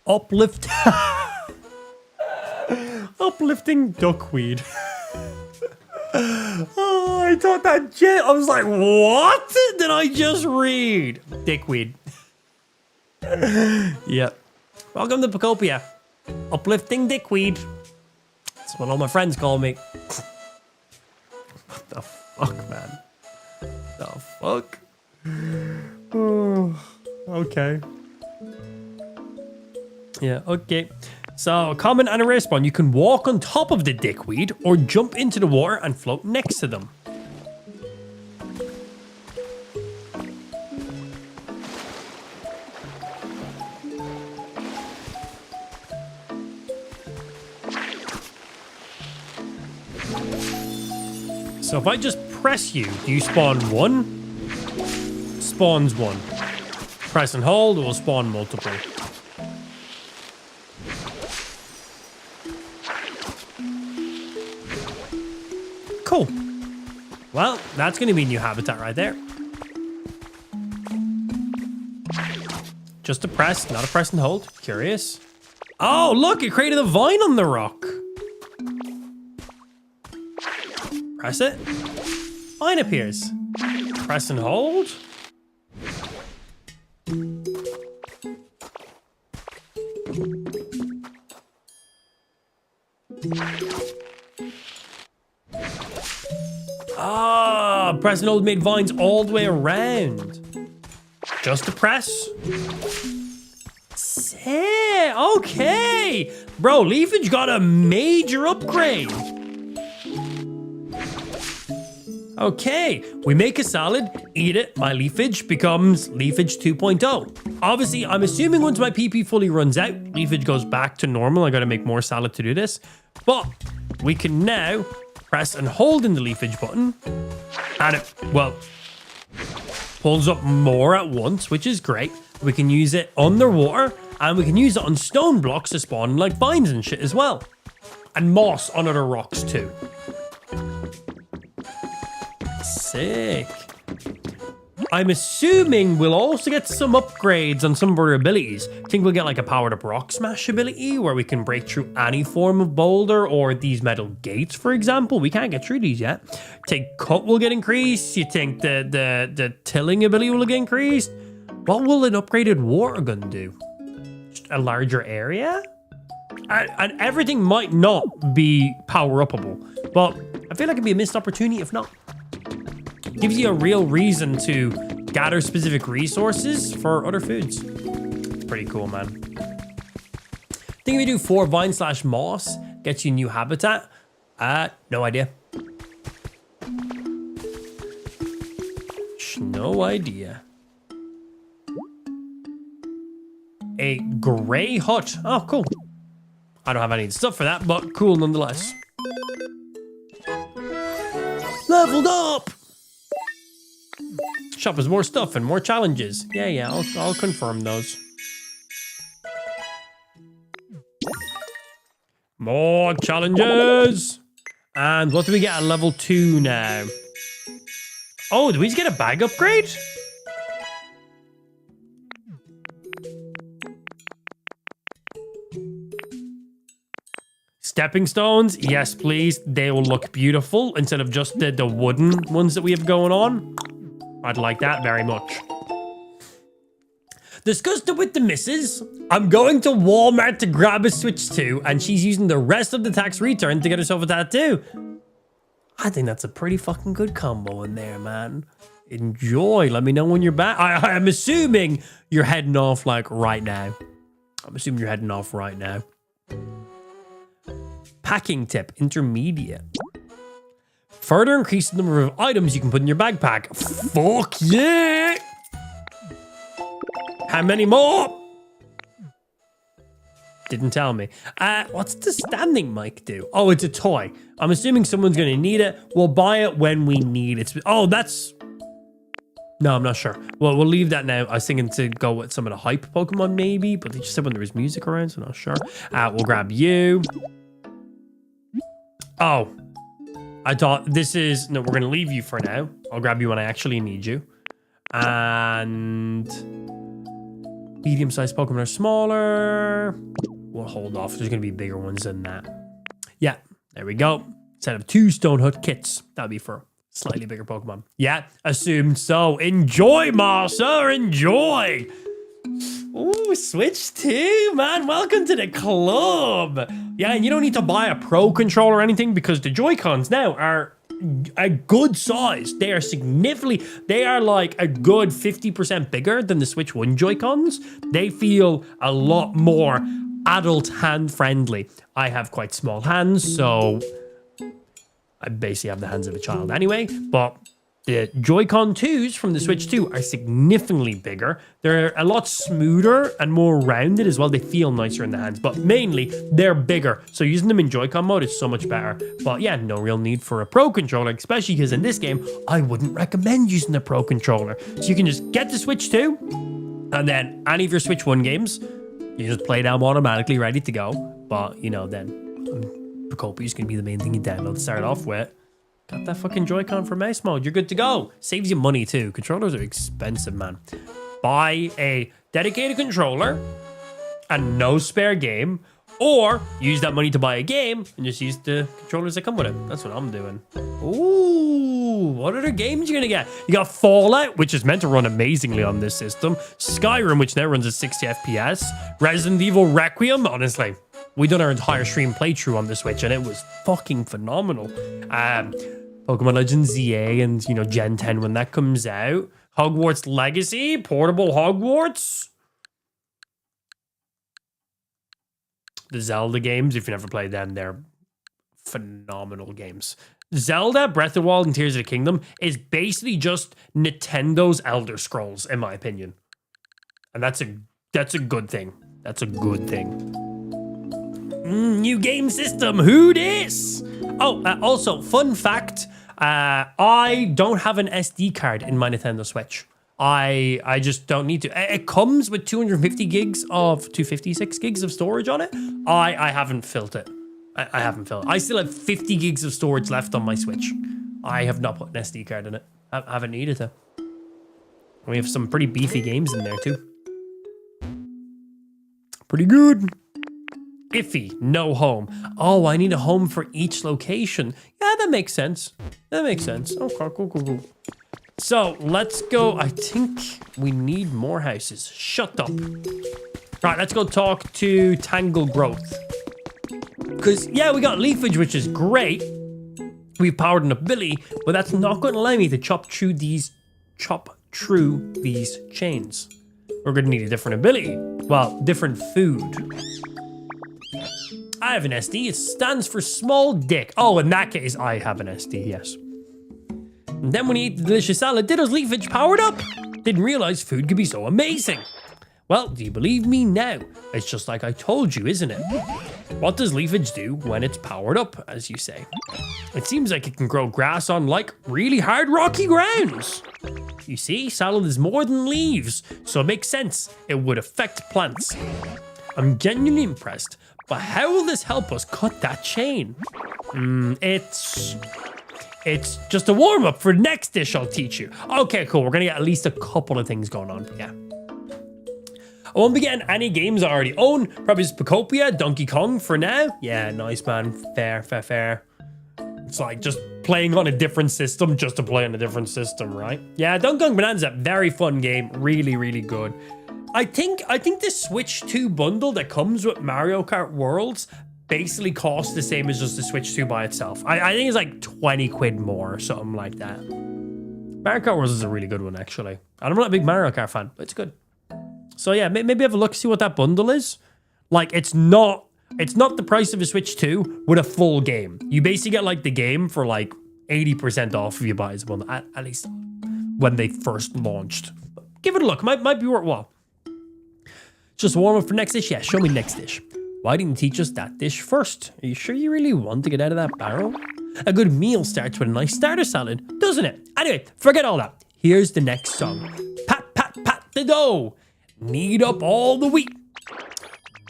Uplifting duckweed. Oh, I thought that I was like, what did I just read? Dickweed. Yep. Welcome to Pokopia. Uplifting dickweed. That's what all my friends call me. What the fuck, man? The fuck? Oh, okay. Yeah, okay. So, common and a rare spawn. You can walk on top of the dickweed or jump into the water and float next to them. So if I just press you, do you spawn one? Spawns one. Press and hold, it will spawn multiple. Cool. Well, that's going to be new habitat right there. Just a press, not a press and hold. Curious. Oh, look, it created a vine on the rock. Press it. Vine appears. Press and hold. Ah, press and hold made vines all the way around. Just a press. Sick. Okay. Bro, leafage got a major upgrade. Okay, we make a salad, eat it, my leafage becomes leafage 2.0. Obviously, I'm assuming once my PP fully runs out, leafage goes back to normal. I gotta make more salad to do this. But we can now press and hold in the leafage button, and it, well, pulls up more at once, which is great. We can use it underwater, and we can use it on stone blocks to spawn like vines and shit as well. And moss on other rocks too. Sick. I'm assuming we'll also get some upgrades on some of our abilities. I think we'll get like a powered up rock smash ability where we can break through any form of boulder or these metal gates, for example. We can't get through these yet. Think cut will get increased. You think the tilling ability will get increased? What will an upgraded water gun do? Just a larger area? And everything might not be power upable, but I feel like it'd be a missed opportunity if not. Gives you a real reason to gather specific resources for other foods. It's pretty cool, man. I think if you do 4 vine / moss, gets you new habitat. No idea. No idea. A gray hut. Oh, cool. I don't have any stuff for that, but cool nonetheless. Leveled up! Shop has more stuff and more challenges. Yeah, I'll confirm those. More challenges! And what do we get at level 2 now? Oh, do we just get a bag upgrade? Stepping stones, yes please. They will look beautiful instead of just the wooden ones that we have going on. I'd like that very much. Discussed it with the missus. I'm going to Walmart to grab a Switch 2 and she's using the rest of the tax return to get herself a tattoo. I think that's a pretty fucking good combo in there, man. Enjoy. Let me know when you're back. I'm assuming you're heading off like right now. Packing tip, intermediate. Further increase the number of items you can put in your backpack. Fuck yeah! How many more? Didn't tell me. What's the standing mic do? Oh, it's a toy. I'm assuming someone's going to need it. We'll buy it when we need it. Oh, that's... No, I'm not sure. Well, we'll leave that now. I was thinking to go with some of the hype Pokemon maybe, but they just said when there was music around, so I'm not sure. We'll grab you. Oh, I thought this is... No, we're going to leave you for now. I'll grab you when I actually need you. And... medium-sized Pokemon are smaller. We'll hold off. There's going to be bigger ones than that. Yeah, there we go. Set up 2 Stone Hut kits. That'll be for slightly bigger Pokemon. Yeah, assumed so. Enjoy, Marcia. Enjoy. Ooh, Switch 2, man. Welcome to the club. Yeah, and you don't need to buy a Pro controller or anything because the Joy-Cons now are a good size. They are significantly, they are like a good 50% bigger than the Switch 1 Joy-Cons. They feel a lot more adult hand friendly. I have quite small hands, so I basically have the hands of a child anyway, but the Joy-Con 2s from the Switch 2 are significantly bigger. They're a lot smoother and more rounded as well. They feel nicer in the hands, but mainly they're bigger. So using them in Joy-Con mode is so much better. But yeah, no real need for a Pro controller, especially because in this game, I wouldn't recommend using a Pro controller. So you can just get the Switch 2, and then any of your Switch 1 games, you just play them automatically ready to go. But, you know, then Pokopia is going to be the main thing you download to start off with. Got that fucking Joy-Con for mouse mode. You're good to go. Saves you money too. Controllers are expensive, man. Buy a dedicated controller and no spare game, or use that money to buy a game and just use the controllers that come with it. That's what I'm doing. Ooh, what other games you gonna get? You got Fallout, which is meant to run amazingly on this system. Skyrim, which now runs at 60 FPS. Resident Evil Requiem, honestly. We done our entire stream playthrough on the Switch and it was fucking phenomenal. Pokemon Legends ZA and, you know, Gen 10 when that comes out. Hogwarts Legacy, portable Hogwarts. The Zelda games, if you never played them, they're phenomenal games. Zelda, Breath of the Wild, and Tears of the Kingdom is basically just Nintendo's Elder Scrolls, in my opinion. And that's a good thing. That's a good thing. New game system, who dis? Oh, also, fun fact, I don't have an SD card in my Nintendo Switch. I just don't need to. It comes with 256 gigs of storage on it. I haven't filled it. I haven't filled it. I still have 50 gigs of storage left on my Switch. I have not put an SD card in it. I haven't needed to. We have some pretty beefy games in there too. Pretty good. Iffy, no home. Oh, I need a home for each location. Yeah, that makes sense. That makes sense. Okay, cool. So, let's go. I think we need more houses. Shut up. Right, let's go talk to Tangle Growth. Because, yeah, we got leafage, which is great. We've powered an ability, but that's not going to allow me to chop through these chains. We're going to need a different ability. Well, different food. I have an SD. It stands for small dick. Oh, in that case, I have an SD, yes. And then when you eat the delicious salad, Ditto's leafage powered up. Didn't realize food could be so amazing. Well, do you believe me now? It's just like I told you, isn't it? What does leafage do when it's powered up, as you say? It seems like it can grow grass on, like, really hard rocky grounds. You see, salad is more than leaves, so it makes sense. It would affect plants. I'm genuinely impressed, but how will this help us cut that chain? It's just a warm-up for the next dish I'll teach you. Okay, cool. We're going to get at least a couple of things going on. Yeah. I won't be getting any games I already own. Probably just Pokopia, Donkey Kong for now. Yeah, nice, man. Fair. It's like just playing on a different system just to play on a different system, right? Yeah, Donkey Kong Bonanza, very fun game. Really, really good. I think the Switch 2 bundle that comes with Mario Kart Worlds basically costs the same as just the Switch 2 by itself. I think it's like 20 quid more or something like that. Mario Kart Worlds is a really good one, actually. I'm not a big Mario Kart fan, but it's good. So yeah, maybe have a look, see what that bundle is. Like, it's not the price of a Switch 2 with a full game. You basically get like the game for like 80% off if you buy as a bundle, at least when they first launched. Give it a look, might be worthwhile. Just warm up for next dish? Yeah, show me next dish. Why didn't you teach us that dish first? Are you sure you really want to get out of that barrel? A good meal starts with a nice starter salad, doesn't it? Anyway, forget all that. Here's the next song. Pat, pat, pat the dough. Knead up all the wheat.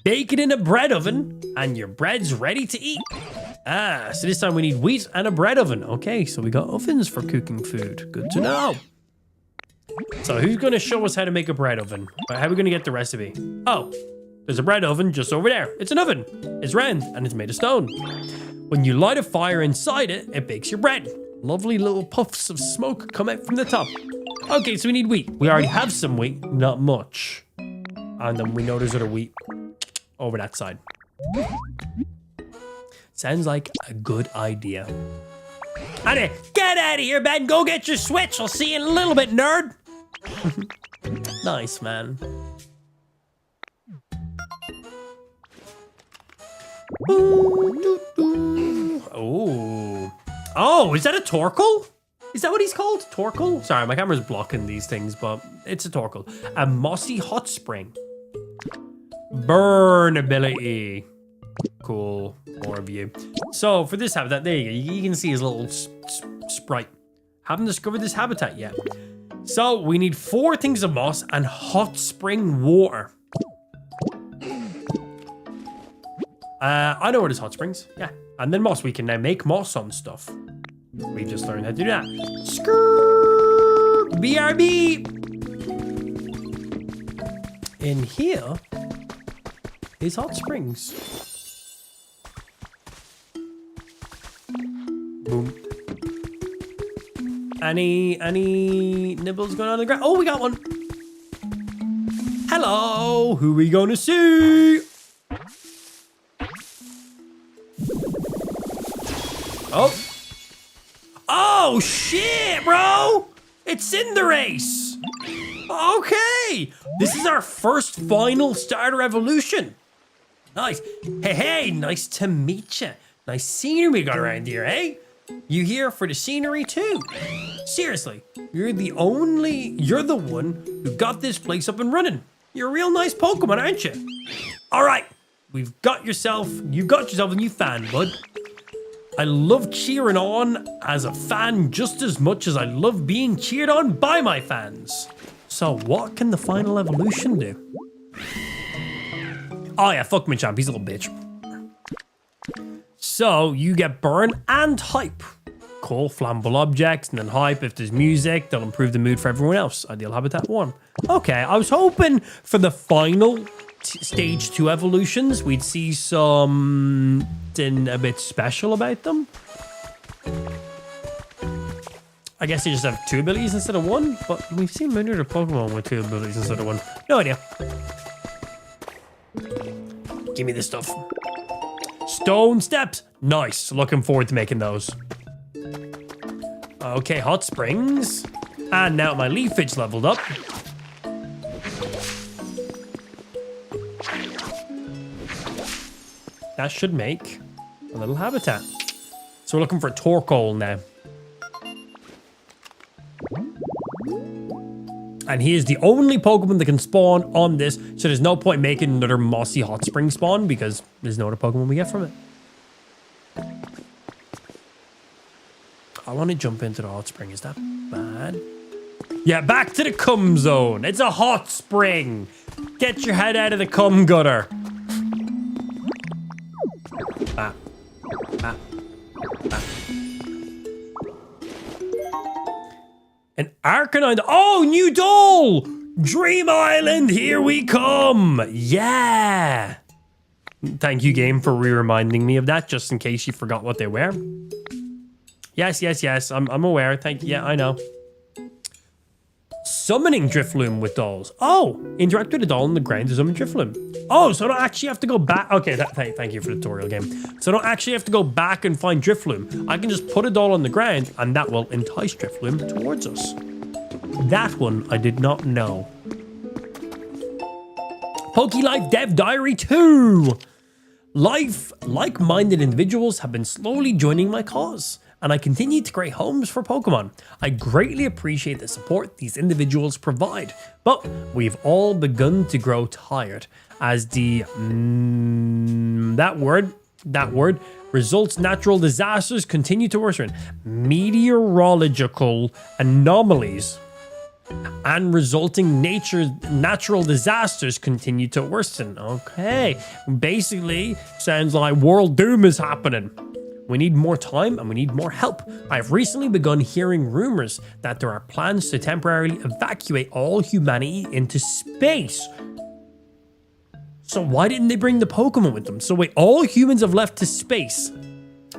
Bake it in a bread oven, and your bread's ready to eat. Ah, so this time we need wheat and a bread oven. Okay, so we got ovens for cooking food. Good to know. So who's going to show us how to make a bread oven? How are we going to get the recipe? Oh, there's a bread oven just over there. It's an oven. It's round, and it's made of stone. When you light a fire inside it, it bakes your bread. Lovely little puffs of smoke come out from the top. Okay, so we need wheat. We already have some wheat, not much. And then we know there's other wheat over that side. Sounds like a good idea. Anyway, get out of here, Ben. Go get your switch. I'll see you in a little bit, nerd. Nice, man. Oh, is that a Torkoal? Is that what he's called? Torkoal? Sorry, my camera's blocking these things, but it's a Torkoal. A mossy hot spring. Burn ability. Cool. More of you. So for this habitat, there you go. You can see his little sprite. Haven't discovered this habitat yet. So we need 4 things of moss and hot spring water. I know where there's hot springs. Yeah. And then moss. We can now make moss on stuff. We just learned how to do that. Skrrr! BRB! In here is hot springs. Boom. Any nibbles going on the ground? Oh, we got one. Hello. Who are we going to see? Oh. Oh, shit, bro. It's Cinderace. Okay. This is our first final starter evolution. Nice. Hey, nice to meet you. Nice scenery we got around here, eh? You here for the scenery too? Seriously, you're the one who got this place up and running. You're a real nice Pokemon, aren't you? All right, you got yourself a new fan, bud. I love cheering on as a fan just as much as I love being cheered on by my fans. So what can the final evolution do? Oh yeah, fuck Machamp, he's a little bitch. So you get burn and hype. Cool, flammable objects, and then hype. If there's music, they'll improve the mood for everyone else. Ideal habitat 1. Okay, I was hoping for the final stage 2 evolutions, we'd see something a bit special about them. I guess they just have 2 abilities instead of 1, but we've seen many other Pokemon with 2 abilities instead of 1. No idea. Give me this stuff. Stone steps. Nice. Looking forward to making those. Okay, hot springs. And now my leafage leveled up. That should make a little habitat. So we're looking for Torkoal now. And he is the only Pokemon that can spawn on this, so there's no point making another mossy hot spring spawn because there's no other Pokemon we get from it. I want to jump into the hot spring. Is that bad? Yeah, back to the cum zone. It's a hot spring. Get your head out of the cum gutter. Ah. Ah. Ah. An Arcanine. Oh, new doll! Dream Island, here we come! Yeah! Thank you, game, for re-reminding me of that, just in case you forgot what they were. Yes. I'm aware. Thank you. Yeah, I know. Summoning Drifloon with dolls. Oh, interact with a doll on the ground to summon Drifloon. Oh, so I don't actually have to go back. Okay, thank you for the tutorial game. So I don't actually have to go back and find Drifloon. I can just put a doll on the ground and that will entice Drifloon towards us. That one I did not know. PokeLife Dev Diary 2. Like-minded individuals have been slowly joining my cause, and I continue to create homes for Pokemon. I greatly appreciate the support these individuals provide, but we've all begun to grow tired, as the that word results natural disasters continue to worsen. Meteorological anomalies and resulting natural disasters continue to worsen. Okay, basically sounds like world doom is happening. We need more time and we need more help. I've recently begun hearing rumors that there are plans to temporarily evacuate all humanity into space. So why didn't they bring the Pokemon with them? So wait, all humans have left to space.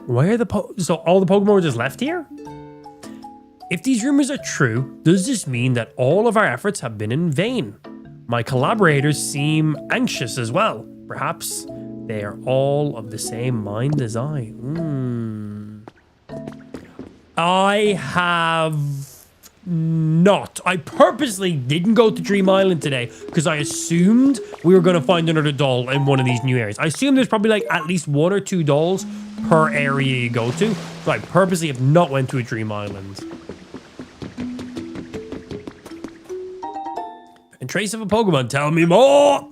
Where are so all the Pokemon were just left here? If these rumors are true, does this mean that all of our efforts have been in vain? My collaborators seem anxious as well. Perhaps they are all of the same mind as I. I have not. I purposely didn't go to Dream Island today because I assumed we were going to find another doll in one of these new areas. I assume there's probably like at least 1 or 2 dolls per area you go to. So I purposely have not went to a Dream Island. And trace of a Pokemon, tell me more!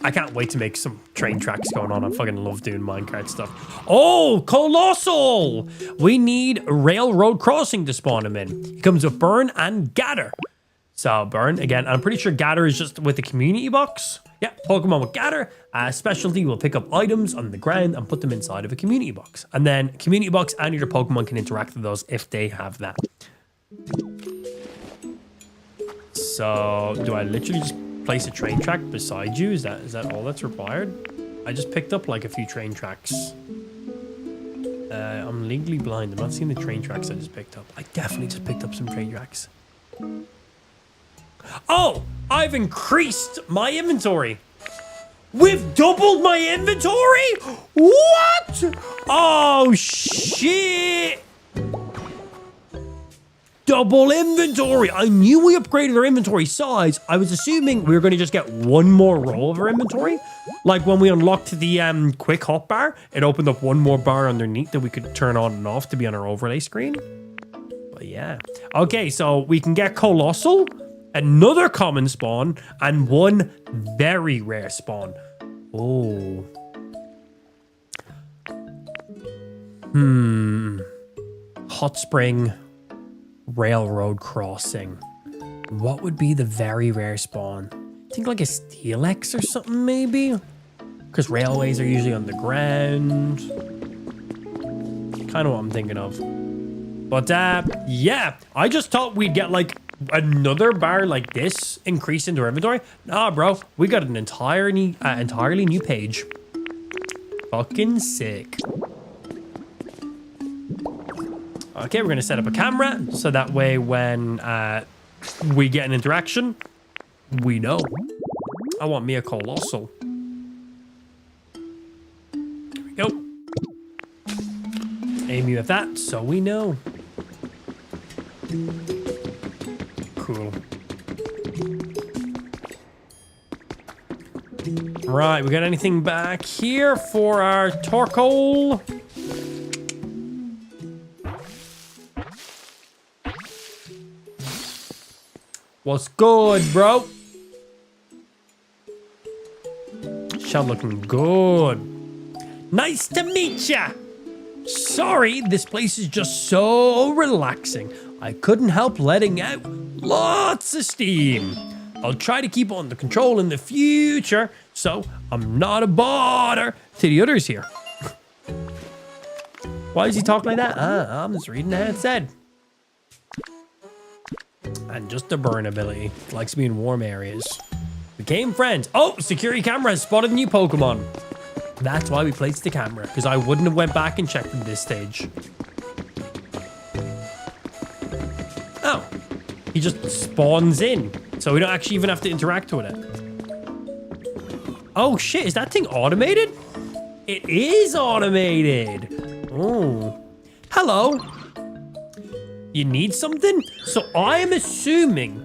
I can't wait to make some train tracks going on. I fucking love doing minecart stuff. Oh, Colossal! We need railroad crossing to spawn him in. He comes with Burn and Gather. So Burn, again, I'm pretty sure Gather is just with the community box. Yeah, Pokemon with Gather. Specialty will pick up items on the ground and put them inside of a community box. And then community box and your Pokemon can interact with those if they have that. So do I literally just place a train track beside you? Is that all that's required? I just picked up like a few train tracks. I'm legally blind. I'm not seeing the train tracks I just picked up. I definitely just picked up some train tracks. Oh, I've increased my inventory. We've doubled my inventory? What? Oh, shit. Double inventory. I knew we upgraded our inventory size. I was assuming we were going to just get one more row of our inventory. Like when we unlocked the quick hop bar, it opened up one more bar underneath that we could turn on and off to be on our overlay screen. But yeah. Okay, so we can get Colossal, another common spawn, and one very rare spawn. Oh. Hot Spring Railroad Crossing. What would be the very rare spawn? I think like a xidax or something maybe? Because railways are usually on the ground. Kind of what I'm thinking of. But yeah, I just thought we'd get like another bar like this increase into our inventory. Nah, bro, we got an entirely new page. Fucking sick. Okay, we're going to set up a camera so that way when we get an interaction, we know. I want me a Colossal. There we go. Aim you at that so we know. Cool. Right, we got anything back here for our Torkoal? What's good, bro? Shell looking good. Nice to meet ya. Sorry, this place is just so relaxing. I couldn't help letting out lots of steam. I'll try to keep under control in the future, so I'm not a bother to the others here. Why does he talk like that? I'm just reading how it said. And just the burn ability. Likes to be in warm areas. Became friends. Oh, security camera has spotted a new Pokemon. That's why we placed the camera, because I wouldn't have went back and checked at this stage. Oh, he just spawns in, so we don't actually even have to interact with it. Oh shit, is that thing automated? It is automated. Oh, hello. You need something? So I am assuming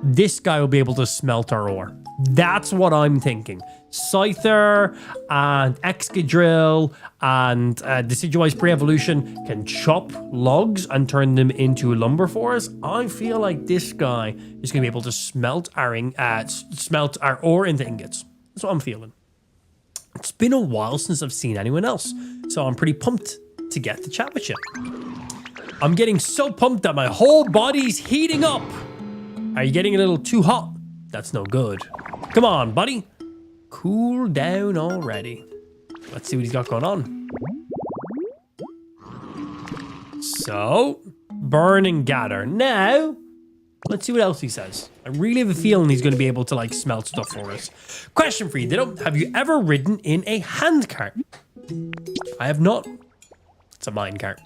this guy will be able to smelt our ore. That's what I'm thinking. Scyther and Excadrill and Decidueye Pre-Evolution can chop logs and turn them into lumber for us. I feel like this guy is going to be able to smelt our ore into ingots. That's what I'm feeling. It's been a while since I've seen anyone else, so I'm pretty pumped to get to chat with you. I'm getting so pumped that my whole body's heating up. Are you getting a little too hot? That's no good. Come on, buddy. Cool down already. Let's see what he's got going on. So, burn and gather. Now, let's see what else he says. I really have a feeling he's going to be able to like smelt stuff for us. Question for you, Ditto. Have you ever ridden in a handcart? I have not. It's a minecart.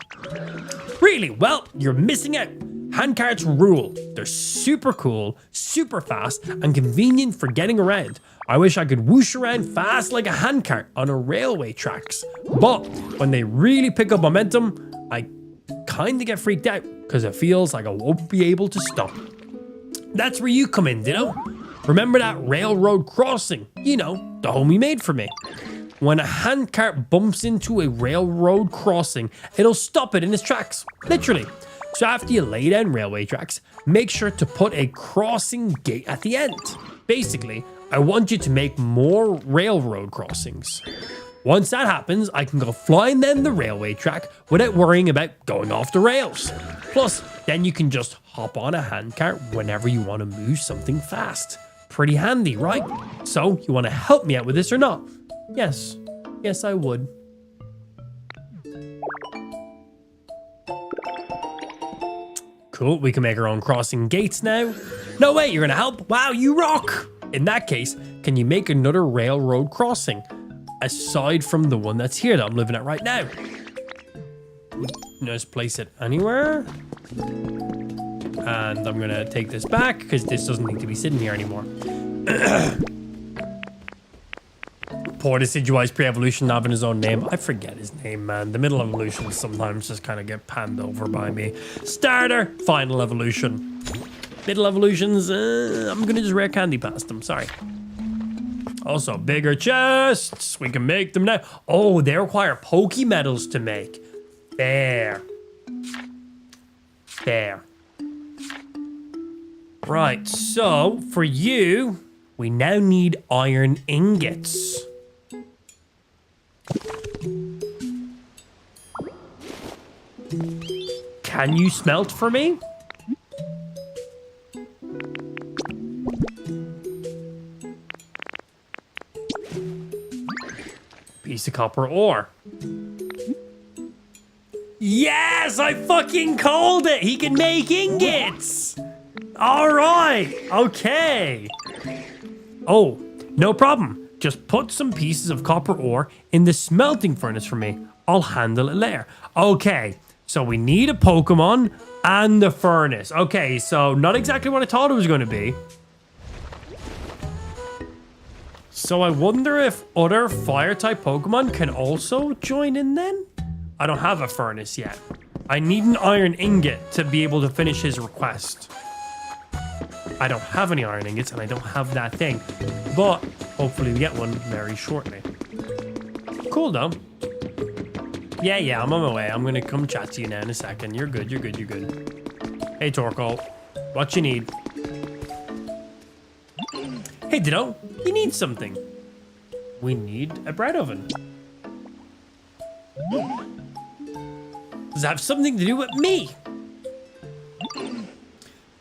Really? Well, you're missing out. Handcarts rule. They're super cool, super fast, and convenient for getting around. I wish I could whoosh around fast like a handcart on a railway tracks. But when they really pick up momentum, I kind of get freaked out because it feels like I won't be able to stop. That's where you come in, Ditto. Remember that railroad crossing? You know, the home you made for me. When a handcart bumps into a railroad crossing, it'll stop it in its tracks, literally. So after you lay down railway tracks, make sure to put a crossing gate at the end. Basically, I want you to make more railroad crossings. Once that happens, I can go flying down the railway track without worrying about going off the rails. Plus, then you can just hop on a handcart whenever you want to move something fast. Pretty handy, right? So, you want to help me out with this or not? Yes. Yes, I would. Cool, we can make our own crossing gates now. No way, you're gonna help? Wow, you rock! In that case, can you make another railroad crossing? Aside from the one that's here that I'm living at right now. Just place it anywhere. And I'm gonna take this back because this doesn't need to be sitting here anymore. Poor deciduous pre-evolution having his own name. I forget his name, man. The middle evolutions sometimes just kind of get panned over by me. Starter, final evolution. Middle evolutions, I'm gonna just rare candy past them, sorry. Also, bigger chests. We can make them now. Oh, they require Poke medals to make. There. There. Right, so for you, we now need iron ingots. Can you smelt for me? Piece of copper ore. Yes, I fucking called it. He can make ingots. All right. Okay. Oh, no problem. Just put some pieces of copper ore in the smelting furnace for me. I'll handle it later. Okay. So we need a Pokemon and the furnace. Okay, so not exactly what I thought it was going to be. So I wonder if other fire-type Pokemon can also join in then? I don't have a furnace yet. I need an iron ingot to be able to finish his request. I don't have any iron ingots and I don't have that thing. But hopefully we get one very shortly. Cool though. Yeah, I'm on my way. I'm gonna come chat to you now in a second. You're good. Hey, Torkoal. What you need? Hey, Ditto. You need something. We need a bread oven. Does that have something to do with me?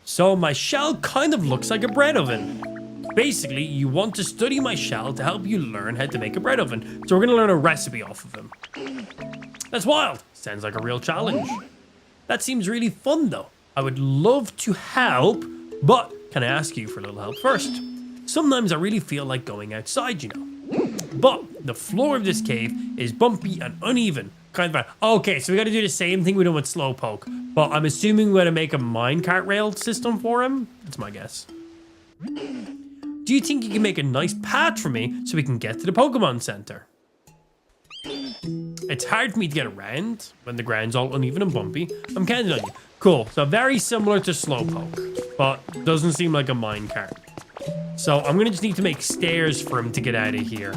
So my shell kind of looks like a bread oven. Basically, you want to study my shell to help you learn how to make a bread oven. So we're gonna learn a recipe off of him. That's wild. Sounds like a real challenge. That seems really fun though. I would love to help, but can I ask you for a little help first? Sometimes I really feel like going outside, you know. But the floor of this cave is bumpy and uneven. Kind of bad. Okay, so we gotta do the same thing we did with Slowpoke. But I'm assuming we're gonna make a minecart rail system for him. That's my guess. Do you think you can make a nice path for me so we can get to the Pokemon Center? It's hard for me to get around when the ground's all uneven and bumpy. I'm counting on you. Cool. So very similar to Slowpoke, but doesn't seem like a minecart. So I'm gonna just need to make stairs for him to get out of here.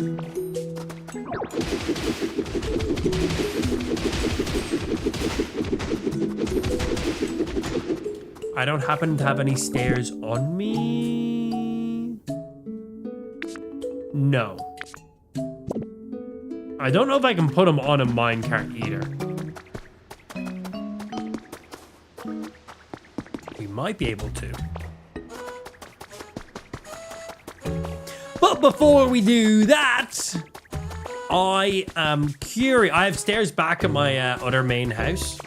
I don't happen to have any stairs on me. No. I don't know if I can put him on a minecart either. We might be able to. But before we do that, I am curious. I have stairs back at my other main house.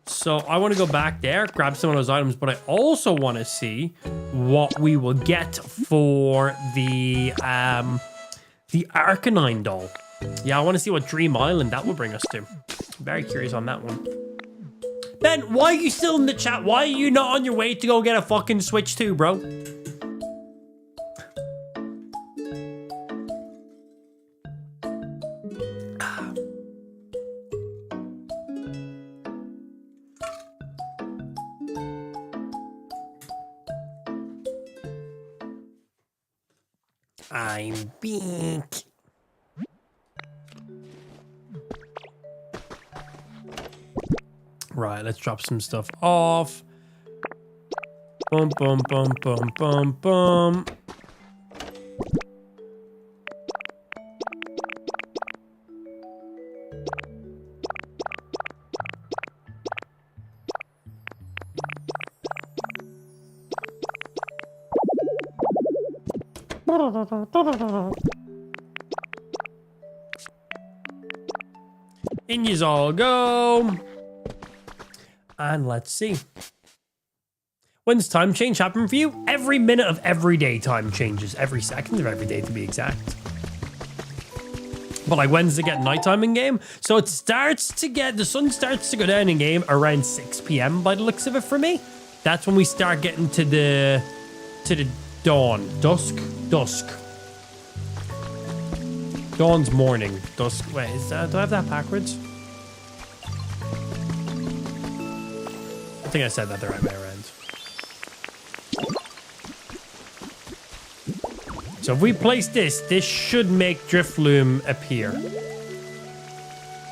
So I want to go back there, grab some of those items, but I also want to see what we will get for the Arcanine doll. Yeah, I want to see what Dream Island that will bring us to. Very curious on that one. Ben, why are you still in the chat? Why are you not on your way to go get a fucking Switch 2, bro? I'm back. Right, let's drop some stuff off. Bum, bum, bum, bum, bum, bum. In yous all go. And let's see. When's time change happen for you? Every minute of every day time changes. Every second of every day, to be exact. But like, when's it get nighttime in game? So it starts to get, the sun starts to go down in game around 6 p.m. by the looks of it for me. That's when we start getting to the dawn. Dusk. Dawn's morning. Dusk. Wait, is that, do I have that backwards? I think I said that the right way around. So if we place this, this should make Drifloon appear.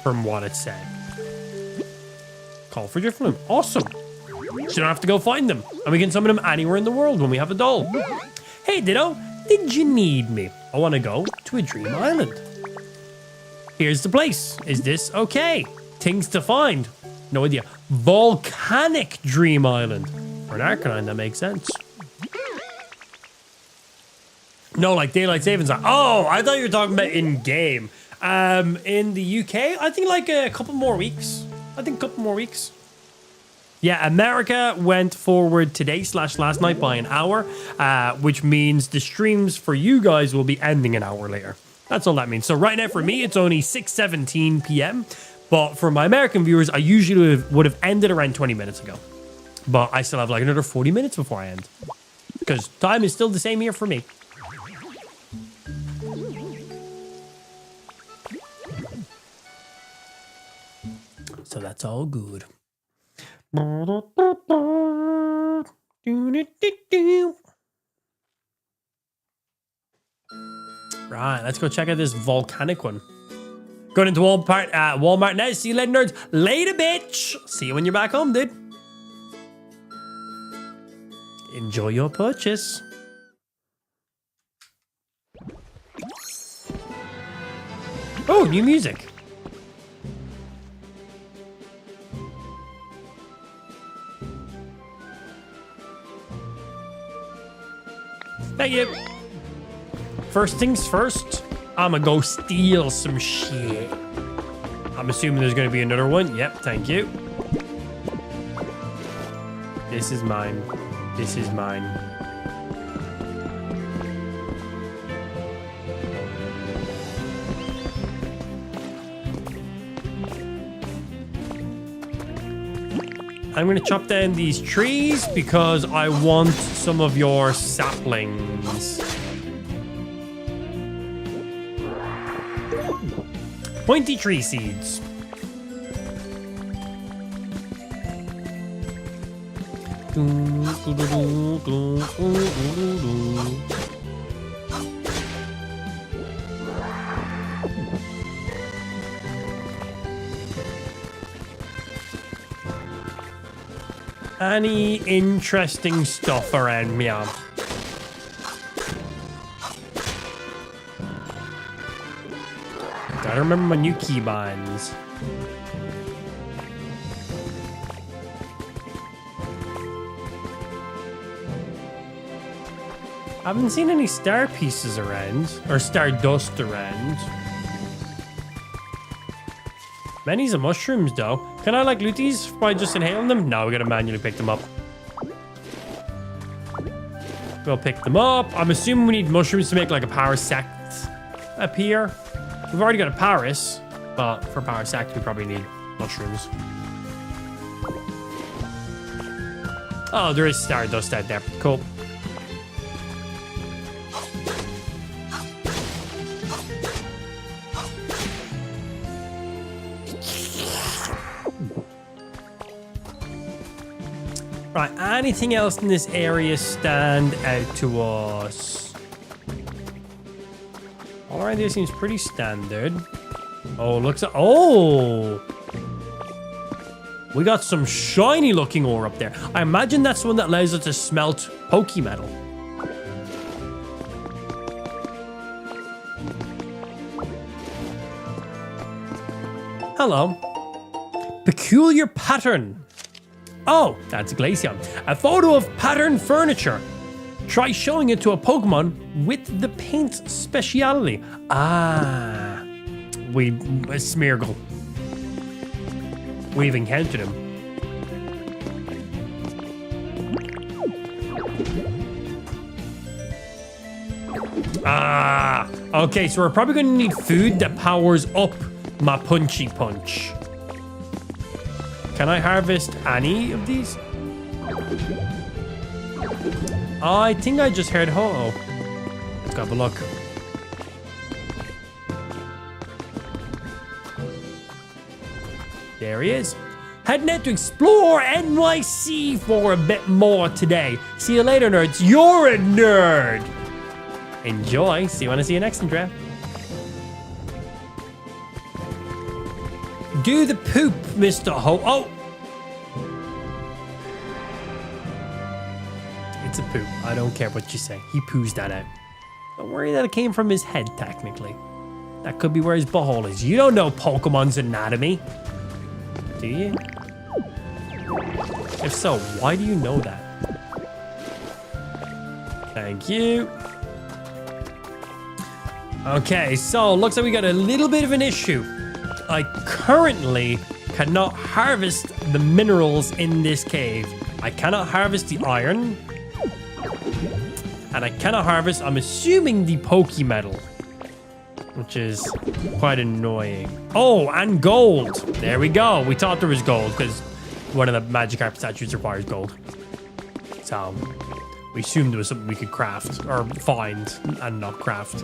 From what it said. Call for Drifloon. Awesome. So you don't have to go find them. And we can summon them anywhere in the world when we have a doll. Hey, Ditto. Did you need me? I want to go to a dream island. Here's the place. Is this okay? Things to find. No idea. Volcanic Dream Island. For an Arcanine, that makes sense. No, like daylight savings time. Oh, I thought you were talking about in-game. In the UK, I think like a couple more weeks. Yeah, America went forward today / last night by an hour, which means the streams for you guys will be ending an hour later. That's all that means. So right now for me, it's only 6:17 p.m. But for my American viewers, I usually would have ended around 20 minutes ago. But I still have like another 40 minutes before I end. Because time is still the same here for me. So that's all good. Right, let's go check out this volcanic one. Going into Walmart now. See you later, nerds. Later, bitch. See you when you're back home, dude. Enjoy your purchase. Oh, new music. Thank you. First things first, I'ma go steal some shit. I'm assuming there's gonna be another one. Yep, thank you. This is mine. This is mine. I'm gonna chop down these trees because I want some of your saplings. Pointy tree seeds. Any interesting stuff around me? Gotta remember my new keybinds. I haven't seen any star pieces around, or star dust around. Many's of mushrooms though. Can I like loot these by just inhaling them? No, we gotta manually pick them up. We'll pick them up. I'm assuming we need mushrooms to make like a power sect appear. We've already got a Paris, but for power sect we probably need mushrooms. Oh, there is stardust out there. Cool. Right, anything else in this area stand out to us? All right, this seems pretty standard. Oh, looks like... Oh! We got some shiny looking ore up there. I imagine that's the one that allows us to smelt Pokemetal. Hello. Peculiar pattern. Oh, that's a Glaceon. A photo of pattern furniture. Try showing it to a Pokemon with the paint speciality. Ah, a Smeargle. We've encountered him. Ah, okay, so we're probably going to need food that powers up my Punchy Punch. Can I harvest any of these? I think I just heard ho-oh. Let's go have a look. There he is. Heading out to explore NYC for a bit more today. See you later, nerds. You're a nerd. Enjoy. See you when I see you next, Andrea. Do the poop, Mr. Ho. It's a poop. I don't care what you say. He poos that out. Don't worry that it came from his head, technically. That could be where his butthole is. You don't know Pokemon's anatomy. Do you? If so, why do you know that? Thank you. Okay, so looks like we got a little bit of an issue. I currently cannot harvest the minerals in this cave. I cannot harvest the iron. And I cannot harvest, I'm assuming, the Pokemetal. Which is quite annoying. Oh, and gold. There we go. We thought there was gold because one of the Magikarp statues requires gold. So we assumed there was something we could craft or find and not craft.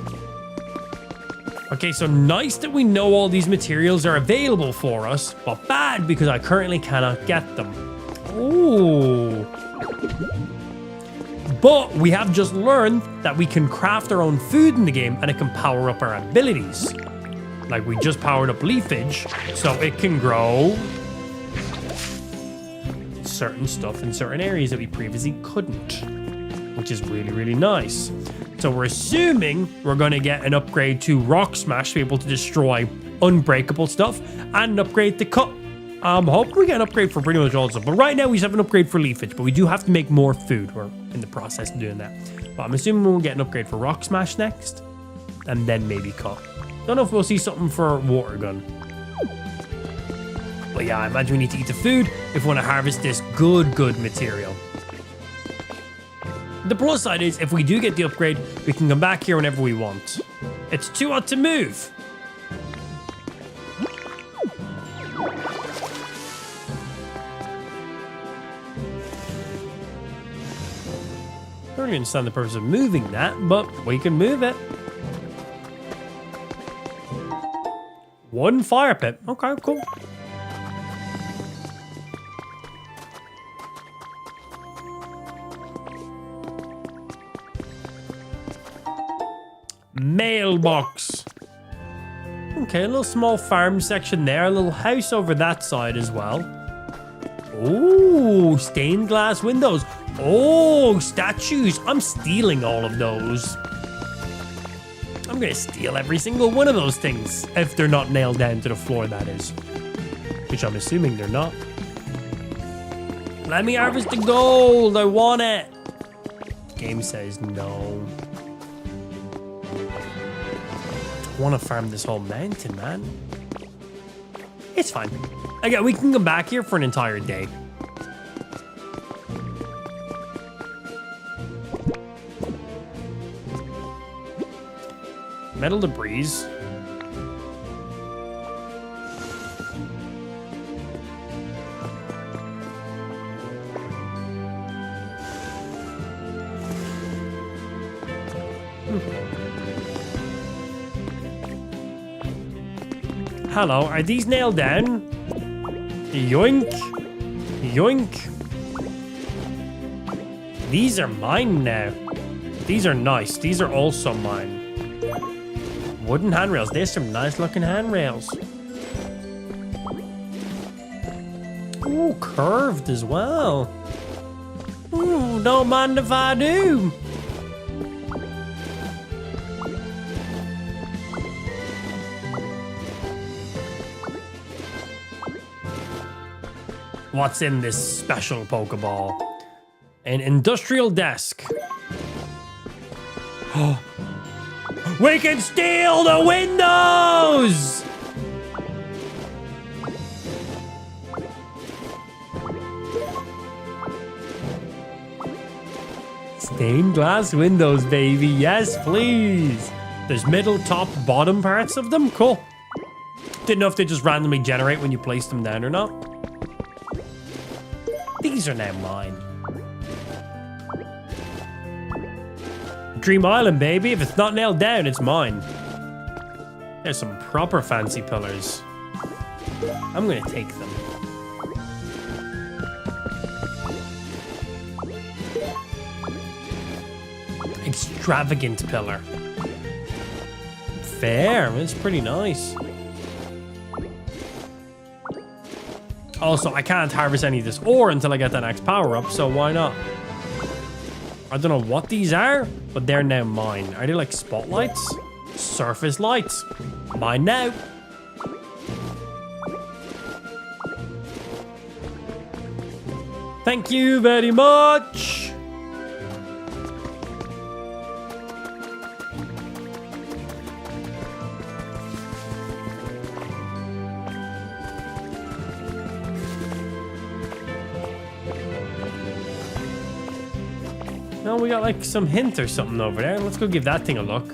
Okay, so nice that we know all these materials are available for us, but bad because I currently cannot get them. Ooh. But we have just learned that we can craft our own food in the game and it can power up our abilities. Like we just powered up leafage, so it can grow certain stuff in certain areas that we previously couldn't, which is really, really nice. So we're assuming we're going to get an upgrade to Rock Smash to be able to destroy unbreakable stuff and an upgrade to Cut. I'm hoping we get an upgrade for pretty much all stuff. But right now we just have an upgrade for Leafage, but we do have to make more food. We're in the process of doing that. But I'm assuming we'll get an upgrade for Rock Smash next and then maybe Cut. Don't know if we'll see something for Water Gun. But yeah, I imagine we need to eat the food if we want to harvest this good material. The plus side is, if we do get the upgrade, we can come back here whenever we want. It's too hot to move. I don't really understand the purpose of moving that, but we can move it. One fire pit. Okay, cool. Mailbox. Okay, a little small farm section there. A little house over that side as well. Oh, stained glass windows. Oh, statues. I'm stealing all of those. I'm I'm gonna steal every single one of those things. If they're not nailed down to the floor, that is. Which I'm assuming they're not. Let me harvest the gold. I want it. Game says no. I want to farm this whole mountain, man. It's fine. Again, we can come back here for an entire day. Metal debris. Hello, are these nailed down? Yoink. Yoink. These are mine now. These are nice. These are also mine. Wooden handrails. There's some nice looking handrails. Ooh, curved as well. Ooh, don't mind if I do. What's in this special Pokeball? An industrial desk. Oh. We can steal the windows! Stained glass windows, baby. Yes, please. There's middle, top, bottom parts of them. Cool. Didn't know if they just randomly generate when you place them down or not. These are now mine. Dream Island, baby. If it's not nailed down, it's mine. There's some proper fancy pillars. I'm gonna take them. Extravagant pillar. Fair. It's pretty nice. Also, I can't harvest any of this ore until I get that next power up, so why not? I don't know what these are, but they're now mine. Are they like spotlights? Surface lights. Mine now. Thank you very much. No, we got like some hint or something over there. Let's go give that thing a look.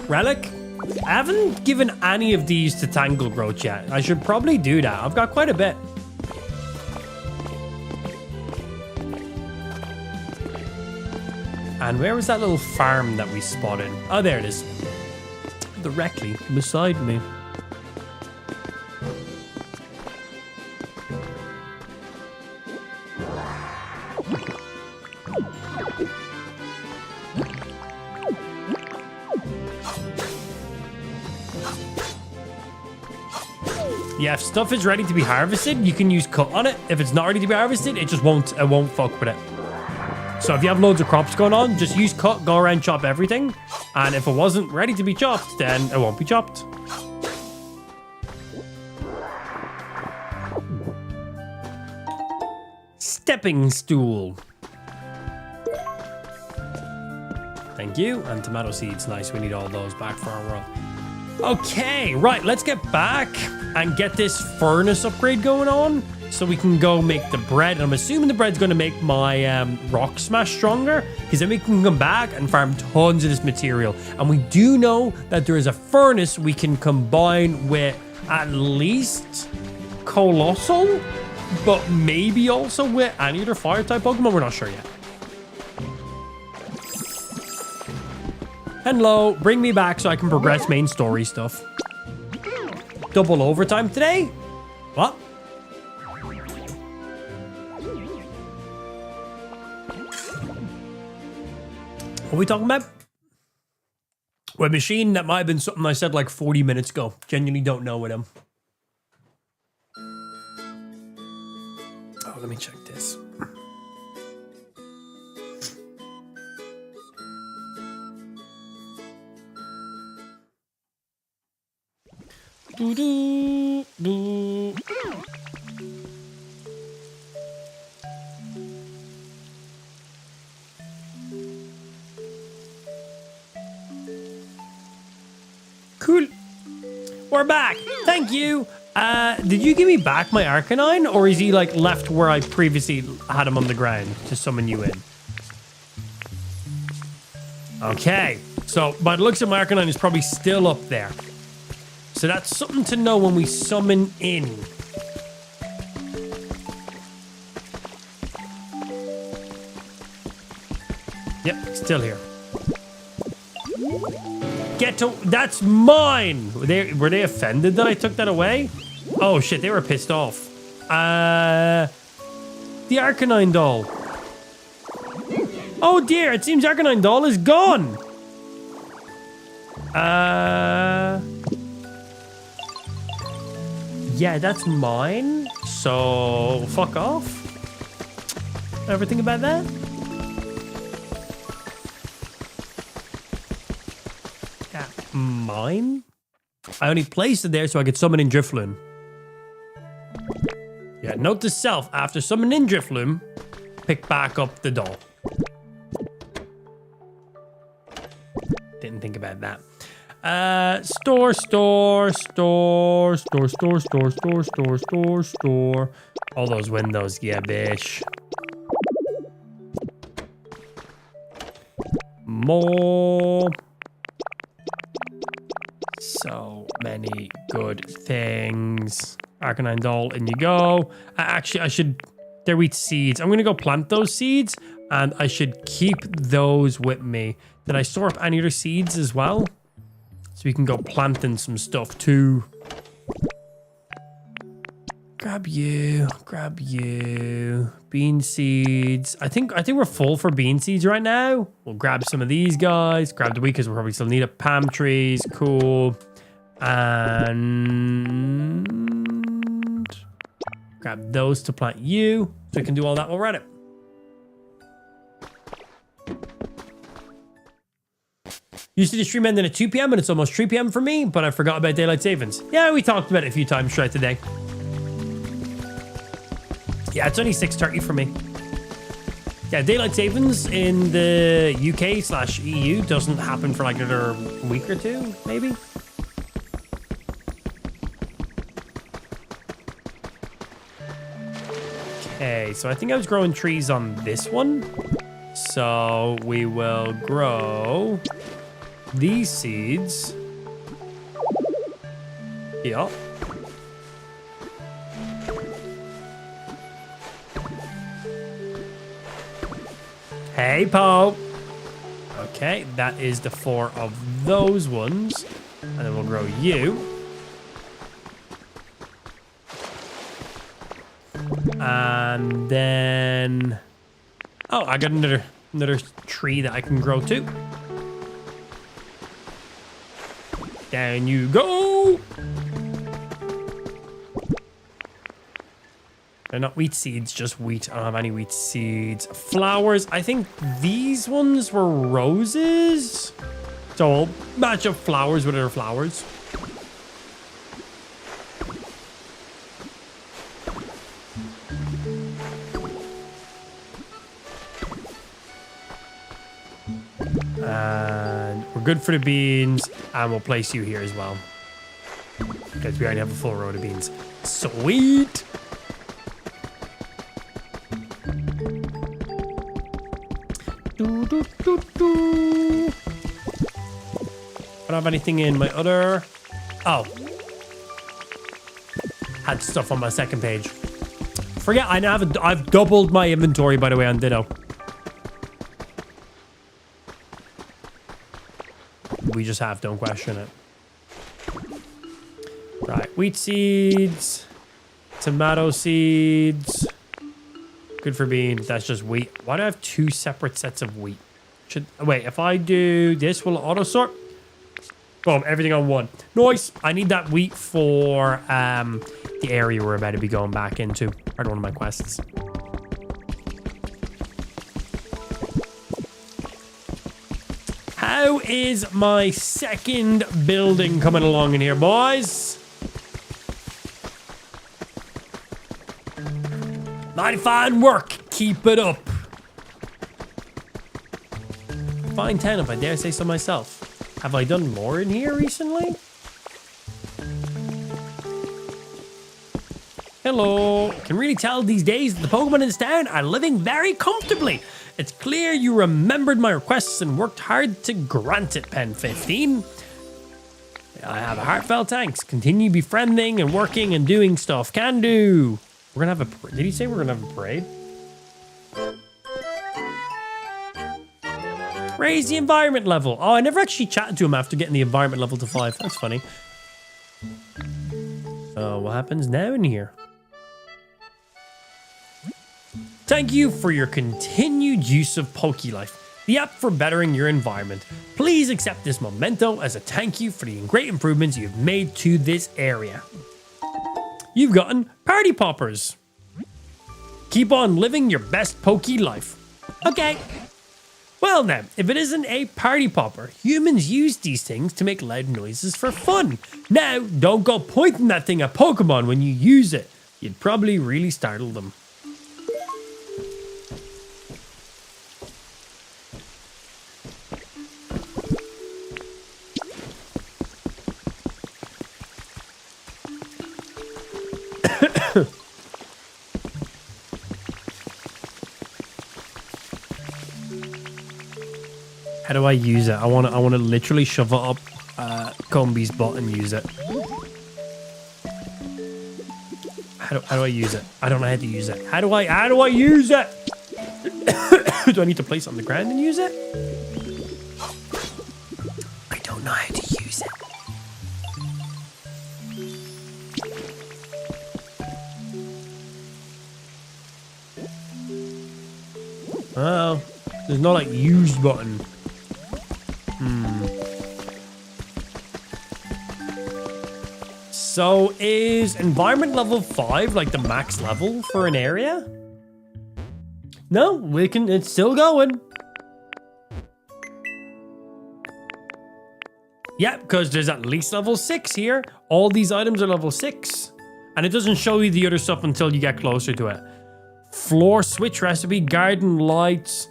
Relic? I haven't given any of these to Tangle Growth yet. I should probably do that. I've got quite a bit. And where was that little farm that we spotted? Oh, there it is. Directly beside me. Yeah, if stuff is ready to be harvested, you can use cut on it. If it's not ready to be harvested, it won't fuck with it. So if you have loads of crops going on, just use cut, go around, chop everything. And if it wasn't ready to be chopped, then it won't be chopped. Stepping stool. Thank you. And tomato seeds, nice. We need all those back for our world. Okay, right, let's get back and get this furnace upgrade going on so we can go make the bread. I'm assuming the bread's going to make my rock smash stronger, because then we can come back and farm tons of this material. And we do know that there is a furnace we can combine with at least Colossal, but maybe also with any other fire type Pokemon. We're not sure yet. Hello, bring me back so I can progress main story stuff. Double overtime today? What? What are we talking about? With machine, that might have been something I said like 40 minutes ago. Genuinely don't know with him. Oh, let me check this. Do do do. Cool. We're back. Thank you. Did you give me back my Arcanine, or is he like left where I previously had him on the ground to summon you in? Okay. So by the looks of my Arcanine is probably still up there. So that's something to know when we summon in. Yep, still here. Get to... That's mine! Were they offended that I took that away? Oh shit, they were pissed off. The Arcanine doll. Oh dear, it seems Arcanine doll is gone. Yeah, that's mine. So, fuck off. Ever think about that? Yeah, mine? I only placed it there so I could summon in Drifloon. Yeah, note to self, after summoning in Drifloon, pick back up the doll. Didn't think about that. Store. All those windows, yeah, bish. More. So many good things. Arcanine doll, in you go. Actually, I should... They're wheat seeds. I'm going to go plant those seeds, and I should keep those with me. Did I store up any other seeds as well? So we can go planting some stuff too. Grab you. Bean seeds. I think we're full for bean seeds right now. We'll grab some of these guys. Grab the wheat because we'll probably still need it. Palm trees, cool. And grab those to plant you. So we can do all that while we're at it. Used to the stream ending at 2 p.m. and it's almost 3 p.m. for me, but I forgot about daylight savings. Yeah, we talked about it a few times throughout the day. Yeah, it's only 6:30 for me. Yeah, daylight savings in the UK/EU doesn't happen for like another week or two, maybe. Okay, so I think I was growing trees on this one. So we will grow these seeds. Yeah. Hey, Poe. Okay, that is the 4 of those ones. And then we'll grow you. And then... Oh, I got another tree that I can grow too. Down you go. They're not wheat seeds, just wheat. I don't have any wheat seeds. Flowers. I think these ones were roses. So I'll match up flowers with other flowers. And we're good for the beans. And we'll place you here as well. Because we already have a full row of beans. Sweet. I don't have anything in my other... Oh. Had stuff on my second page. Forget, I now have I've doubled my inventory, by the way, on Ditto. We just have, don't question it. Right, wheat seeds. Tomato seeds. Good for beans. That's just wheat. Why do I have 2 separate sets of wheat? Wait, if I do this, will it auto sort? Boom, everything on 1. Nice. I need that wheat for the area we're about to be going back into. Or one of my quests. How is my second building coming along in here, boys? mighty fine work. Keep it up. Fine 10, if I dare say so myself. Have I done more in here recently? Hello. Can really tell these days that the Pokemon in this town are living very comfortably. It's clear you remembered my requests and worked hard to grant it, Pen 15. I have a heartfelt thanks. Continue befriending and working and doing stuff. Can do. We're gonna have a... Did he say we're gonna have a parade? Raise the environment level. Oh, I never actually chatted to him after getting the environment level to 5. That's funny. So what happens now in here? Thank you for your continued use of PokeLife, the app for bettering your environment. Please accept this memento as a thank you for the great improvements you've made to this area. You've gotten Party Poppers. Keep on living your best PokeLife. Okay. Well now, if it isn't a party popper, humans use these things to make loud noises for fun. Now, don't go pointing that thing at Pokemon when you use it. You'd probably really startle them. How do I use it? I want to literally shove it up Combi's butt and use it. How do I use it? I don't know how to use it. How do I use it? Do I need to place it on the ground and use it? I don't know how to use it. Oh, there's no like use button. So is environment level 5 like the max level for an area? No, it's still going. Yeah, because there's at least level 6 here. All these items are level 6. And it doesn't show you the other stuff until you get closer to it. Floor switch recipe, garden lights,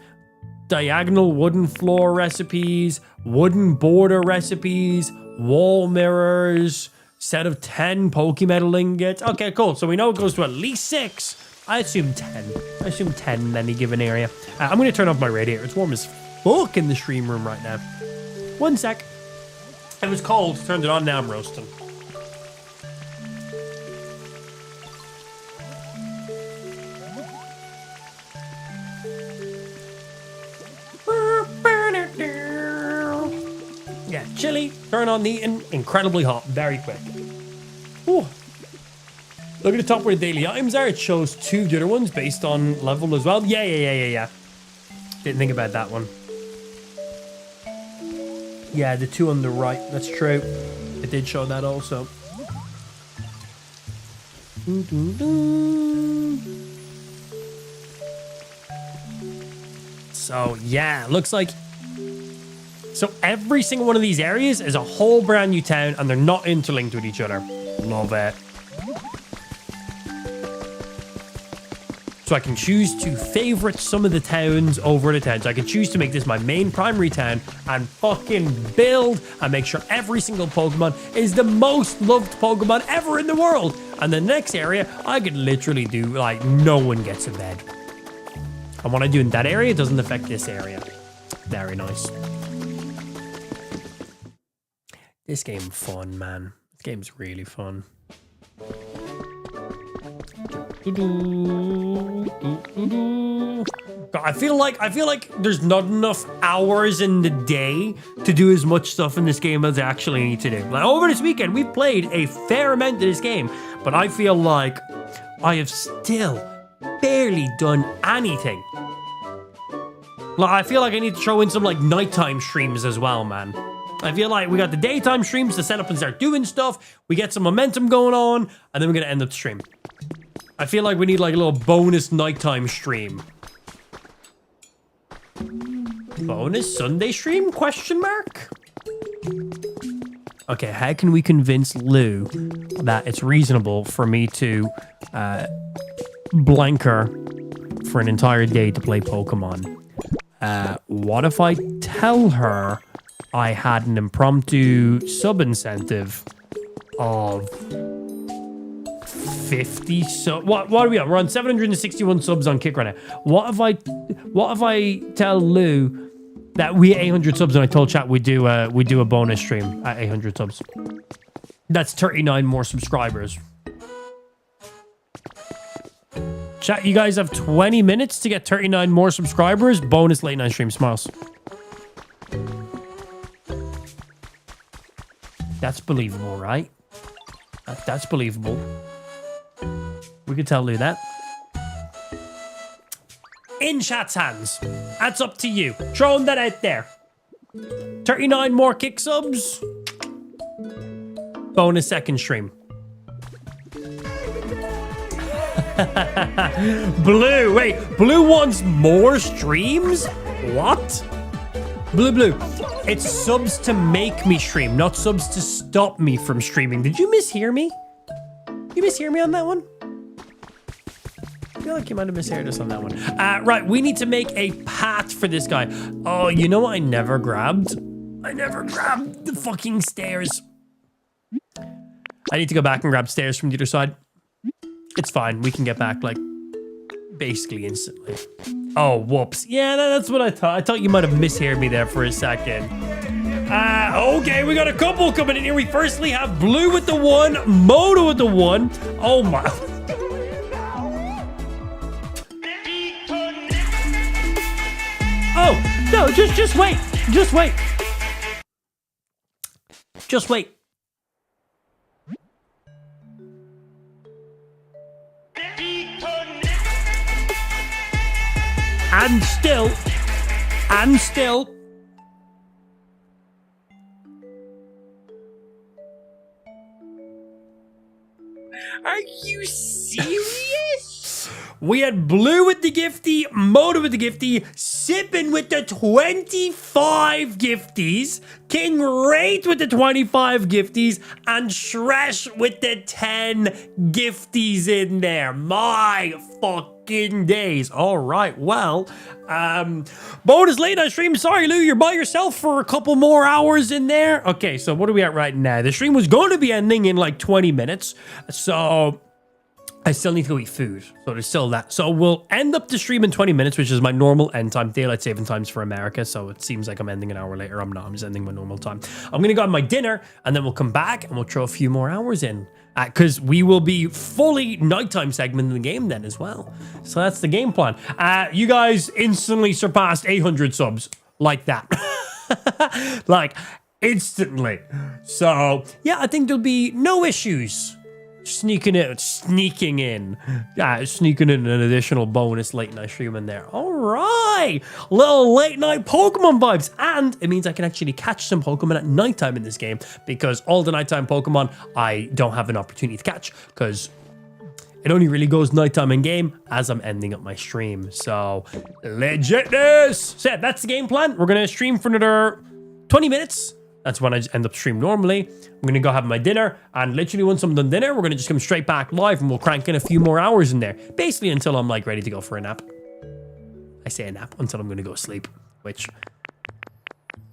diagonal wooden floor recipes, wooden border recipes, wall mirrors, set of 10 Pokemetal ingots. Okay, cool. So we know it goes to at least 6. I assume 10. I assume 10 in any given area. I'm going to turn off my radiator. It's warm as fuck in the stream room right now. 1 sec. It was cold. Turned it on. Now I'm roasting. Yeah, chilly, turn on the heating, incredibly hot, very quick. Ooh. Look at the top where the daily items are. It shows 2 of the other ones based on level as well. Yeah. Didn't think about that one. Yeah, the 2 on the right. That's true. It did show that also. So, yeah, looks like... So every single one of these areas is a whole brand new town and they're not interlinked with each other. Love it. So I can choose to favorite some of the towns over the towns. I can choose to make this my main primary town and fucking build and make sure every single Pokemon is the most loved Pokemon ever in the world. And the next area, I could literally do like no one gets a bed. And what I do in that area doesn't affect this area. Very nice. This game fun, man. This game's really fun. I feel like there's not enough hours in the day to do as much stuff in this game as I actually need to do. Like over this weekend, we've played a fair amount of this game, but I feel like I have still barely done anything. Like I feel like I need to throw in some like nighttime streams as well, man. I feel like we got the daytime streams to set up and start doing stuff. We get some momentum going on, and then we're gonna end up the stream. I feel like we need like a little bonus nighttime stream. Bonus Sunday stream? Question mark? Okay, how can we convince Lou that it's reasonable for me to blank her for an entire day to play Pokemon? What if I tell her I had an impromptu sub incentive of 50 what are we at? We're on 761 subs on Kick right now. What if I tell Lou that we hit 800 subs and I told chat we do a bonus stream at 800 subs? That's 39 more subscribers. Chat, you guys have 20 minutes to get 39 more subscribers. Bonus late night stream. Smiles. That's believable, right? That's believable. We could tell Lou that. In chat's hands. That's up to you. Throwing that out there. 39 more kick subs. Bonus second stream. Blue, wait. Blue wants more streams? What? Blue. It's subs to make me stream, not subs to stop me from streaming. Did you mishear me? You mishear me on that one? I feel like you might have misheard us on that one. Right, we need to make a path for this guy. Oh, you know what I never grabbed? I never grabbed the fucking stairs. I need to go back and grab stairs from the other side. It's fine. We can get back, like, basically instantly. Oh, whoops. Yeah, that's what I thought. I thought you might have misheard me there for a second. Okay, we got a couple coming in here. We firstly have Blue with the 1, Moto with the 1. Oh, my... Oh, no, just wait. Just wait. Just wait. And still. Are you serious? We had Blue with the gifty, Moto with the gifty, Sippin with the 25 gifties, King Wraith with the 25 gifties, and Shresh with the 10 gifties in there. My fucking days. All right, well, bonus late night stream. Sorry, Lou, you're by yourself for a couple more hours in there. Okay, so what are we at right now? The stream was going to be ending in like 20 minutes, so... I still need to go eat food, so there's still that. So we'll end up the stream in 20 minutes, which is my normal end time, daylight saving times for America. So it seems like I'm ending an hour later. I'm not. I'm just ending my normal time. I'm going to go have my dinner, and then we'll come back, and we'll throw a few more hours in. Because we will be fully nighttime segment in the game then as well. So that's the game plan. You guys instantly surpassed 800 subs like that. Like, instantly. So, yeah, I think there'll be no issues. Sneaking in an additional bonus late night stream in there. All right, little late night Pokemon vibes, and it means I can actually catch some Pokemon at nighttime in this game, because all the nighttime Pokemon I don't have an opportunity to catch because it only really goes nighttime in game as I'm ending up my stream. So legitness. So yeah, that's the game plan. We're gonna stream for another 20 minutes. That's when I just end up stream normally. I'm going to go have my dinner, and literally once I'm done dinner, we're going to just come straight back live, and we'll crank in a few more hours in there. Basically until I'm like ready to go for a nap. I say a nap until I'm going to go sleep, which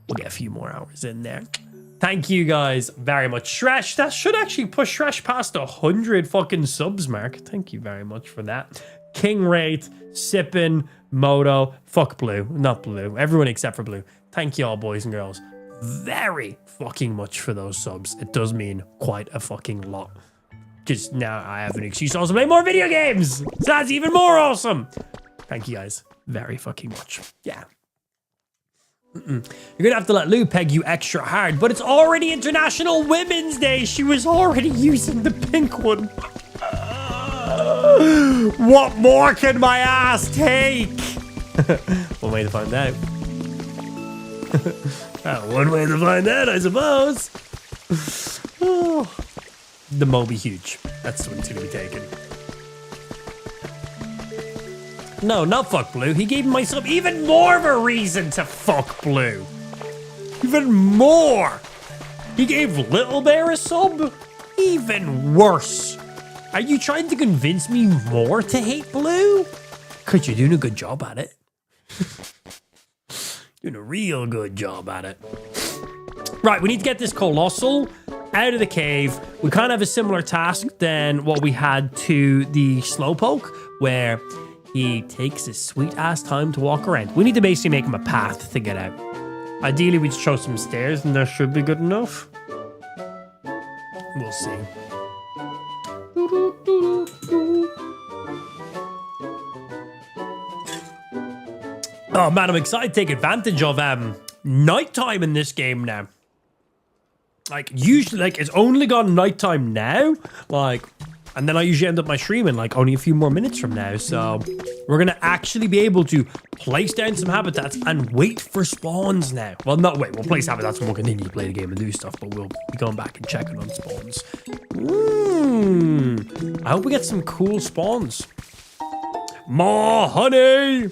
we'll get a few more hours in there. Thank you guys very much. Shresh, that should actually push Shresh past 100 fucking subs mark. Thank you very much for that. King Wraith, Sippin, Moto, fuck Blue, not Blue, everyone except for Blue. Thank you all, boys and girls, very fucking much for those subs. It does mean quite a fucking lot. Just now I have an excuse to also play more video games. So that's even more awesome. Thank you guys very fucking much. Yeah. You're gonna have to let Lou peg you extra hard, but it's already International Women's Day. She was already using the pink one. What more can my ass take? One way to find out. Well, one way to find that, I suppose. Oh. The Mo be huge. That's what's going to be taken. No, not fuck Blue. He gave myself even more of a reason to fuck Blue. Even more. He gave Little Bear a sub. Even worse. Are you trying to convince me more to hate Blue? Because you're doing a good job at it. Doing a real good job at it. Right, we need to get this Colossal out of the cave. We kind of have a similar task than what we had to the Slowpoke, where he takes his sweet ass time to walk around. We need to basically make him a path to get out. Ideally, we'd show some stairs and that should be good enough. We'll see. Oh man, I'm excited to take advantage of nighttime in this game now. Like, usually, like, it's only gone nighttime now. Like, and then I usually end up my stream in, like, only a few more minutes from now. So, we're going to actually be able to place down some habitats and wait for spawns now. Well, not wait. We'll place habitats and we'll continue to play the game and do stuff. But we'll be going back and checking on spawns. I hope we get some cool spawns. More honey!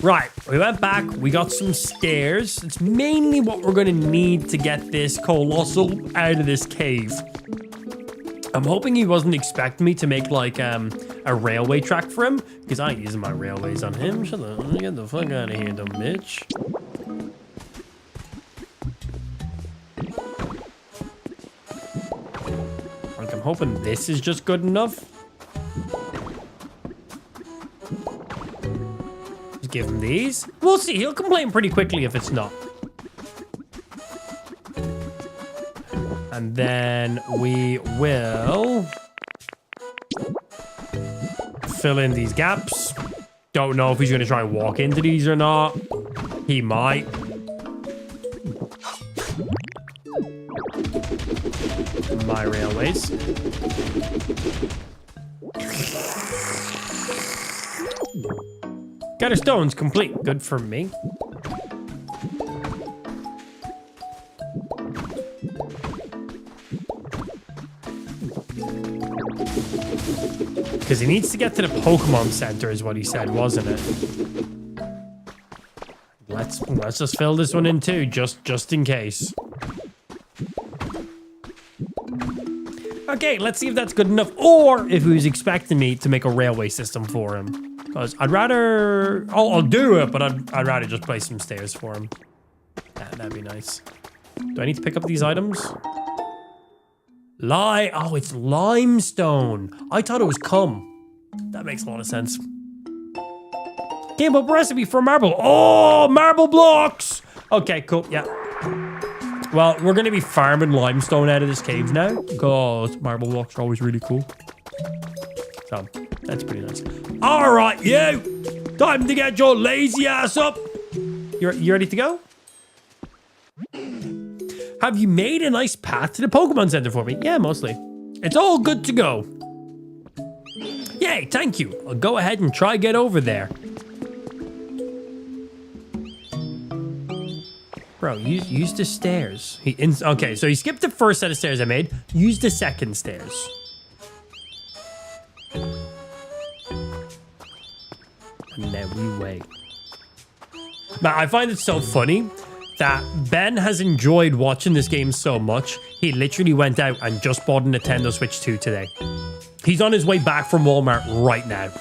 Right, we went back, we got some stairs. It's mainly what we're going to need to get this Colossal out of this cave. I'm hoping he wasn't expecting me to make, like, a railway track for him, because I ain't using my railways on him. Shut up, get the fuck out of here, dumb bitch. Like, I'm hoping this is just good enough. Give him these. We'll see. He'll complain pretty quickly if it's not. And then we will fill in these gaps. Don't know if he's going to try and walk into these or not. He might. My railways. Gather stones complete. Good for me. Because he needs to get to the Pokemon Center is what he said, wasn't it? Let's just fill this one in too, just in case. Okay, let's see if that's good enough, or if he was expecting me to make a railway system for him. Because I'd rather... Oh, I'll do it, but I'd rather just place some stairs for him. Yeah, that'd be nice. Do I need to pick up these items? Oh, it's limestone. I thought it was cum. That makes a lot of sense. Game up recipe for marble. Oh, marble blocks. Okay, cool. Yeah. Well, we're going to be farming limestone out of this cave now. Because marble blocks are always really cool. So, that's pretty nice. All right, you. Time to get your lazy ass up. You ready to go? Have you made a nice path to the Pokemon Center for me? Yeah, mostly. It's all good to go. Yay, thank you. I'll go ahead and try get over there. Bro, use the stairs. Okay, so he skipped the first set of stairs I made. Use the second stairs. And then we wait. Now, I find it so funny that Ben has enjoyed watching this game so much, he literally went out and just bought a Nintendo Switch 2 today. He's on his way back from Walmart right now.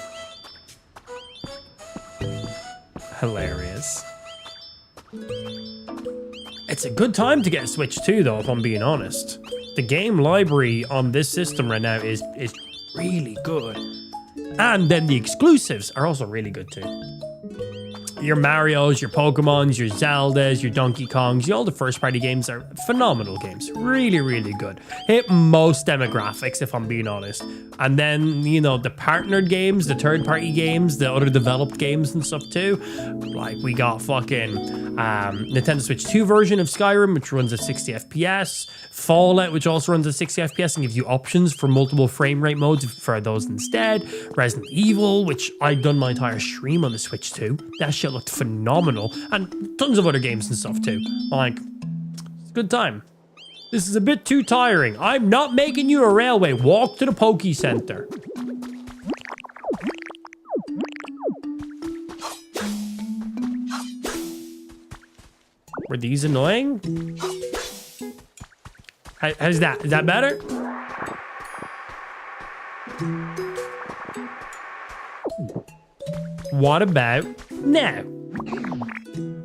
Hilarious. It's a good time to get a Switch 2 though, if I'm being honest. The game library on this system right now is really good. And then the exclusives are also really good too. Your Marios, your Pokemons, your Zeldas, your Donkey Kongs, all the first-party games are phenomenal games. Really, really good. Hit most demographics, if I'm being honest. And then, you know, the partnered games, the third-party games, the other developed games and stuff too. Like, we got fucking Nintendo Switch 2 version of Skyrim, which runs at 60 FPS. Fallout, which also runs at 60 FPS and gives you options for multiple frame rate modes for those instead. Resident Evil, which I've done my entire stream on the Switch 2. That shit looked phenomenal. And tons of other games and stuff too. Like, it's a good time. This is a bit too tiring. I'm not making you a railway. Walk to the Poke Center. Were these annoying? How's that? Is that better? What about now?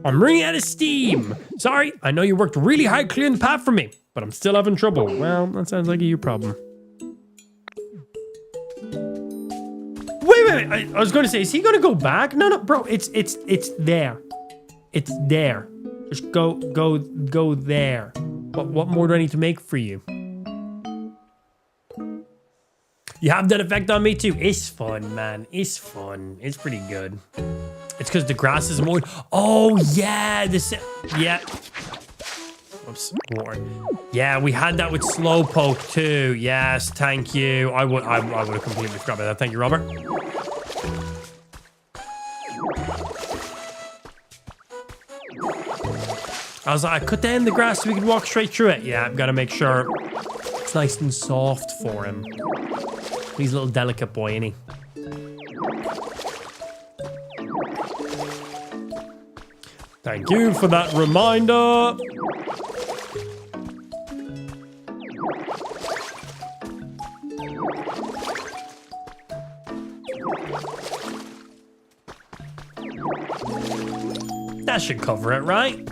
I'm running out of steam. Sorry, I know you worked really hard clearing the path for me, but I'm still having trouble. Well, that sounds like a you problem. Wait. I was going to say, is he going to go back? No, bro. It's there. It's there. Just go there. What more do I need to make for you? You have that effect on me too. It's fun, man. It's fun. It's pretty good. It's because the grass is more. Oh yeah, yeah. Oops, water. Yeah, we had that with Slowpoke too. Yes, thank you. I would have completely forgot about that. Thank you, Robert. I was like, I cut down the grass so we could walk straight through it. Yeah, I've got to make sure it's nice and soft for him. He's a little delicate boy, ain't he? Thank you for that reminder. That should cover it, right?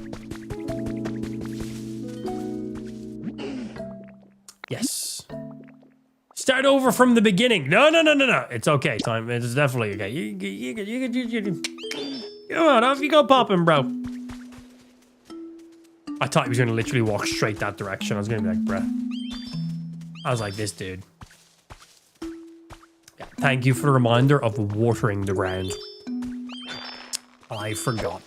Yes. Start over from the beginning. No. It's okay, time. It's definitely okay. You come on, off you go popping, bro. I thought he was going to literally walk straight that direction. I was going to be like, bruh. I was like, this dude. Yeah, thank you for the reminder of watering the ground. I forgot.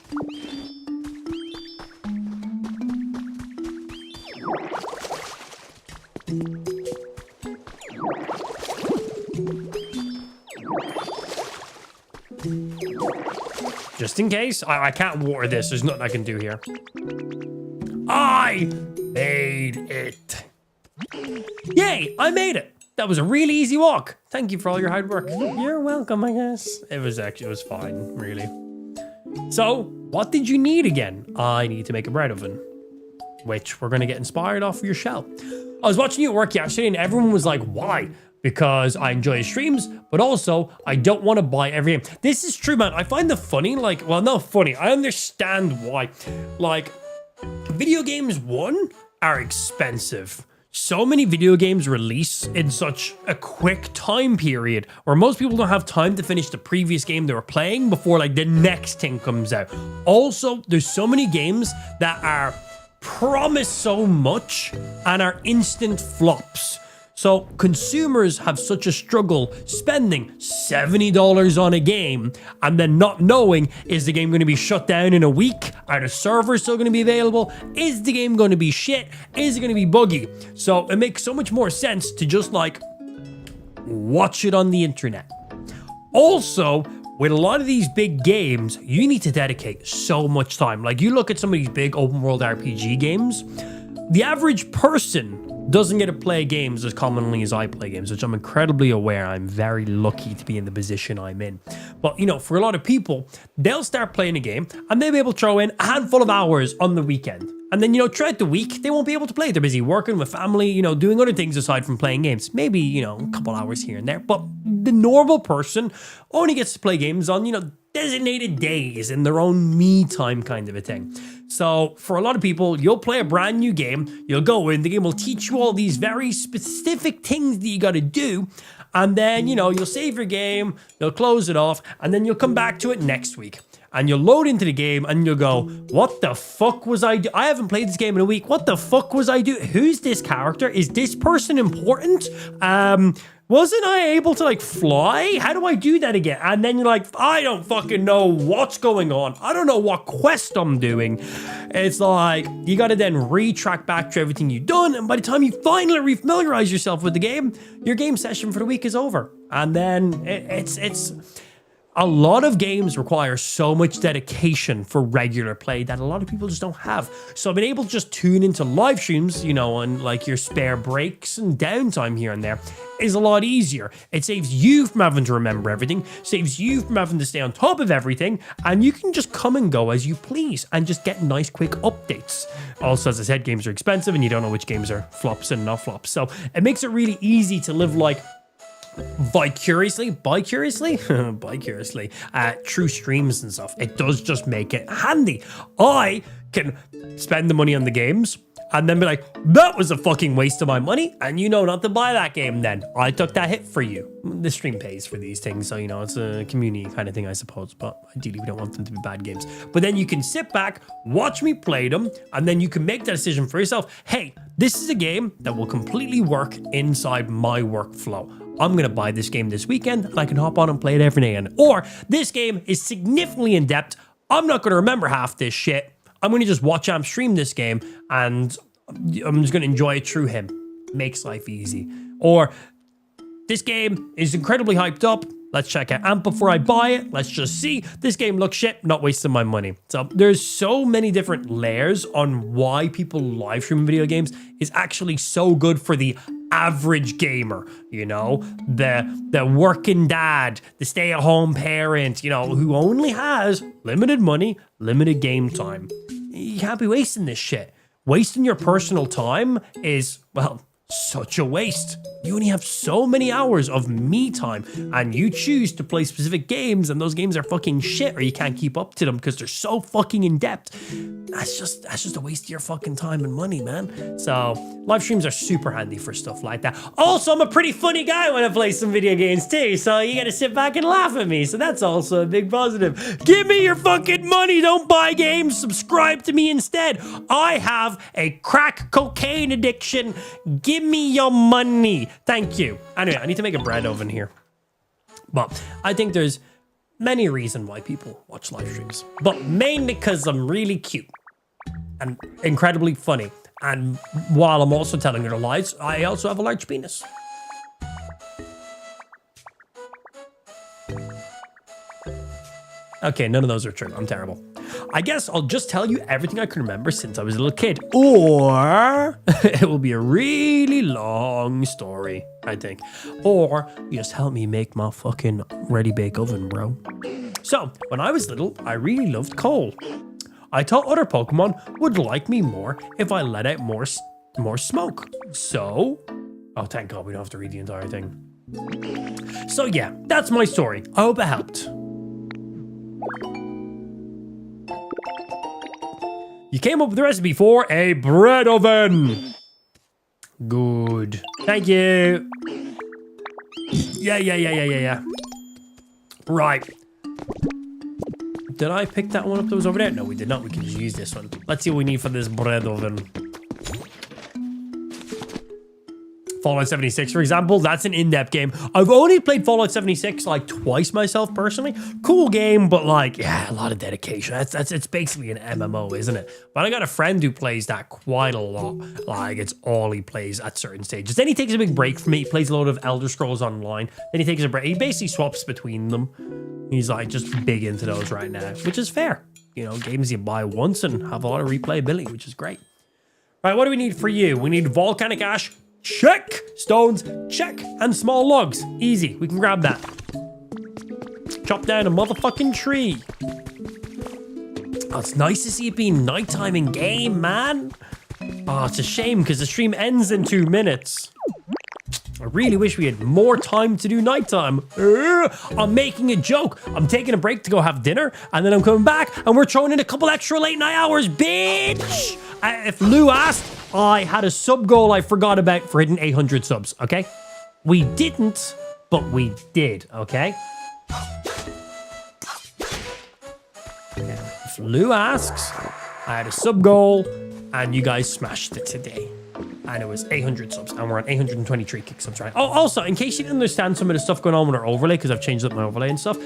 Just in case, I can't water this. There's nothing I can do here. I made it. Yay, I made it. That was a really easy walk. Thank you for all your hard work. You're welcome, I guess. It was fine, really. So, what did you need again? I need to make a bread oven, which we're going to get inspired off of your shell. I was watching you at work yesterday and everyone was like, why? Because I enjoy his streams, but also I don't want to buy every game. This is true, man. I find the funny, like, well, not funny. I understand why. Like, video games, one, are expensive. So many video games release in such a quick time period where most people don't have time to finish the previous game they were playing before like the next thing comes out. Also, there's so many games that are promised so much and are instant flops. So consumers have such a struggle spending $70 on a game and then not knowing, is the game going to be shut down in a week? Are the servers still going to be available? Is the game going to be shit? Is it going to be buggy? So it makes so much more sense to just like watch it on the internet. Also, with a lot of these big games, you need to dedicate so much time. Like you look at some of these big open world RPG games, the average person doesn't get to play games as commonly as I play games, which I'm incredibly aware. I'm very lucky to be in the position I'm in. But, you know, for a lot of people, they'll start playing a game and they'll be able to throw in a handful of hours on the weekend. And then, you know, throughout the week, they won't be able to play. They're busy working with family, you know, doing other things aside from playing games. Maybe, you know, a couple hours here and there. But the normal person only gets to play games on, you know, designated days in their own me time kind of a thing. So for a lot of people, you'll play a brand new game, you'll go in, the game will teach you all these very specific things that you got to do. And then, you know, you'll save your game, you'll close it off, and then you'll come back to it next week. And you'll load into the game and you'll go, what the fuck was I do? I haven't played this game in a week. What the fuck was I do? Who's this character? Is this person important? Wasn't I able to like fly? How do I do that again? And then you're like, I don't fucking know what's going on. I don't know what quest I'm doing. It's like, you got to then retrack back to everything you've done. And by the time you finally refamiliarize yourself with the game, your game session for the week is over. And then a lot of games require so much dedication for regular play that a lot of people just don't have. So being able to just tune into live streams, you know, on like your spare breaks and downtime here and there is a lot easier. It saves you from having to remember everything, saves you from having to stay on top of everything, and you can just come and go as you please and just get nice quick updates. Also, as I said, games are expensive and you don't know which games are flops and not flops. So it makes it really easy to live like vicariously true streams and stuff. It does just make it handy. I can spend the money on the games and then be like, that was a fucking waste of my money, and you know not to buy that game then. I took that hit for you. The stream pays for these things, so you know, it's a community kind of thing, I suppose, but ideally we don't want them to be bad games. But then you can sit back, watch me play them, and then you can make that decision for yourself. Hey, this is a game that will completely work inside my workflow. I'm going to buy this game this weekend and I can hop on and play it every day. Or this game is significantly in depth. I'm not going to remember half this shit. I'm going to just watch Amp stream this game and I'm just going to enjoy it through him. Makes life easy. Or this game is incredibly hyped up. Let's check out Amp before I buy it. Let's just see. This game looks shit. Not wasting my money. So there's so many different layers on why people live stream video games is actually so good for the average gamer, you know, the working dad, the stay-at-home parent, you know, who only has limited money, limited game time. You can't be wasting this shit. Wasting your personal time is, well, such a waste. You only have so many hours of me time and you choose to play specific games and those games are fucking shit or you can't keep up to them because they're so fucking in depth. That's just a waste of your fucking time and money, man. So live streams are super handy for stuff like that. Also, I'm a pretty funny guy when I play some video games too, so you gotta sit back and laugh at me. So that's also a big positive. Give me your fucking money. Don't buy games. Subscribe to me instead. I have a crack cocaine addiction. Give me your money. Thank you. Anyway, I need to make a bread oven here. But I think there's many reasons why people watch live streams. But mainly because I'm really cute and incredibly funny. And while I'm also telling their lies, I also have a large penis. Okay, none of those are true. I'm terrible. I guess I'll just tell you everything I can remember since I was a little kid. Or it will be a really long story, I think. Or you just help me make my fucking ready-bake oven, bro. So, when I was little, I really loved coal. I thought other Pokemon would like me more if I let out more smoke. So, oh, thank God we don't have to read the entire thing. So yeah, that's my story. I hope it helped. You came up with the recipe for a bread oven. Good. Thank you. Yeah. Right. Did I pick that one up that was over there? No, we did not. We can just use this one. Let's see what we need for this bread oven. Fallout 76, for example, that's an in-depth game. I've only played Fallout 76 like twice myself personally. Cool game, but like, yeah, a lot of dedication. It's basically an MMO, isn't it? But I got a friend who plays that quite a lot. Like, it's all he plays at certain stages. Then he takes a big break from it. He plays a load of Elder Scrolls Online. Then he takes a break. He basically swaps between them. He's like just big into those right now, which is fair. You know, games you buy once and have a lot of replayability, which is great. Right, what do we need for you? We need volcanic ash. Check. Stones, check. And small logs. Easy. We can grab that. Chop down a motherfucking tree. Oh, it's nice to see it being nighttime in game, man. Oh, it's a shame because the stream ends in 2 minutes. I really wish we had more time to do nighttime. I'm making a joke. I'm taking a break to go have dinner, and then I'm coming back, and we're throwing in a couple extra late night hours, bitch. If Lou asked, I had a sub goal I forgot about for hitting 800 subs, okay? We didn't, but we did, okay? If Lou asks, I had a sub goal, and you guys smashed it today. And it was 800 subs, and we're on 823 kick subs, right? Oh, also, in case you didn't understand some of the stuff going on with our overlay, because I've changed up my overlay and stuff,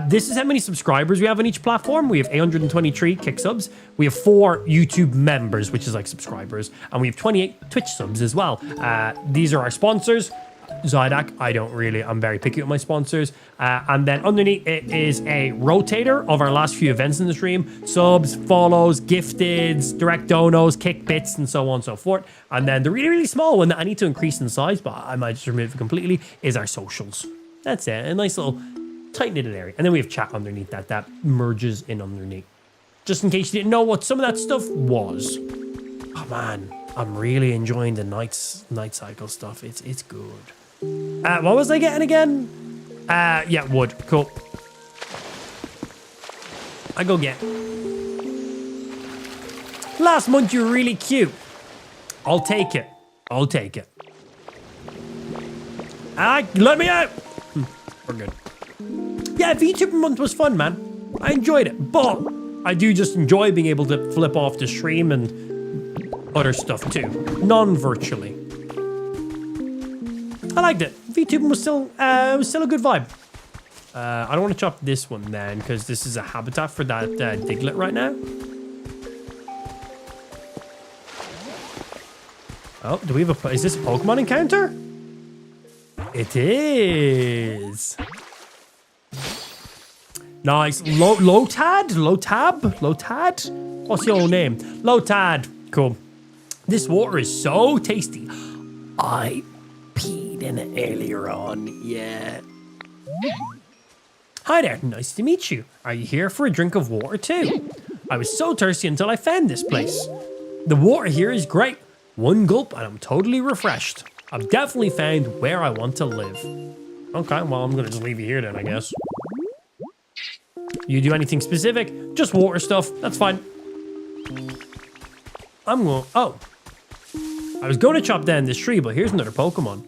this is how many subscribers we have on each platform. We have 823 kick subs. We have 4 YouTube members, which is like subscribers, and we have 28 Twitch subs as well. These are our sponsors. xidax. I'm very picky with my sponsors. And then underneath it is a rotator of our last few events in the stream. Subs, follows, gifteds, direct donos, kick bits, and so on and so forth. And then the really, really small one that I need to increase in size, but I might just remove it completely, is our socials. That's it. A nice little tight knitted area. And then we have chat underneath that merges in underneath. Just in case you didn't know what some of that stuff was. Oh man, I'm really enjoying the night cycle stuff. It's good. What was I getting again? Yeah, wood. Cool. I go get. Last month you were really cute. I'll take it. I'll take it. Let me out. We're good. Yeah, VTuber month was fun, man. I enjoyed it, but I do just enjoy being able to flip off the stream and other stuff too, non-virtually. I liked it. VTubing was still a good vibe. I don't want to chop this one then, because this is a habitat for that Diglett right now. Oh, do we have is this a Pokemon encounter? It is. Nice. Lotad? What's your name? Lotad. Cool. This water is so tasty. I peed in it earlier on. Yeah. Hi there. Nice to meet you. Are you here for a drink of water too? I was so thirsty until I found this place. The water here is great. One gulp and I'm totally refreshed. I've definitely found where I want to live. Okay, well, I'm going to just leave you here then, I guess. You do anything specific? Just water stuff. That's fine. Oh. I was going to chop down this tree, but here's another Pokemon.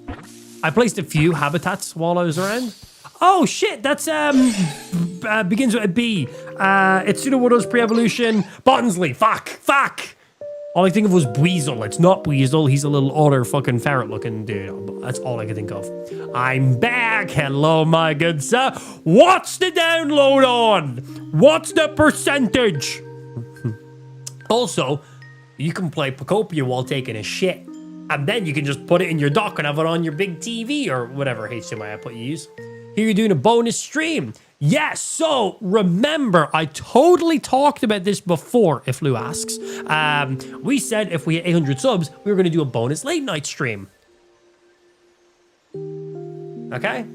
I placed a few habitats while I was around. Oh, shit. That's, begins with a B. It's Sudowoodo's pre-evolution. Bottonsley. Fuck. All I think of was Weasel. It's not Weasel. He's a little other fucking ferret-looking dude. That's all I could think of. I'm back. Hello, my good sir. What's the download on? What's the percentage? Also, you can play Pokopia while taking a shit. And then you can just put it in your dock and have it on your big TV or whatever HDMI output you use. Here you're doing a bonus stream. Yes, so remember, I totally talked about this before, if Lou asks. We said if we hit 800 subs, we were going to do a bonus late night stream. Okay.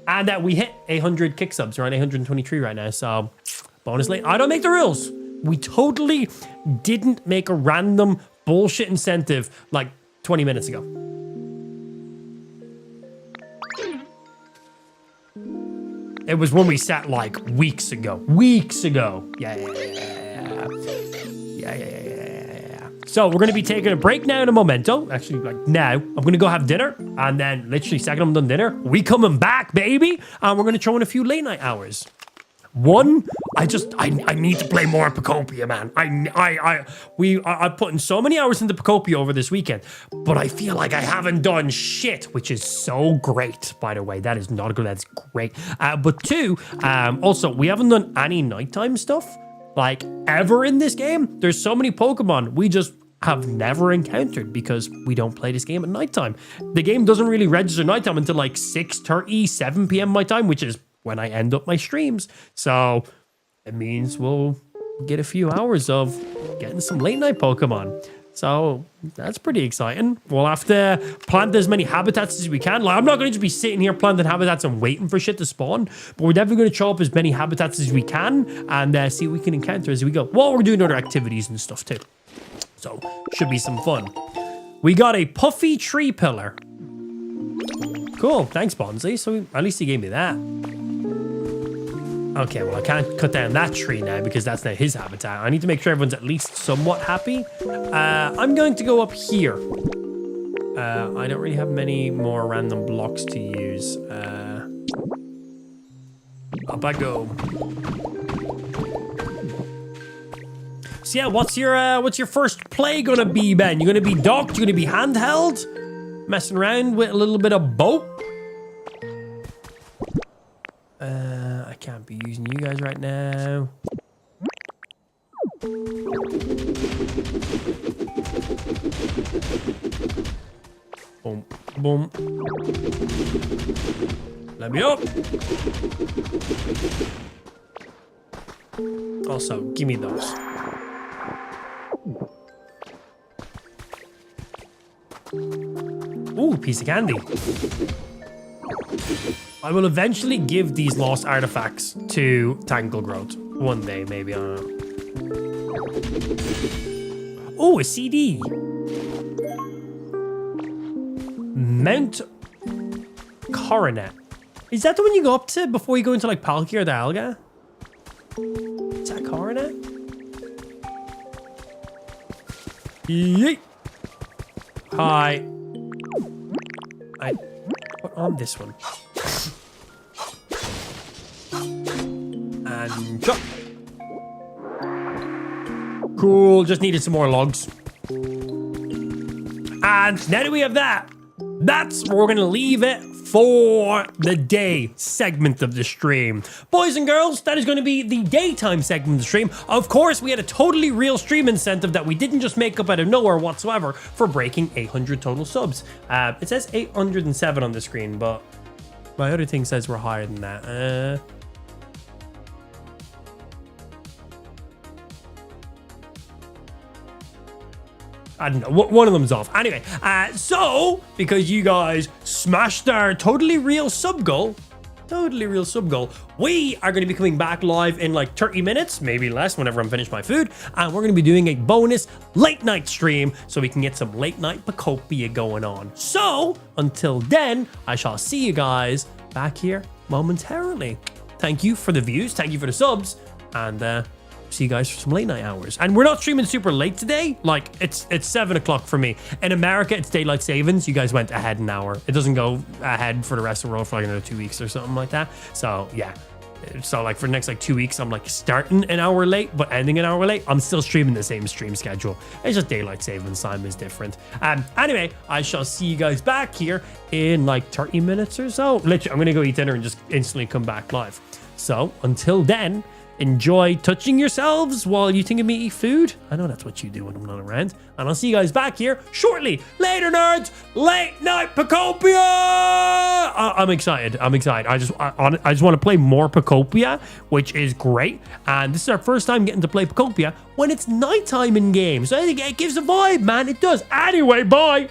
And that we hit 800 kick subs. We're on 823 right now, so bonus late. I don't make the rules. We totally didn't make a random bullshit incentive like 20 minutes ago. It was when we sat like weeks ago. Yeah. So we're going to be taking a break now in a momento. Actually, like now, I'm going to go have dinner. And then literally second I'm done dinner, we coming back, baby. And we're going to throw in a few late night hours. One, I need to play more Pokopia, man. I put in so many hours into Pokopia over this weekend, but I feel like I haven't done shit, which is so great, by the way. That is not good. That's great. But two, also, we haven't done any nighttime stuff, like, ever in this game. There's so many Pokemon we just have never encountered because we don't play this game at nighttime. The game doesn't really register nighttime until like 6:30, 7 p.m. my time, which is when I end up my streams. So it means we'll get a few hours of getting some late night Pokemon. So that's pretty exciting. We'll have to plant as many habitats as we can. Like, I'm not going to just be sitting here planting habitats and waiting for shit to spawn, but we're definitely going to chop as many habitats as we can and see what we can encounter as we go. Well, we're doing other activities and stuff too. So should be some fun. We got a puffy tree pillar. Cool. Thanks, Bonsley. So at least he gave me that. Okay, well, I can't cut down that tree now because that's now his habitat. I need to make sure everyone's at least somewhat happy. I'm going to go up here. I don't really have many more random blocks to use. Up I go. So yeah, what's your first play gonna be, Ben? You gonna be docked? You gonna be handheld? Messing around with a little bit of boat? I can't be using you guys right now. Boom, Boom. Let me up. Also, give me those. Ooh, piece of candy. I will eventually give these lost artifacts to Tangle Growth. One day, maybe, I don't know. Oh, a CD. Mount Coronet. Is that the one you go up to before you go into like Palkia or the Alga? Is that Coronet? Yeet. Hi. I put on this one. And jump. Cool, just needed some more logs. And now that we have that, that's where we're gonna leave it for the day segment of the stream. Boys and girls, that is going to be the daytime segment of the stream. Of course, we had a totally real stream incentive that we didn't just make up out of nowhere whatsoever for breaking 800 total subs. It says 807 on the screen, but my other thing says we're higher than that. I don't know, one of them's off. Anyway, so, because you guys smashed our totally real sub goal, we are going to be coming back live in like 30 minutes, maybe less, whenever I'm finished my food, and we're going to be doing a bonus late night stream so we can get some late night Pokopia going on. So, until then, I shall see you guys back here momentarily. Thank you for the views, thank you for the subs, and see you guys for some late night hours. And we're not streaming super late today. Like, it's 7 o'clock for me. In America, it's daylight savings. You guys went ahead an hour. It doesn't go ahead for the rest of the world for like another 2 weeks or something like that. So yeah. So like for the next like 2 weeks, I'm like starting an hour late, but ending an hour late. I'm still streaming the same stream schedule. It's just daylight savings time is different. Anyway, I shall see you guys back here in like 30 minutes or so. Literally, I'm gonna go eat dinner and just instantly come back live. So until then, enjoy touching yourselves while you think of me eat food. I know that's what you do when I'm not around. And I'll see you guys back here shortly. Later, nerds. Late night Pokopia. I'm excited. I just want to play more Pokopia, which is great. And this is our first time getting to play Pokopia when it's nighttime in game. So I think it gives a vibe, man. It does. Anyway, bye.